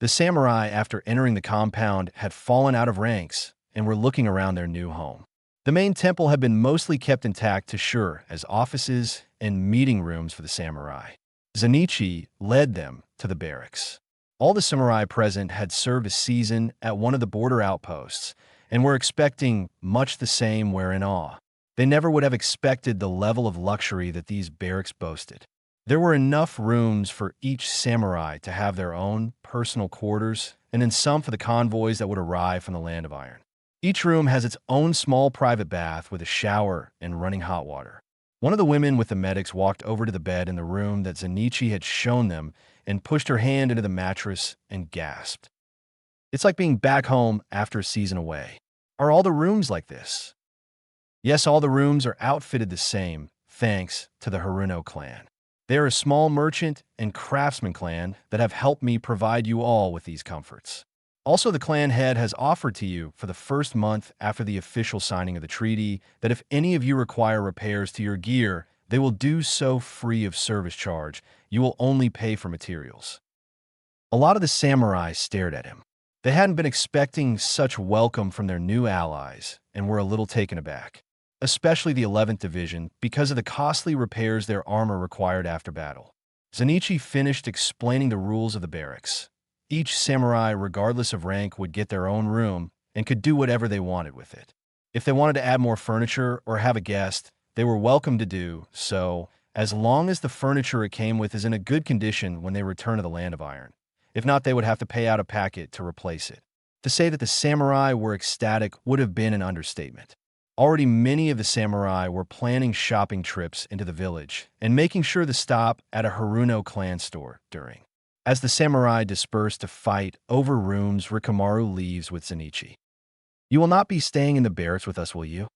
The samurai, after entering the compound, had fallen out of ranks and were looking around their new home. The main temple had been mostly kept intact to serve as offices and meeting rooms for the samurai. Zenichi led them to the barracks. All the samurai present had served a season at one of the border outposts and were expecting much the same were in awe. They never would have expected the level of luxury that these barracks boasted. There were enough rooms for each samurai to have their own personal quarters, and then some for the convoys that would arrive from the Land of Iron. Each room has its own small private bath with a shower and running hot water. One of the women with the medics walked over to the bed in the room that Zenichi had shown them and pushed her hand into the mattress and gasped. It's like being back home after a season away. Are all the rooms like this? Yes, all the rooms are outfitted the same, thanks to the Haruno clan. They are a small merchant and craftsman clan that have helped me provide you all with these comforts. Also, the clan head has offered to you for the first month after the official signing of the treaty that if any of you require repairs to your gear, they will do so free of service charge. You will only pay for materials. A lot of the samurai stared at him. They hadn't been expecting such welcome from their new allies and were a little taken aback, especially the 11th Division because of the costly repairs their armor required after battle. Zenichi finished explaining the rules of the barracks. Each samurai, regardless of rank, would get their own room and could do whatever they wanted with it. If they wanted to add more furniture or have a guest, they were welcome to do so, as long as the furniture it came with is in a good condition when they return to the Land of Iron. If not, they would have to pay out a packet to replace it. To say that the samurai were ecstatic would have been an understatement. Already many of the samurai were planning shopping trips into the village and making sure to stop at a Haruno clan store during. As the samurai disperse to fight over rooms, Rikamaru leaves with Zenichi. "You will not be staying in the barracks with us, will you?"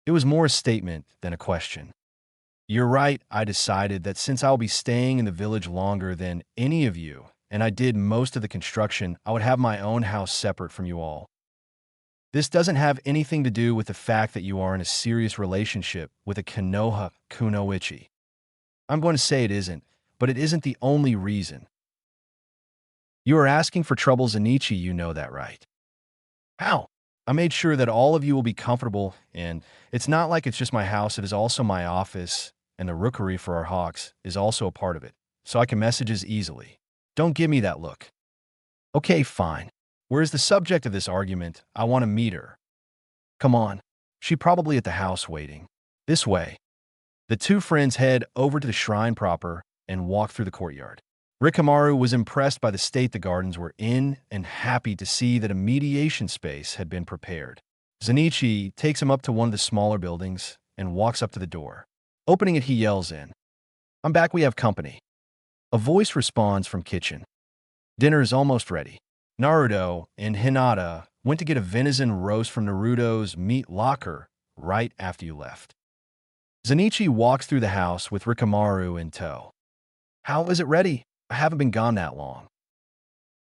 It was more a statement than a question. "You're right, I decided that since I'll be staying in the village longer than any of you, and I did most of the construction, I would have my own house separate from you all. This doesn't have anything to do with the fact that you are in a serious relationship with a Konoha Kunoichi. I'm going to say it isn't, but it isn't the only reason. You are asking for trouble, Zenichi, you know that, right?" "How?" "I made sure that all of you will be comfortable, and it's not like it's just my house, it is also my office, and the rookery for our hawks is also a part of it, so I can messages easily. Don't give me that look." "Okay, fine. Where's the subject of this argument? I want to meet her." "Come on. She probably at the house waiting. This way." The two friends head over to the shrine proper and walk through the courtyard. Rikamaru was impressed by the state the gardens were in and happy to see that a mediation space had been prepared. Zenichi takes him up to one of the smaller buildings and walks up to the door. Opening it, he yells in, "I'm back, we have company." A voice responds from kitchen. "Dinner is almost ready. Naruto and Hinata went to get a venison roast from Naruto's meat locker right after you left." Zenichi walks through the house with Rikamaru in tow. "How is it ready? I haven't been gone that long."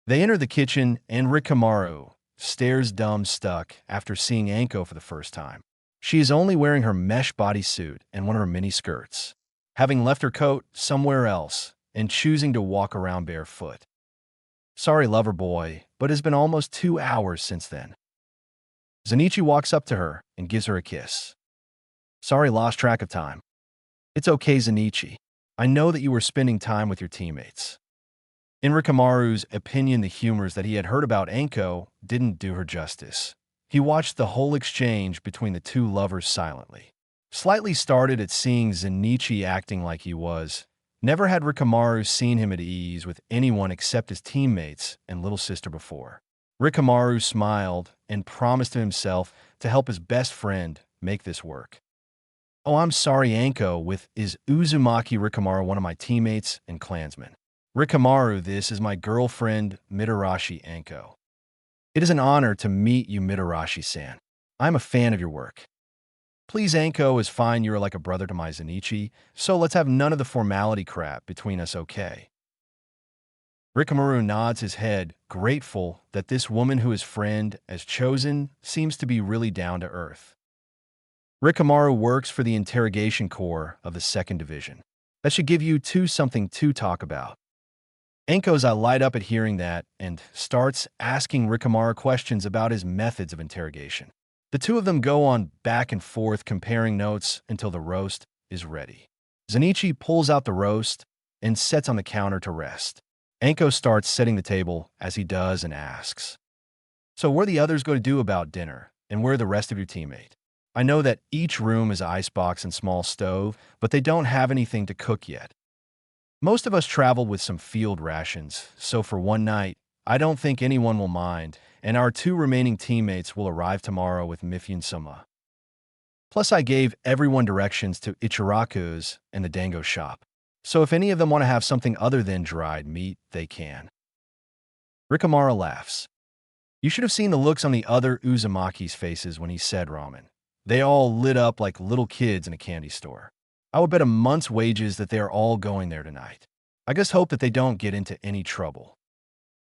They enter the kitchen, and Rikamaru stares dumbstruck after seeing Anko for the first time. She is only wearing her mesh bodysuit and one of her mini skirts, having left her coat somewhere else and choosing to walk around barefoot. "Sorry, lover boy, but it's been almost 2 hours since then." Zenichi walks up to her and gives her a kiss. "Sorry, lost track of time." "It's okay, Zenichi. I know that you were spending time with your teammates." In Rikamaru's opinion, the humors that he had heard about Anko didn't do her justice. He watched the whole exchange between the two lovers silently. Slightly started at seeing Zenichi acting like he was. Never had Rikamaru seen him at ease with anyone except his teammates and little sister before. Rikamaru smiled and promised to himself to help his best friend make this work. "Oh, I'm sorry, Anko, with is Uzumaki Rikamaru, one of my teammates and clansmen." "Rikamaru, this is my girlfriend, Mitarashi Anko. It is an honor to meet you, Mitarashi-san. I'm a fan of your work." "Please, Anko is fine, you're like a brother to my Zenichi, so let's have none of the formality crap between us, okay?" Rikamaru nods his head, grateful that this woman who his friend has chosen seems to be really down to earth. Rikamaru works for the interrogation corps of the 2nd Division. That should give you something to talk about. Anko's eye light up at hearing that and starts asking Rikamaru questions about his methods of interrogation. The two of them go on back and forth comparing notes until the roast is ready. Zenichi pulls out the roast and sets on the counter to rest. Anko starts setting the table as he does and asks, "So what are the others going to do about dinner, and where are the rest of your teammate? I know that each room is an icebox and small stove, but they don't have anything to cook yet. Most of us traveled with some field rations, so for one night, I don't think anyone will mind, and our 2 remaining teammates will arrive tomorrow with Mifune-sama. Plus, I gave everyone directions to Ichiraku's and the Dango shop, so if any of them want to have something other than dried meat, they can." Rikamaru laughs. You should have seen the looks on the other Uzumaki's faces when he said ramen. They all lit up like little kids in a candy store. I would bet a month's wages that they are all going there tonight. I just hope that they don't get into any trouble.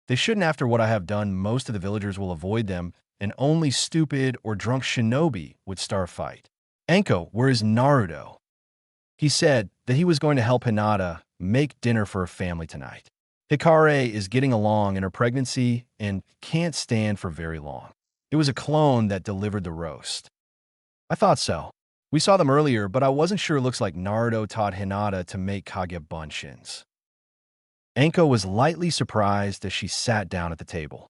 They shouldn't. After what I have done, most of the villagers will avoid them, and only stupid or drunk shinobi would start a fight. "Anko, where is Naruto?" "He said that he was going to help Hinata make dinner for her family tonight. Hikare is getting along in her pregnancy and can't stand for very long. It was a clone that delivered the roast." "I thought so. We saw them earlier, but I wasn't sure. It looks like Naruto taught Hinata to make kage bunshins." Anko was lightly surprised as she sat down at the table.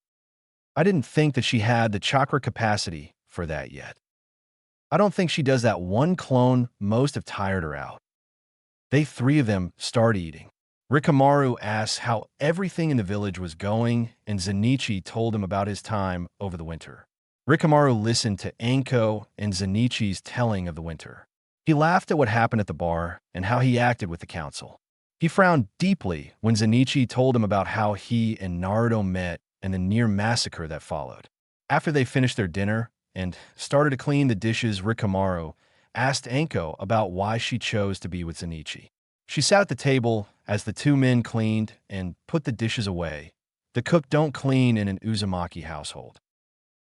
"I didn't think that she had the chakra capacity for that yet. I don't think she does that. One clone most have tired her out." They three of them start eating. Rikamaru asks how everything in the village was going, and Zenichi told him about his time over the winter. Rikamaru listened to Anko and Zenichi's telling of the winter. He laughed at what happened at the bar and how he acted with the council. He frowned deeply when Zenichi told him about how he and Naruto met and the near massacre that followed. After they finished their dinner and started to clean the dishes, Rikamaru asked Anko about why she chose to be with Zenichi. She sat at the table as the two men cleaned and put the dishes away. The cook don't clean in an Uzumaki household.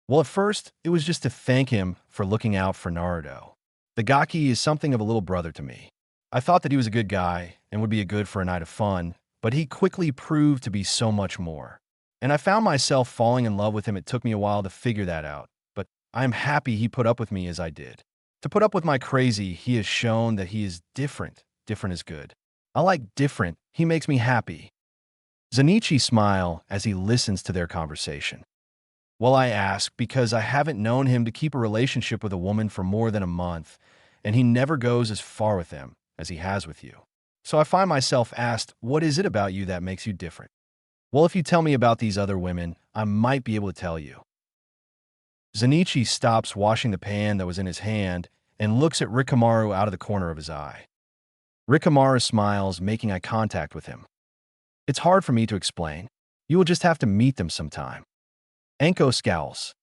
Well, at first, it was just to thank him for looking out for Naruto. The Gaki is something of a little brother to me. I thought that he was a good guy and would be good for a night of fun, but he quickly proved to be so much more. And I found myself falling in love with him. It took me a while to figure that out, but I am happy he put up with me as I did. To put up with my crazy, he has shown that he is different. Different is good. I like different. He makes me happy. Zenichi smiled as he listens to their conversation. Well, I ask because I haven't known him to keep a relationship with a woman for more than a month, and he never goes as far with them as he has with you. So I find myself asked, what is it about you that makes you different? Well, if you tell me about these other women, I might be able to tell you. Zenichi stops washing the pan that was in his hand and looks at Rikamaru out of the corner of his eye. Rikamaru smiles, making eye contact with him. It's hard for me to explain. You will just have to meet them sometime. Anko scowls.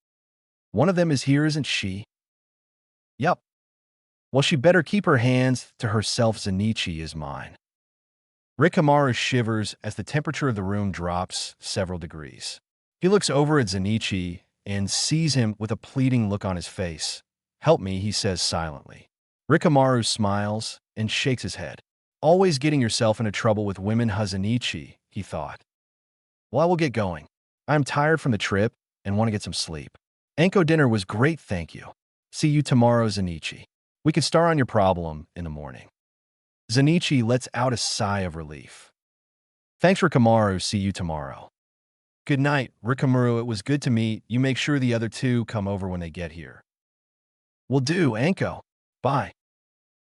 One of them is here, isn't she? Yup. Well, she better keep her hands to herself. Zenichi is mine. Rikamaru shivers as the temperature of the room drops several degrees. He looks over at Zenichi and sees him with a pleading look on his face. Help me, he says silently. Rikamaru smiles and shakes his head. Always getting yourself into trouble with women, Zenichi, he thought. Well, I will get going. I am tired from the trip and want to get some sleep. Anko dinner was great, thank you. See you tomorrow, Zenichi. We can start on your problem in the morning. Zenichi lets out a sigh of relief. Thanks, Rikamaru. See you tomorrow. Good night, Rikamaru. It was good to meet you. Make sure the other two come over when they get here. Will do, Anko. Bye.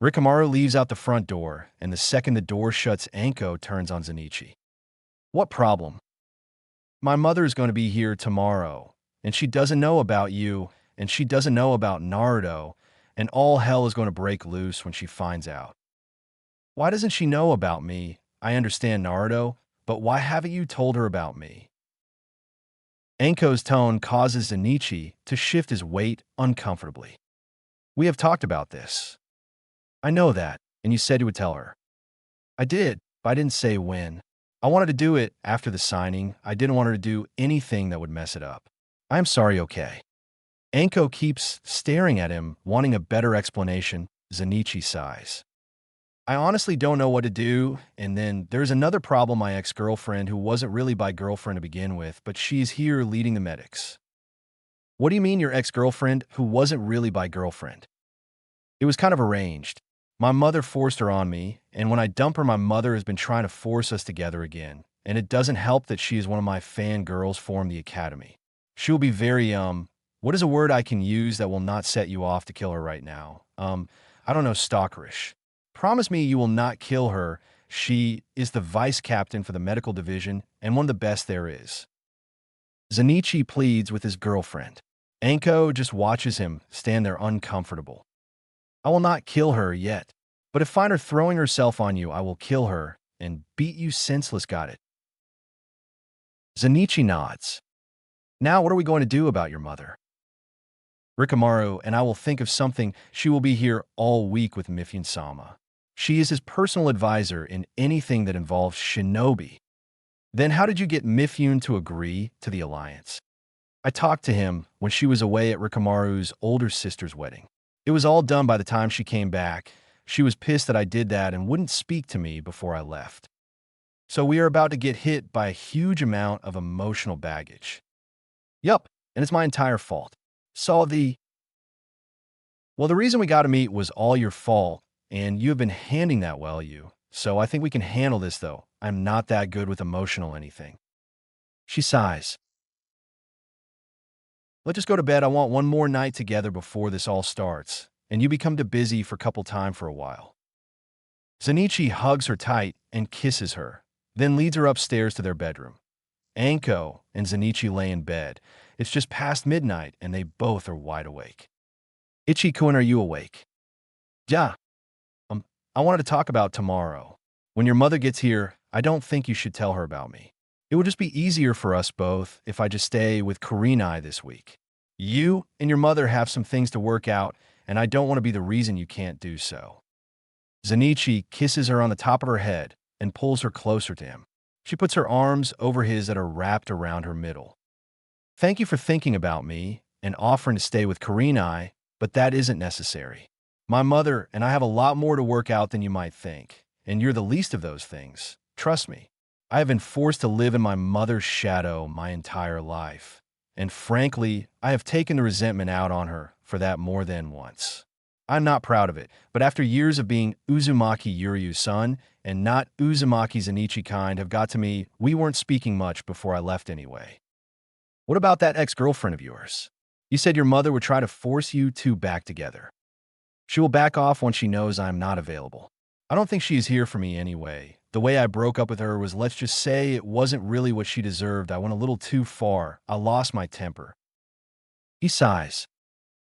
Rikamaru leaves out the front door, and the second the door shuts, Anko turns on Zenichi. What problem? My mother is going to be here tomorrow, and she doesn't know about you, and she doesn't know about Naruto, and all hell is going to break loose when she finds out. Why doesn't she know about me? I understand Naruto, but why haven't you told her about me? Anko's tone causes Zenichi to shift his weight uncomfortably. We have talked about this. I know that, and you said you would tell her. I did, but I didn't say when. I wanted to do it after the signing. I didn't want her to do anything that would mess it up. I'm sorry, okay. Anko keeps staring at him, wanting a better explanation. Zenichi sighs. I honestly don't know what to do, and then there's another problem, my ex-girlfriend, who wasn't really my girlfriend to begin with, but she's here leading the medics. What do you mean your ex-girlfriend who wasn't really my girlfriend? It was kind of arranged. My mother forced her on me, and when I dump her, my mother has been trying to force us together again, and it doesn't help that she is one of my fangirls from the academy. She will be very, what is a word I can use that will not set you off to kill her right now? I don't know, stalkerish. Promise me you will not kill her. She is the vice captain for the medical division and one of the best there is. Zenichi pleads with his girlfriend. Anko just watches him stand there uncomfortable. I will not kill her yet, but if I find her throwing herself on you, I will kill her and beat you senseless. Got it? Zenichi nods. Now what are we going to do about your mother? Rikamaru and I will think of something. She will be here all week with Mifune-sama. She is his personal advisor in anything that involves shinobi. Then how did you get Mifune to agree to the alliance? I talked to him when she was away at Rikamaru's older sister's wedding. It was all done by the time she came back. She was pissed that I did that and wouldn't speak to me before I left. So we are about to get hit by a huge amount of emotional baggage. Yup, and it's my entire fault. Well, the reason we got to meet was all your fault, and you have been handling that well, So I think we can handle this, though. I'm not that good with emotional anything. She sighs. Let's just go to bed. I want one more night together before this all starts, and you become too busy for couple time for a while. Zenichi hugs her tight and kisses her, then leads her upstairs to their bedroom. Anko and Zenichi lay in bed. It's just past midnight, and they both are wide awake. Ichi-kun, are you awake? Yeah. Um, I wanted to talk about tomorrow. When your mother gets here, I don't think you should tell her about me. It would just be easier for us both if I just stay with Kurenai this week. You and your mother have some things to work out, and I don't want to be the reason you can't do so. Zenichi kisses her on the top of her head and pulls her closer to him. She puts her arms over his that are wrapped around her middle. Thank you for thinking about me and offering to stay with Kurenai, but that isn't necessary. My mother and I have a lot more to work out than you might think, and you're the least of those things. Trust me. I have been forced to live in my mother's shadow my entire life, and frankly, I have taken the resentment out on her for that more than once. I'm not proud of it, but after years of being Uzumaki Yuryu's son and not Uzumaki Zenichi kind have got to me, we weren't speaking much before I left anyway. What about that ex-girlfriend of yours? You said your mother would try to force you two back together. She will back off once she knows I'm not available. I don't think she is here for me anyway. The way I broke up with her was, let's just say, it wasn't really what she deserved. I went a little too far. I lost my temper. He sighs.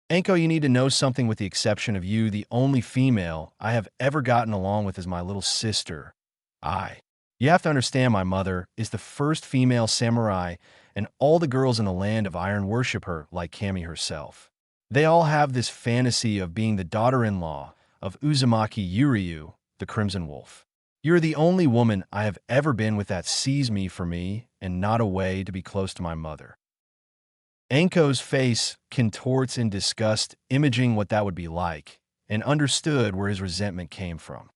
Anko, you need to know something. With the exception of you, the only female I have ever gotten along with is my little sister. You have to understand, my mother is the first female samurai, and all the girls in the land of iron worship her like Kami herself. They all have this fantasy of being the daughter-in-law of Uzumaki Yuryu, the Crimson Wolf. You're the only woman I have ever been with that sees me for me and not a way to be close to my mother. Anko's face contorts in disgust, imaging what that would be like, and understood where his resentment came from.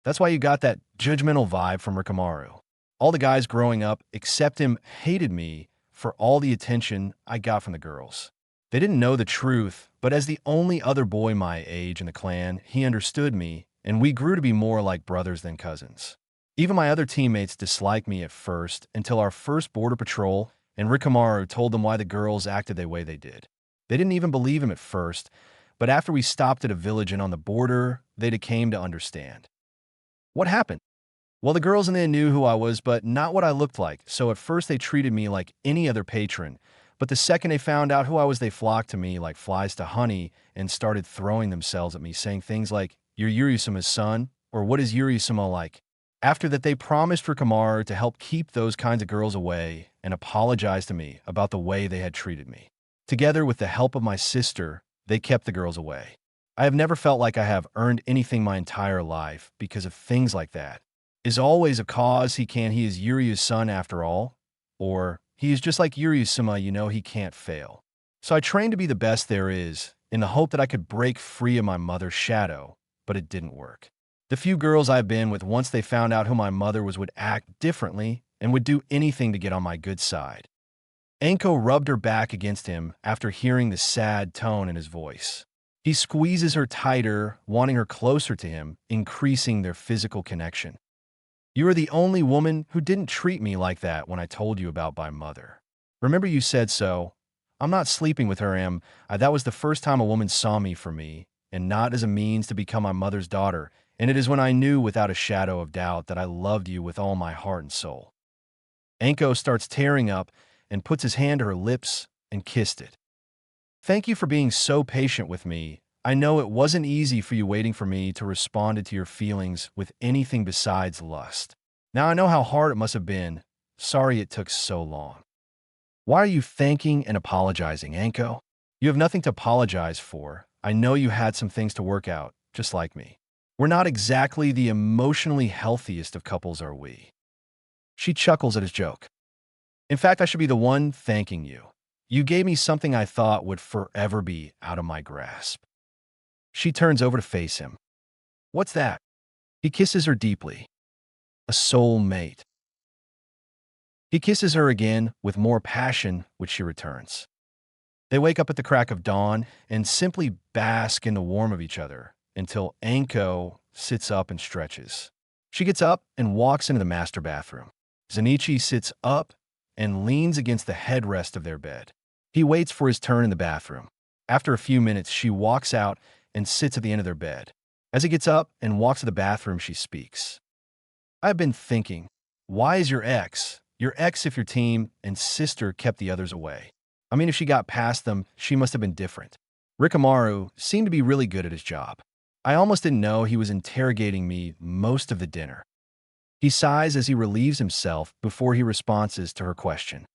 That's why you got that judgmental vibe from Rikamaru. All the guys growing up, except him, hated me for all the attention I got from the girls. They didn't know the truth, but as the only other boy my age in the clan, he understood me, and we grew to be more like brothers than cousins. Even my other teammates disliked me at first, until our first border patrol, and Rikamaru told them why the girls acted the way they did. They didn't even believe him at first, but after we stopped at a village and on the border, they came to understand. What happened? Well, the girls and they knew who I was, but not what I looked like, so at first they treated me like any other patron, but the second they found out who I was, they flocked to me like flies to honey and started throwing themselves at me, saying things like, "You're Yuri-sama's son," or "What is Yuri-sama like?" After that, they promised for Kamaru to help keep those kinds of girls away and apologized to me about the way they had treated me. Together with the help of my sister, they kept the girls away. I have never felt like I have earned anything my entire life because of things like that. Is always a cause he is Yuryu's son after all, or he is just like Yuryu-sama, he can't fail. So I trained to be the best there is, in the hope that I could break free of my mother's shadow, but it didn't work. The few girls I've been with, once they found out who my mother was, would act differently and would do anything to get on my good side. Anko rubbed her back against him after hearing the sad tone in his voice. He squeezes her tighter, wanting her closer to him, increasing their physical connection. You are the only woman who didn't treat me like that when I told you about my mother. Remember you said so. I'm not sleeping with her, that was the first time a woman saw me for me, and not as a means to become my mother's daughter, and it is when I knew without a shadow of doubt that I loved you with all my heart and soul. Anko starts tearing up and puts his hand to her lips and kissed it. Thank you for being so patient with me. I know it wasn't easy for you waiting for me to respond to your feelings with anything besides lust. Now I know how hard it must have been. Sorry it took so long. Why are you thanking and apologizing, Anko? You have nothing to apologize for. I know you had some things to work out, just like me. We're not exactly the emotionally healthiest of couples, are we? She chuckles at his joke. In fact, I should be the one thanking you. You gave me something I thought would forever be out of my grasp. She turns over to face him. What's that? He kisses her deeply. A soul mate. He kisses her again with more passion, which she returns. They wake up at the crack of dawn and simply bask in the warmth of each other until Anko sits up and stretches. She gets up and walks into the master bathroom. Zenichi sits up and leans against the headrest of their bed. He waits for his turn in the bathroom. After a few minutes, she walks out and sits at the end of their bed. As he gets up and walks to the bathroom, she speaks. I've been thinking, why is your ex if your team and sister kept the others away? I mean, if she got past them, she must have been different. Rikamaru seemed to be really good at his job. I almost didn't know he was interrogating me most of the dinner. He sighs as he relieves himself before he responds to her question.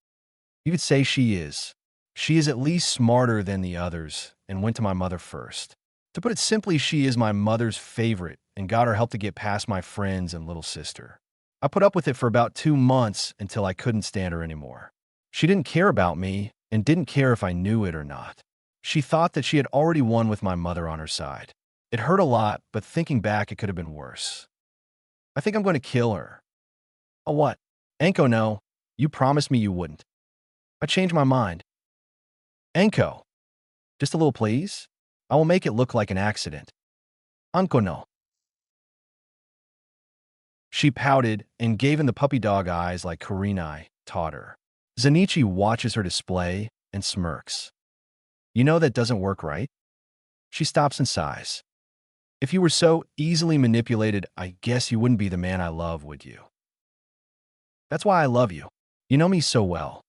You could say she is. She is at least smarter than the others and went to my mother first. To put it simply, she is my mother's favorite and got her help to get past my friends and little sister. I put up with it for about 2 months until I couldn't stand her anymore. She didn't care about me and didn't care if I knew it or not. She thought that she had already won with my mother on her side. It hurt a lot, but thinking back, it could have been worse. I think I'm going to kill her. Oh, what? Anko, no. You promised me you wouldn't. I changed my mind. Anko, just a little please? I will make it look like an accident. Anko, no. She pouted and gave him the puppy dog eyes like Kurenai taught her. Zenichi watches her display and smirks. You know that doesn't work, right? She stops and sighs. If you were so easily manipulated, I guess you wouldn't be the man I love, would you? That's why I love you. You know me so well.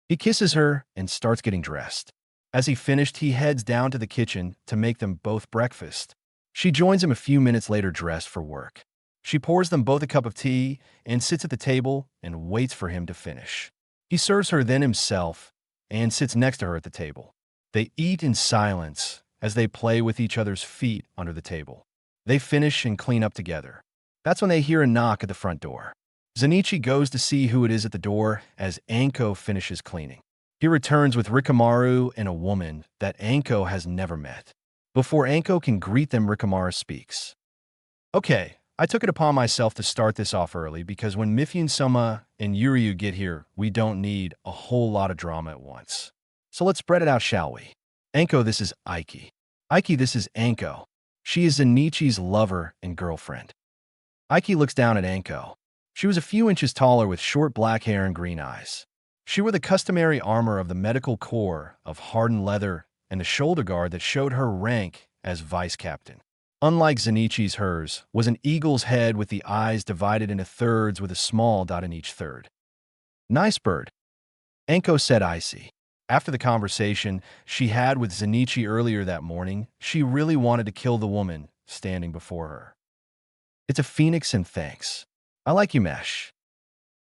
He kisses her and starts getting dressed. As he finished, he heads down to the kitchen to make them both breakfast. She joins him a few minutes later dressed for work. She pours them both a cup of tea and sits at the table and waits for him to finish. He serves her then himself and sits next to her at the table. They eat in silence as they play with each other's feet under the table. They finish and clean up together. That's when they hear a knock at the front door. Zenichi goes to see who it is at the door as Anko finishes cleaning. He returns with Rikamaru and a woman that Anko has never met. Before Anko can greet them, Rikamaru speaks. Okay, I took it upon myself to start this off early because when Mifune-sama and Yuryu get here, we don't need a whole lot of drama at once. So let's spread it out, shall we? Anko, this is Aiki. Aiki, this is Anko. She is Zenichi's lover and girlfriend. Aiki looks down at Anko. She was a few inches taller with short black hair and green eyes. She wore the customary armor of the medical corps of hardened leather and the shoulder guard that showed her rank as vice captain. Unlike Zenichi's, hers was an eagle's head with the eyes divided into thirds with a small dot in each third. Nice bird, Anko said icy. After the conversation she had with Zenichi earlier that morning, she really wanted to kill the woman standing before her. It's a phoenix and thanks. I like you, Mesh,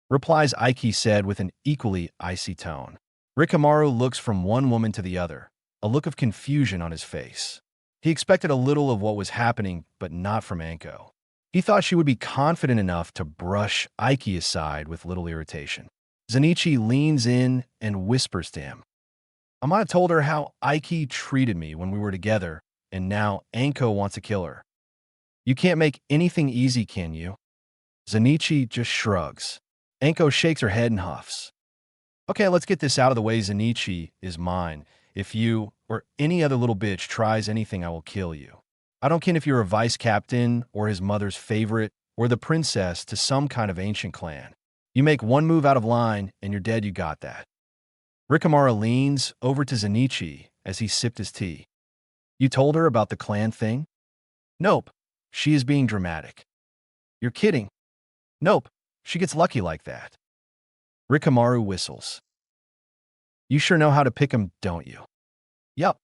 replies Aiki said with an equally icy tone. Rikamaru looks from one woman to the other, a look of confusion on his face. He expected a little of what was happening, but not from Anko. He thought she would be confident enough to brush Aiki aside with little irritation. Zenichi leans in and whispers to him. I might have told her how Aiki treated me when we were together, and now Anko wants to kill her. You can't make anything easy, can you? Zenichi just shrugs. Anko shakes her head and huffs. Okay, let's get this out of the way. Zenichi is mine. If you or any other little bitch tries anything, I will kill you. I don't care if you're a vice captain or his mother's favorite or the princess to some kind of ancient clan. You make one move out of line and you're dead, you got that. Rikamaru leans over to Zenichi as he sipped his tea. You told her about the clan thing? Nope. She is being dramatic. You're kidding. Nope. She gets lucky like that. Rikamaru whistles. You sure know how to pick 'em, don't you? Yup.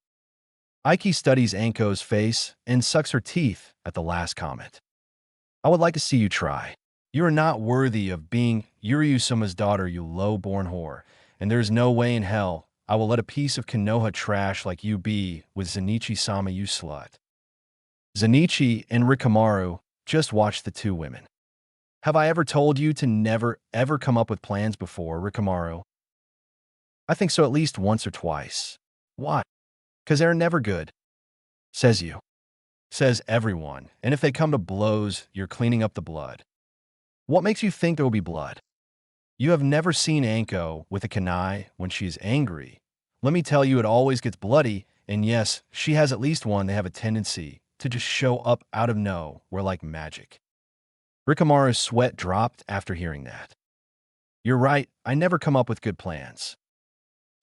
Aiki studies Anko's face and sucks her teeth at the last comment. I would like to see you try. You are not worthy of being Yuryu-sama's daughter, you low-born whore, and there is no way in hell I will let a piece of Konoha trash like you be with Zenichi-sama, you slut. Zenichi and Rikamaru just watched the two women. Have I ever told you to never, ever come up with plans before, Rikamaru? I think so at least once or twice. Why? 'Cause they're never good. Says you. Says everyone. And if they come to blows, you're cleaning up the blood. What makes you think there will be blood? You have never seen Anko with a kunai when she is angry. Let me tell you, it always gets bloody, and yes, she has at least one. They have a tendency to just show up out of nowhere like magic. Rikamaru's sweat dropped after hearing that. You're right, I never come up with good plans.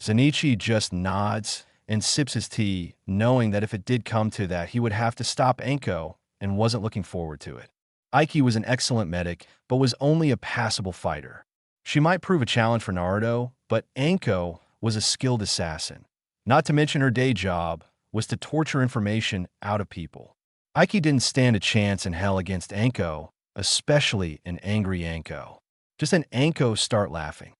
Zenichi just nods and sips his tea, knowing that if it did come to that, he would have to stop Anko and wasn't looking forward to it. Aiki was an excellent medic, but was only a passable fighter. She might prove a challenge for Naruto, but Anko was a skilled assassin. Not to mention her day job was to torture information out of people. Aiki didn't stand a chance in hell against Anko, especially an angry Anko. Just an Anko start laughing.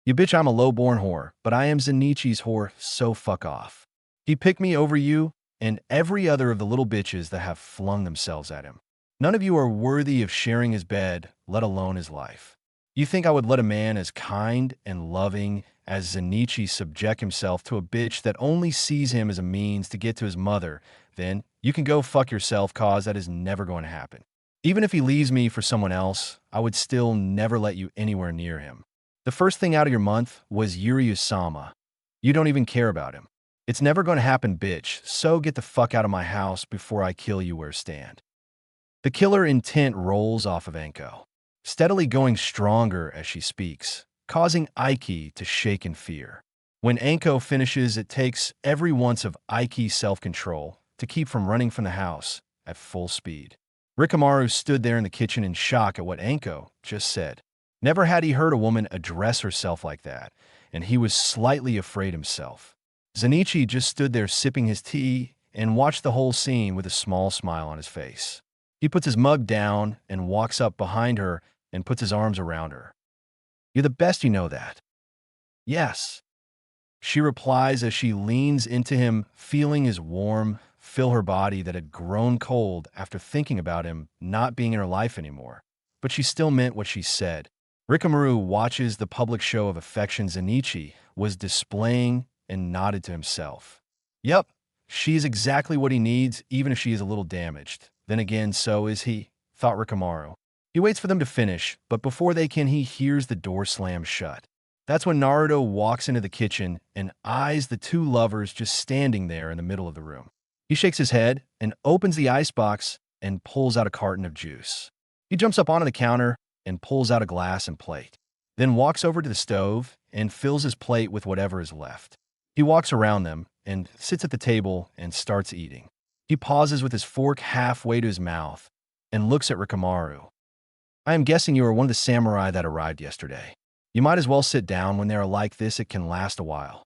You bitch, I'm a low-born whore, but I am Zenitsu's whore, so fuck off. He picked me over you and every other of the little bitches that have flung themselves at him. None of you are worthy of sharing his bed, let alone his life. You think I would let a man as kind and loving as Zenitsu subject himself to a bitch that only sees him as a means to get to his mother? Then you can go fuck yourself, cause that is never going to happen. Even if he leaves me for someone else, I would still never let you anywhere near him. The first thing out of your month was Yuryu-sama. You don't even care about him. It's never going to happen, bitch, so get the fuck out of my house before I kill you where stand. The killer intent rolls off of Anko, steadily going stronger as she speaks, causing Aiki to shake in fear. When Anko finishes, it takes every ounce of Aiki's self-control to keep from running from the house at full speed. Rikamaru stood there in the kitchen in shock at what Anko just said. Never had he heard a woman address herself like that, and he was slightly afraid himself. Zenitsu just stood there sipping his tea and watched the whole scene with a small smile on his face. He puts his mug down and walks up behind her and puts his arms around her. You're the best, you know that. Yes. She replies as she leans into him, feeling his warmth fill her body that had grown cold after thinking about him not being in her life anymore. But she still meant what she said. Rikamaru watches the public show of affection Zenitsu was displaying and nodded to himself. Yep, she's exactly what he needs, even if she is a little damaged. Then again, so is he, thought Rikamaru. He waits for them to finish, but before they can, he hears the door slam shut. That's when Naruto walks into the kitchen and eyes the two lovers just standing there in the middle of the room. He shakes his head and opens the icebox and pulls out a carton of juice. He jumps up onto the counter and pulls out a glass and plate, then walks over to the stove and fills his plate with whatever is left. He walks around them and sits at the table and starts eating. He pauses with his fork halfway to his mouth and looks at Rikamaru. I am guessing you are one of the samurai that arrived yesterday. You might as well sit down. When they are like this, it can last a while.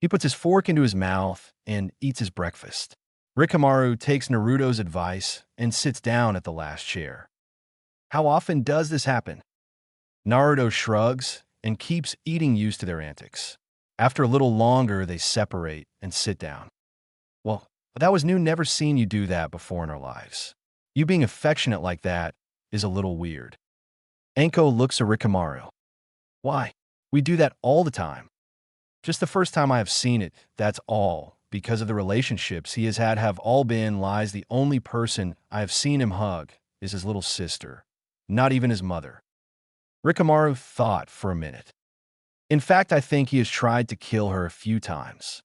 He puts his fork into his mouth and eats his breakfast. Rikamaru takes Naruto's advice and sits down at the last chair. How often does this happen? Naruto shrugs and keeps eating, used to their antics. After a little longer, they separate and sit down. Well, that was new. Never seen you do that before in our lives. You being affectionate like that is a little weird. Anko looks at Rikamaru. Why? We do that all the time. Just the first time I have seen it, that's all. Because of the relationships he has had have all been lies. The only person I have seen him hug is his little sister, not even his mother. Rikamaru thought for a minute. In fact, I think he has tried to kill her a few times.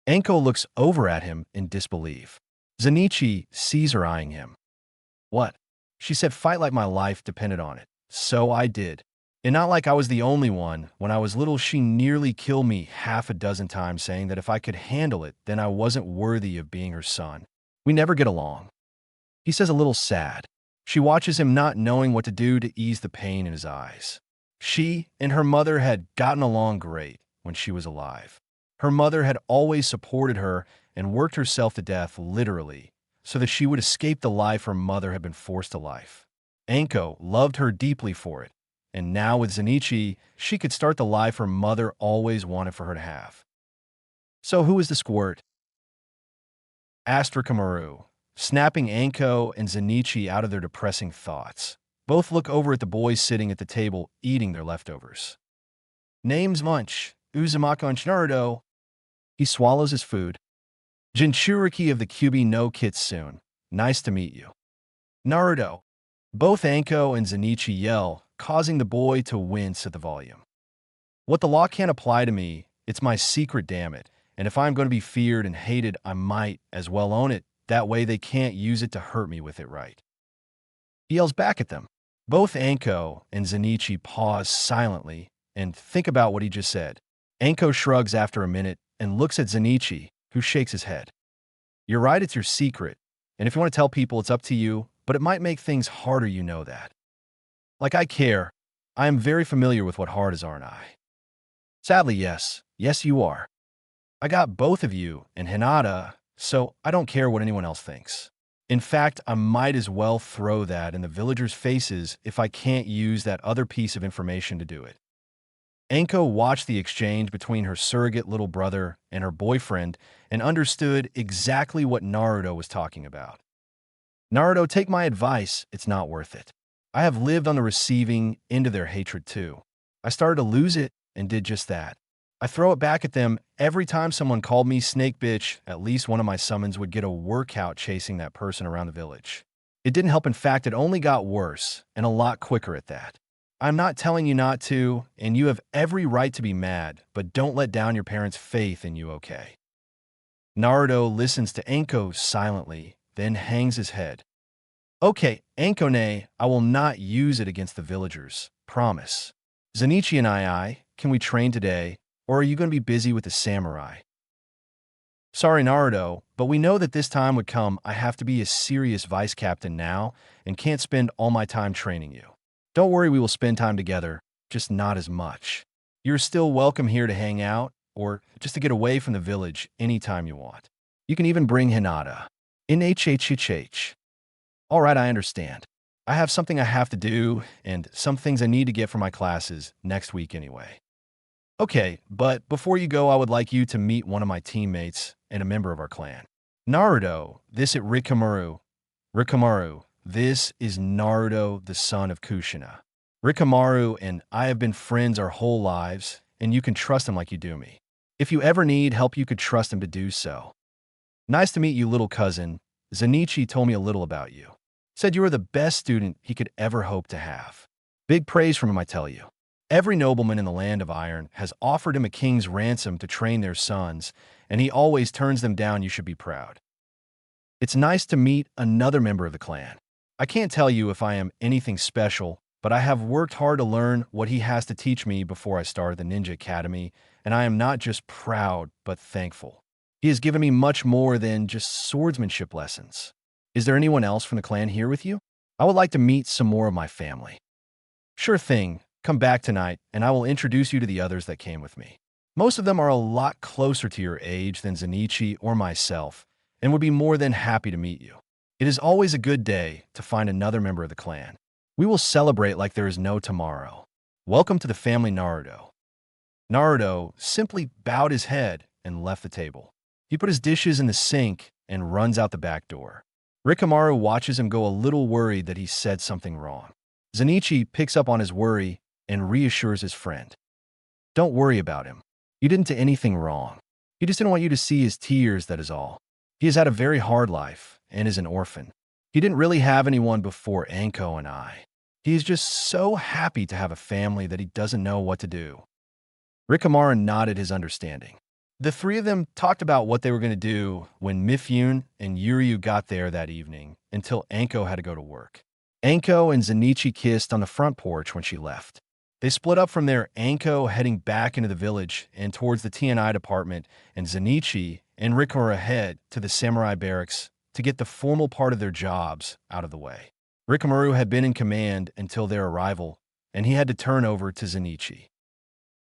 Anko looks over at him in disbelief. Zenitsu sees her eyeing him. What? She said fight like my life depended on it. So I did. And not like I was the only one. When I was little, she nearly killed me half a dozen times, saying that if I could handle it, then I wasn't worthy of being her son. We never get along. He says a little sad. She watches him, not knowing what to do to ease the pain in his eyes. She and her mother had gotten along great when she was alive. Her mother had always supported her and worked herself to death, literally, so that she would escape the life her mother had been forced to life. Anko loved her deeply for it. And now with Zenitsu, she could start the life her mother always wanted for her to have. So who is the squirt? Asked Rikamaru, snapping Anko and Zenitsu out of their depressing thoughts. Both look over at the boys sitting at the table eating their leftovers. Name's Munch, Uzumaki Naruto. He swallows his food. Jinchuriki of the Kyuubi no Kitsune. Nice to meet you. Naruto. Both Anko and Zenitsu yell, causing the boy to wince at the volume. What the law can't apply to me, it's my secret, damn it. And if I'm going to be feared and hated, I might as well own it. That way they can't use it to hurt me with it, right? He yells back at them. Both Anko and Zenitsu pause silently and think about what he just said. Anko shrugs after a minute and looks at Zenitsu, who shakes his head. You're right, it's your secret. And if you want to tell people, it's up to you, but it might make things harder, you know that. Like I care. I am very familiar with what hard is, aren't I? Sadly, yes. Yes, you are. I got both of you and Hinata, so I don't care what anyone else thinks. In fact, I might as well throw that in the villagers' faces if I can't use that other piece of information to do it. Anko watched the exchange between her surrogate little brother and her boyfriend and understood exactly what Naruto was talking about. Naruto, take my advice, it's not worth it. I have lived on the receiving end of their hatred too. I started to lose it and did just that. I throw it back at them every time someone called me snake bitch. At least one of my summons would get a workout chasing that person around the village. It didn't help. In fact, it only got worse, and a lot quicker at that. I'm not telling you not to, and you have every right to be mad, but don't let down your parents' faith in you, okay? Naruto listens to Anko silently, then hangs his head. Okay, Ankone, I will not use it against the villagers. Promise. Zenichi and I, can we train today, or are you going to be busy with the samurai? Sorry, Naruto, but we know that this time would come. I have to be a serious vice captain now and can't spend all my time training you. Don't worry, we will spend time together, just not as much. You're still welcome here to hang out, or just to get away from the village anytime you want. You can even bring Hinata. NHHHH. All right, I understand. I have something I have to do, and some things I need to get for my classes next week anyway. Okay, but before you go, I would like you to meet one of my teammates and a member of our clan. Naruto, this is Rikamaru. Rikamaru, this is Naruto, the son of Kushina. Rikamaru and I have been friends our whole lives, and you can trust him like you do me. If you ever need help, you could trust him to do so. Nice to meet you, little cousin. Zenichi told me a little about you. Said you were the best student he could ever hope to have. Big praise from him, I tell you. Every nobleman in the land of iron has offered him a king's ransom to train their sons, and he always turns them down. You should be proud. It's nice to meet another member of the clan. I can't tell you if I am anything special, but I have worked hard to learn what he has to teach me before I started the Ninja Academy, and I am not just proud, but thankful. He has given me much more than just swordsmanship lessons. Is there anyone else from the clan here with you? I would like to meet some more of my family. Sure thing. Come back tonight, and I will introduce you to the others that came with me. Most of them are a lot closer to your age than Zenichi or myself, and would be more than happy to meet you. It is always a good day to find another member of the clan. We will celebrate like there is no tomorrow. Welcome to the family, Naruto. Naruto simply bowed his head and left the table. He put his dishes in the sink and runs out the back door. Rikamaru watches him go, a little worried that he said something wrong. Zenichi picks up on his worry and reassures his friend. Don't worry about him. You didn't do anything wrong. He just didn't want you to see his tears, that is all. He has had a very hard life and is an orphan. He didn't really have anyone before Anko and I. He is just so happy to have a family that he doesn't know what to do. Rikamaru nodded his understanding. The three of them talked about what they were going to do when Mifune and Yuryu got there that evening until Anko had to go to work. Anko and Zenichi kissed on the front porch when she left. They split up from there, Anko heading back into the village and towards the TNI department, and Zenichi and Rikamaru head to the samurai barracks to get the formal part of their jobs out of the way. Rikamaru had been in command until their arrival, and he had to turn over to Zenichi.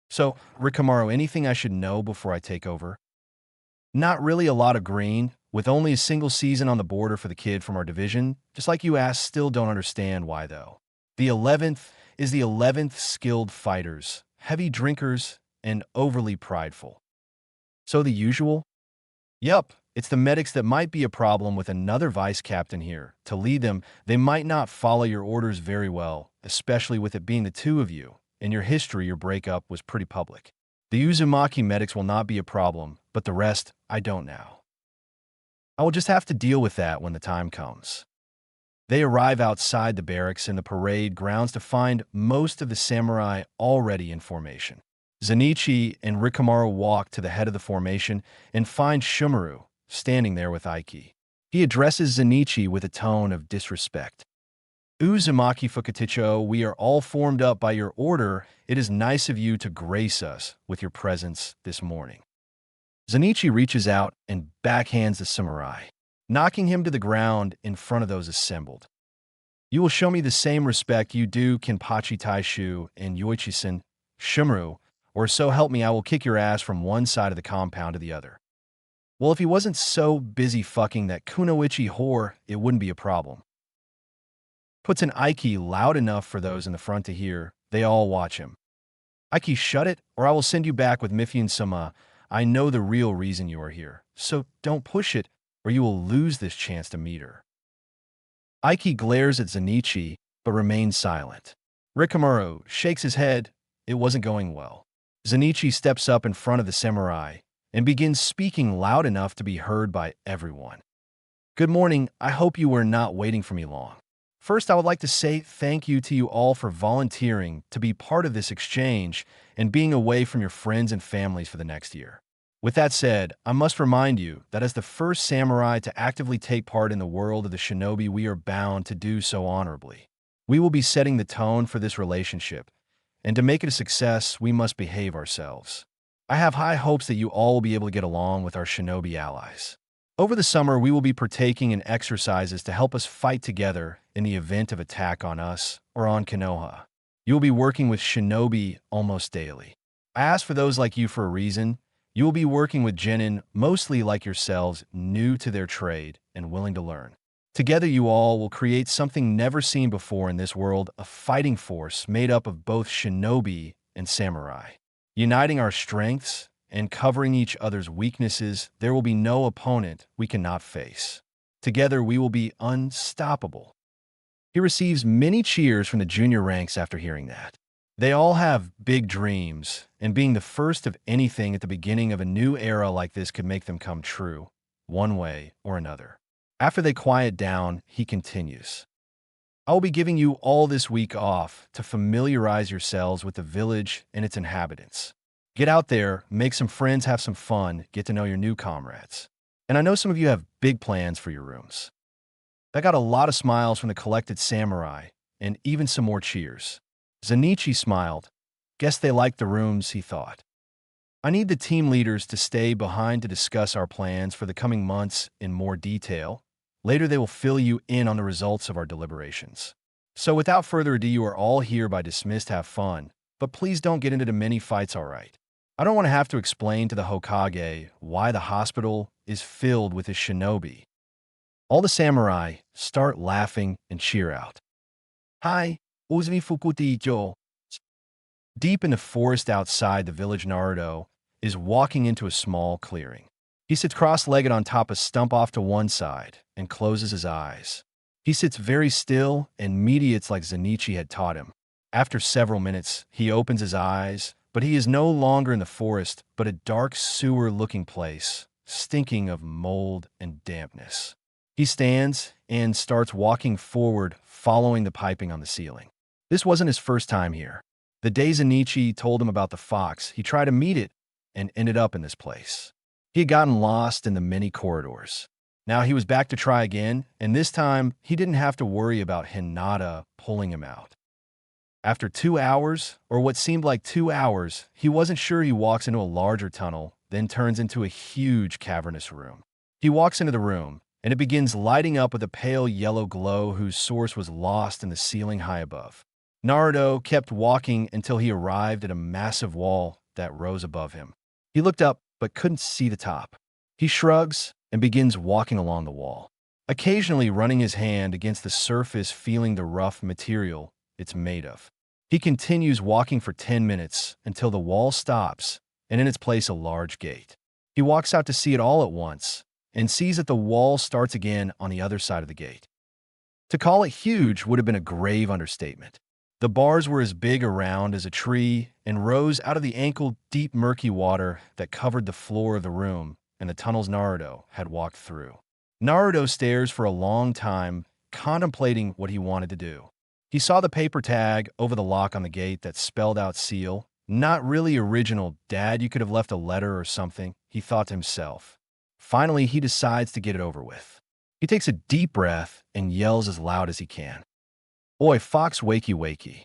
So, Rikamaru, anything I should know before I take over? Not really a lot of green, with only a single season on the border for the kid from our division. Just like you asked, still don't understand why though. The 11th is the 11th skilled fighters, heavy drinkers, and overly prideful. So the usual? Yup, it's the medics that might be a problem with another vice captain here. To lead them, they might not follow your orders very well, especially with it being the two of you. In your history, your breakup was pretty public. The Uzumaki medics will not be a problem, but the rest, I don't now. I will just have to deal with that when the time comes. They arrive outside the barracks in the parade grounds to find most of the samurai already in formation. Zenichi and Rikamaru walk to the head of the formation and find Shumaru standing there with Aiki. He addresses Zenichi with a tone of disrespect. Uzumaki Fukuticho, we are all formed up by your order. It is nice of you to grace us with your presence this morning. Zenichi reaches out and backhands the samurai. knocking him to the ground in front of those assembled. You will show me the same respect you do Kenpachi Taishu and Yoichi-sen Shimuru, or so help me I will kick your ass from one side of the compound to the other. Well, if he wasn't so busy fucking that kunoichi whore, it wouldn't be a problem. Puts an Aiki loud enough for those in the front to hear. They all watch him. Aiki, shut it, or I will send you back with Mifune-sama. I know the real reason you are here, so don't push it, or you will lose this chance to meet her. Aiki glares at Zenichi, but remains silent. Rikamaru shakes his head. It wasn't going well. Zenichi steps up in front of the samurai and begins speaking loud enough to be heard by everyone. Good morning, I hope you were not waiting for me long. First, I would like to say thank you to you all for volunteering to be part of this exchange and being away from your friends and families for the next year. With that said, I must remind you that as the first samurai to actively take part in the world of the shinobi, we are bound to do so honorably. We will be setting the tone for this relationship, and to make it a success, we must behave ourselves. I have high hopes that you all will be able to get along with our shinobi allies. Over the summer, we will be partaking in exercises to help us fight together in the event of attack on us or on Konoha. You will be working with shinobi almost daily. I ask for those like you for a reason. You will be working with genin, mostly like yourselves, new to their trade and willing to learn. Together you all will create something never seen before in this world, a fighting force made up of both shinobi and samurai. Uniting our strengths and covering each other's weaknesses, there will be no opponent we cannot face. Together we will be unstoppable. He receives many cheers from the junior ranks after hearing that. They all have big dreams, and being the first of anything at the beginning of a new era like this could make them come true, one way or another. After they quiet down, he continues. I will be giving you all this week off to familiarize yourselves with the village and its inhabitants. Get out there, make some friends, have some fun, get to know your new comrades. And I know some of you have big plans for your rooms. That got a lot of smiles from the collected samurai, and even some more cheers. Zenichi smiled. Guess they liked the rooms, he thought. I need the team leaders to stay behind to discuss our plans for the coming months in more detail. Later they will fill you in on the results of our deliberations. So without further ado, you are all hereby dismissed. Have fun, but please don't get into the many fights, all right? I don't want to have to explain to the Hokage why the hospital is filled with his shinobi. All the samurai start laughing and cheer out. Hi, Uzumi Fukutijo. Deep in the forest outside the village, Naruto is walking into a small clearing. He sits cross-legged on top of a stump off to one side and closes his eyes. He sits very still and meditates like Zenichi had taught him. After several minutes, he opens his eyes, but he is no longer in the forest, but a dark sewer-looking place, stinking of mold and dampness. He stands and starts walking forward, following the piping on the ceiling. This wasn't his first time here. The day Zenichi told him about the fox, he tried to meet it and ended up in this place. He had gotten lost in the many corridors. Now he was back to try again, and this time he didn't have to worry about Hinata pulling him out. After 2 hours, or what seemed like 2 hours, he wasn't sure. He walks into a larger tunnel, then turns into a huge cavernous room. He walks into the room, and it begins lighting up with a pale yellow glow whose source was lost in the ceiling high above. Naruto kept walking until he arrived at a massive wall that rose above him. He looked up but couldn't see the top. He shrugs and begins walking along the wall, occasionally running his hand against the surface, feeling the rough material it's made of. He continues walking for 10 minutes until the wall stops and in its place a large gate. He walks out to see it all at once and sees that the wall starts again on the other side of the gate. To call it huge would have been a grave understatement. The bars were as big around as a tree and rose out of the ankle-deep murky water that covered the floor of the room and the tunnels Naruto had walked through. Naruto stares for a long time, contemplating what he wanted to do. He saw the paper tag over the lock on the gate that spelled out seal. Not really original, Dad, you could have left a letter or something, he thought to himself. Finally, he decides to get it over with. He takes a deep breath and yells as loud as he can. Oi, Fox, wakey, wakey.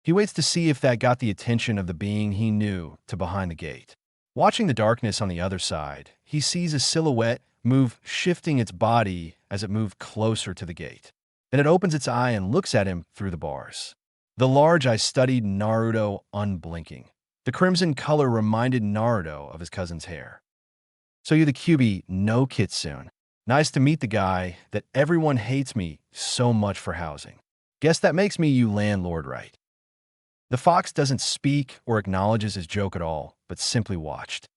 He waits to see if that got the attention of the being he knew to behind the gate. Watching the darkness on the other side, he sees a silhouette move, shifting its body as it moved closer to the gate. Then it opens its eye and looks at him through the bars. The large eye studied Naruto unblinking. The crimson color reminded Naruto of his cousin's hair. "So you're the QB, no Kitsune. Nice to meet the guy that everyone hates me so much for housing. Guess that makes me you landlord, right?" The fox doesn't speak or acknowledges his joke at all, but simply watched.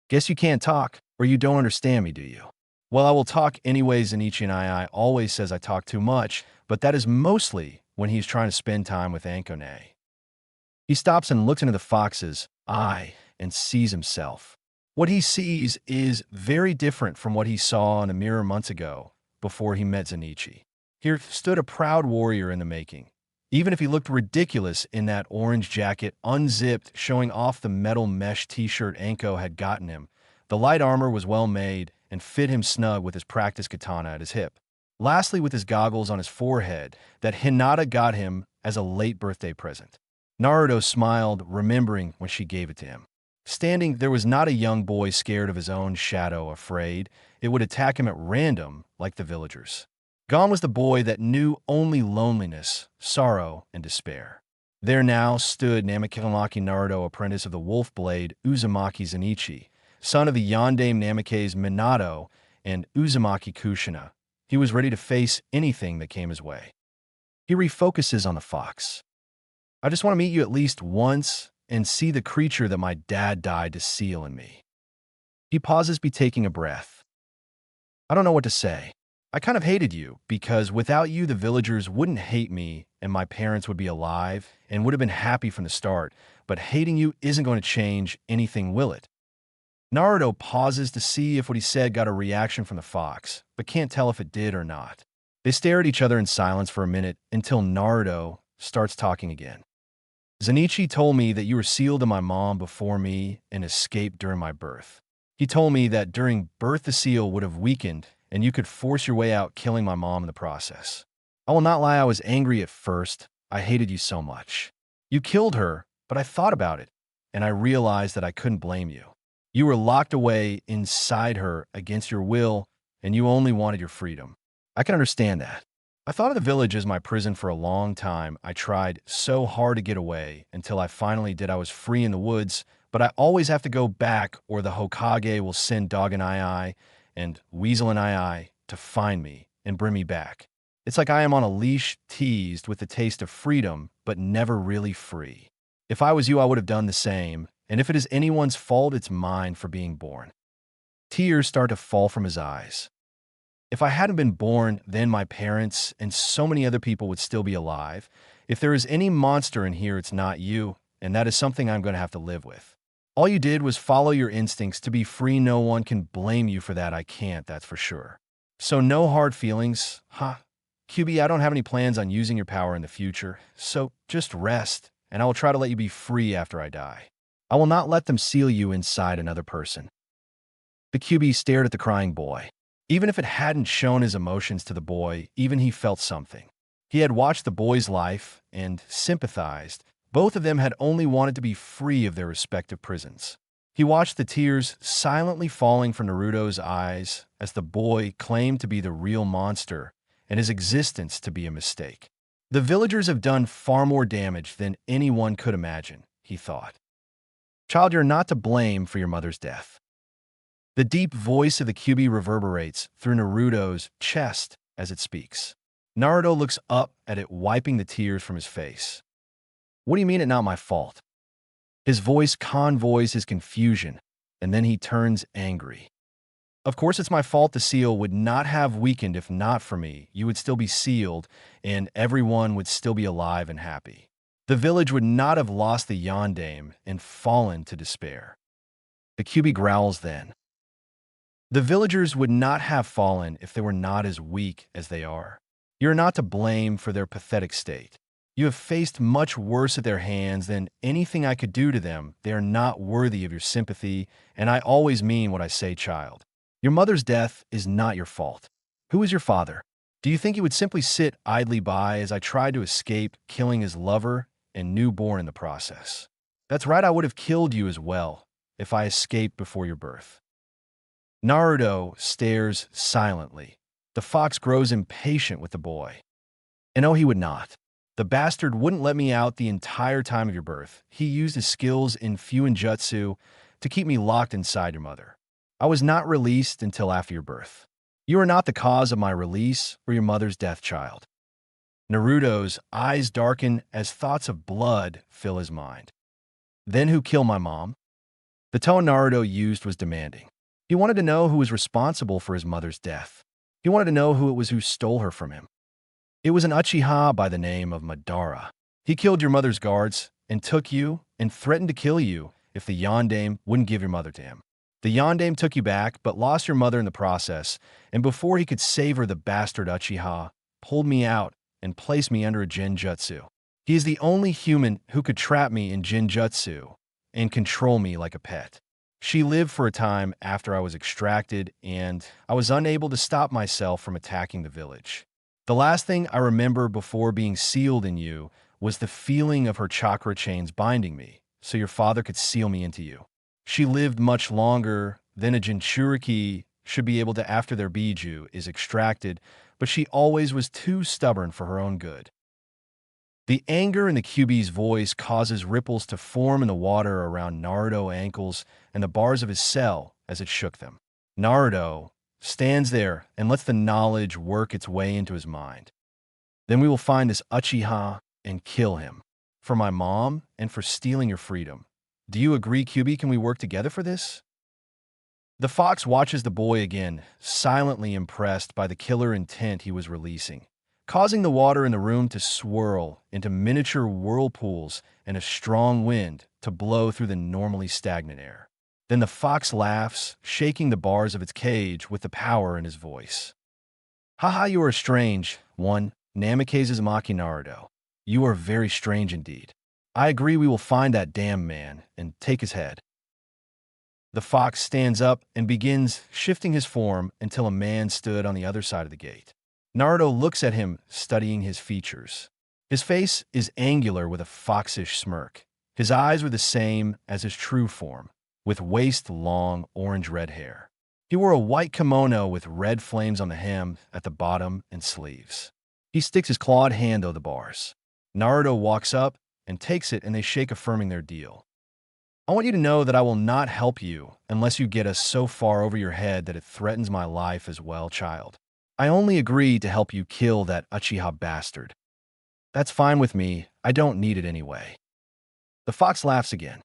"Guess you can't talk, or you don't understand me, do you?" "Well, I will talk anyways." Anichi and I always says I talk too much, but that is mostly when he's trying to spend time with Ankone. He stops and looks into the fox's eye and sees himself. What he sees is very different from what he saw in a mirror months ago, before he met Zenichi. Here stood a proud warrior in the making. Even if he looked ridiculous in that orange jacket, unzipped, showing off the metal mesh t-shirt Anko had gotten him, the light armor was well made and fit him snug with his practice katana at his hip. Lastly, with his goggles on his forehead that Hinata got him as a late birthday present. Naruto smiled, remembering when she gave it to him. Standing, there was not a young boy scared of his own shadow, afraid it would attack him at random like the villagers. Gone was the boy that knew only loneliness, sorrow, and despair. There now stood Namakanaki Naruto, apprentice of the Wolf Blade Uzumaki Zenichi, son of the Yondaime Namikaze Minato and Uzumaki Kushina. He was ready to face anything that came his way. He refocuses on the fox. "I just want to meet you at least once and see the creature that my dad died to seal in me." He pauses, taking a breath. "I don't know what to say. I kind of hated you, because without you the villagers wouldn't hate me and my parents would be alive and would have been happy from the start, but hating you isn't going to change anything, will it?" Naruto pauses to see if what he said got a reaction from the fox, but can't tell if it did or not. They stare at each other in silence for a minute until Naruto starts talking again. "Zenichi told me that you were sealed to my mom before me and escaped during my birth. He told me that during birth the seal would have weakened and you could force your way out, killing my mom in the process. I will not lie, I was angry at first. I hated you so much. You killed her, but I thought about it, and I realized that I couldn't blame you. You were locked away inside her against your will, and you only wanted your freedom. I can understand that. I thought of the village as my prison for a long time. I tried so hard to get away until I finally did. I was free in the woods, but I always have to go back or the Hokage will send Dog and I and Weasel and I to find me and bring me back. It's like I am on a leash, teased with the taste of freedom, but never really free. If I was you, I would have done the same, and if it is anyone's fault, it's mine for being born." Tears start to fall from his eyes. "If I hadn't been born, then my parents and so many other people would still be alive. If there is any monster in here, it's not you, and that is something I'm going to have to live with. All you did was follow your instincts to be free. No one can blame you for that. I can't, that's for sure. So no hard feelings, huh? QB, I don't have any plans on using your power in the future, so just rest, and I will try to let you be free after I die. I will not let them seal you inside another person." The QB stared at the crying boy. Even if it hadn't shown his emotions to the boy, even he felt something. He had watched the boy's life and sympathized. Both of them had only wanted to be free of their respective prisons. He watched the tears silently falling from Naruto's eyes as the boy claimed to be the real monster and his existence to be a mistake. The villagers have done far more damage than anyone could imagine, he thought. "Child, you're not to blame for your mother's death." The deep voice of the QB reverberates through Naruto's chest as it speaks. Naruto looks up at it, wiping the tears from his face. "What do you mean it's not my fault?" His voice convoys his confusion, and then he turns angry. "Of course it's my fault. The seal would not have weakened if not for me. You would still be sealed, and everyone would still be alive and happy. The village would not have lost the Yondaime and fallen to despair." The QB growls then. "The villagers would not have fallen if they were not as weak as they are. You are not to blame for their pathetic state. You have faced much worse at their hands than anything I could do to them. They are not worthy of your sympathy, and I always mean what I say, child. Your mother's death is not your fault. Who is your father? Do you think he would simply sit idly by as I tried to escape, killing his lover and newborn in the process? That's right, I would have killed you as well if I escaped before your birth." Naruto stares silently. The fox grows impatient with the boy. And oh, he would not. The bastard wouldn't let me out the entire time of your birth. He used his skills in Fuinjutsu to keep me locked inside your mother. I was not released until after your birth. You are not the cause of my release or your mother's death, child. Naruto's eyes darken as thoughts of blood fill his mind. Then who killed my mom? The tone Naruto used was demanding. He wanted to know who was responsible for his mother's death. He wanted to know who it was who stole her from him. It was an Uchiha by the name of Madara. He killed your mother's guards and took you and threatened to kill you if the Yondaime wouldn't give your mother to him. The Yondaime took you back but lost your mother in the process, and before he could save her, the bastard Uchiha pulled me out and placed me under a Genjutsu. He is the only human who could trap me in Genjutsu and control me like a pet. She lived for a time after I was extracted, and I was unable to stop myself from attacking the village. The last thing I remember before being sealed in you was the feeling of her chakra chains binding me, so your father could seal me into you. She lived much longer than a Jinchuriki should be able to after their Biju is extracted, but she always was too stubborn for her own good. The anger in the Kyuubi's voice causes ripples to form in the water around Naruto's ankles and the bars of his cell as it shook them. Naruto stands there and lets the knowledge work its way into his mind. Then we will find this Uchiha and kill him. For my mom and for stealing your freedom. Do you agree, Kyuubi? Can we work together for this? The fox watches the boy again, silently impressed by the killer intent he was releasing, causing the water in the room to swirl into miniature whirlpools and a strong wind to blow through the normally stagnant air. Then the fox laughs, shaking the bars of its cage with the power in his voice. Haha, you are strange, one, Namikaze Maki Naruto. You are very strange indeed. I agree we will find that damn man and take his head. The fox stands up and begins shifting his form until a man stood on the other side of the gate. Naruto looks at him, studying his features. His face is angular with a foxish smirk. His eyes were the same as his true form, with waist-long orange-red hair. He wore a white kimono with red flames on the hem, at the bottom, and sleeves. He sticks his clawed hand over the bars. Naruto walks up and takes it, and they shake, affirming their deal. I want you to know that I will not help you unless you get us so far over your head that it threatens my life as well, child. I only agreed to help you kill that Uchiha bastard. That's fine with me. I don't need it anyway. The fox laughs again.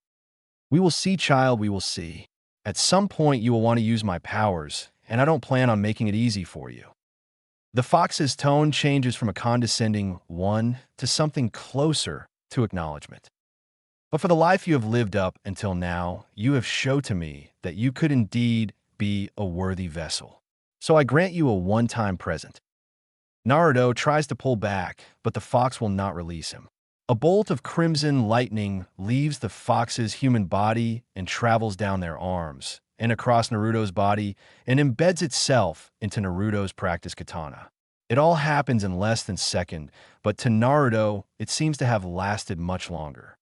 We will see, child, we will see. At some point you will want to use my powers, and I don't plan on making it easy for you. The fox's tone changes from a condescending one to something closer to acknowledgement. But for the life you have lived up until now, you have showed to me that you could indeed be a worthy vessel. So I grant you a one-time present. Naruto tries to pull back, but the fox will not release him. A bolt of crimson lightning leaves the fox's human body and travels down their arms and across Naruto's body and embeds itself into Naruto's practice katana. It all happens in less than a second, but to Naruto, it seems to have lasted much longer.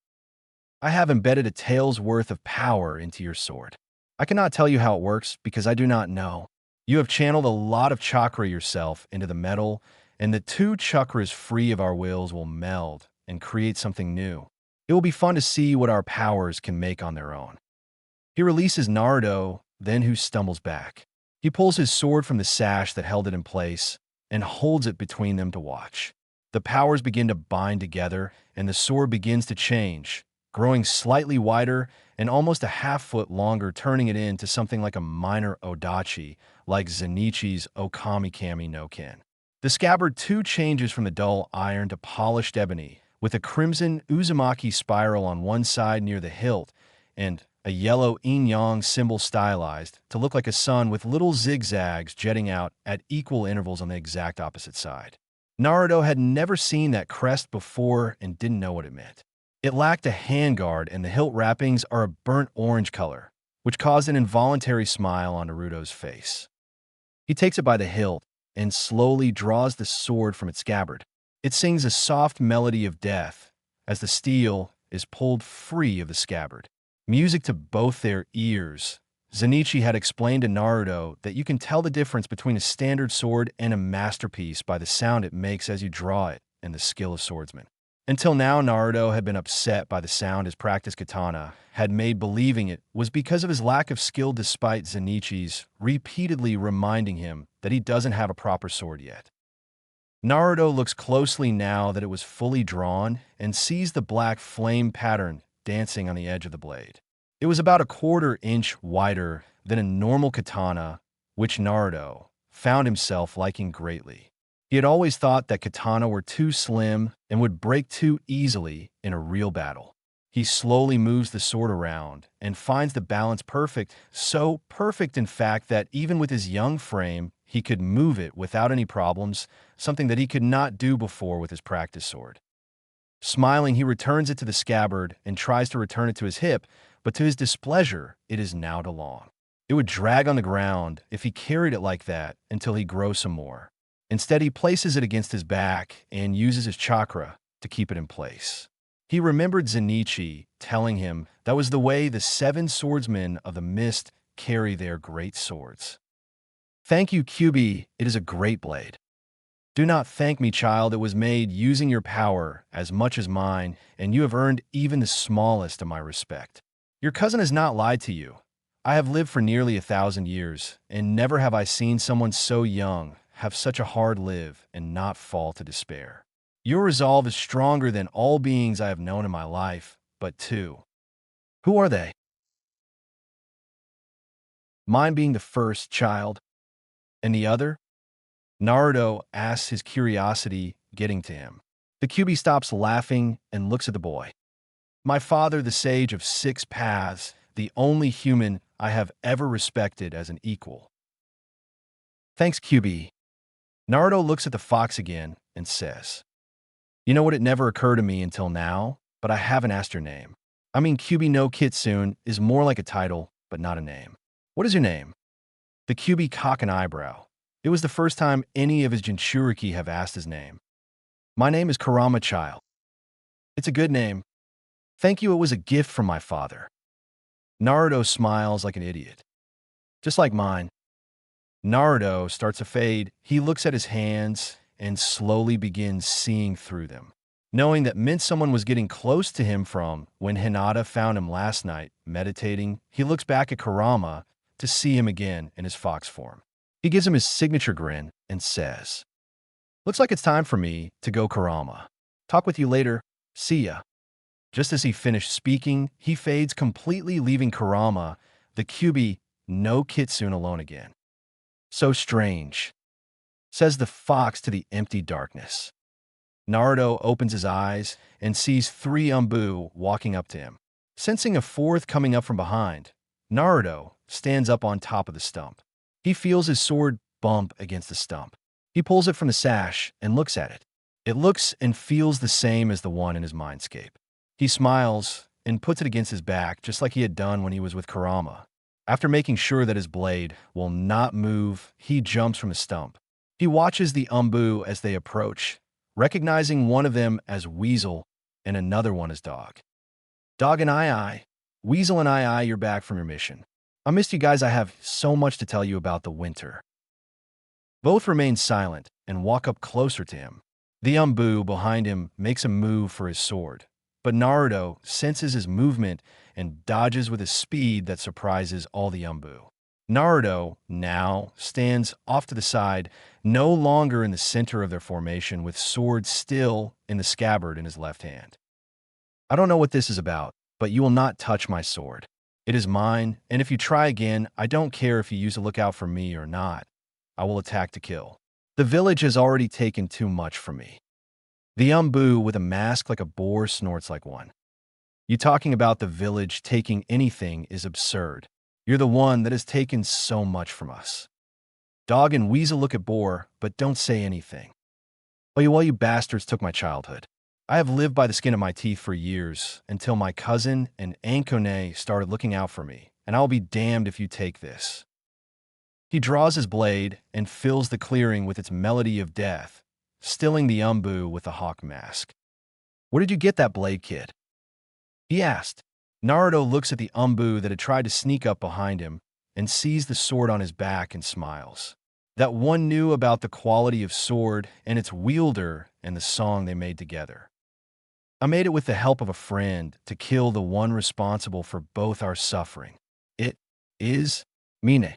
I have embedded a tail's worth of power into your sword. I cannot tell you how it works because I do not know. You have channeled a lot of chakra yourself into the metal, and the two chakras free of our wills will meld and create something new. It will be fun to see what our powers can make on their own. He releases Naruto, then who stumbles back. He pulls his sword from the sash that held it in place and holds it between them to watch. The powers begin to bind together, and the sword begins to change, growing slightly wider and almost a half-foot longer, turning it into something like a minor odachi, like Zenitsu's Okamikami no Ken. The scabbard too changes from the dull iron to polished ebony, with a crimson Uzumaki spiral on one side near the hilt, and a yellow yin-yang symbol stylized to look like a sun with little zigzags jetting out at equal intervals on the exact opposite side. Naruto had never seen that crest before and didn't know what it meant. It lacked a handguard, and the hilt wrappings are a burnt orange color, which caused an involuntary smile on Naruto's face. He takes it by the hilt and slowly draws the sword from its scabbard. It sings a soft melody of death as the steel is pulled free of the scabbard. Music to both their ears Zenitsu had explained to Naruto that you can tell the difference between a standard sword and a masterpiece by the sound it makes as you draw it and the skill of swordsman. Until now, Naruto had been upset by the sound his practiced katana had made believing it was because of his lack of skill despite Zenitsu's repeatedly reminding him that he doesn't have a proper sword yet. Naruto looks closely now that it was fully drawn and sees the black flame pattern dancing on the edge of the blade. It was about a quarter-inch wider than a normal katana, which Naruto found himself liking greatly. He had always thought that katana were too slim and would break too easily in a real battle. He slowly moves the sword around and finds the balance perfect, so perfect in fact that even with his young frame, he could move it without any problems, something that he could not do before with his practice sword. Smiling, he returns it to the scabbard and tries to return it to his hip, but to his displeasure, it is now too long. It would drag on the ground if he carried it like that until he grows some more. Instead, he places it against his back and uses his chakra to keep it in place. He remembered Zenitsu telling him that was the way the 7 swordsmen of the mist carry their great swords. Thank you, Kyubi. It is a great blade. Do not thank me, child. It was made using your power as much as mine, and you have earned even the smallest of my respect. Your cousin has not lied to you. I have lived for nearly 1,000 years, and never have I seen someone so young have such a hard live and not fall to despair. Your resolve is stronger than all beings I have known in my life, but 2. Who are they? Mine being the first child, and the other? Naruto asks, his curiosity getting to him. The Kyubi stops laughing and looks at the boy. My father, the sage of 6 paths, the only human I have ever respected as an equal. Thanks, Kyubi. Naruto looks at the fox again and says, You know what, it never occurred to me until now, but I haven't asked your name. I mean, Kyubi no Kitsune is more like a title, but not a name. What is your name? The Kyubi cock an eyebrow. It was the first time any of his Jinchuriki have asked his name. My name is Kurama, child. It's a good name. Thank you, it was a gift from my father. Naruto smiles like an idiot. Just like mine. Naruto starts to fade. He looks at his hands and slowly begins seeing through them. Knowing that meant someone was getting close to him from when Hinata found him last night, meditating, he looks back at Kurama to see him again in his fox form. He gives him his signature grin and says, Looks like it's time for me to go, Kurama. Talk with you later. See ya. Just as he finished speaking, he fades completely, leaving Kurama, the Kyubi no Kitsune, alone again. So strange, says the fox to the empty darkness. Naruto opens his eyes and sees 3 Umbu walking up to him. Sensing a 4th coming up from behind, Naruto stands up on top of the stump. He feels his sword bump against the stump. He pulls it from the sash and looks at it. It looks and feels the same as the one in his mindscape. He smiles and puts it against his back just like he had done when he was with Kurama. After making sure that his blade will not move, he jumps from the stump. He watches the Umbu as they approach, recognizing one of them as Weasel and another one as Dog. Dog and I, Weasel and I, you're back from your mission. I missed you guys. I have so much to tell you about the winter. Both remain silent and walk up closer to him. The Umbu behind him makes a move for his sword, but Naruto senses his movement and dodges with a speed that surprises all the Umbu. Naruto now stands off to the side, no longer in the center of their formation, with sword still in the scabbard in his left hand. I don't know what this is about, but you will not touch my sword. It is mine, and if you try again, I don't care if you use a lookout for me or not. I will attack to kill. The village has already taken too much from me. The Umbu with a mask like a boar snorts like one. You talking about the village taking anything is absurd. You're the one that has taken so much from us. Dog and Weasel look at Boar, but don't say anything. Oh, you bastards took my childhood. I have lived by the skin of my teeth for years, until my cousin and Ankone started looking out for me, and I'll be damned if you take this. He draws his blade and fills the clearing with its melody of death, stilling the Umbu with the hawk mask. Where did you get that blade, kid? He asked. Naruto looks at the Umbu that had tried to sneak up behind him and sees the sword on his back and smiles. That one knew about the quality of sword and its wielder and the song they made together. I made it with the help of a friend to kill the one responsible for both our suffering. It is Mine.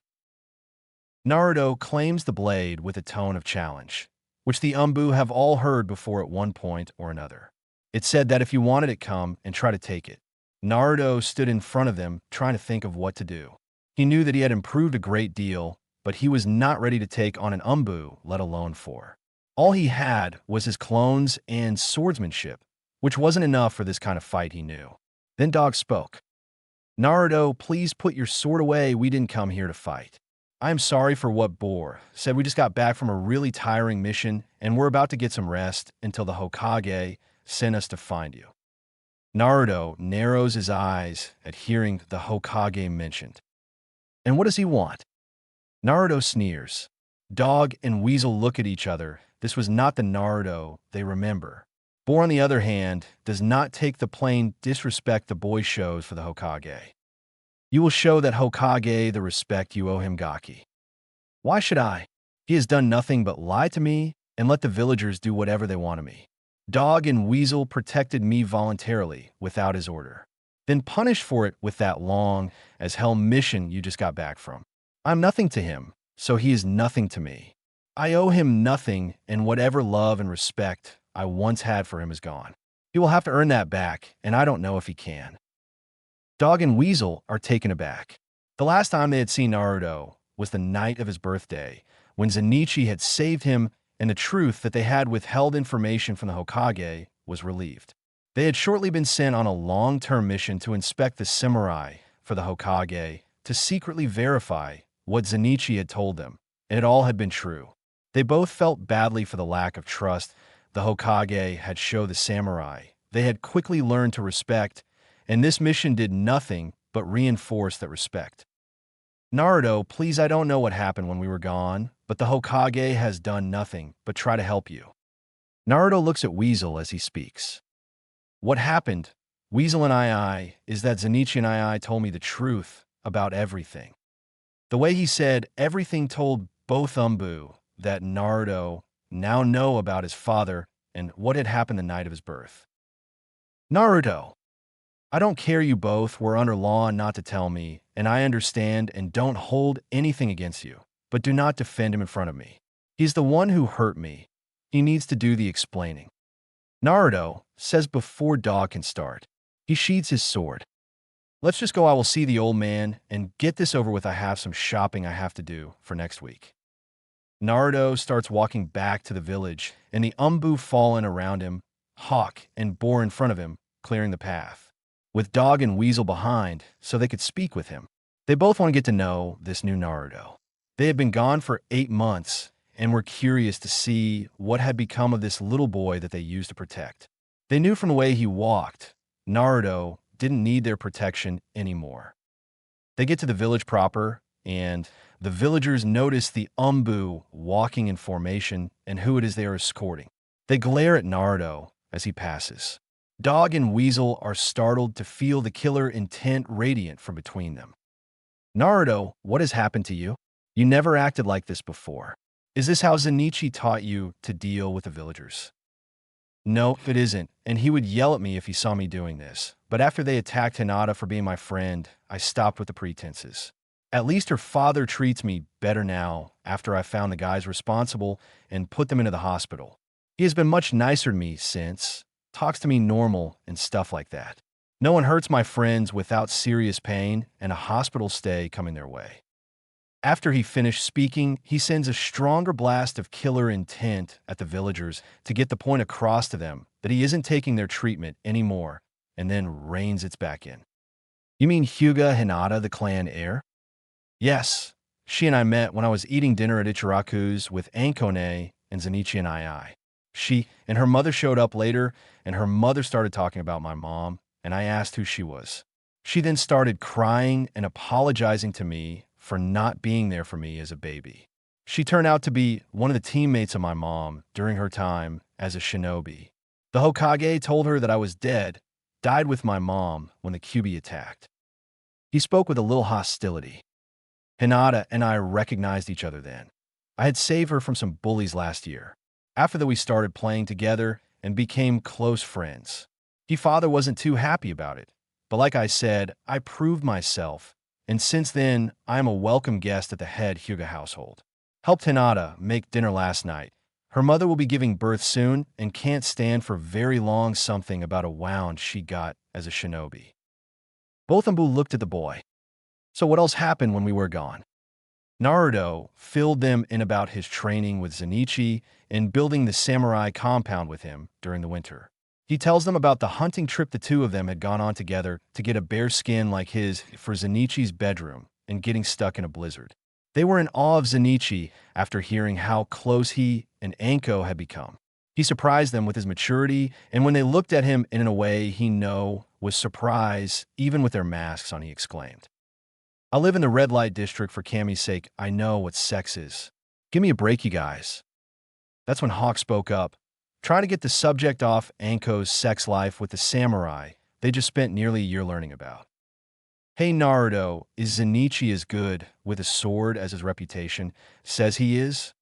Naruto claims the blade with a tone of challenge, which the Umbu have all heard before at one point or another. It said that if you wanted it, come and try to take it. Naruto stood in front of them, trying to think of what to do. He knew that he had improved a great deal, but he was not ready to take on an Umbu, let alone four. All he had was his clones and swordsmanship, which wasn't enough for this kind of fight, he knew. Then Dog spoke. Naruto, please put your sword away. We didn't come here to fight. I am sorry for what Bore said. We just got back from a really tiring mission, and we're about to get some rest until the Hokage sent us to find you. Naruto narrows his eyes at hearing the Hokage mentioned. And what does he want? Naruto sneers. Dog and Weasel look at each other. This was not the Naruto they remember. Bore, on the other hand, does not take the plain disrespect the boy shows for the Hokage. You will show that Hokage the respect you owe him, Gaki. Why should I? He has done nothing but lie to me and let the villagers do whatever they want of me. Dog and Weasel protected me voluntarily without his order, then punished for it with that long as hell mission you just got back from. I'm nothing to him, so he is nothing to me. I owe him nothing, and whatever love and respect I once had for him is gone. He will have to earn that back, and I don't know if he can. Dog and Weasel are taken aback. The last time they had seen Naruto was the night of his birthday, when Zenitsu had saved him, and the truth that they had withheld information from the Hokage was relieved. They had shortly been sent on a long-term mission to inspect the samurai for the Hokage to secretly verify what Zenitsu had told them, and it all had been true. They both felt badly for the lack of trust the Hokage had shown the samurai. They had quickly learned to respect, and this mission did nothing but reinforce that respect. Naruto, please, I don't know what happened when we were gone, but the Hokage has done nothing but try to help you. Naruto looks at Weasel as he speaks. What happened, Weasel and I, is that Zenitsu and I told me the truth about everything. The way he said everything told both Umbu that Naruto now know about his father and what had happened the night of his birth. Naruto, I don't care, you both were under law not to tell me, and I understand and don't hold anything against you, but do not defend him in front of me. He's the one who hurt me. He needs to do the explaining. Naruto says before Dog can start. He sheathes his sword. Let's just go. I will see the old man and get this over with. I have some shopping I have to do for next week. Naruto starts walking back to the village, and the Umbu fall in around him, Hawk and Bore in front of him, clearing the path, with Dog and Weasel behind so they could speak with him. They both want to get to know this new Naruto. They had been gone for 8 months and were curious to see what had become of this little boy that they used to protect. They knew from the way he walked, Naruto didn't need their protection anymore. They get to the village proper, and the villagers notice the Umbu walking in formation and who it is they are escorting. They glare at Naruto as he passes. Dog and Weasel are startled to feel the killer intent radiant from between them. Naruto, what has happened to you? You never acted like this before. Is this how Zenitsu taught you to deal with the villagers? No, it isn't, and he would yell at me if he saw me doing this. But after they attacked Hinata for being my friend, I stopped with the pretenses. At least her father treats me better now after I found the guys responsible and put them into the hospital. He has been much nicer to me since, talks to me normal and stuff like that. No one hurts my friends without serious pain and a hospital stay coming their way. After he finished speaking, he sends a stronger blast of killer intent at the villagers to get the point across to them that he isn't taking their treatment anymore, and then reins it back in. You mean Hyuga Hinata, the clan heir? Yes, she and I met when I was eating dinner at Ichiraku's with Ankone and Zenitsu and I. She and her mother showed up later, and her mother started talking about my mom, and I asked who she was. She then started crying and apologizing to me for not being there for me as a baby. She turned out to be one of the teammates of my mom during her time as a shinobi. The Hokage told her that I was dead, died with my mom when the Kyuubi attacked. He spoke with a little hostility. Hinata and I recognized each other then. I had saved her from some bullies last year. After that, we started playing together and became close friends. Her father wasn't too happy about it, but like I said, I proved myself, and since then, I am a welcome guest at the head Hyuga household. Helped Hinata make dinner last night. Her mother will be giving birth soon and can't stand for very long something about a wound she got as a shinobi. Both Ambu looked at the boy. So what else happened when we were gone? Naruto filled them in about his training with Zenitsu and building the samurai compound with him during the winter. He tells them about the hunting trip the two of them had gone on together to get a bear skin like his for Zenitsu's bedroom and getting stuck in a blizzard. They were in awe of Zenitsu after hearing how close he and Anko had become. He surprised them with his maturity, and when they looked at him in a way he knew was surprise, even with their masks on, he exclaimed, "I live in the red light district for Cammy's sake. I know what sex is. Give me a break, you guys." That's when Hawk spoke up, trying to get the subject off Anko's sex life with the samurai they just spent nearly a year learning about. "Hey Naruto, is Zenitsu as good with a sword as his reputation says he is?"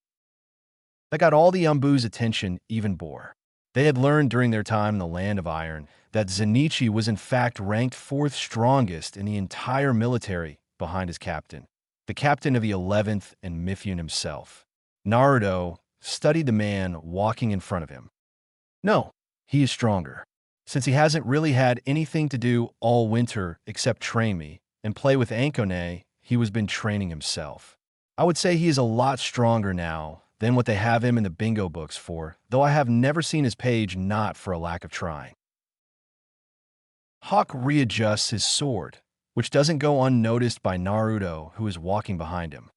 That got all the Umbu's attention even more. They had learned during their time in the Land of Iron that Zenitsu was in fact ranked fourth strongest in the entire military behind his captain, the captain of the 11th and Mifune himself. Naruto studied the man walking in front of him. No, he is stronger. Since he hasn't really had anything to do all winter except train me and play with Ankone, he has been training himself. I would say he is a lot stronger now than what they have him in the bingo books for, though I have never seen his page not for a lack of trying. Hawk readjusts his sword, which doesn't go unnoticed by Naruto, who is walking behind him.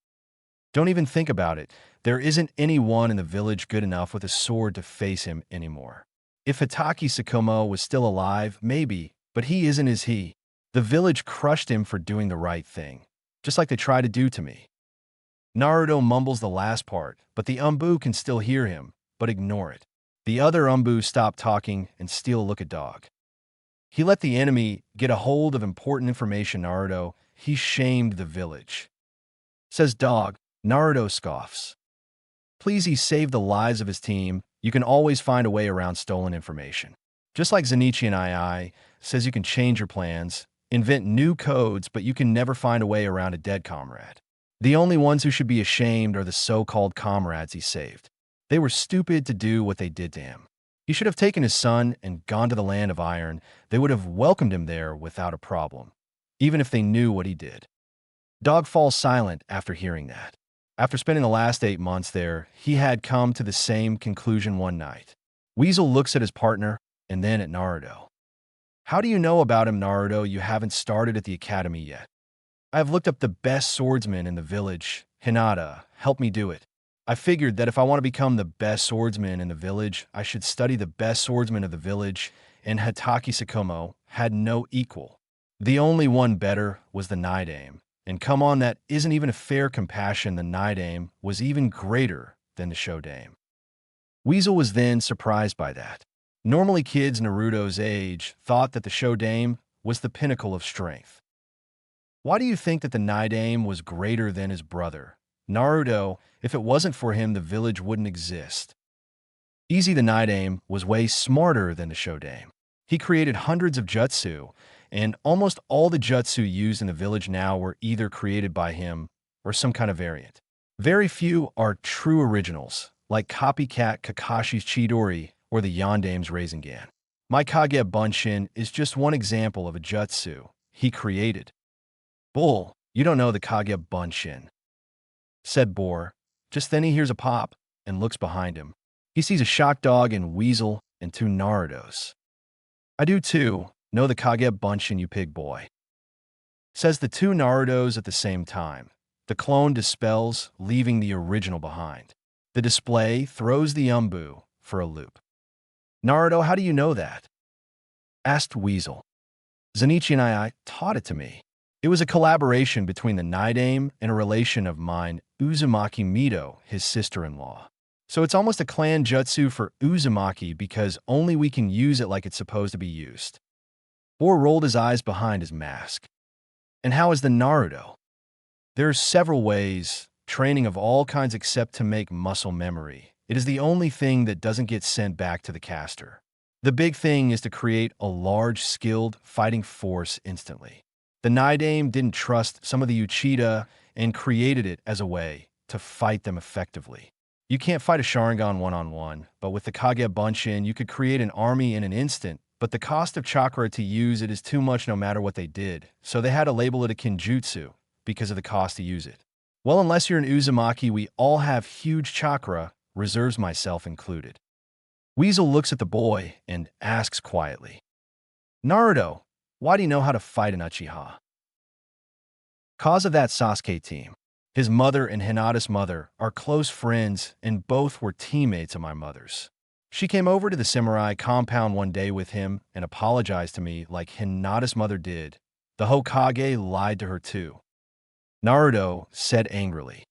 Don't even think about it. There isn't anyone in the village good enough with a sword to face him anymore. If Hitaki Sakomo was still alive, maybe, but he isn't, is he? The village crushed him for doing the right thing, just like they tried to do to me. Naruto mumbles the last part, but the Umbu can still hear him, but ignore it. The other Umbu stop talking and steal a look at Dog. He let the enemy get a hold of important information, Naruto. He shamed the village. Says Dog. Naruto scoffs. Please, he saved the lives of his team. You can always find a way around stolen information. Just like Zenitsu and II says you can change your plans, invent new codes, but you can never find a way around a dead comrade. The only ones who should be ashamed are the so-called comrades he saved. They were stupid to do what they did to him. He should have taken his son and gone to the Land of Iron. They would have welcomed him there without a problem, even if they knew what he did. Dog falls silent after hearing that. After spending the last 8 months there, he had come to the same conclusion one night. Weasel looks at his partner and then at Naruto. How do you know about him, Naruto? You haven't started at the academy yet. I have looked up the best swordsman in the village. Hinata, help me do it. I figured that if I want to become the best swordsman in the village, I should study the best swordsman of the village, and Hitaki Sakomo had no equal. The only one better was the Night Aim. And come on, that isn't even a fair comparison. The Night Aim was even greater than the Shodaime. Weasel was then surprised by that. Normally kids Naruto's age thought that the Shodaime was the pinnacle of strength. Why do you think that the Night Aim was greater than his brother? Naruto, if it wasn't for him, the village wouldn't exist. Easy, the Night Aim was way smarter than the Shodaime. He created hundreds of jutsu, and almost all the jutsu used in the village now were either created by him or some kind of variant. Very few are true originals, like copycat Kakashi's Chidori or the Yondaime's Rasengan. My Kage Bunshin is just one example of a jutsu he created. Bull, you don't know the Kage Bunshin, said Boar. Just then he hears a pop and looks behind him. He sees a shock Dog and Weasel and 2 Narutos. I do too. Know the Kage Bunshin, you pig boy, says the 2 Narutos at the same time. The clone dispels, leaving the original behind. The display throws the Umbu for a loop. Naruto, how do you know that? Asked Weasel. Zenitsu and I taught it to me. It was a collaboration between the Night Aim and a relation of mine, Uzumaki Mito, his sister-in-law. So it's almost a clan jutsu for Uzumaki because only we can use it like it's supposed to be used. Boar rolled his eyes behind his mask. And how is the Naruto? There are several ways, training of all kinds except to make muscle memory. It is the only thing that doesn't get sent back to the caster. The big thing is to create a large, skilled fighting force instantly. The Naidame didn't trust some of the Uchida and created it as a way to fight them effectively. You can't fight a Sharingan one-on-one, but with the Kage Bunshin, you could create an army in an instant, but the cost of chakra to use it is too much no matter what they did, so they had to label it a Kinjutsu because of the cost to use it. Well, unless you're an Uzumaki, we all have huge chakra, reserves myself included. Weasel looks at the boy and asks quietly, Naruto, why do you know how to fight an Uchiha? Cause of that Sasuke team. His mother and Hinata's mother are close friends and both were teammates of my mother's. She came over to the samurai compound one day with him and apologized to me like Hinata's mother did. The Hokage lied to her too. Naruto said angrily,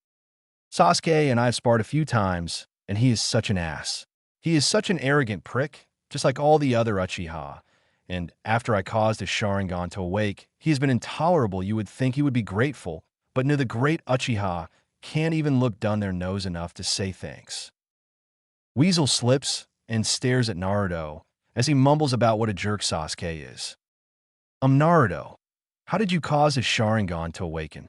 Sasuke and I have sparred a few times, and he is such an ass. He is such an arrogant prick, just like all the other Uchiha. And after I caused his Sharingan to awake, he has been intolerable. You would think he would be grateful, but no, the great Uchiha can't even look down their nose enough to say thanks. Weasel slips and stares at Naruto as he mumbles about what a jerk Sasuke is. Naruto, how did you cause his Sharingan to awaken?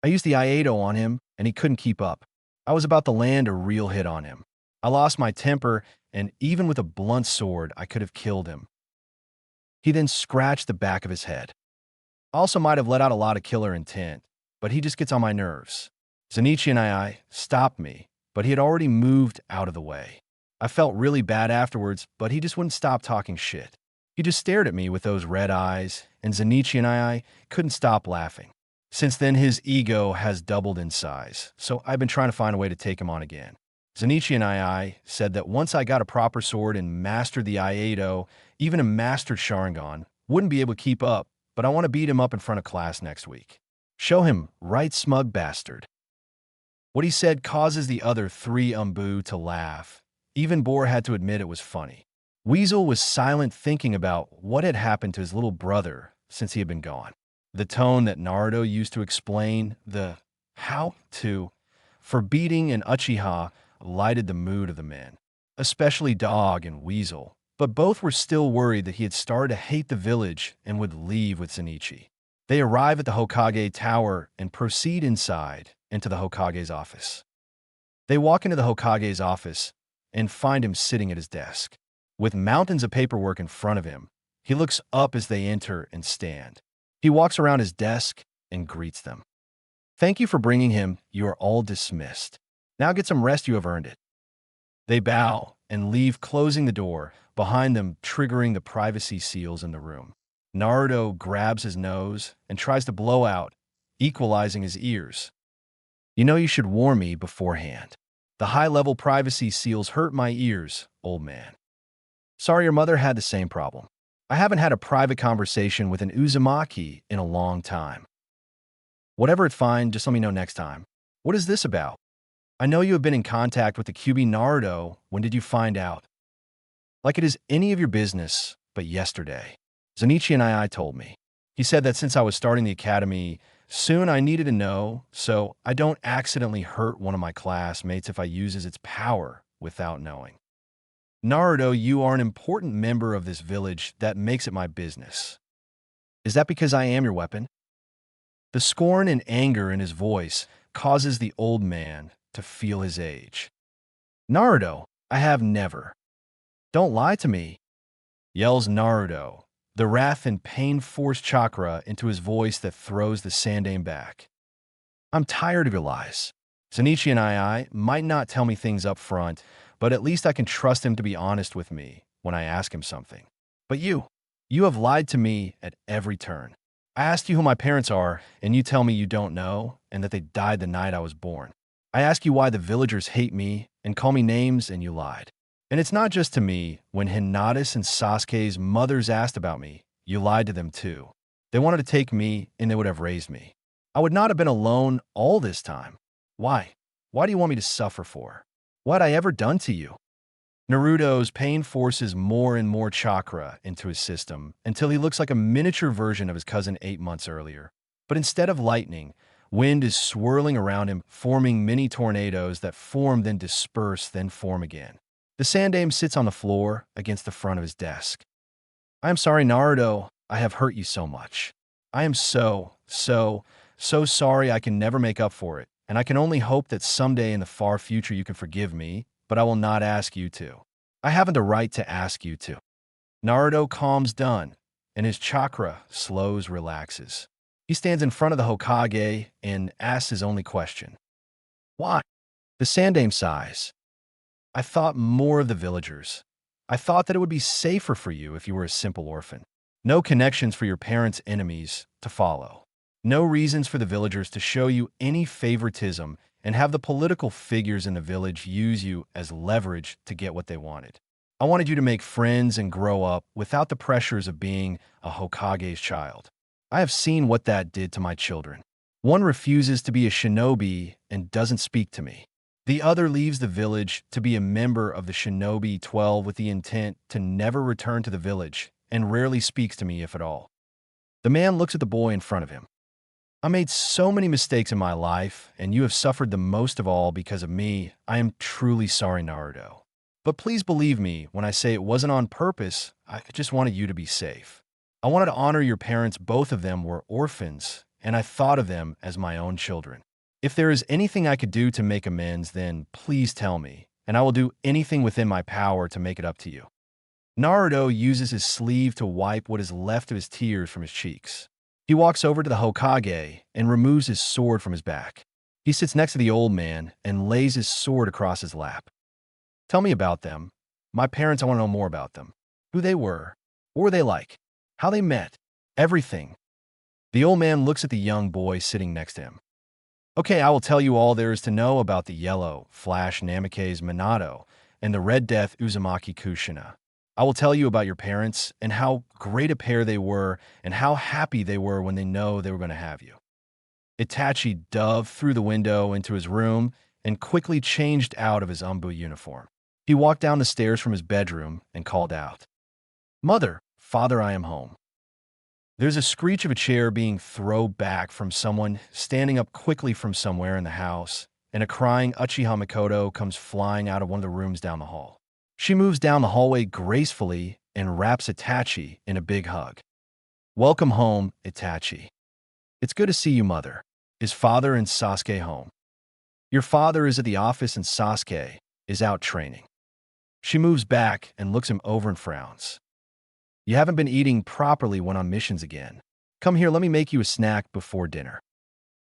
I used the Iato on him, and he couldn't keep up. I was about to land a real hit on him. I lost my temper, and even with a blunt sword, I could have killed him. He then scratched the back of his head. I also might have let out a lot of killer intent, but he just gets on my nerves. Zenitsu and I stopped me, but he had already moved out of the way. I felt really bad afterwards, but he just wouldn't stop talking shit. He just stared at me with those red eyes, and Zenitsu and I couldn't stop laughing. Since then, his ego has doubled in size, so I've been trying to find a way to take him on again. Zenitsu and I said that once I got a proper sword and mastered the Iato, even a mastered Sharingan wouldn't be able to keep up, but I want to beat him up in front of class next week. Show him, right smug bastard. What he said causes the other three Umbu to laugh. Even Boar had to admit it was funny. Weasel was silent thinking about what had happened to his little brother since he had been gone. The tone that Naruto used to explain the how-to for beating an Uchiha lighted the mood of the men, especially Dog and Weasel, but both were still worried that he had started to hate the village and would leave with Zenitsu. They arrive at the Hokage Tower and proceed inside into the Hokage's office. They walk into the Hokage's office and find him sitting at his desk. With mountains of paperwork in front of him, he looks up as they enter and stand. He walks around his desk and greets them. Thank you for bringing him. You are all dismissed. Now get some rest. You have earned it. They bow and leave, closing the door behind them, triggering the privacy seals in the room. Naruto grabs his nose and tries to blow out, equalizing his ears. You know you should warn me beforehand. The high-level privacy seals hurt my ears, old man. Sorry, your mother had the same problem. I haven't had a private conversation with an Uzumaki in a long time. Whatever, it's fine, just let me know next time. What is this about? I know you have been in contact with the QB Naruto. When did you find out? Like it is any of your business, but yesterday. Zenitsu and I told me. He said that since I was starting the academy, soon I needed to know, so I don't accidentally hurt one of my classmates if I uses its power without knowing. Naruto, you are an important member of this village that makes it my business. Is that because I am your weapon? The scorn and anger in his voice causes the old man to feel his age. Naruto, I have never. Don't lie to me, yells Naruto. The wrath and pain force chakra into his voice that throws the Sandaime back. I'm tired of your lies. Zenitsu and I might not tell me things up front, but at least I can trust him to be honest with me when I ask him something. But you have lied to me at every turn. I asked you who my parents are, and you tell me you don't know, and that they died the night I was born. I ask you why the villagers hate me and call me names, and you lied. And it's not just to me. When Hinata's and Sasuke's mothers asked about me, you lied to them too. They wanted to take me, and they would have raised me. I would not have been alone all this time. Why? Why do you want me to suffer for? What had I ever done to you? Naruto's pain forces more and more chakra into his system until he looks like a miniature version of his cousin 8 months earlier. But instead of lightning, Wind is swirling around him, forming mini tornadoes that form, then disperse, then form again. The Sandaime sits on the floor against the front of his desk. I am sorry, Naruto. I have hurt you so much. I am so sorry. I can never make up for it, and I can only hope that someday in the far future you can forgive me, but I will not ask you to. I haven't the right to ask you to. Naruto calms down, and his chakra slows, relaxes. He stands in front of the Hokage and asks his only question. Why? The Sandaime sighs. I thought more of the villagers. I thought that it would be safer for you if you were a simple orphan. No connections for your parents' enemies to follow. No reasons for the villagers to show you any favoritism and have the political figures in the village use you as leverage to get what they wanted. I wanted you to make friends and grow up without the pressures of being a Hokage's child. I have seen what that did to my children. One refuses to be a shinobi and doesn't speak to me. The other leaves the village to be a member of the Shinobi 12 with the intent to never return to the village and rarely speaks to me if at all. The man looks at the boy in front of him. I made so many mistakes in my life, and you have suffered the most of all because of me. I am truly sorry, Naruto. But please believe me when I say it wasn't on purpose. I just wanted you to be safe. I wanted to honor your parents. Both of them were orphans, and I thought of them as my own children. If there is anything I could do to make amends, then please tell me, and I will do anything within my power to make it up to you. Naruto uses his sleeve to wipe what is left of his tears from his cheeks. He walks over to the Hokage and removes his sword from his back. He sits next to the old man and lays his sword across his lap. Tell me about them. My parents, I want to know more about them. Who they were. What were they like? How they met. Everything. The old man looks at the young boy sitting next to him. Okay, I will tell you all there is to know about the yellow Flash Namikaze Minato and the Red Death Uzumaki Kushina. I will tell you about your parents and how great a pair they were and how happy they were when they know they were going to have you. Itachi dove through the window into his room and quickly changed out of his Umbu uniform. He walked down the stairs from his bedroom and called out, Mother, Father, I am home. There's a screech of a chair being thrown back from someone standing up quickly from somewhere in the house, and a crying Uchiha Mikoto comes flying out of one of the rooms down the hall. She moves down the hallway gracefully and wraps Itachi in a big hug. Welcome home, Itachi. It's good to see you, Mother. Is Father and Sasuke home? Your father is at the office and Sasuke is out training. She moves back and looks him over and frowns. You haven't been eating properly when on missions again. Come here, let me make you a snack before dinner.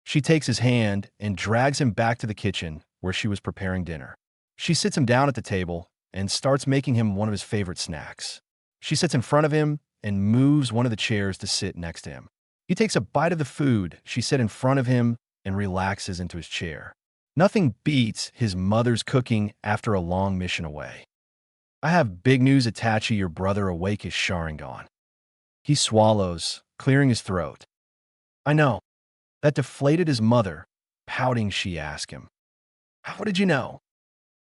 She takes his hand and drags him back to the kitchen where she was preparing dinner. She sits him down at the table and starts making him one of his favorite snacks. She sits in front of him and moves one of the chairs to sit next to him. He takes a bite of the food she set in front of him and relaxes into his chair. Nothing beats his mother's cooking after a long mission away. I have big news, Itachi, your brother awake is Sharingan. He swallows, clearing his throat. I know. That deflated his mother. Pouting, she asked him. How did you know?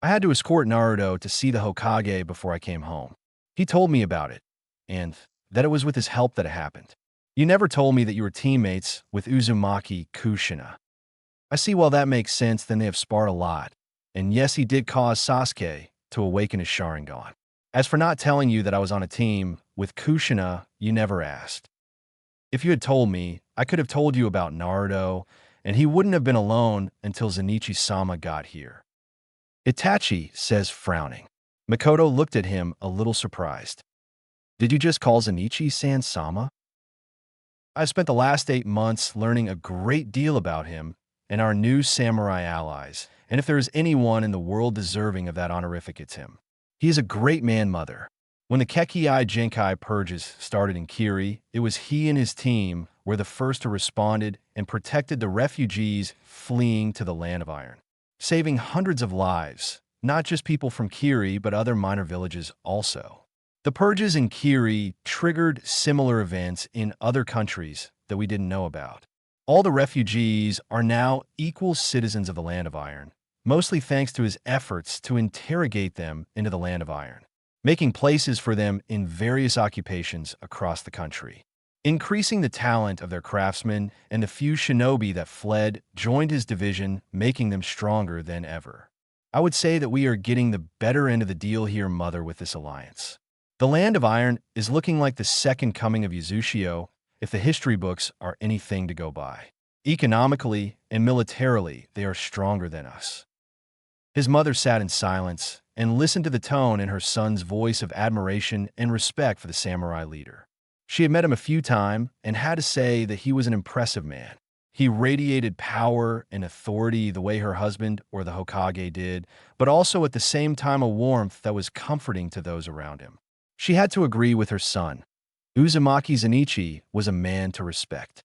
I had to escort Naruto to see the Hokage before I came home. He told me about it, and that it was with his help that it happened. You never told me that you were teammates with Uzumaki Kushina. I see, well, that makes sense, then they have sparred a lot. And yes, he did cause Sasuke to awaken his Sharingan. As for not telling you that I was on a team with Kushina, you never asked. If you had told me, I could have told you about Naruto, and he wouldn't have been alone until Zenitsu-sama got here. Itachi says, frowning. Mikoto looked at him a little surprised. Did you just call Zenitsu-san Sama? I've spent the last 8 months learning a great deal about him and our new samurai allies, and if there is anyone in the world deserving of that honorific, it's him. He is a great man, Mother. When the Kekkei Genkai purges started in Kiri, it was he and his team were the first to responded and protected the refugees fleeing to the Land of Iron, saving hundreds of lives, not just people from Kiri, but other minor villages also. The purges in Kiri triggered similar events in other countries that we didn't know about. All the refugees are now equal citizens of the Land of Iron, mostly thanks to his efforts to interrogate them into the Land of Iron, making places for them in various occupations across the country. increasing the talent of their craftsmen, and the few shinobi that fled joined his division, making them stronger than ever. I would say that we are getting the better end of the deal here, Mother, with this alliance. The Land of Iron is looking like the second coming of Yuzushiyo, if the history books are anything to go by. Economically and militarily, they are stronger than us. His mother sat in silence and listened to the tone in her son's voice of admiration and respect for the samurai leader. She had met him a few times and had to say that he was an impressive man. He radiated power and authority the way her husband or the Hokage did, but also at the same time a warmth that was comforting to those around him. She had to agree with her son. Uzumaki Zenichi was a man to respect.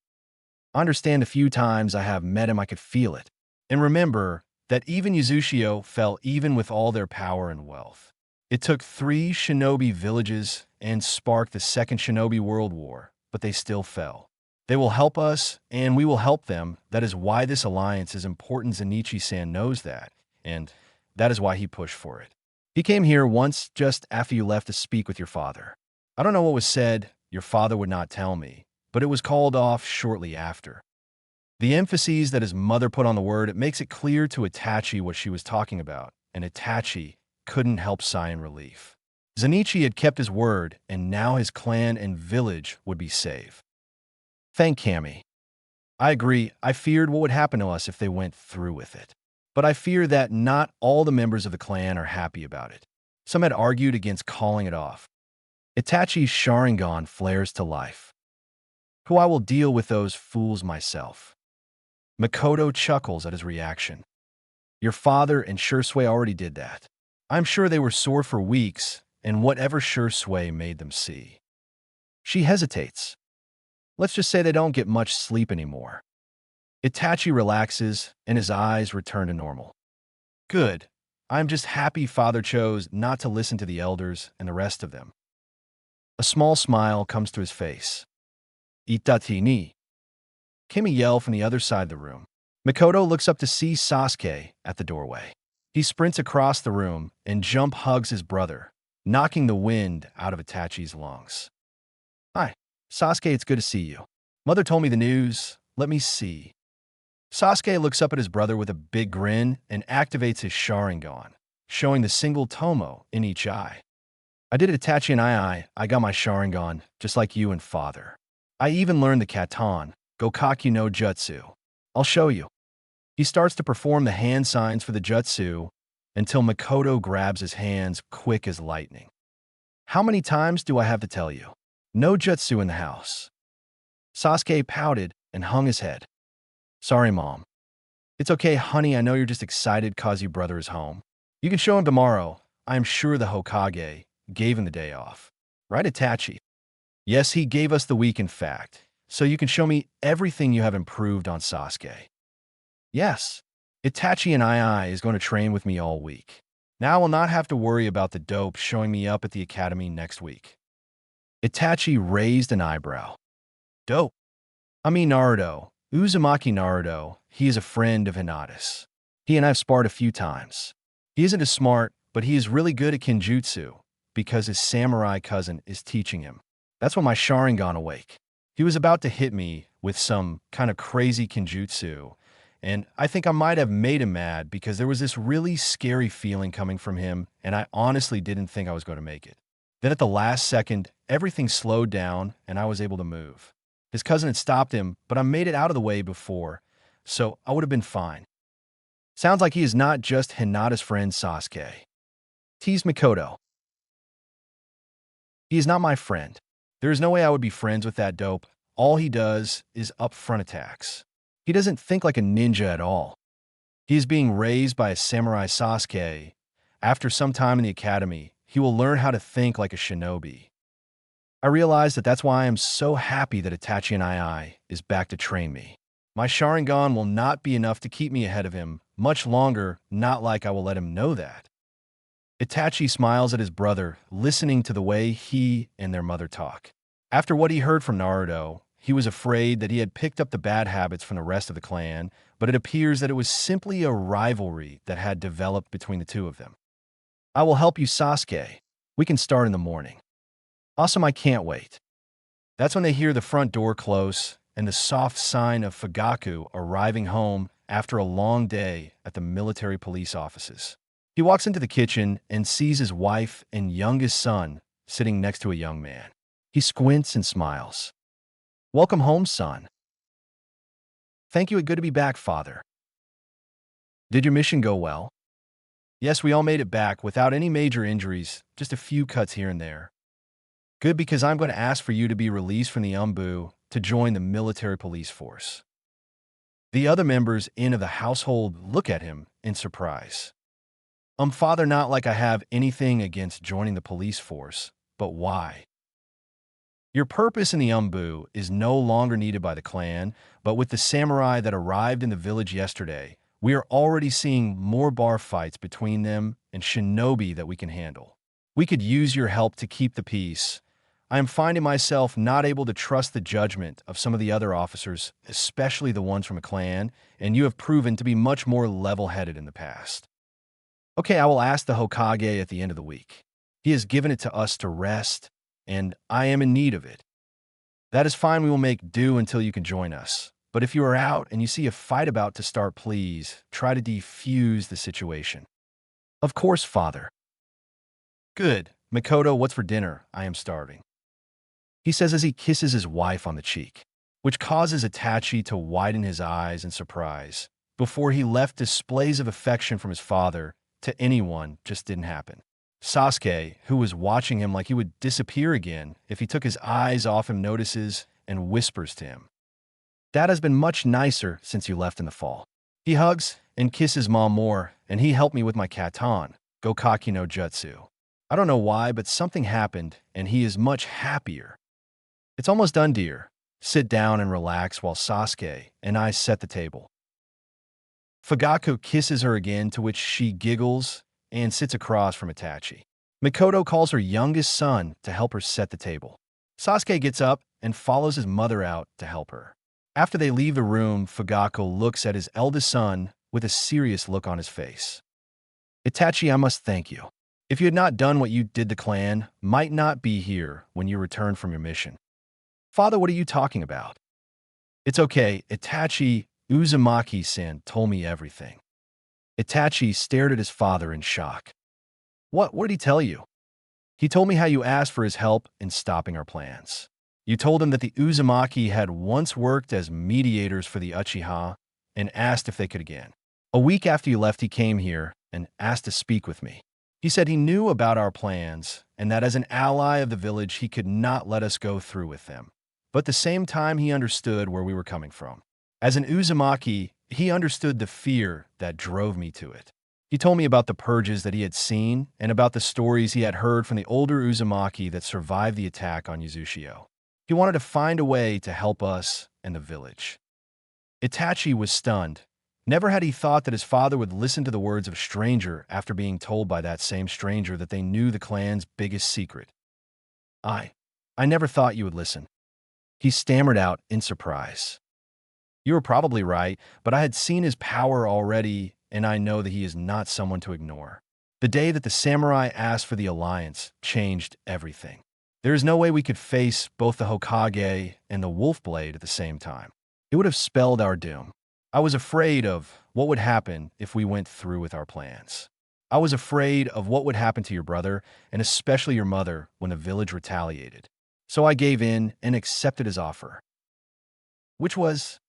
I understand the few times I have met him I could feel it. And remember that even Yuzushiyo fell even with all their power and wealth. It took 3 shinobi villages and sparked the Second Shinobi World War, but they still fell. They will help us, and we will help them. That is why this alliance is important. Zenichi-san knows that, and that is why he pushed for it. He came here once just after you left to speak with your father. I don't know what was said, your father would not tell me, but it was called off shortly after. The emphasis that his mother put on the word, it makes it clear to Itachi what she was talking about, and Itachi couldn't help sigh in relief. Zenichi had kept his word, and now his clan and village would be safe. Thank Kami. I agree, I feared what would happen to us if they went through with it. But I fear that not all the members of the clan are happy about it. Some had argued against calling it off. Itachi's Sharingan flares to life. Who I will deal with those fools myself. Makoto chuckles at his reaction. Your father and Shursui already did that. I'm sure they were sore for weeks, and whatever Shursui made them see. She hesitates. Let's just say they don't get much sleep anymore. Itachi relaxes, and his eyes return to normal. Good. I'm just happy father chose not to listen to the elders and the rest of them. A small smile comes to his face. Itachi ni. Came a yell from the other side of the room. Makoto looks up to see Sasuke at the doorway. He sprints across the room and jump hugs his brother, knocking the wind out of Itachi's lungs. Hi, Sasuke, it's good to see you. Mother told me the news. Let me see. Sasuke looks up at his brother with a big grin and activates his Sharingan, showing the single Tomo in each eye. I did it, Itachi and I got my Sharingan, just like you and father. I even learned the Katan, Gokaku no Jutsu. I'll show you. He starts to perform the hand signs for the jutsu until Makoto grabs his hands quick as lightning. How many times do I have to tell you? No jutsu in the house. Sasuke pouted and hung his head. Sorry, Mom. It's okay, honey, I know you're just excited cause your brother is home. You can show him tomorrow. I am sure the Hokage gave him the day off. Right, Itachi? Yes, he gave us the week in fact, so you can show me everything you have improved on Sasuke. Yes, Itachi and I is going to train with me all week. Now I will not have to worry about the dope showing me up at the academy next week. Itachi raised an eyebrow. Dope? I mean Naruto. Uzumaki Naruto, he is a friend of Hinata's. He and I have sparred a few times. He isn't as smart, but he is really good at Kenjutsu, because his samurai cousin is teaching him. That's when my Sharingan awake. He was about to hit me with some kind of crazy Kenjutsu, and I think I might have made him mad because there was this really scary feeling coming from him, and I honestly didn't think I was going to make it. Then at the last second, everything slowed down, and I was able to move. His cousin had stopped him, but I made it out of the way before, so I would have been fine. Sounds like he is not just Hinata's friend Sasuke. Teased Makoto. He is not my friend. There is no way I would be friends with that dope. All he does is upfront attacks. He doesn't think like a ninja at all. He is being raised by a samurai Sasuke. After some time in the academy, he will learn how to think like a shinobi. I realize that that's why I am so happy that Itachi and I is back to train me. My Sharingan will not be enough to keep me ahead of him much longer, not like I will let him know that. Itachi smiles at his brother, listening to the way he and their mother talk. After what he heard from Naruto, he was afraid that he had picked up the bad habits from the rest of the clan, but it appears that it was simply a rivalry that had developed between the two of them. I will help you, Sasuke. We can start in the morning. Awesome, I can't wait. That's when they hear the front door close and the soft sign of Fugaku arriving home after a long day at the military police offices. He walks into the kitchen and sees his wife and youngest son sitting next to a young man. He squints and smiles. "Welcome home, son." "Thank you, and good to be back, father." "Did your mission go well?" "Yes, we all made it back without any major injuries, just a few cuts here and there." "Good, because I'm going to ask for you to be released from the Umbu to join the military police force." The other members of the household look at him in surprise. Father, not like I have anything against joining the police force, but why?" "Your purpose in the Umbu is no longer needed by the clan, but with the samurai that arrived in the village yesterday, we are already seeing more bar fights between them and shinobi that we can handle. We could use your help to keep the peace. I am finding myself not able to trust the judgment of some of the other officers, especially the ones from a clan, and you have proven to be much more level-headed in the past." "Okay, I will ask the Hokage at the end of the week. He has given it to us to rest, and I am in need of it." "That is fine, we will make do until you can join us. But if you are out and you see a fight about to start, please try to defuse the situation." "Of course, father." "Good. Makoto, what's for dinner? I am starving," he says as he kisses his wife on the cheek, which causes Itachi to widen his eyes in surprise. Before he left, displays of affection from his father to anyone just didn't happen. Sasuke, who was watching him like he would disappear again if he took his eyes off him, notices and whispers to him, "Dad has been much nicer since you left in the fall." He hugs and kisses Mom more, and he helped me with my katan, Gokaki no Jutsu. I don't know why, but something happened, and he is much happier. "It's almost done, dear. Sit down and relax while Sasuke and I set the table." Fugaku kisses her again, to which she giggles and sits across from Itachi. Mikoto calls her youngest son to help her set the table. Sasuke gets up and follows his mother out to help her. After they leave the room, Fugaku looks at his eldest son with a serious look on his face. "Itachi, I must thank you. If you had not done what you did, the clan might not be here when you returned from your mission." "Father, what are you talking about?" "It's okay. Itachi Uzumaki-san told me everything." Itachi stared at his father in shock. What did he tell you?" "He told me how you asked for his help in stopping our plans. You told him that the Uzumaki had once worked as mediators for the Uchiha and asked if they could again. A week after you left, he came here and asked to speak with me. He said he knew about our plans and that as an ally of the village, he could not let us go through with them. But at the same time, he understood where we were coming from. As an Uzumaki, he understood the fear that drove me to it. He told me about the purges that he had seen and about the stories he had heard from the older Uzumaki that survived the attack on Yuzushio. He wanted to find a way to help us and the village." Itachi was stunned. Never had he thought that his father would listen to the words of a stranger after being told by that same stranger that they knew the clan's biggest secret. I never thought you would listen," he stammered out in surprise. "You were probably right, but I had seen his power already, and I know that he is not someone to ignore. The day that the samurai asked for the alliance changed everything. There is no way we could face both the Hokage and the Wolf Blade at the same time. It would have spelled our doom. I was afraid of what would happen if we went through with our plans. I was afraid of what would happen to your brother, and especially your mother, when the village retaliated. So I gave in and accepted his offer, which was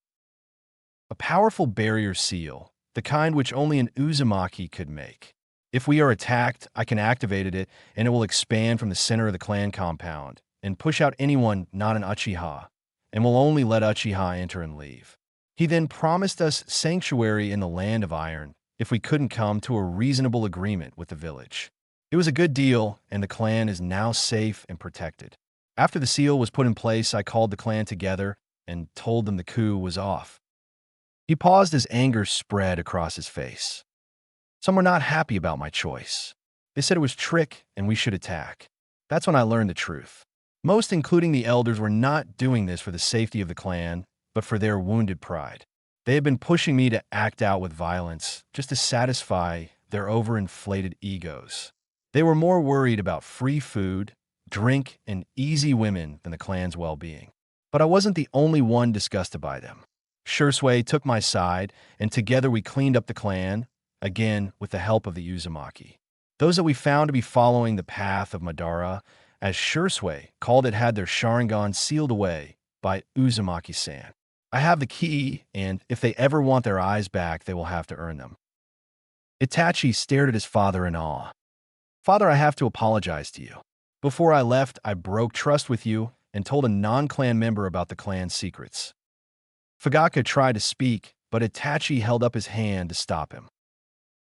a powerful barrier seal, the kind which only an Uzumaki could make. If we are attacked, I can activate it, and it will expand from the center of the clan compound and push out anyone not an Uchiha, and will only let Uchiha enter and leave. He then promised us sanctuary in the Land of Iron if we couldn't come to a reasonable agreement with the village. It was a good deal, and the clan is now safe and protected. After the seal was put in place, I called the clan together and told them the coup was off." He paused as anger spread across his face. "Some were not happy about my choice. They said it was trick and we should attack. That's when I learned the truth. Most, including the elders, were not doing this for the safety of the clan, but for their wounded pride. They had been pushing me to act out with violence just to satisfy their overinflated egos. They were more worried about free food, drink, and easy women than the clan's well-being. But I wasn't the only one disgusted by them. Shursui took my side, and together we cleaned up the clan, again with the help of the Uzumaki. Those that we found to be following the path of Madara, as Shursui called it, had their Sharingan sealed away by Uzumaki-san. I have the key, and if they ever want their eyes back, they will have to earn them. Itachi stared at his father in awe. Father, I have to apologize to you. Before I left, I broke trust with you and told a non-clan member about the clan's secrets. Fugaka tried to speak, but Itachi held up his hand to stop him.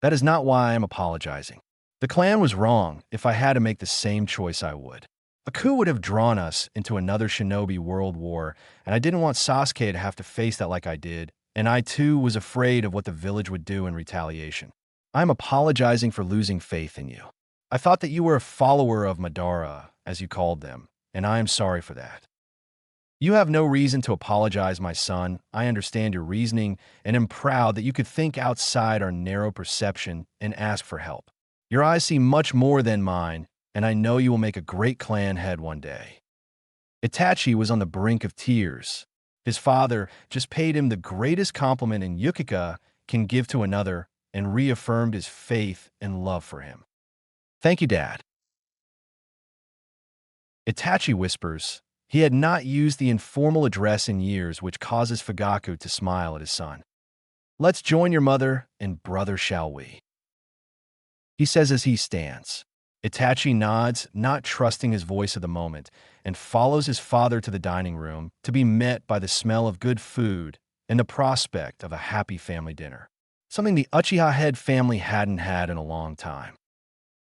That is not why I am apologizing. The clan was wrong. If I had to make the same choice, I would. A coup would have drawn us into another shinobi world war, and I didn't want Sasuke to have to face that like I did, and I too was afraid of what the village would do in retaliation. I am apologizing for losing faith in you. I thought that you were a follower of Madara, as you called them, and I am sorry for that. You have no reason to apologize, my son. I understand your reasoning and am proud that you could think outside our narrow perception and ask for help. Your eyes see much more than mine, and I know you will make a great clan head one day. Itachi was on the brink of tears. His father just paid him the greatest compliment in Yukika can give to another and reaffirmed his faith and love for him. Thank you, Dad. Itachi whispers. He had not used the informal address in years, which causes Fugaku to smile at his son. Let's join your mother and brother, shall we? He says as he stands. Itachi nods, not trusting his voice at the moment, and follows his father to the dining room to be met by the smell of good food and the prospect of a happy family dinner, something the Uchiha head family hadn't had in a long time.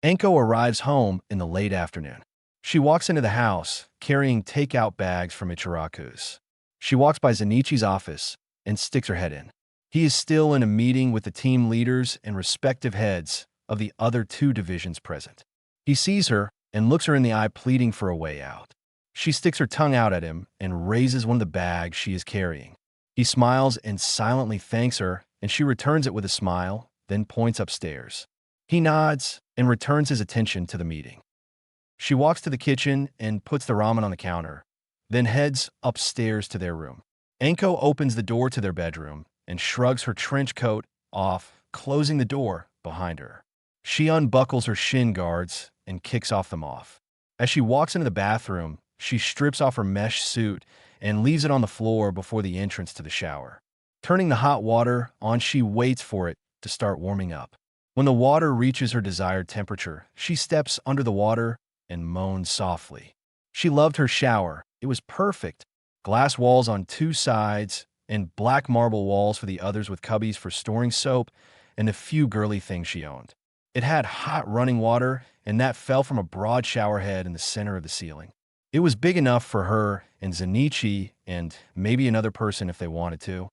Anko arrives home in the late afternoon. She walks into the house, carrying takeout bags from Ichiraku's. She walks by Zen'ichi's office and sticks her head in. He is still in a meeting with the team leaders and respective heads of the other two divisions present. He sees her and looks her in the eye, pleading for a way out. She sticks her tongue out at him and raises one of the bags she is carrying. He smiles and silently thanks her, and she returns it with a smile, then points upstairs. He nods and returns his attention to the meeting. She walks to the kitchen and puts the ramen on the counter, then heads upstairs to their room. Anko opens the door to their bedroom and shrugs her trench coat off, closing the door behind her. She unbuckles her shin guards and kicks them off. As she walks into the bathroom, she strips off her mesh suit and leaves it on the floor before the entrance to the shower. Turning the hot water on, she waits for it to start warming up. When the water reaches her desired temperature, she steps under the water and moans softly. She loved her shower. It was perfect. Glass walls on two sides and black marble walls for the others, with cubbies for storing soap and the few girly things she owned. It had hot running water, and that fell from a broad shower head in the center of the ceiling. It was big enough for her and Zen'ichi and maybe another person if they wanted to.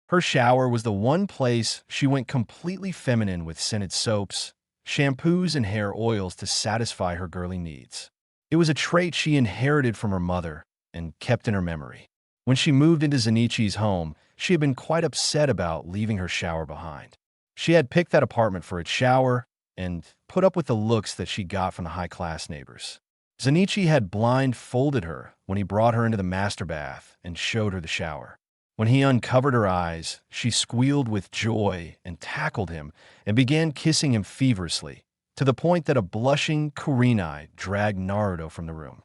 Her shower was the one place she went completely feminine, with scented soaps, shampoos, and hair oils to satisfy her girly needs. It was a trait she inherited from her mother and kept in her memory. When she moved into Zen'ichi's home, she had been quite upset about leaving her shower behind. She had picked that apartment for its shower and put up with the looks that she got from the high-class neighbors. Zen'ichi had blindfolded her when he brought her into the master bath and showed her the shower. When he uncovered her eyes, she squealed with joy and tackled him and began kissing him feverishly, to the point that a blushing Kurenai dragged Naruto from the room.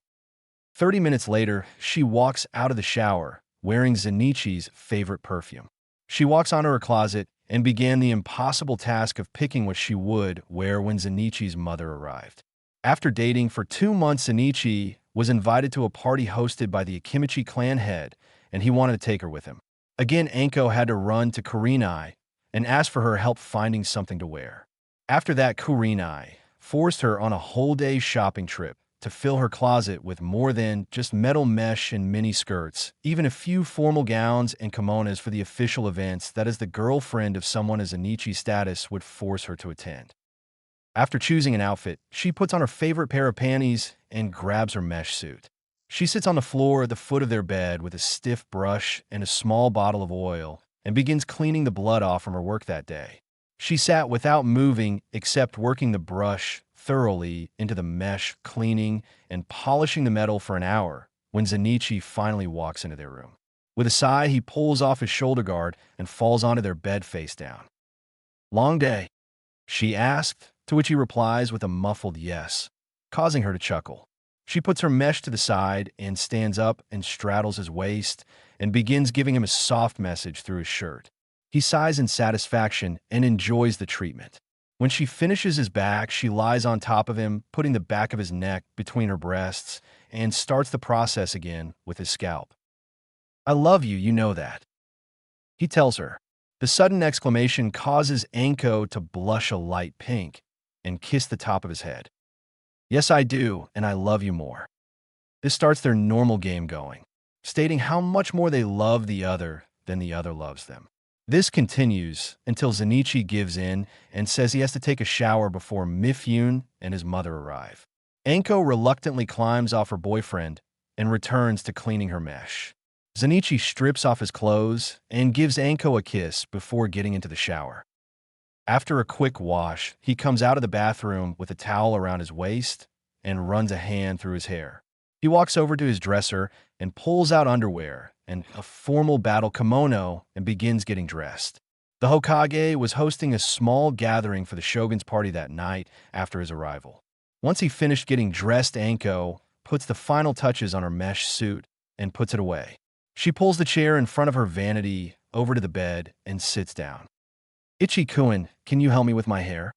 30 minutes later, she walks out of the shower, wearing Zen'ichi's favorite perfume. She walks onto her closet and began the impossible task of picking what she would wear when Zen'ichi's mother arrived. After dating for 2 months, Zen'ichi was invited to a party hosted by the Akimichi clan head, and he wanted to take her with him. Again, Anko had to run to Kurenai and ask for her help finding something to wear. After that, Kurenai forced her on a whole-day shopping trip to fill her closet with more than just metal mesh and mini skirts, even a few formal gowns and kimonos for the official events that, as the girlfriend of someone as Zen'ichi's status, would force her to attend. After choosing an outfit, she puts on her favorite pair of panties and grabs her mesh suit. She sits on the floor at the foot of their bed with a stiff brush and a small bottle of oil and begins cleaning the blood off from her work that day. She sat without moving except working the brush thoroughly into the mesh, cleaning and polishing the metal for an hour when Zenichi finally walks into their room. With a sigh, he pulls off his shoulder guard and falls onto their bed face down. "Long day?" she asked, to which he replies with a muffled yes, causing her to chuckle. She puts her mesh to the side and stands up and straddles his waist and begins giving him a soft message through his shirt. He sighs in satisfaction and enjoys the treatment. When she finishes his back, she lies on top of him, putting the back of his neck between her breasts, and starts the process again with his scalp. "I love you, you know that," he tells her. The sudden exclamation causes Anko to blush a light pink and kiss the top of his head. "Yes, I do, and I love you more." This starts their normal game going, stating how much more they love the other than the other loves them. This continues until Zenichi gives in and says he has to take a shower before Mifyun and his mother arrive. Anko reluctantly climbs off her boyfriend and returns to cleaning her mesh. Zenichi strips off his clothes and gives Anko a kiss before getting into the shower. After a quick wash, he comes out of the bathroom with a towel around his waist and runs a hand through his hair. He walks over to his dresser and pulls out underwear and a formal battle kimono and begins getting dressed. The Hokage was hosting a small gathering for the Shogun's party that night after his arrival. Once he finished getting dressed, Anko puts the final touches on her mesh suit and puts it away. She pulls the chair in front of her vanity over to the bed and sits down. "Ichi-kun, can you help me with my hair?"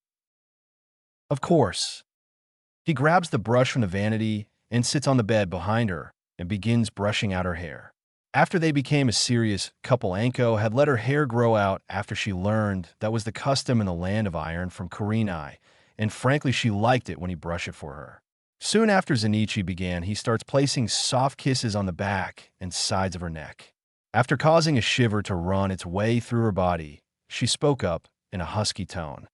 "Of course." He grabs the brush from the vanity and sits on the bed behind her and begins brushing out her hair. After they became a serious couple, Anko had let her hair grow out after she learned that was the custom in the land of iron from Kurenai, and frankly she liked it when he brushed it for her. Soon after Zenichi began, he starts placing soft kisses on the back and sides of her neck. After causing a shiver to run its way through her body, she spoke up in a husky tone.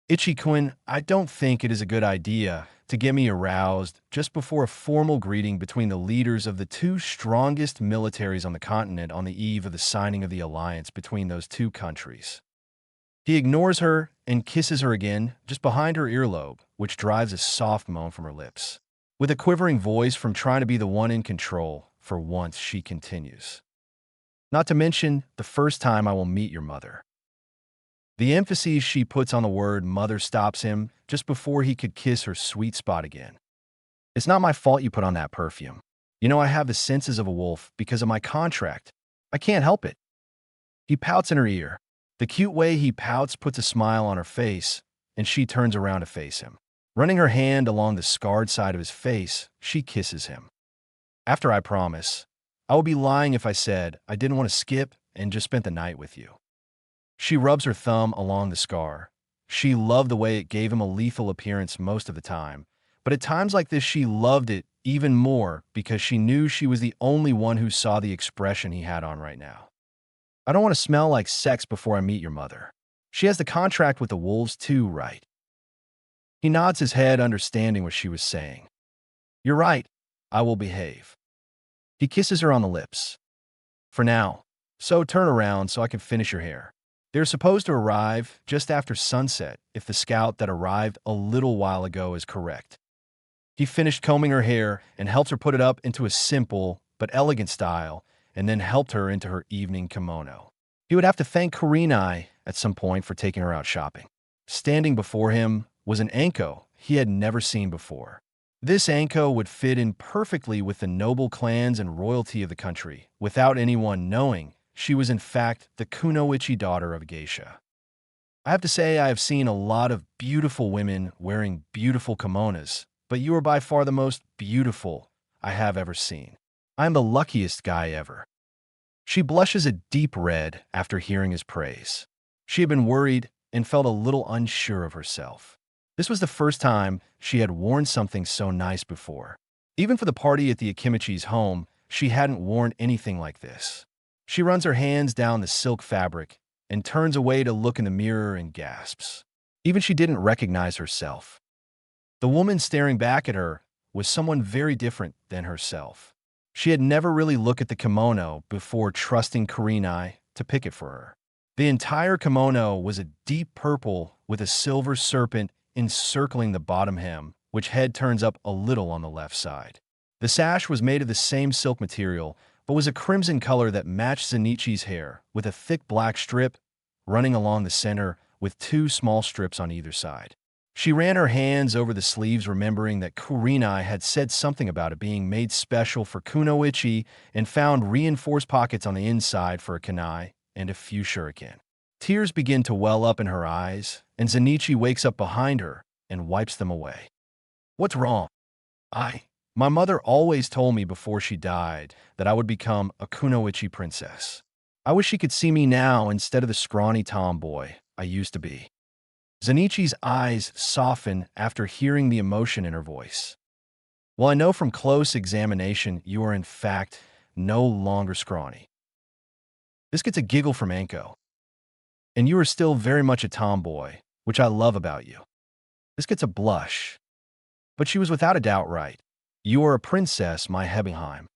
"Ichi-kun, I don't think it is a good idea to get me aroused just before a formal greeting between the leaders of the two strongest militaries on the continent on the eve of the signing of the alliance between those two countries." He ignores her and kisses her again just behind her earlobe, which drives a soft moan from her lips. With a quivering voice from trying to be the one in control, for once she continues. "Not to mention the first time I will meet your mother." The emphasis she puts on the word mother stops him just before he could kiss her sweet spot again. "It's not my fault you put on that perfume. You know I have the senses of a wolf because of my contract. I can't help it." He pouts in her ear. The cute way he pouts puts a smile on her face, and she turns around to face him. Running her hand along the scarred side of his face, she kisses him. "After I promise, I would be lying if I said I didn't want to skip and just spent the night with you." She rubs her thumb along the scar. She loved the way it gave him a lethal appearance most of the time, but at times like this she loved it even more because she knew she was the only one who saw the expression he had on right now. "I don't want to smell like sex before I meet your mother. She has the contract with the wolves too, right?" He nods his head, understanding what she was saying. "You're right. I will behave." He kisses her on the lips. "For now. So turn around so I can finish your hair." They're supposed to arrive just after sunset if the scout that arrived a little while ago is correct. He finished combing her hair and helped her put it up into a simple but elegant style and then helped her into her evening kimono. He would have to thank Kurenai at some point for taking her out shopping. Standing before him was an Anko he had never seen before. This Anko would fit in perfectly with the noble clans and royalty of the country without anyone knowing she was in fact the Kunoichi daughter of a geisha. I have to say I have seen a lot of beautiful women wearing beautiful kimonos, but you are by far the most beautiful I have ever seen. I am the luckiest guy ever. She blushes a deep red after hearing his praise. She had been worried and felt a little unsure of herself. This was the first time she had worn something so nice before. Even for the party at the Akimichi's home, she hadn't worn anything like this. She runs her hands down the silk fabric and turns away to look in the mirror and gasps. Even she didn't recognize herself. The woman staring back at her was someone very different than herself. She had never really looked at the kimono before trusting Kurenai to pick it for her. The entire kimono was a deep purple with a silver serpent encircling the bottom hem, which head turns up a little on the left side. The sash was made of the same silk material, but was a crimson color that matched Zenichi's hair, with a thick black strip running along the center with two small strips on either side. She ran her hands over the sleeves, remembering that Kurenai had said something about it being made special for kunoichi, and found reinforced pockets on the inside for a kunai and a few shuriken. Tears begin to well up in her eyes, and Zenichi wakes up behind her and wipes them away. "What's wrong?" My mother always told me before she died that I would become a kunoichi princess. I wish she could see me now instead of the scrawny tomboy I used to be." Zenichi's eyes soften after hearing the emotion in her voice. "Well, I know from close examination you are in fact no longer scrawny." This gets a giggle from Anko. "And you are still very much a tomboy, which I love about you." This gets a blush. But she was without a doubt right. "You are a princess, my Hebenheim."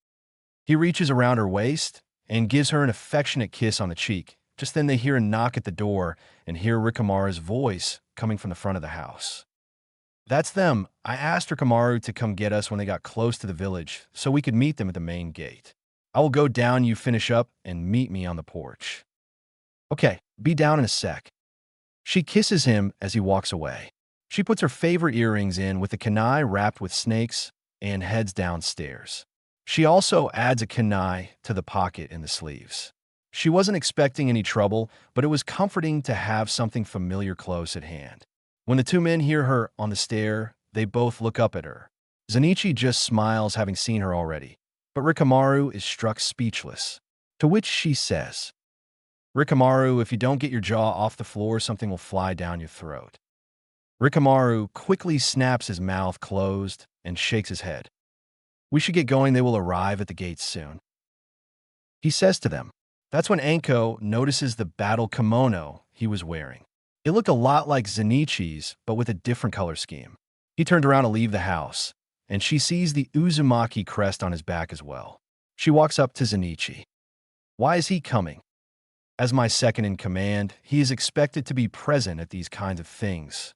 He reaches around her waist and gives her an affectionate kiss on the cheek. Just then they hear a knock at the door and hear Rikamaru's voice coming from the front of the house. "That's them. I asked Rikamaru to come get us when they got close to the village so we could meet them at the main gate. I will go down, you finish up, and meet me on the porch." "Okay, be down in a sec." She kisses him as he walks away. She puts her favorite earrings in with a kunai wrapped with snakes and heads downstairs. She also adds a kunai to the pocket in the sleeves. She wasn't expecting any trouble, but it was comforting to have something familiar close at hand. When the two men hear her on the stair, they both look up at her. Zenichi just smiles, having seen her already, but Rikamaru is struck speechless, to which she says, "Rikamaru, if you don't get your jaw off the floor, something will fly down your throat." Rikamaru quickly snaps his mouth closed and shakes his head. "We should get going. They will arrive at the gates soon," he says to them. That's when Anko notices the battle kimono he was wearing. It looked a lot like Zenichi's, but with a different color scheme. He turned around to leave the house, and she sees the Uzumaki crest on his back as well. She walks up to Zenichi. "Why is he coming?" "As my second in command, he is expected to be present at these kinds of things.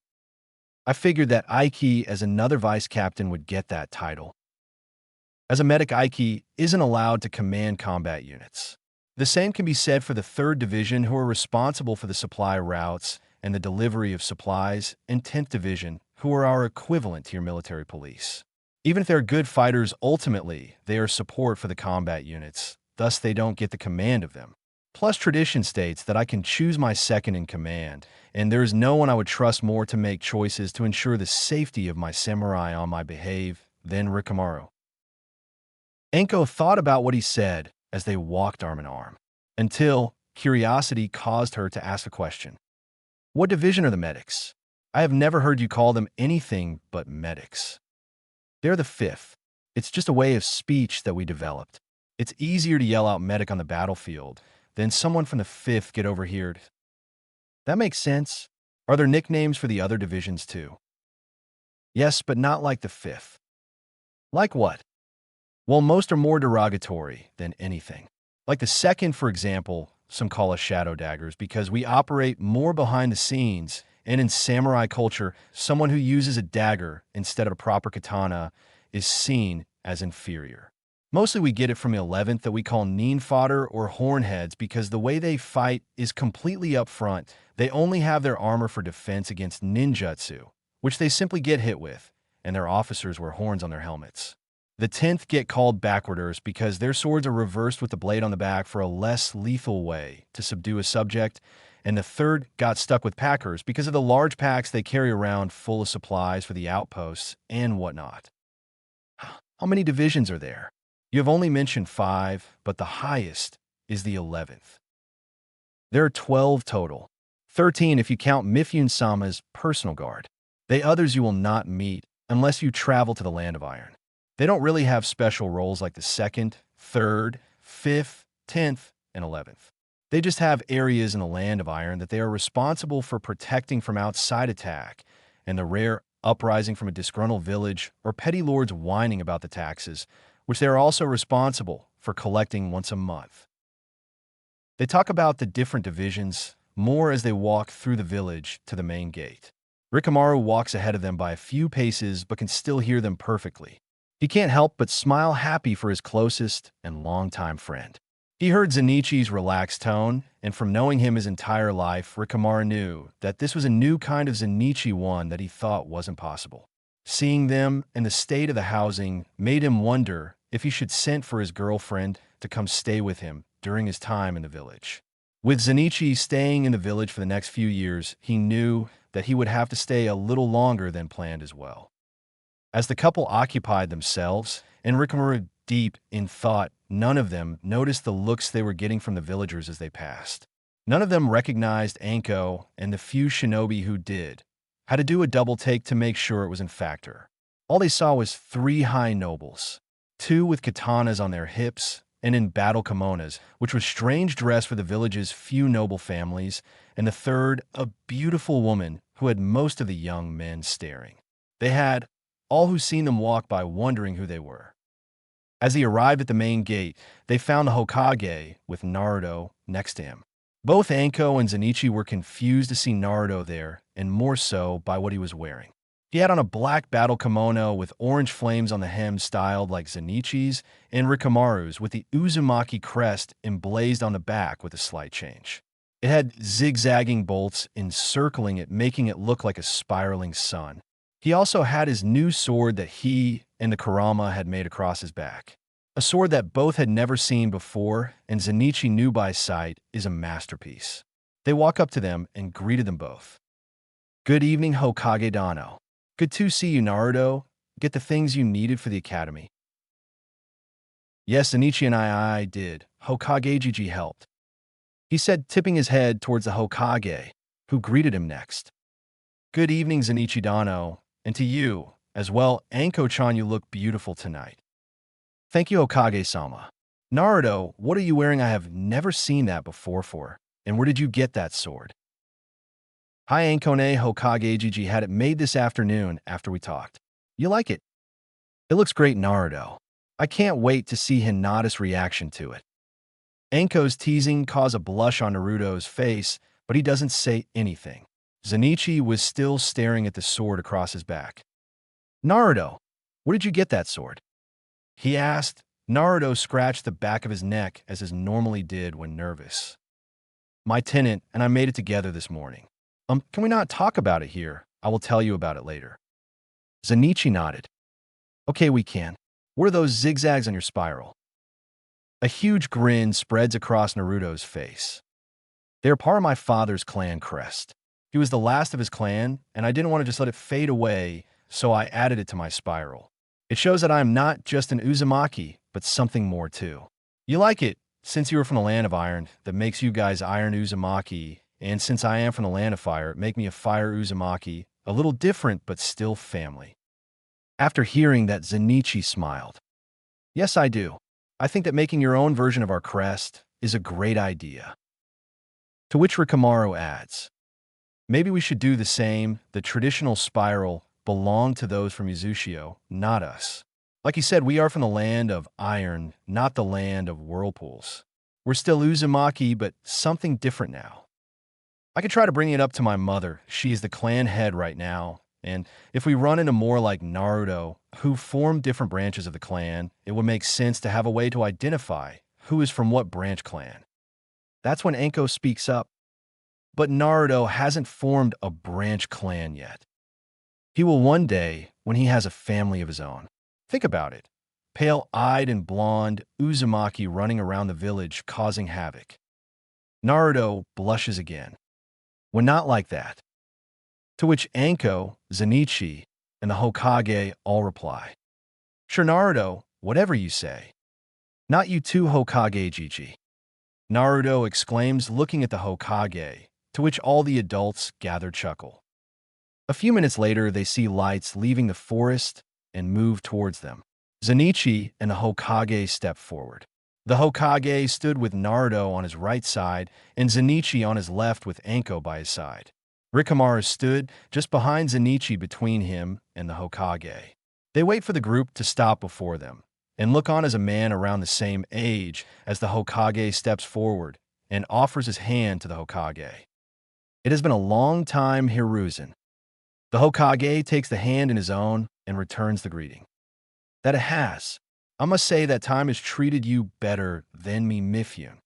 I figured that Aiki as another vice captain would get that title. As a medic, Aiki isn't allowed to command combat units. The same can be said for the 3rd Division, who are responsible for the supply routes and the delivery of supplies, and 10th Division, who are our equivalent to your military police. Even if they're good fighters, ultimately, they are support for the combat units, thus they don't get the command of them. Plus, tradition states that I can choose my second in command, and there is no one I would trust more to make choices to ensure the safety of my samurai on my behalf than Rikamaru." Anko thought about what he said as they walked arm in arm, until curiosity caused her to ask a question. "What division are the medics? I have never heard you call them anything but medics." "They're the 5th. It's just a way of speech that we developed. It's easier to yell out medic on the battlefield than someone from the 5th get over here." "That makes sense. Are there nicknames for the other divisions too?" "Yes, but not like the 5th. "Like what?" "Well, most are more derogatory than anything. Like the 2nd, for example, some call us shadow daggers because we operate more behind the scenes, and in samurai culture, someone who uses a dagger instead of a proper katana is seen as inferior. Mostly we get it from the 11th that we call nin fodder or hornheads because the way they fight is completely up front. They only have their armor for defense against ninjutsu, which they simply get hit with, and their officers wear horns on their helmets. The 10th get called backwarders because their swords are reversed with the blade on the back for a less lethal way to subdue a subject, and the 3rd got stuck with packers because of the large packs they carry around full of supplies for the outposts and whatnot. How many divisions are there? You have only mentioned 5, but the highest is the 11th. There are 12 total. 13 if you count Mifune-sama's personal guard. The others you will not meet unless you travel to the Land of Iron. They don't really have special roles like the 2nd, 3rd, 5th, 10th, and 11th. They just have areas in the Land of Iron that they are responsible for protecting from outside attack, and the rare uprising from a disgruntled village or petty lords whining about the taxes, which they are also responsible for collecting once a month. They talk about the different divisions more as they walk through the village to the main gate. Rikamaru walks ahead of them by a few paces but can still hear them perfectly. He can't help but smile happy for his closest and longtime friend. He heard Zenichi's relaxed tone, and from knowing him his entire life, Rikamaru knew that this was a new kind of Zenichi, one that he thought wasn't possible. Seeing them and the state of the housing made him wonder if he should send for his girlfriend to come stay with him during his time in the village. With Zenichi staying in the village for the next few years, he knew that he would have to stay a little longer than planned as well. As the couple occupied themselves, and Rikamaru deep in thought, none of them noticed the looks they were getting from the villagers as they passed. None of them recognized Anko, and the few shinobi who did had to do a double take to make sure it was in fact her. All they saw was three high nobles, two with katanas on their hips and in battle kimonos, which was strange dress for the village's few noble families, and the third, a beautiful woman who had most of the young men staring. They had all who seen them walk by wondering who they were. As he arrived at the main gate, they found the Hokage with Naruto next to him. Both Anko and Zenichi were confused to see Naruto there, and more so by what he was wearing. He had on a black battle kimono with orange flames on the hem styled like Zenichi's, and Rikamaru's with the Uzumaki crest emblazed on the back with a slight change. It had zigzagging bolts encircling it, making it look like a spiraling sun. He also had his new sword that he and the Kurama had made across his back. A sword that both had never seen before, and Zenichi knew by sight is a masterpiece. They walk up to them and greeted them both. "Good evening, Hokage Dano. Good to see you, Naruto. Get the things you needed for the academy." "Yes, Zenichi and I did. Hokage Gigi helped," he said, tipping his head towards the Hokage, who greeted him next. "Good evening, Zenichi Dano, and to you as well, Anko-chan, you look beautiful tonight." "Thank you, Hokage-sama. Naruto, what are you wearing? I have never seen that before for. And where did you get that sword?" "Hi, Ankone, Hokage Gigi had it made this afternoon after we talked. You like it?" "It looks great, Naruto. I can't wait to see Hinata's reaction to it." Anko's teasing caused a blush on Naruto's face, but he doesn't say anything. Zenichi was still staring at the sword across his back. "Naruto, where did you get that sword?" he asked. Naruto scratched the back of his neck as he normally did when nervous. "My tenant and I made it together this morning. Can we not talk about it here? I will tell you about it later." Zenichi nodded. "Okay, we can. What are those zigzags on your spiral?" A huge grin spreads across Naruto's face. "They are part of my father's clan crest. He was the last of his clan, and I didn't want to just let it fade away, so I added it to my spiral. It shows that I am not just an Uzumaki, but something more too. You like it, since you are from the land of iron, that makes you guys Iron Uzumaki, and since I am from the land of fire, it make me a Fire Uzumaki, a little different but still family." After hearing that, Zenichi smiled. "Yes, I do. I think that making your own version of our crest is a great idea." To which Rikamaru adds, "Maybe we should do the same. The traditional spiral belonged to those from Uzushio, not us. Like he said, we are from the land of iron, not the land of whirlpools. We're still Uzumaki, but something different now. I could try to bring it up to my mother. She is the clan head right now. And if we run into more like Naruto, who form different branches of the clan, it would make sense to have a way to identify who is from what branch clan." That's when Anko speaks up. "But Naruto hasn't formed a branch clan yet. He will one day when he has a family of his own. Think about it. Pale-eyed and blonde Uzumaki running around the village causing havoc." Naruto blushes again. "When not like that." To which Anko, Zenichi, and the Hokage all reply, "Sure, Naruto, whatever you say." "Not you too, Hokage Gigi," Naruto exclaims, looking at the Hokage, to which all the adults gather chuckle. A few minutes later, they see lights leaving the forest and move towards them. Zenichi and the Hokage step forward. The Hokage stood with Naruto on his right side and Zenichi on his left with Anko by his side. Rikamaru stood just behind Zenichi between him and the Hokage. They wait for the group to stop before them and look on as a man around the same age as the Hokage steps forward and offers his hand to the Hokage. "It has been a long time, Hiruzen." The Hokage takes the hand in his own and returns the greeting. That it has. I must say that time has treated you better than me, Mifune.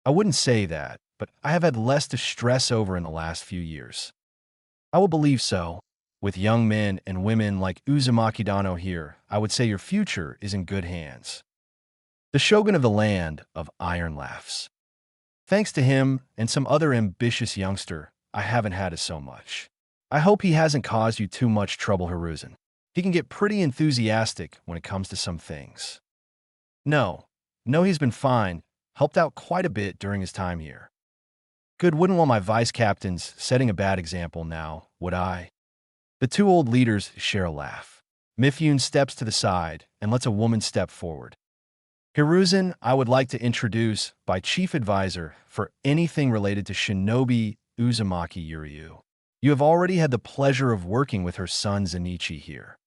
I wouldn't say that, but I have had less to stress over in the last few years. I will believe so. With young men and women like Uzumaki Dano here, I would say your future is in good hands. The shogun of the land of Iron laughs. Thanks to him and some other ambitious youngster, I haven't had it so much. I hope he hasn't caused you too much trouble, Hiruzen. He can get pretty enthusiastic when it comes to some things. No, he's been fine, helped out quite a bit during his time here. Good, wouldn't want my vice captains setting a bad example now, would I? The two old leaders share a laugh. Mifune steps to the side and lets a woman step forward. Hiruzen, I would like to introduce by Chief Advisor for anything related to Shinobi Uzumaki Yuryu. You have already had the pleasure of working with her son Zen'ichi here.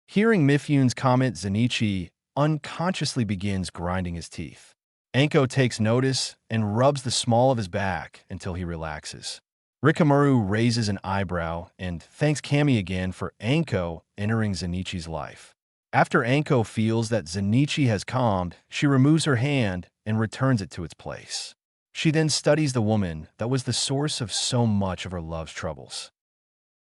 Hearing Mifune's comment, Zen'ichi unconsciously begins grinding his teeth. Anko takes notice and rubs the small of his back until he relaxes. Rikamaru raises an eyebrow and thanks Kami again for Anko entering Zen'ichi's life. After Anko feels that Zen'ichi has calmed, she removes her hand and returns it to its place. She then studies the woman that was the source of so much of her love's troubles.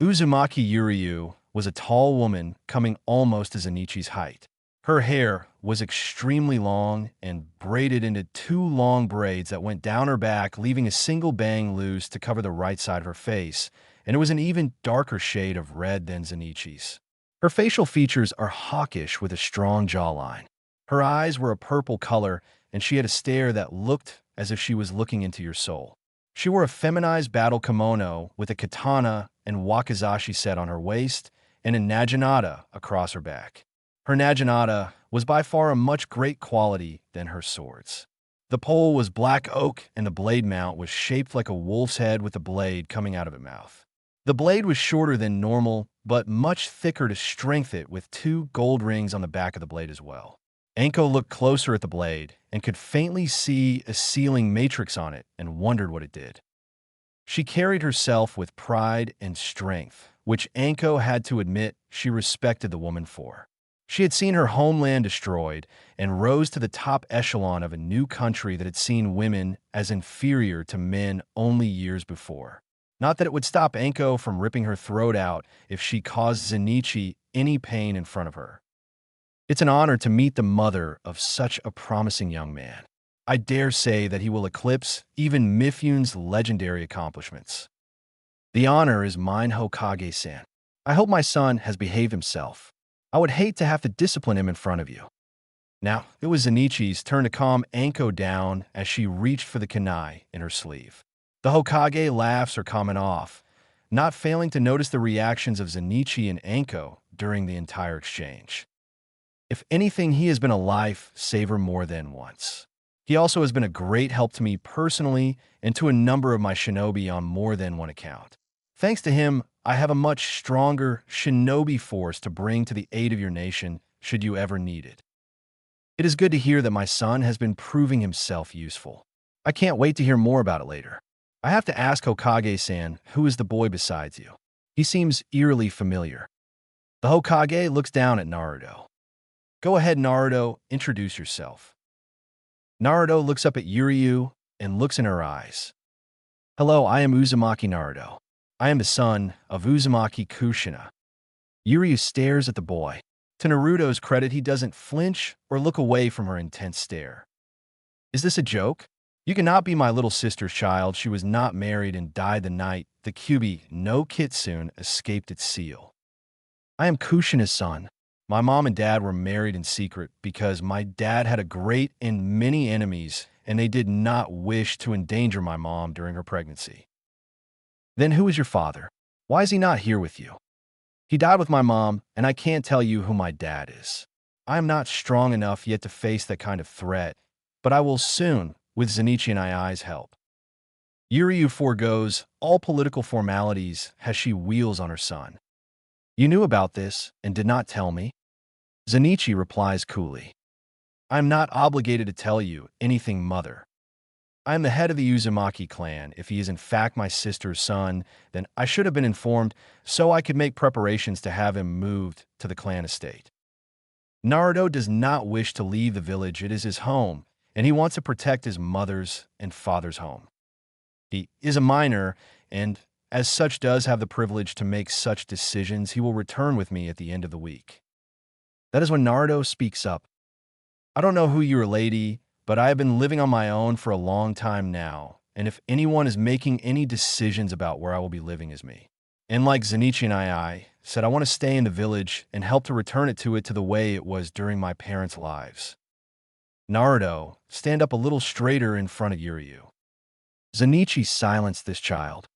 Uzumaki Yuryu was a tall woman coming almost to Zen'ichi's height. Her hair was extremely long and braided into two long braids that went down her back, leaving a single bang loose to cover the right side of her face, and it was an even darker shade of red than Zen'ichi's. Her facial features are hawkish with a strong jawline. Her eyes were a purple color, and she had a stare that looked as if she was looking into your soul. She wore a feminized battle kimono with a katana and wakizashi set on her waist and a naginata across her back. Her naginata was by far a much great quality than her swords. The pole was black oak and the blade mount was shaped like a wolf's head with a blade coming out of its mouth. The blade was shorter than normal, but much thicker to strengthen it with two gold rings on the back of the blade as well. Anko looked closer at the blade and could faintly see a sealing matrix on it and wondered what it did. She carried herself with pride and strength, which Anko had to admit she respected the woman for. She had seen her homeland destroyed and rose to the top echelon of a new country that had seen women as inferior to men only years before. Not that it would stop Anko from ripping her throat out if she caused Zen'ichi any pain in front of her. It's an honor to meet the mother of such a promising young man. I dare say that he will eclipse even Mifune's legendary accomplishments. The honor is mine, Hokage-san. I hope my son has behaved himself. I would hate to have to discipline him in front of you. Now, it was Zen'ichi's turn to calm Anko down as she reached for the kunai in her sleeve. The Hokage laughs her comment off, not failing to notice the reactions of Zen'ichi and Anko during the entire exchange. If anything, he has been a lifesaver more than once. He also has been a great help to me personally and to a number of my shinobi on more than one account. Thanks to him, I have a much stronger shinobi force to bring to the aid of your nation should you ever need it. It is good to hear that my son has been proving himself useful. I can't wait to hear more about it later. I have to ask Hokage-san, who is the boy besides you? He seems eerily familiar. The Hokage looks down at Naruto. Go ahead, Naruto, introduce yourself. Naruto looks up at Yuryu and looks in her eyes. Hello, I am Uzumaki Naruto. I am the son of Uzumaki Kushina. Yuryu stares at the boy. To Naruto's credit, he doesn't flinch or look away from her intense stare. Is this a joke? You cannot be my little sister's child. She was not married and died the night the Kyuubi no Kitsune escaped its seal. I am Kushina's son. My mom and dad were married in secret because my dad had a great and many enemies, and they did not wish to endanger my mom during her pregnancy. Then who is your father? Why is he not here with you? He died with my mom, and I can't tell you who my dad is. I am not strong enough yet to face that kind of threat, but I will soon, with Zen'ichi and Ai's help. Yuryu forgoes all political formalities as she wheels on her son. You knew about this and did not tell me? Zen'ichi replies coolly. I am not obligated to tell you anything, mother. I am the head of the Uzumaki clan. If he is in fact my sister's son, then I should have been informed so I could make preparations to have him moved to the clan estate. Naruto does not wish to leave the village. It is his home, and he wants to protect his mother's and father's home. He is a minor, and as such does have the privilege to make such decisions. He will return with me at the end of the week. That is when Naruto speaks up. I don't know who you are, lady, but I have been living on my own for a long time now, and if anyone is making any decisions about where I will be living is me. And like Zenitsu and I said, I want to stay in the village and help to return it to the way it was during my parents' lives. Naruto, stand up a little straighter in front of Yuryu. Zenitsu silenced this child.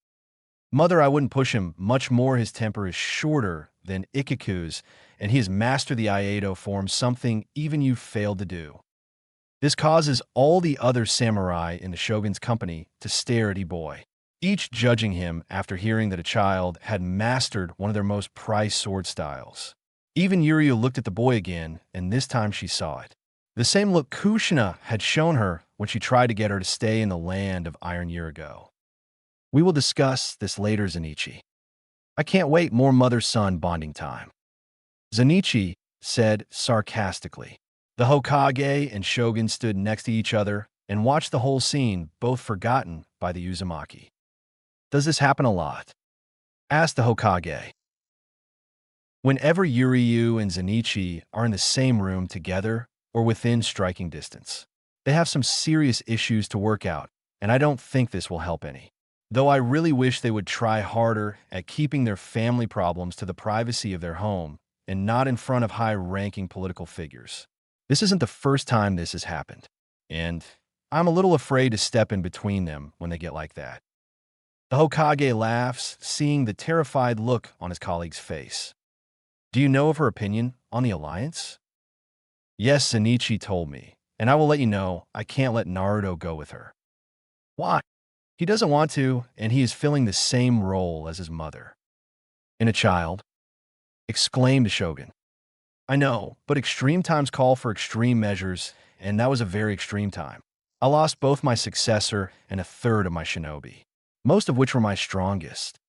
Mother, I wouldn't push him. Much more, his temper is shorter than Ikiku's, and he has mastered the Iaedo form, something even you failed to do. This causes all the other samurai in the shogun's company to stare at E-boy, each judging him after hearing that a child had mastered one of their most prized sword styles. Even Yuryu looked at the boy again, and this time she saw it. The same look Kushina had shown her when she tried to get her to stay in the land of Iron year ago. We will discuss this later, Zenitsu. I can't wait, more mother-son bonding time. Zenitsu said sarcastically. The Hokage and Shogun stood next to each other and watched the whole scene, both forgotten by the Uzumaki. Does this happen a lot? Asked the Hokage. Whenever Yuryu and Zenitsu are in the same room together or within striking distance, they have some serious issues to work out, and I don't think this will help any. Though I really wish they would try harder at keeping their family problems to the privacy of their home and not in front of high-ranking political figures. This isn't the first time this has happened, and I'm a little afraid to step in between them when they get like that. The Hokage laughs, seeing the terrified look on his colleague's face. Do you know of her opinion on the alliance? Yes, Zenitsu told me, and I will let you know I can't let Naruto go with her. Why? He doesn't want to, and he is filling the same role as his mother. In a child? Exclaimed the Shogun. I know, but extreme times call for extreme measures, and that was a very extreme time. I lost both my successor and a third of my shinobi, most of which were my strongest.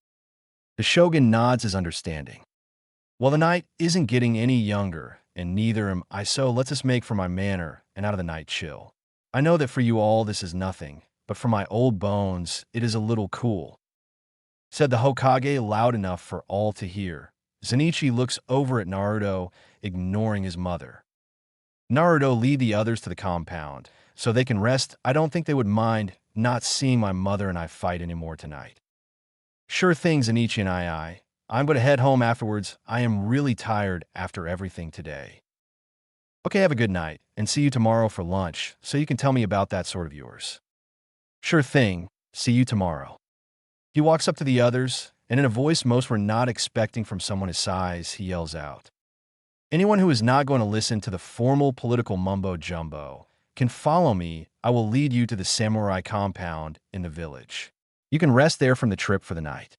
The Shogun nods his understanding. Well, the night isn't getting any younger, and neither am I, so let's just make for my manor and out of the night chill. I know that for you all this is nothing, but for my old bones it is a little cool, said the Hokage loud enough for all to hear. Zenitsu looks over at Naruto, ignoring his mother. Naruto, lead the others to the compound, so they can rest. I don't think they would mind not seeing my mother and I fight anymore tonight. Sure thing, Zenitsu and I'm going to head home afterwards. I am really tired after everything today. Okay, have a good night, and see you tomorrow for lunch, so you can tell me about that sword of yours. Sure thing, see you tomorrow. He walks up to the others, and in a voice most were not expecting from someone his size, he yells out. Anyone who is not going to listen to the formal political mumbo-jumbo can follow me. I will lead you to the samurai compound in the village. You can rest there from the trip for the night.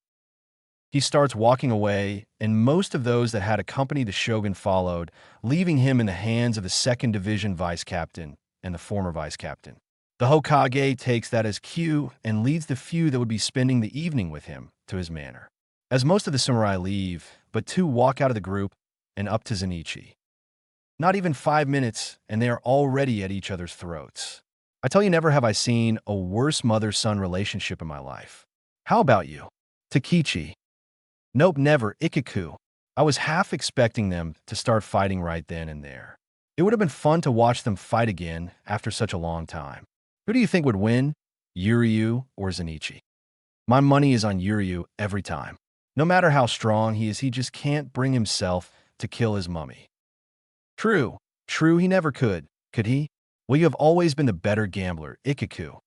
He starts walking away, and most of those that had accompanied the Shogun followed, leaving him in the hands of the 2nd Division Vice Captain and the former Vice Captain. The Hokage takes that as cue and leads the few that would be spending the evening with him to his manor. As most of the samurai leave, but 2 walk out of the group and up to Zenitsu. Not even 5 minutes, and they are already at each other's throats. I tell you, never have I seen a worse mother-son relationship in my life. How about you? Takechi. Nope, never. Ikiku. I was half expecting them to start fighting right then and there. It would have been fun to watch them fight again after such a long time. Who do you think would win, Yuryu or Zenitsu? My money is on Yuryu every time. No matter how strong he is, he just can't bring himself to kill his mummy. True, he never could he? Well, you have always been the better gambler, Ikiku.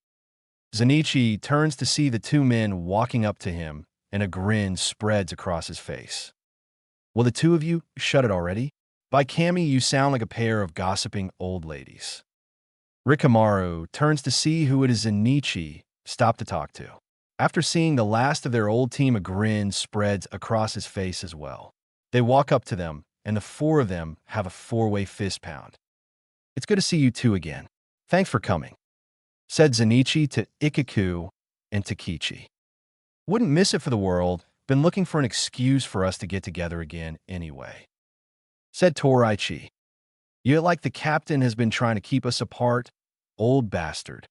Zenitsu turns to see the 2 men walking up to him, and a grin spreads across his face. Will the 2 of you shut it already? By Kami, you sound like a pair of gossiping old ladies. Rikamaru turns to see who it is Zenitsu stopped to talk to. After seeing the last of their old team, a grin spreads across his face as well. They walk up to them, and the 4 of them have a 4-way fist pound. It's good to see you 2 again. Thanks for coming. said Zenichi to Ikaku and Takichi. Wouldn't miss it for the world. Been looking for an excuse for us to get together again anyway, said Toraichi. You like the captain has been trying to keep us apart? Old bastard.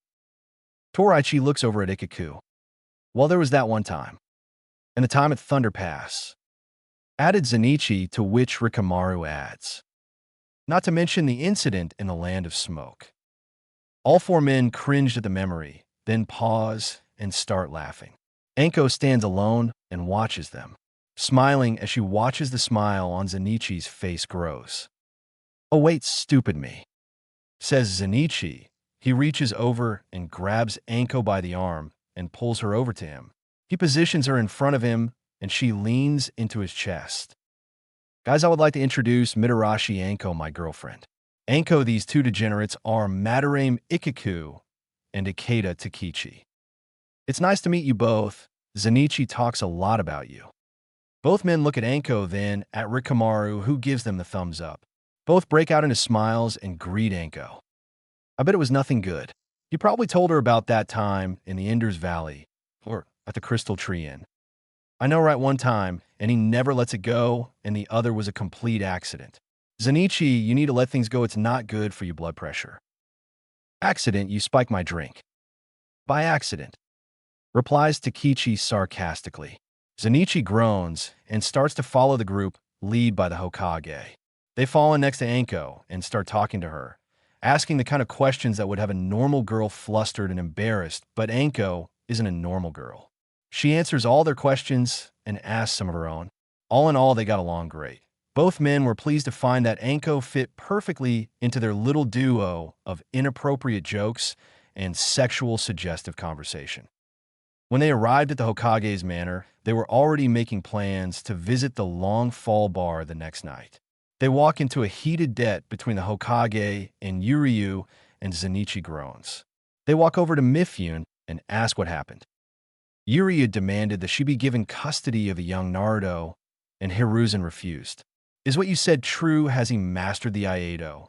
Toraichi looks over at Ikaku. Well, there was that one time. And the time at Thunder Pass. Added Zenichi, to which Rikamaru adds. Not to mention the incident in the Land of Smoke. All four men cringed at the memory, then pause and start laughing. Anko stands alone and watches them, smiling as she watches the smile on Zenichi's face grows. Oh wait, stupid me, says Zenichi. He reaches over and grabs Anko by the arm and pulls her over to him. He positions her in front of him and she leans into his chest. Guys, I would like to introduce Mitarashi Anko, my girlfriend. Anko, these two degenerates are Madarame Ikaku and Ikeda Takichi. It's nice to meet you both. Zenichi talks a lot about you. Both men look at Anko, then at Rikamaru, who gives them the thumbs up. Both break out into smiles and greet Anko. I bet it was nothing good. You probably told her about that time in the Ender's Valley, or at the Crystal Tree Inn. I know, right, one time, and he never lets it go, and the other was a complete accident. Zenichi, you need to let things go. It's not good for your blood pressure. Accident, you spike my drink. By accident, replies Takichi sarcastically. Zenichi groans and starts to follow the group, led by the Hokage. They fall in next to Anko and start talking to her, asking the kind of questions that would have a normal girl flustered and embarrassed, but Anko isn't a normal girl. She answers all their questions and asks some of her own. All in all, they got along great. Both men were pleased to find that Anko fit perfectly into their little duo of inappropriate jokes and sexual suggestive conversation. When they arrived at the Hokage's manor, they were already making plans to visit the Long Fall Bar the next night. They walk into a heated duet between the Hokage and Yuryu, and Zenichi groans. They walk over to Mifune and ask what happened. Yuryu demanded that she be given custody of the young Naruto, and Hiruzen refused. Is what you said true? Has he mastered the Aido?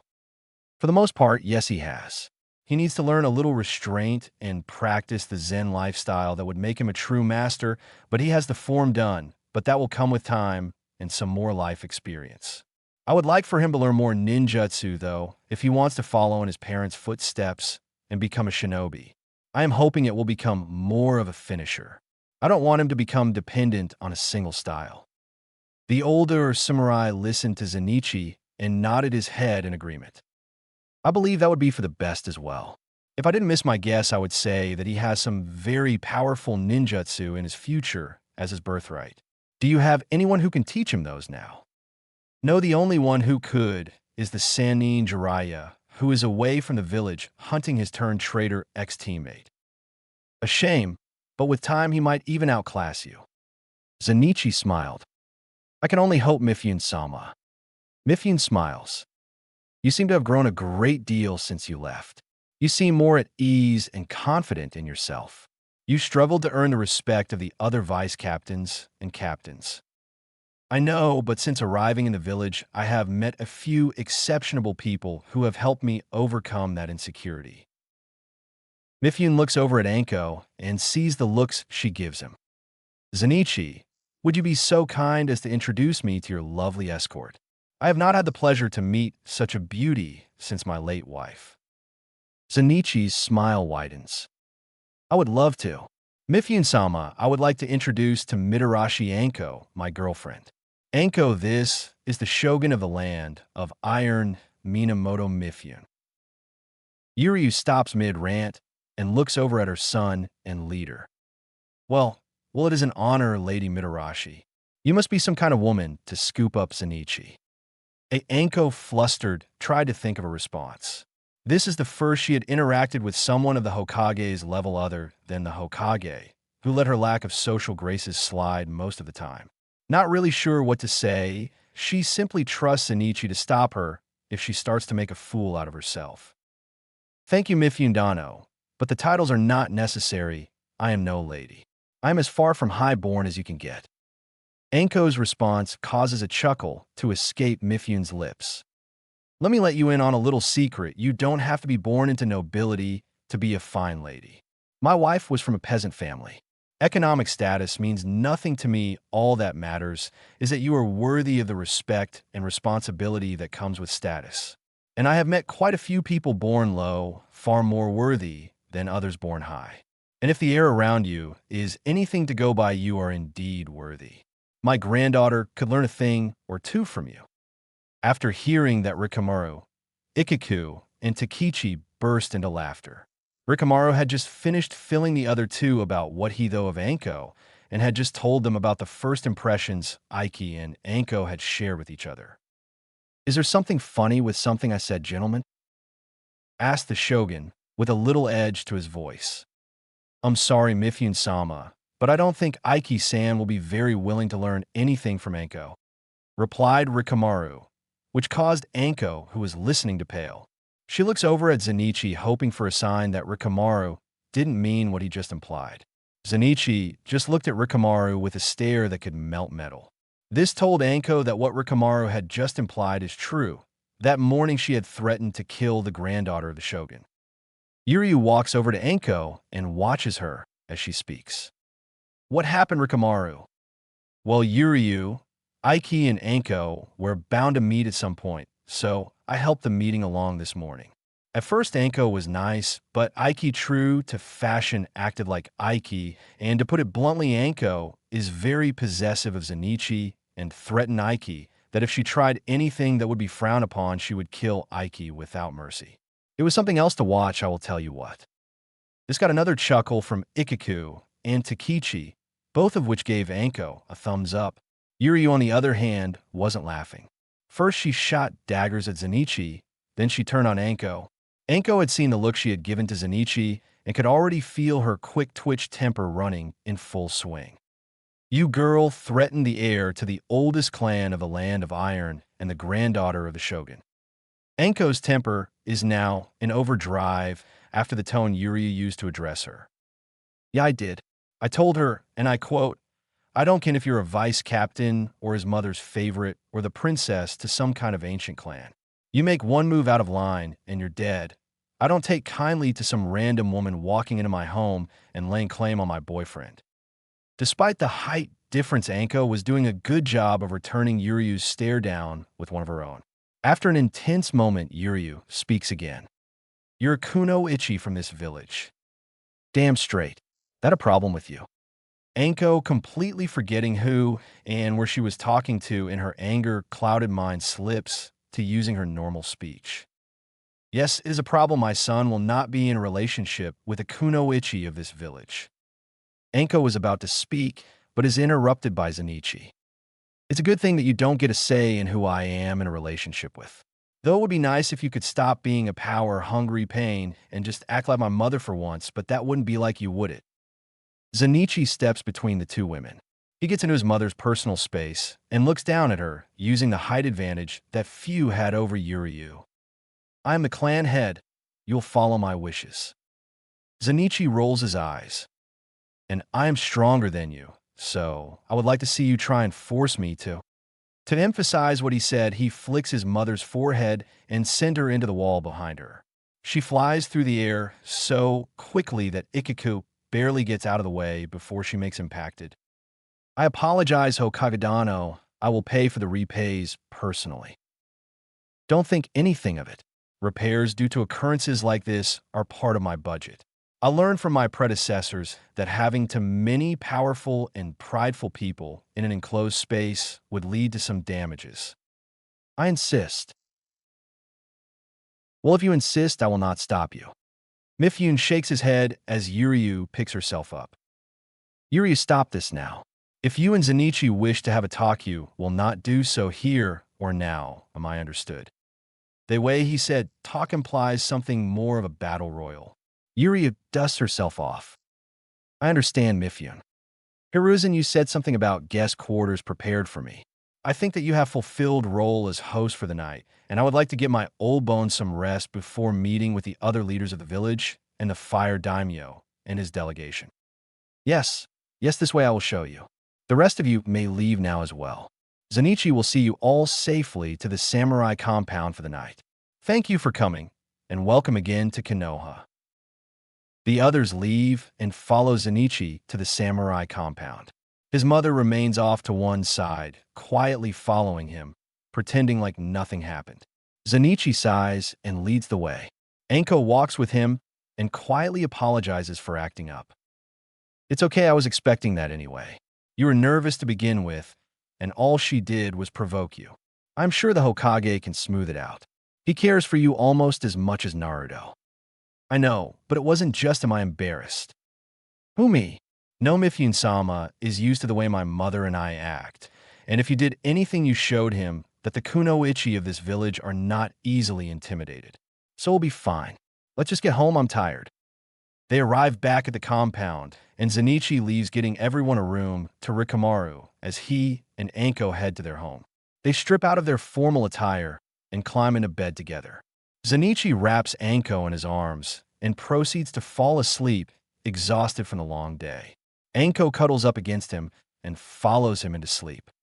For the most part, yes, he has. He needs to learn a little restraint and practice the Zen lifestyle that would make him a true master, but he has the form done, but that will come with time and some more life experience. I would like for him to learn more ninjutsu, though, if he wants to follow in his parents' footsteps and become a shinobi. I am hoping it will become more of a finisher. I don't want him to become dependent on a single style. The older samurai listened to Zenichi and nodded his head in agreement. I believe that would be for the best as well. If I didn't miss my guess, I would say that he has some very powerful ninjutsu in his future as his birthright. Do you have anyone who can teach him those now? No, the only one who could is the Sannin Jiraiya, who is away from the village hunting his turned traitor ex-teammate. A shame, but with time he might even outclass you. Zenichi smiled. I can only hope, Mifune-sama. Mifune smiles. You seem to have grown a great deal since you left. You seem more at ease and confident in yourself. You struggled to earn the respect of the other vice captains and captains. I know, but since arriving in the village, I have met a few exceptional people who have helped me overcome that insecurity. Mifune looks over at Anko and sees the looks she gives him. Zenichi, would you be so kind as to introduce me to your lovely escort? I have not had the pleasure to meet such a beauty since my late wife. Zenichi's smile widens. I would love to. Mifune-sama, I would like to introduce to Mitarashi Anko, my girlfriend. Anko, this is the shogun of the land of Iron, Minamoto Mifune. Yuryu stops mid-rant and looks over at her son and leader. Well, it is an honor, Lady Mitarashi. You must be some kind of woman to scoop up Zenichi. Anko, flustered, tried to think of a response. This is the first she had interacted with someone of the Hokage's level other than the Hokage, who let her lack of social graces slide most of the time. Not really sure what to say, she simply trusts Zenichi to stop her if she starts to make a fool out of herself. Thank you, Mifune Dano, but the titles are not necessary. I am no lady. I am as far from high-born as you can get. Anko's response causes a chuckle to escape Mifune's lips. Let me let you in on a little secret. You don't have to be born into nobility. to be a fine lady. My wife was from a peasant family. Economic status means nothing to me. All that matters is that you are worthy of the respect and responsibility that comes with status. And I have met quite a few people born low, far more worthy than others born high. And if the air around you is anything to go by, you are indeed worthy. My granddaughter could learn a thing or two from you. After hearing that, Rikamaru, Ikaku, and Takichi burst into laughter. Rikamaru had just finished filling the other two about what he thought of Anko, and had just told them about the first impressions Aiki and Anko had shared with each other. "Is there something funny with something I said, gentlemen?" asked the shogun, with a little edge to his voice. "I'm sorry, Mifune-sama, but I don't think Aiki-san will be very willing to learn anything from Anko," replied Rikamaru, which caused Anko, who was listening, to pale. She looks over at Zenichi, hoping for a sign that Rikamaru didn't mean what he just implied. Zenichi just looked at Rikamaru with a stare that could melt metal. This told Anko that what Rikamaru had just implied is true. That morning she had threatened to kill the granddaughter of the shogun. Yuryu walks over to Anko and watches her as she speaks. "What happened, Rikamaru?" "Well, Yuryu, Aiki and Anko were bound to meet at some point, so I helped the meeting along this morning. At first, Anko was nice, but Aiki, true to fashion, acted like Aiki, and to put it bluntly, Anko is very possessive of Zenichi and threatened Aiki that if she tried anything that would be frowned upon, she would kill Aiki without mercy. It was something else to watch, I will tell you what." This got another chuckle from Ikaku and Takichi, both of which gave Anko a thumbs up. Yuryu, on the other hand, wasn't laughing. First, she shot daggers at Zenichi, then she turned on Anko. Anko had seen the look she had given to Zenichi and could already feel her quick twitch temper running in full swing. "You girl," threatened the heir to the oldest clan of the Land of Iron and the granddaughter of the shogun. Anko's temper is now in overdrive after the tone Yuryu used to address her. "Yeah, I did. I told her, and I quote, 'I don't care if you're a vice captain or his mother's favorite or the princess to some kind of ancient clan. You make one move out of line and you're dead. I don't take kindly to some random woman walking into my home and laying claim on my boyfriend.'" Despite the height difference, Anko was doing a good job of returning Yuryu's stare down with one of her own. After an intense moment, Yuryu speaks again. "You're a kuno-ichi from this village." "Damn straight. That a problem with you?" Anko, completely forgetting who and where she was talking to in her anger-clouded mind, slips to using her normal speech. "Yes, it is a problem. My son will not be in a relationship with a kuno-ichi of this village." Anko was about to speak, but is interrupted by Zenichi. "It's a good thing that you don't get a say in who I am in a relationship with. Though it would be nice if you could stop being a power-hungry pain and just act like my mother for once, but that wouldn't be like you, would it?" Zenichi steps between the two women. He gets into his mother's personal space and looks down at her, using the height advantage that few had over Yuryu. "I am the clan head. You'll follow my wishes." Zenichi rolls his eyes. "And I am stronger than you, so I would like to see you try and force me to." To emphasize what he said, he flicks his mother's forehead and sends her into the wall behind her. She flies through the air so quickly that Ikaku barely gets out of the way before she makes impacted. "I apologize, Hokage-dano. I will pay for the repays personally." "Don't think anything of it. Repairs due to occurrences like this are part of my budget. I learned from my predecessors that having too many powerful and prideful people in an enclosed space would lead to some damages. I insist." "Well, if you insist, I will not stop you." Mifune shakes his head as Yuryu picks herself up. "Yuryu, stop this now. If you and Zenichi wish to have a talk, you will not do so here or now, am I understood?" The way he said talk implies something more of a battle royal. Yuryu dusts herself off. "I understand, Mifune. Hiruzen, you said something about guest quarters prepared for me. I think that you have fulfilled role as host for the night, and I would like to get my old bones some rest before meeting with the other leaders of the village and the Fire Daimyo and his delegation." Yes, this way I will show you. The rest of you may leave now as well. Zenichi will see you all safely to the samurai compound for the night. Thank you for coming, and welcome again to Konoha." The others leave and follow Zenichi to the samurai compound. His mother remains off to one side, quietly following him, pretending like nothing happened. Zenichi sighs and leads the way. Anko walks with him and quietly apologizes for acting up. It's okay, I was expecting that anyway. You were nervous to begin with, and all she did was provoke you. I'm sure the Hokage can smooth it out. He cares for you almost as much as Naruto. I know, but it wasn't just am I embarrassed. Who me? No, Mifune-sama is used to the way my mother and I act, and if you did anything you showed him that the kunoichi of this village are not easily intimidated. So we'll be fine. Let's just get home, I'm tired. They arrive back at the compound, and Zenichi leaves getting everyone a room to Rikamaru as he and Anko head to their home. They strip out of their formal attire and climb into bed together. Zenichi wraps Anko in his arms and proceeds to fall asleep, exhausted from the long day. Anko cuddles up against him and follows him into sleep.